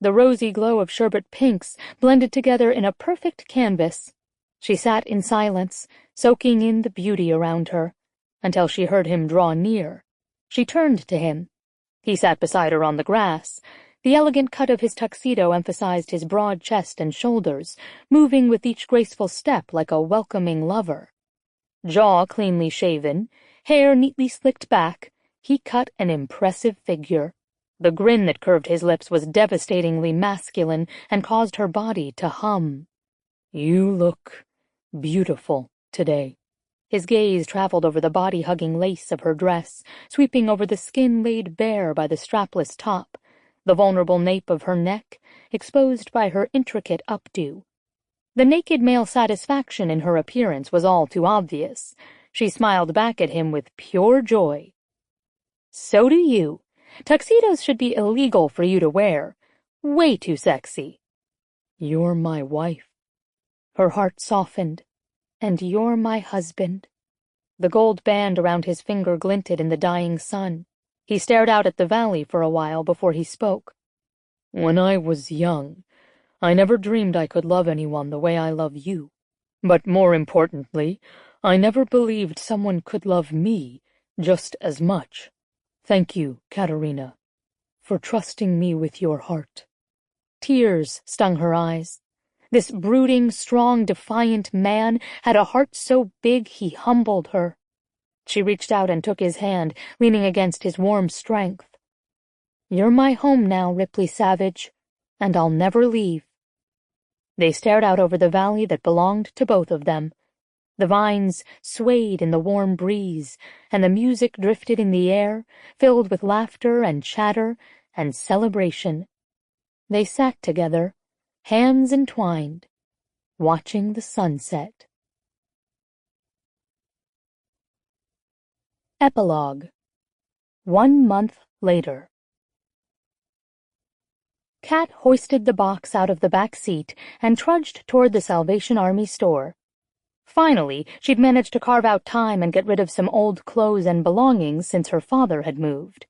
The rosy glow of sherbet pinks blended together in a perfect canvas. She sat in silence, soaking in the beauty around her, until she heard him draw near. She turned to him. He sat beside her on the grass. The elegant cut of his tuxedo emphasized his broad chest and shoulders, moving with each graceful step like a welcoming lover. Jaw cleanly shaven, hair neatly slicked back, he cut an impressive figure. The grin that curved his lips was devastatingly masculine and caused her body to hum. You look beautiful today. His gaze traveled over the body-hugging lace of her dress, sweeping over the skin laid bare by the strapless top, the vulnerable nape of her neck, exposed by her intricate updo. The naked male satisfaction in her appearance was all too obvious. She smiled back at him with pure joy. So do you. Tuxedos should be illegal for you to wear. Way too sexy. You're my wife. Her heart softened. And you're my husband. The gold band around his finger glinted in the dying sun. He stared out at the valley for a while before he spoke. When I was young, I never dreamed I could love anyone the way I love you. But more importantly, I never believed someone could love me just as much. Thank you, Katerina, for trusting me with your heart. Tears stung her eyes. This brooding, strong, defiant man had a heart so big he humbled her. She reached out and took his hand, leaning against his warm strength. You're my home now, Ripley Savage, and I'll never leave. They stared out over the valley that belonged to both of them. The vines swayed in the warm breeze, and the music drifted in the air, filled with laughter and chatter and celebration. They sat together, hands entwined, watching the sunset. Epilogue. 1 month later. Kat hoisted the box out of the back seat and trudged toward the Salvation Army store. Finally, she'd managed to carve out time and get rid of some old clothes and belongings since her father had moved.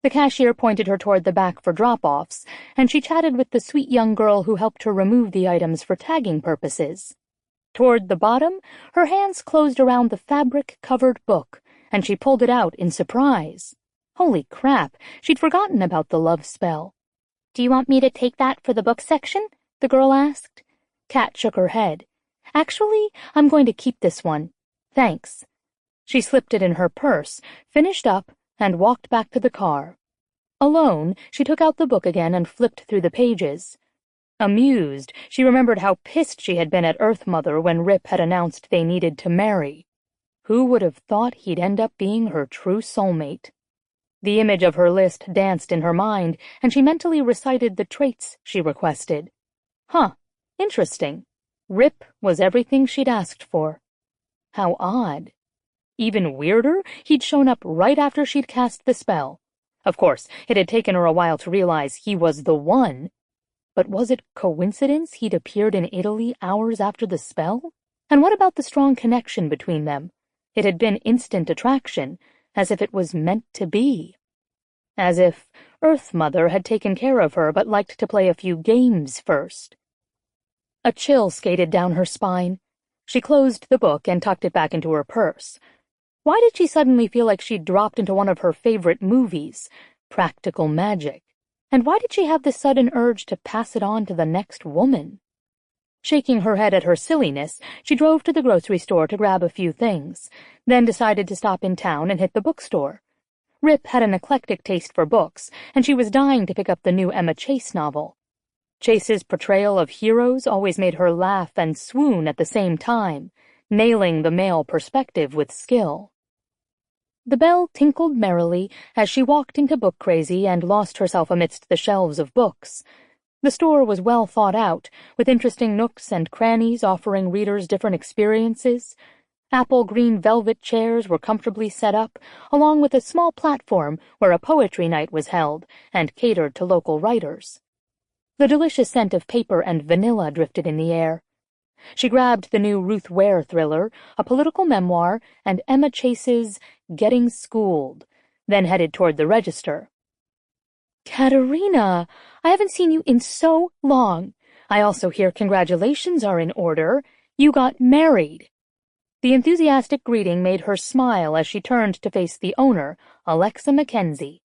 The cashier pointed her toward the back for drop-offs, and she chatted with the sweet young girl who helped her remove the items for tagging purposes. Toward the bottom, her hands closed around the fabric-covered book, and she pulled it out in surprise. Holy crap, she'd forgotten about the love spell. Do you want me to take that for the book section? The girl asked. Kat shook her head. Actually, I'm going to keep this one. Thanks. She slipped it in her purse, finished up, and walked back to the car. Alone, she took out the book again and flipped through the pages. Amused, she remembered how pissed she had been at Earth Mother when Rip had announced they needed to marry. Who would have thought he'd end up being her true soulmate? The image of her list danced in her mind, and she mentally recited the traits she requested. Huh, interesting. Rip was everything she'd asked for. How odd. Even weirder, he'd shown up right after she'd cast the spell. Of course, it had taken her a while to realize he was the one. But was it coincidence he'd appeared in Italy hours after the spell? And what about the strong connection between them? It had been instant attraction, as if it was meant to be. As if Earth Mother had taken care of her but liked to play a few games first. A chill skated down her spine. She closed the book and tucked it back into her purse. Why did she suddenly feel like she'd dropped into one of her favorite movies, Practical Magic? And why did she have this sudden urge to pass it on to the next woman? Shaking her head at her silliness, she drove to the grocery store to grab a few things, then decided to stop in town and hit the bookstore. Rip had an eclectic taste for books, and she was dying to pick up the new Emma Chase novel. Chase's portrayal of heroes always made her laugh and swoon at the same time, nailing the male perspective with skill. The bell tinkled merrily as she walked into Book Crazy and lost herself amidst the shelves of books. The store was well thought out, with interesting nooks and crannies offering readers different experiences. Apple green velvet chairs were comfortably set up, along with a small platform where a poetry night was held and catered to local writers. The delicious scent of paper and vanilla drifted in the air. She grabbed the new Ruth Ware thriller, a political memoir, and Emma Chase's Getting Schooled, then headed toward the register. Katerina, I haven't seen you in so long. I also hear congratulations are in order. You got married. The enthusiastic greeting made her smile as she turned to face the owner, Alexa Mackenzie.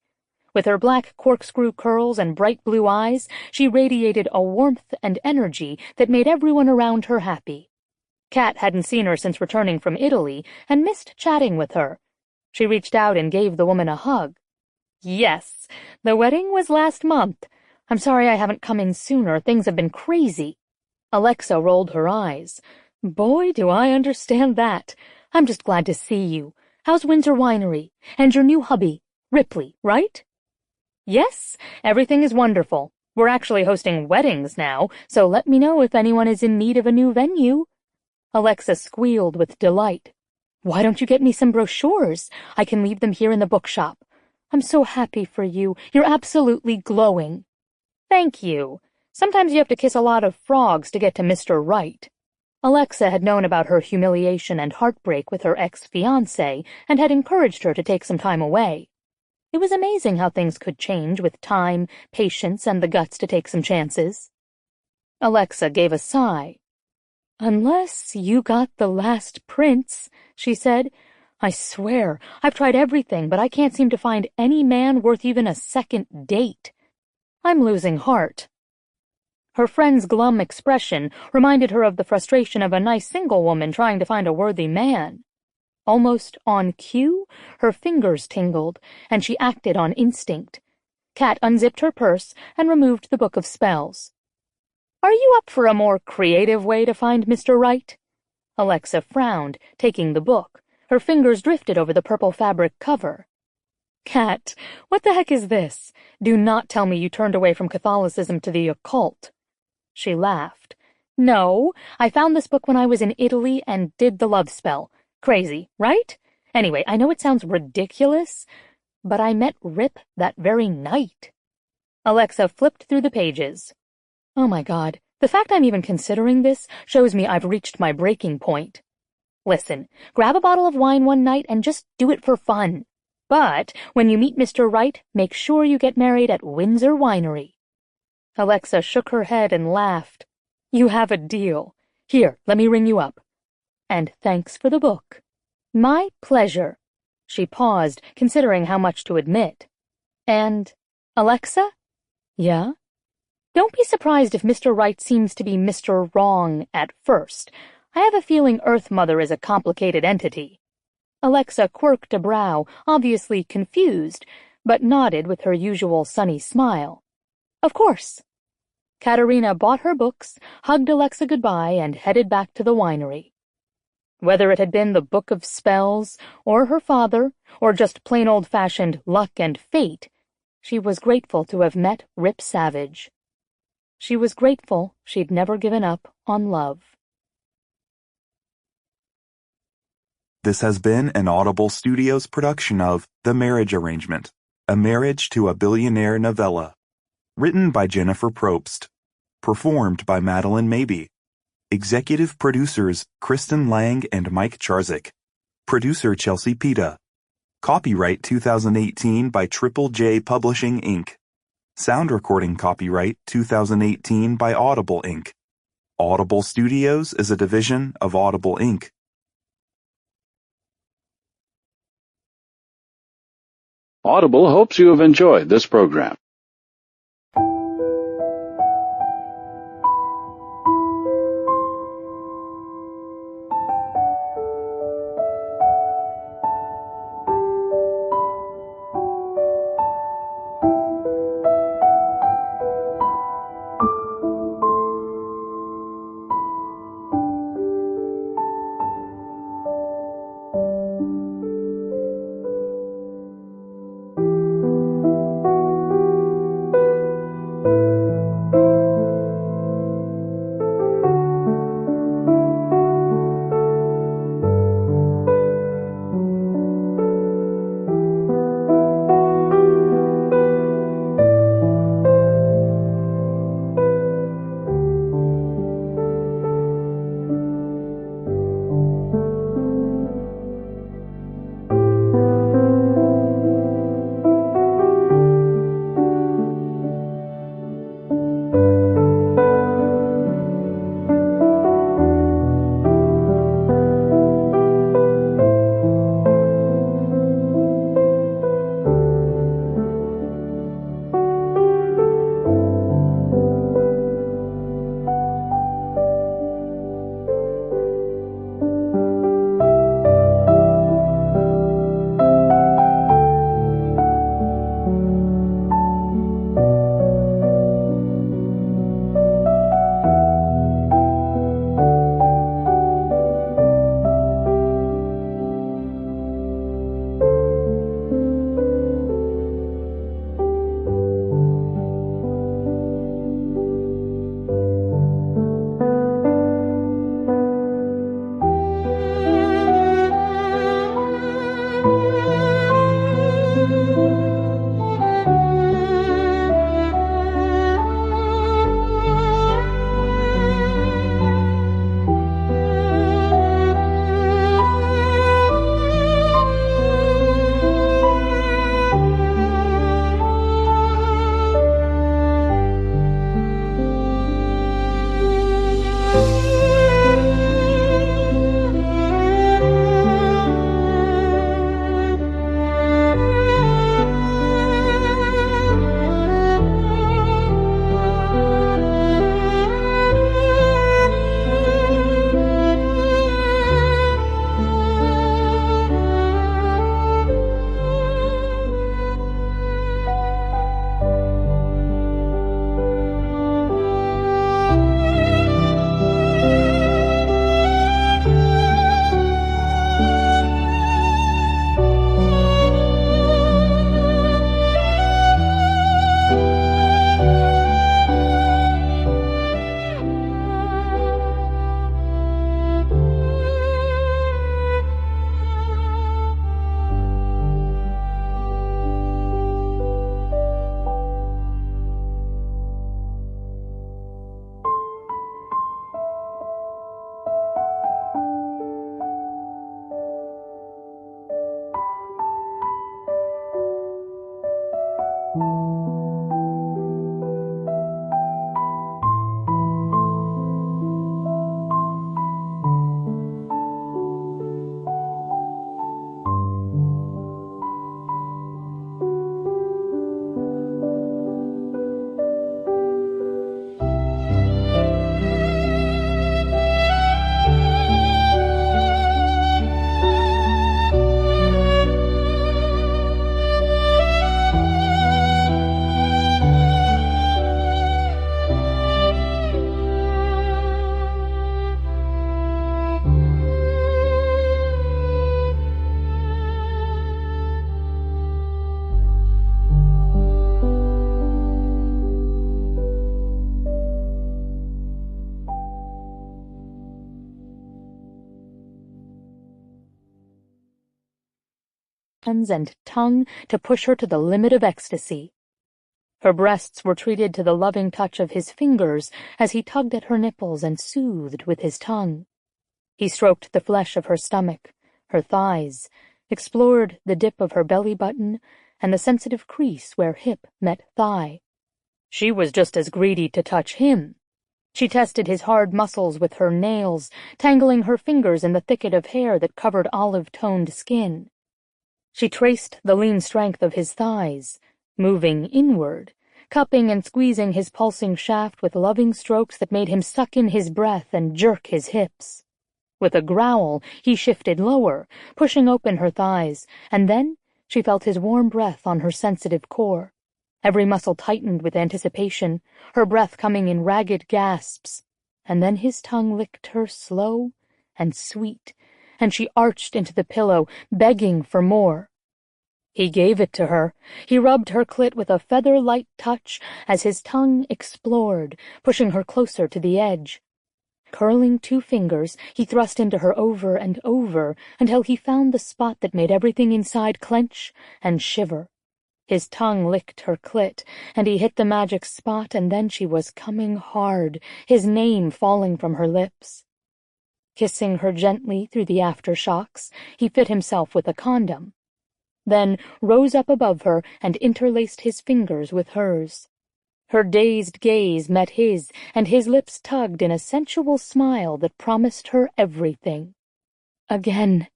With her black corkscrew curls and bright blue eyes, she radiated a warmth and energy that made everyone around her happy. Kat hadn't seen her since returning from Italy and missed chatting with her. She reached out and gave the woman a hug. Yes, the wedding was last month. I'm sorry I haven't come in sooner. Things have been crazy. Alexa rolled her eyes. Boy, do I understand that. I'm just glad to see you. How's Windsor Winery? And your new hubby, Ripley, right? Yes, everything is wonderful. We're actually hosting weddings now, so let me know if anyone is in need of a new venue. Alexa squealed with delight. Why don't you get me some brochures? I can leave them here in the bookshop. I'm so happy for you. You're absolutely glowing. Thank you. Sometimes you have to kiss a lot of frogs to get to Mr. Right. Alexa had known about her humiliation and heartbreak with her ex-fiancé and had encouraged her to take some time away. It was amazing how things could change with time, patience, and the guts to take some chances. Alexa gave a sigh. Unless you got the last prince, she said. I swear, I've tried everything, but I can't seem to find any man worth even a second date. I'm losing heart. Her friend's glum expression reminded her of the frustration of a nice single woman trying to find a worthy man. Almost on cue, her fingers tingled, and she acted on instinct. Kat unzipped her purse and removed the book of spells. Are you up for a more creative way to find Mr. Right? Alexa frowned, taking the book. Her fingers drifted over the purple fabric cover. Kat, what the heck is this? Do not tell me you turned away from Catholicism to the occult. She laughed. No, I found this book when I was in Italy and did the love spell. Crazy, right? Anyway, I know it sounds ridiculous, but I met Rip that very night. Alexa flipped through the pages. Oh my God, the fact I'm even considering this shows me I've reached my breaking point. Listen, grab a bottle of wine one night and just do it for fun. But when you meet Mr. Right, make sure you get married at Windsor Winery. Alexa shook her head and laughed. You have a deal. Here, let me ring you up. And thanks for the book. My pleasure. She paused, considering how much to admit. And, Alexa? Yeah? Don't be surprised if Mr. Right seems to be Mr. Wrong at first. I have a feeling Earth Mother is a complicated entity. Alexa quirked a brow, obviously confused, but nodded with her usual sunny smile. Of course. Katerina bought her books, hugged Alexa goodbye, and headed back to the winery. Whether it had been the Book of Spells, or her father, or just plain old-fashioned luck and fate, she was grateful to have met Rip Savage. She was grateful she'd never given up on love. This has been an Audible Studios production of The Marriage Arrangement, A Marriage to a Billionaire novella. Written by Jennifer Probst. Performed by Madeline Mabey. Executive producers Kristen Lang and Mike Charzik. Producer Chelsea Pita. Copyright 2018 by Triple J Publishing, Inc. Sound recording copyright 2018 by Audible, Inc. Audible Studios is a division of Audible, Inc. Audible hopes you have enjoyed this program. hands and tongue to push her to the limit of ecstasy. Her breasts were treated to the loving touch of his fingers as he tugged at her nipples and soothed with his tongue. He stroked the flesh of her stomach, her thighs, explored the dip of her belly button and the sensitive crease where hip met thigh. She was just as greedy to touch him. She tested his hard muscles with her nails, tangling her fingers in the thicket of hair that covered olive-toned skin. She traced the lean strength of his thighs, moving inward, cupping and squeezing his pulsing shaft with loving strokes that made him suck in his breath and jerk his hips. With a growl, he shifted lower, pushing open her thighs, and then she felt his warm breath on her sensitive core. Every muscle tightened with anticipation, her breath coming in ragged gasps, and then his tongue licked her slow and sweet, and she arched into the pillow, begging for more. He gave it to her. He rubbed her clit with a feather-light touch as his tongue explored, pushing her closer to the edge. Curling 2 fingers, he thrust into her over and over until he found the spot that made everything inside clench and shiver. His tongue licked her clit, and he hit the magic spot, and then she was coming hard, his name falling from her lips. Kissing her gently through the aftershocks, he fit himself with a condom, then rose up above her and interlaced his fingers with hers. Her dazed gaze met his, and his lips tugged in a sensual smile that promised her everything. Again.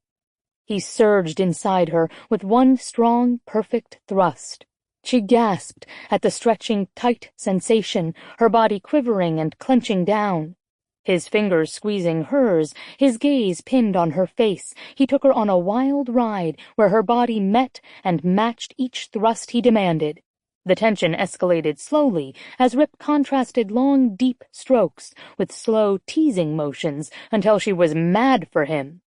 He surged inside her with one strong, perfect thrust. She gasped at the stretching, tight sensation, her body quivering and clenching down. His fingers squeezing hers, his gaze pinned on her face, he took her on a wild ride where her body met and matched each thrust he demanded. The tension escalated slowly as Rip contrasted long, deep strokes with slow, teasing motions until she was mad for him.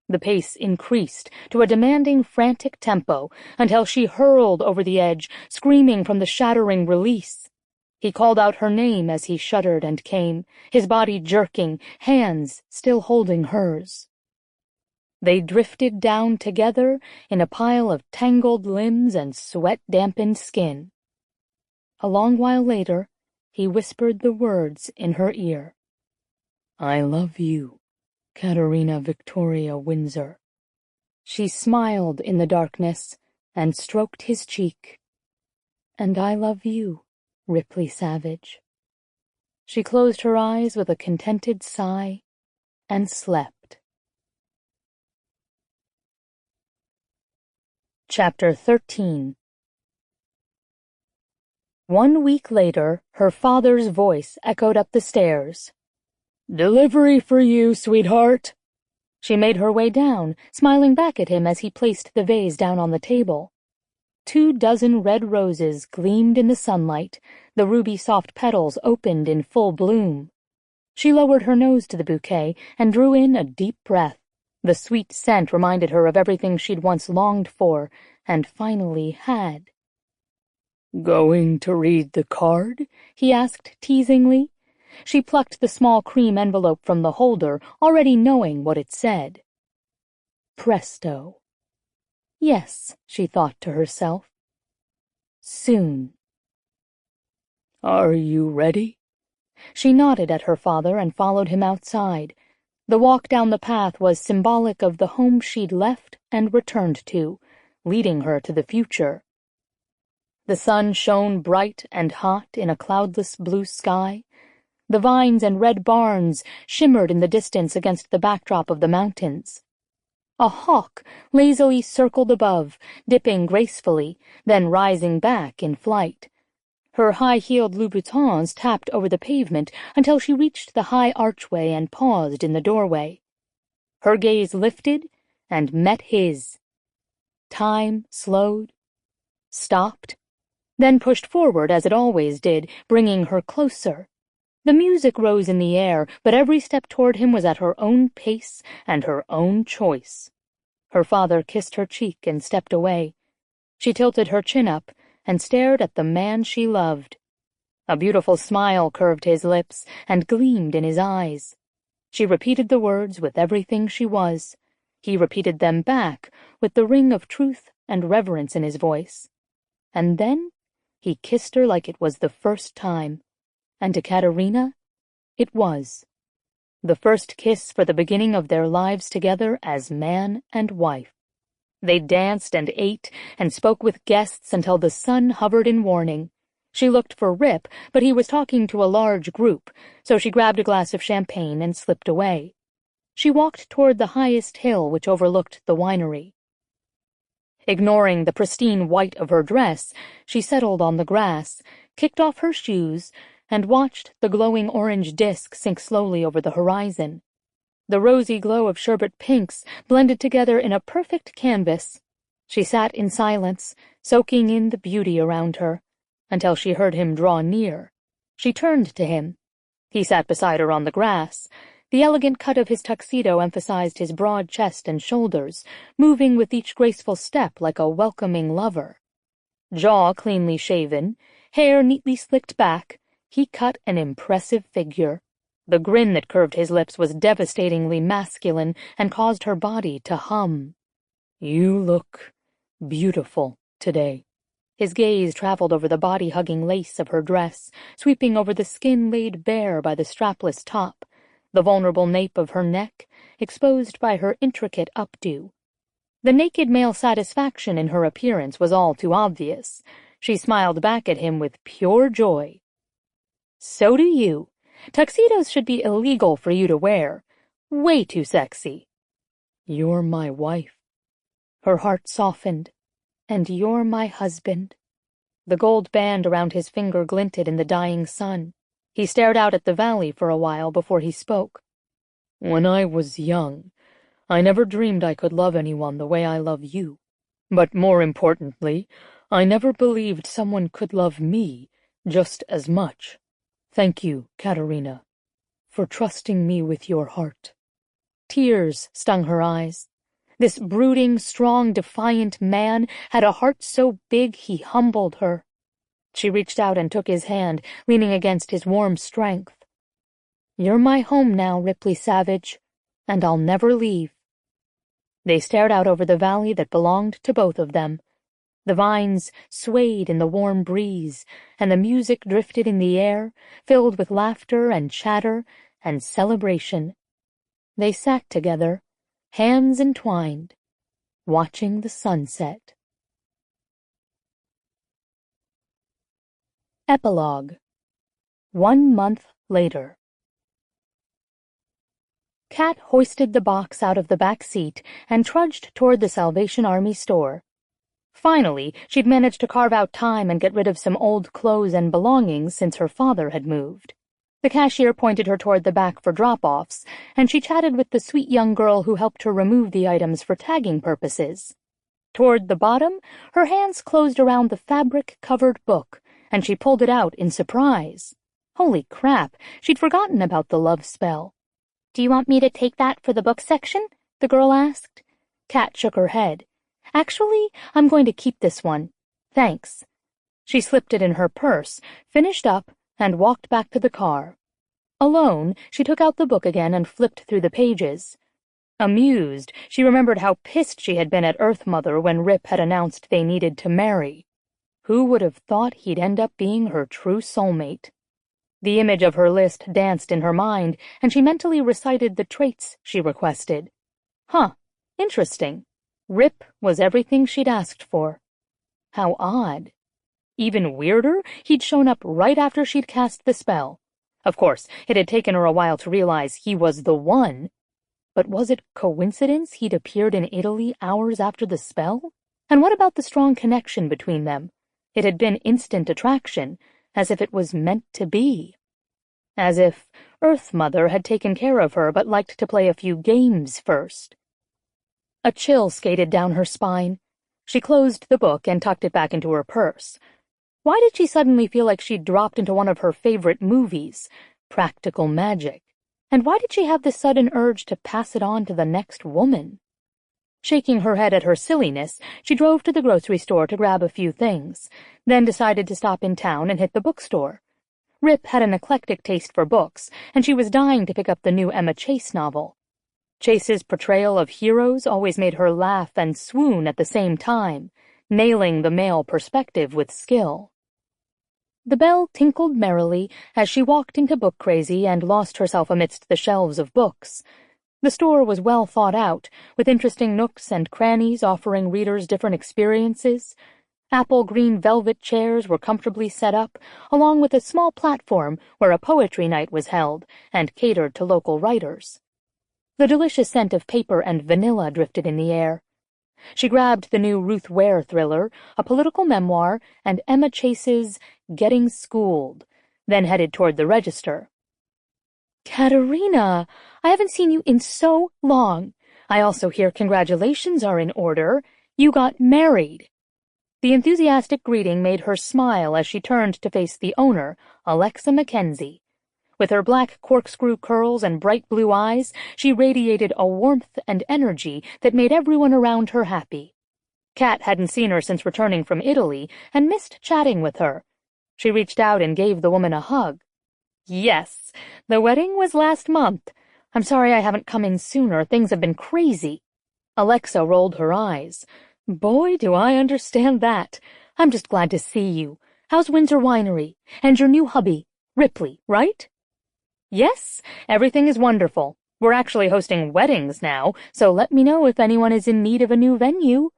The pace increased to a demanding, frantic tempo until she hurled over the edge, screaming from the shattering release. He called out her name as he shuddered and came, his body jerking, hands still holding hers. They drifted down together in a pile of tangled limbs and sweat-dampened skin. A long while later, he whispered the words in her ear. "I love you, Katerina Victoria Windsor." She smiled in the darkness and stroked his cheek. "And I love you, Ripley Savage." She closed her eyes with a contented sigh and slept. Chapter 13. 1 week later, her father's voice echoed up the stairs. "Delivery for you, sweetheart." She made her way down, smiling back at him as he placed the vase down on the table. 24 red roses gleamed in the sunlight, the ruby-soft petals opened in full bloom. She lowered her nose to the bouquet and drew in a deep breath. The sweet scent reminded her of everything she'd once longed for, and finally had. "Going to read the card?" he asked teasingly. She plucked the small cream envelope from the holder, already knowing what it said. Presto. Yes, she thought to herself. Soon. "Are you ready?" She nodded at her father and followed him outside. The walk down the path was symbolic of the home she'd left and returned to, leading her to the future. The sun shone bright and hot in a cloudless blue sky. The vines and red barns shimmered in the distance against the backdrop of the mountains. A hawk lazily circled above, dipping gracefully, then rising back in flight. Her high-heeled Louboutins tapped over the pavement until she reached the high archway and paused in the doorway. Her gaze lifted and met his. Time slowed, stopped, then pushed forward as it always did, bringing her closer. The music rose in the air, but every step toward him was at her own pace and her own choice. Her father kissed her cheek and stepped away. She tilted her chin up and stared at the man she loved. A beautiful smile curved his lips and gleamed in his eyes. She repeated the words with everything she was. He repeated them back with the ring of truth and reverence in his voice. And then he kissed her like it was the first time, and to Katerina, it was. The first kiss for the beginning of their lives together as man and wife. They danced and ate and spoke with guests until the sun hovered in warning. She looked for Rip, but he was talking to a large group, so she grabbed a glass of champagne and slipped away. She walked toward the highest hill which overlooked the winery. Ignoring the pristine white of her dress, she settled on the grass, kicked off her shoes, and watched the glowing orange disk sink slowly over the horizon. The rosy glow of sherbet pinks blended together in a perfect canvas. She sat in silence, soaking in the beauty around her, until she heard him draw near. She turned to him. He sat beside her on the grass. The elegant cut of his tuxedo emphasized his broad chest and shoulders, moving with each graceful step like a welcoming lover. Jaw cleanly shaven, hair neatly slicked back, he cut an impressive figure. The grin that curved his lips was devastatingly masculine and caused her body to hum. "You look beautiful today." His gaze traveled over the body-hugging lace of her dress, sweeping over the skin laid bare by the strapless top, the vulnerable nape of her neck, exposed by her intricate updo. The naked male satisfaction in her appearance was all too obvious. She smiled back at him with pure joy. "So do you. Tuxedos should be illegal for you to wear. Way too sexy." "You're my wife." Her heart softened. "And you're my husband." The gold band around his finger glinted in the dying sun. He stared out at the valley for a while before he spoke. "When I was young, I never dreamed I could love anyone the way I love you. But more importantly, I never believed someone could love me just as much. Thank you, Katerina, for trusting me with your heart." Tears stung her eyes. This brooding, strong, defiant man had a heart so big he humbled her. She reached out and took his hand, leaning against his warm strength. "You're my home now, Ripley Savage, and I'll never leave." They stared out over the valley that belonged to both of them. The vines swayed in the warm breeze, and the music drifted in the air, filled with laughter and chatter and celebration. They sat together, hands entwined, watching the sunset. Epilogue. 1 month later. Kat hoisted the box out of the back seat and trudged toward the Salvation Army store. Finally, she'd managed to carve out time and get rid of some old clothes and belongings since her father had moved. The cashier pointed her toward the back for drop-offs, and she chatted with the sweet young girl who helped her remove the items for tagging purposes. Toward the bottom, her hands closed around the fabric-covered book, and she pulled it out in surprise. Holy crap, she'd forgotten about the love spell. "Do you want me to take that for the book section?" the girl asked. Kat shook her head. "Actually, I'm going to keep this one. Thanks." She slipped it in her purse, finished up, and walked back to the car. Alone, she took out the book again and flipped through the pages. Amused, she remembered how pissed she had been at Earth Mother when Rip had announced they needed to marry. Who would have thought he'd end up being her true soulmate? The image of her list danced in her mind, and she mentally recited the traits she requested. Interesting. Rip was everything she'd asked for. How odd. Even weirder, he'd shown up right after she'd cast the spell. Of course, it had taken her a while to realize he was the one. But was it coincidence he'd appeared in Italy hours after the spell? And what about the strong connection between them? It had been instant attraction, as if it was meant to be. As if Earth Mother had taken care of her but liked to play a few games first. A chill skated down her spine. She closed the book and tucked it back into her purse. Why did she suddenly feel like she'd dropped into one of her favorite movies, Practical Magic? And why did she have this sudden urge to pass it on to the next woman? Shaking her head at her silliness, she drove to the grocery store to grab a few things, then decided to stop in town and hit the bookstore. Rip had an eclectic taste for books, and she was dying to pick up the new Emma Chase novel. Chase's portrayal of heroes always made her laugh and swoon at the same time, nailing the male perspective with skill. The bell tinkled merrily as she walked into Book Crazy and lost herself amidst the shelves of books. The store was well thought out, with interesting nooks and crannies offering readers different experiences. Apple green velvet chairs were comfortably set up, along with a small platform where a poetry night was held and catered to local writers. The delicious scent of paper and vanilla drifted in the air. She grabbed the new Ruth Ware thriller, a political memoir, and Emma Chase's Getting Schooled, then headed toward the register. Katerina, I haven't seen you in so long. I also hear congratulations are in order. You got married. The enthusiastic greeting made her smile as she turned to face the owner, Alexa Mackenzie. With her black corkscrew curls and bright blue eyes, she radiated a warmth and energy that made everyone around her happy. Kat hadn't seen her since returning from Italy and missed chatting with her. She reached out and gave the woman a hug. Yes, the wedding was last month. I'm sorry I haven't come in sooner. Things have been crazy. Alexa rolled her eyes. Boy, do I understand that. I'm just glad to see you. How's Windsor Winery? And your new hubby? Ripley, right? Yes, everything is wonderful. We're actually hosting weddings now, so let me know if anyone is in need of a new venue.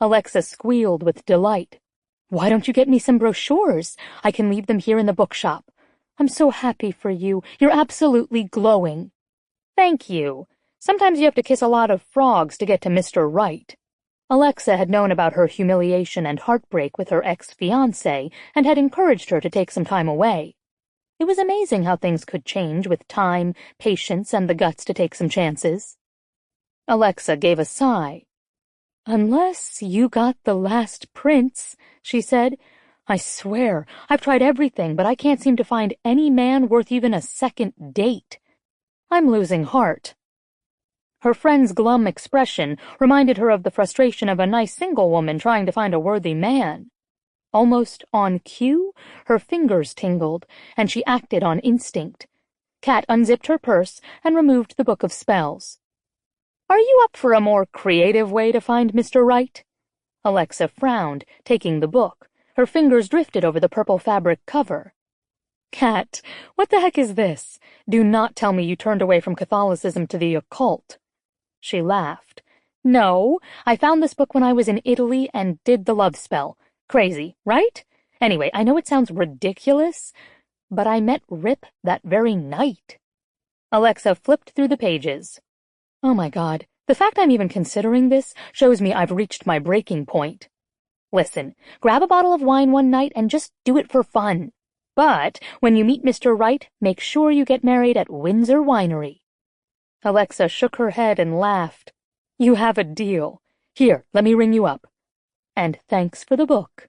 Alexa squealed with delight. Why don't you get me some brochures? I can leave them here in the bookshop. I'm so happy for you. You're absolutely glowing. Thank you. Sometimes you have to kiss a lot of frogs to get to Mr. Right. Alexa had known about her humiliation and heartbreak with her ex-fiancé and had encouraged her to take some time away. It was amazing how things could change with time, patience, and the guts to take some chances. Alexa gave a sigh. Unless you got the last prince, she said. I swear, I've tried everything, but I can't seem to find any man worth even a second date. I'm losing heart. Her friend's glum expression reminded her of the frustration of a nice single woman trying to find a worthy man. Almost on cue, her fingers tingled, and she acted on instinct. Kat unzipped her purse and removed the book of spells. Are you up for a more creative way to find Mr. Right? Alexa frowned, taking the book. Her fingers drifted over the purple fabric cover. Kat, what the heck is this? Do not tell me you turned away from Catholicism to the occult. She laughed. No, I found this book when I was in Italy and did the love spell. Crazy, right? Anyway, I know it sounds ridiculous, but I met Rip that very night. Alexa flipped through the pages. Oh my God, the fact I'm even considering this shows me I've reached my breaking point. Listen, grab a bottle of wine one night and just do it for fun. But when you meet Mr. Right, make sure you get married at Windsor Winery. Alexa shook her head and laughed. You have a deal. Here, let me ring you up. And thanks for the book.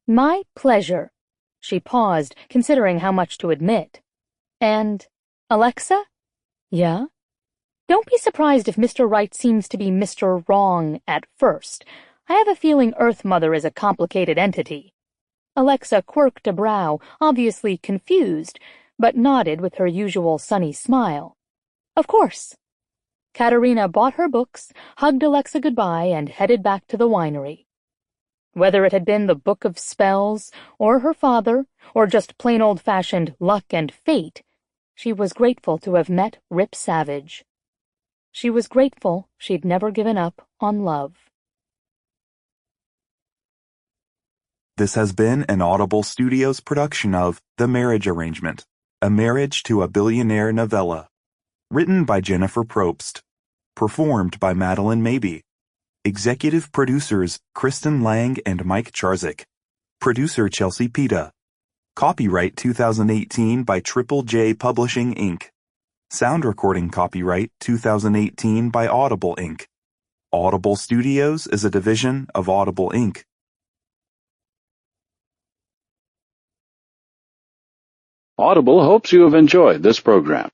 My pleasure. She paused, considering how much to admit. And, Alexa? Yeah? Don't be surprised if Mr. Right seems to be Mr. Wrong at first. I have a feeling Earth Mother is a complicated entity. Alexa quirked a brow, obviously confused, but nodded with her usual sunny smile. Of course. Katerina bought her books, hugged Alexa goodbye, and headed back to the winery. Whether it had been the Book of Spells, or her father, or just plain old-fashioned luck and fate, she was grateful to have met Rip Savage. She was grateful she'd never given up on love. This has been an Audible Studios production of The Marriage Arrangement, a marriage to a billionaire novella. Written by Jennifer Probst. Performed by Madeline Mabey. Executive producers Kristen Lang and Mike Charzik. Producer Chelsea Pita. Copyright 2018 by Triple J Publishing, Inc. Sound recording copyright 2018 by Audible, Inc. Audible Studios is a division of Audible, Inc. Audible hopes you have enjoyed this program.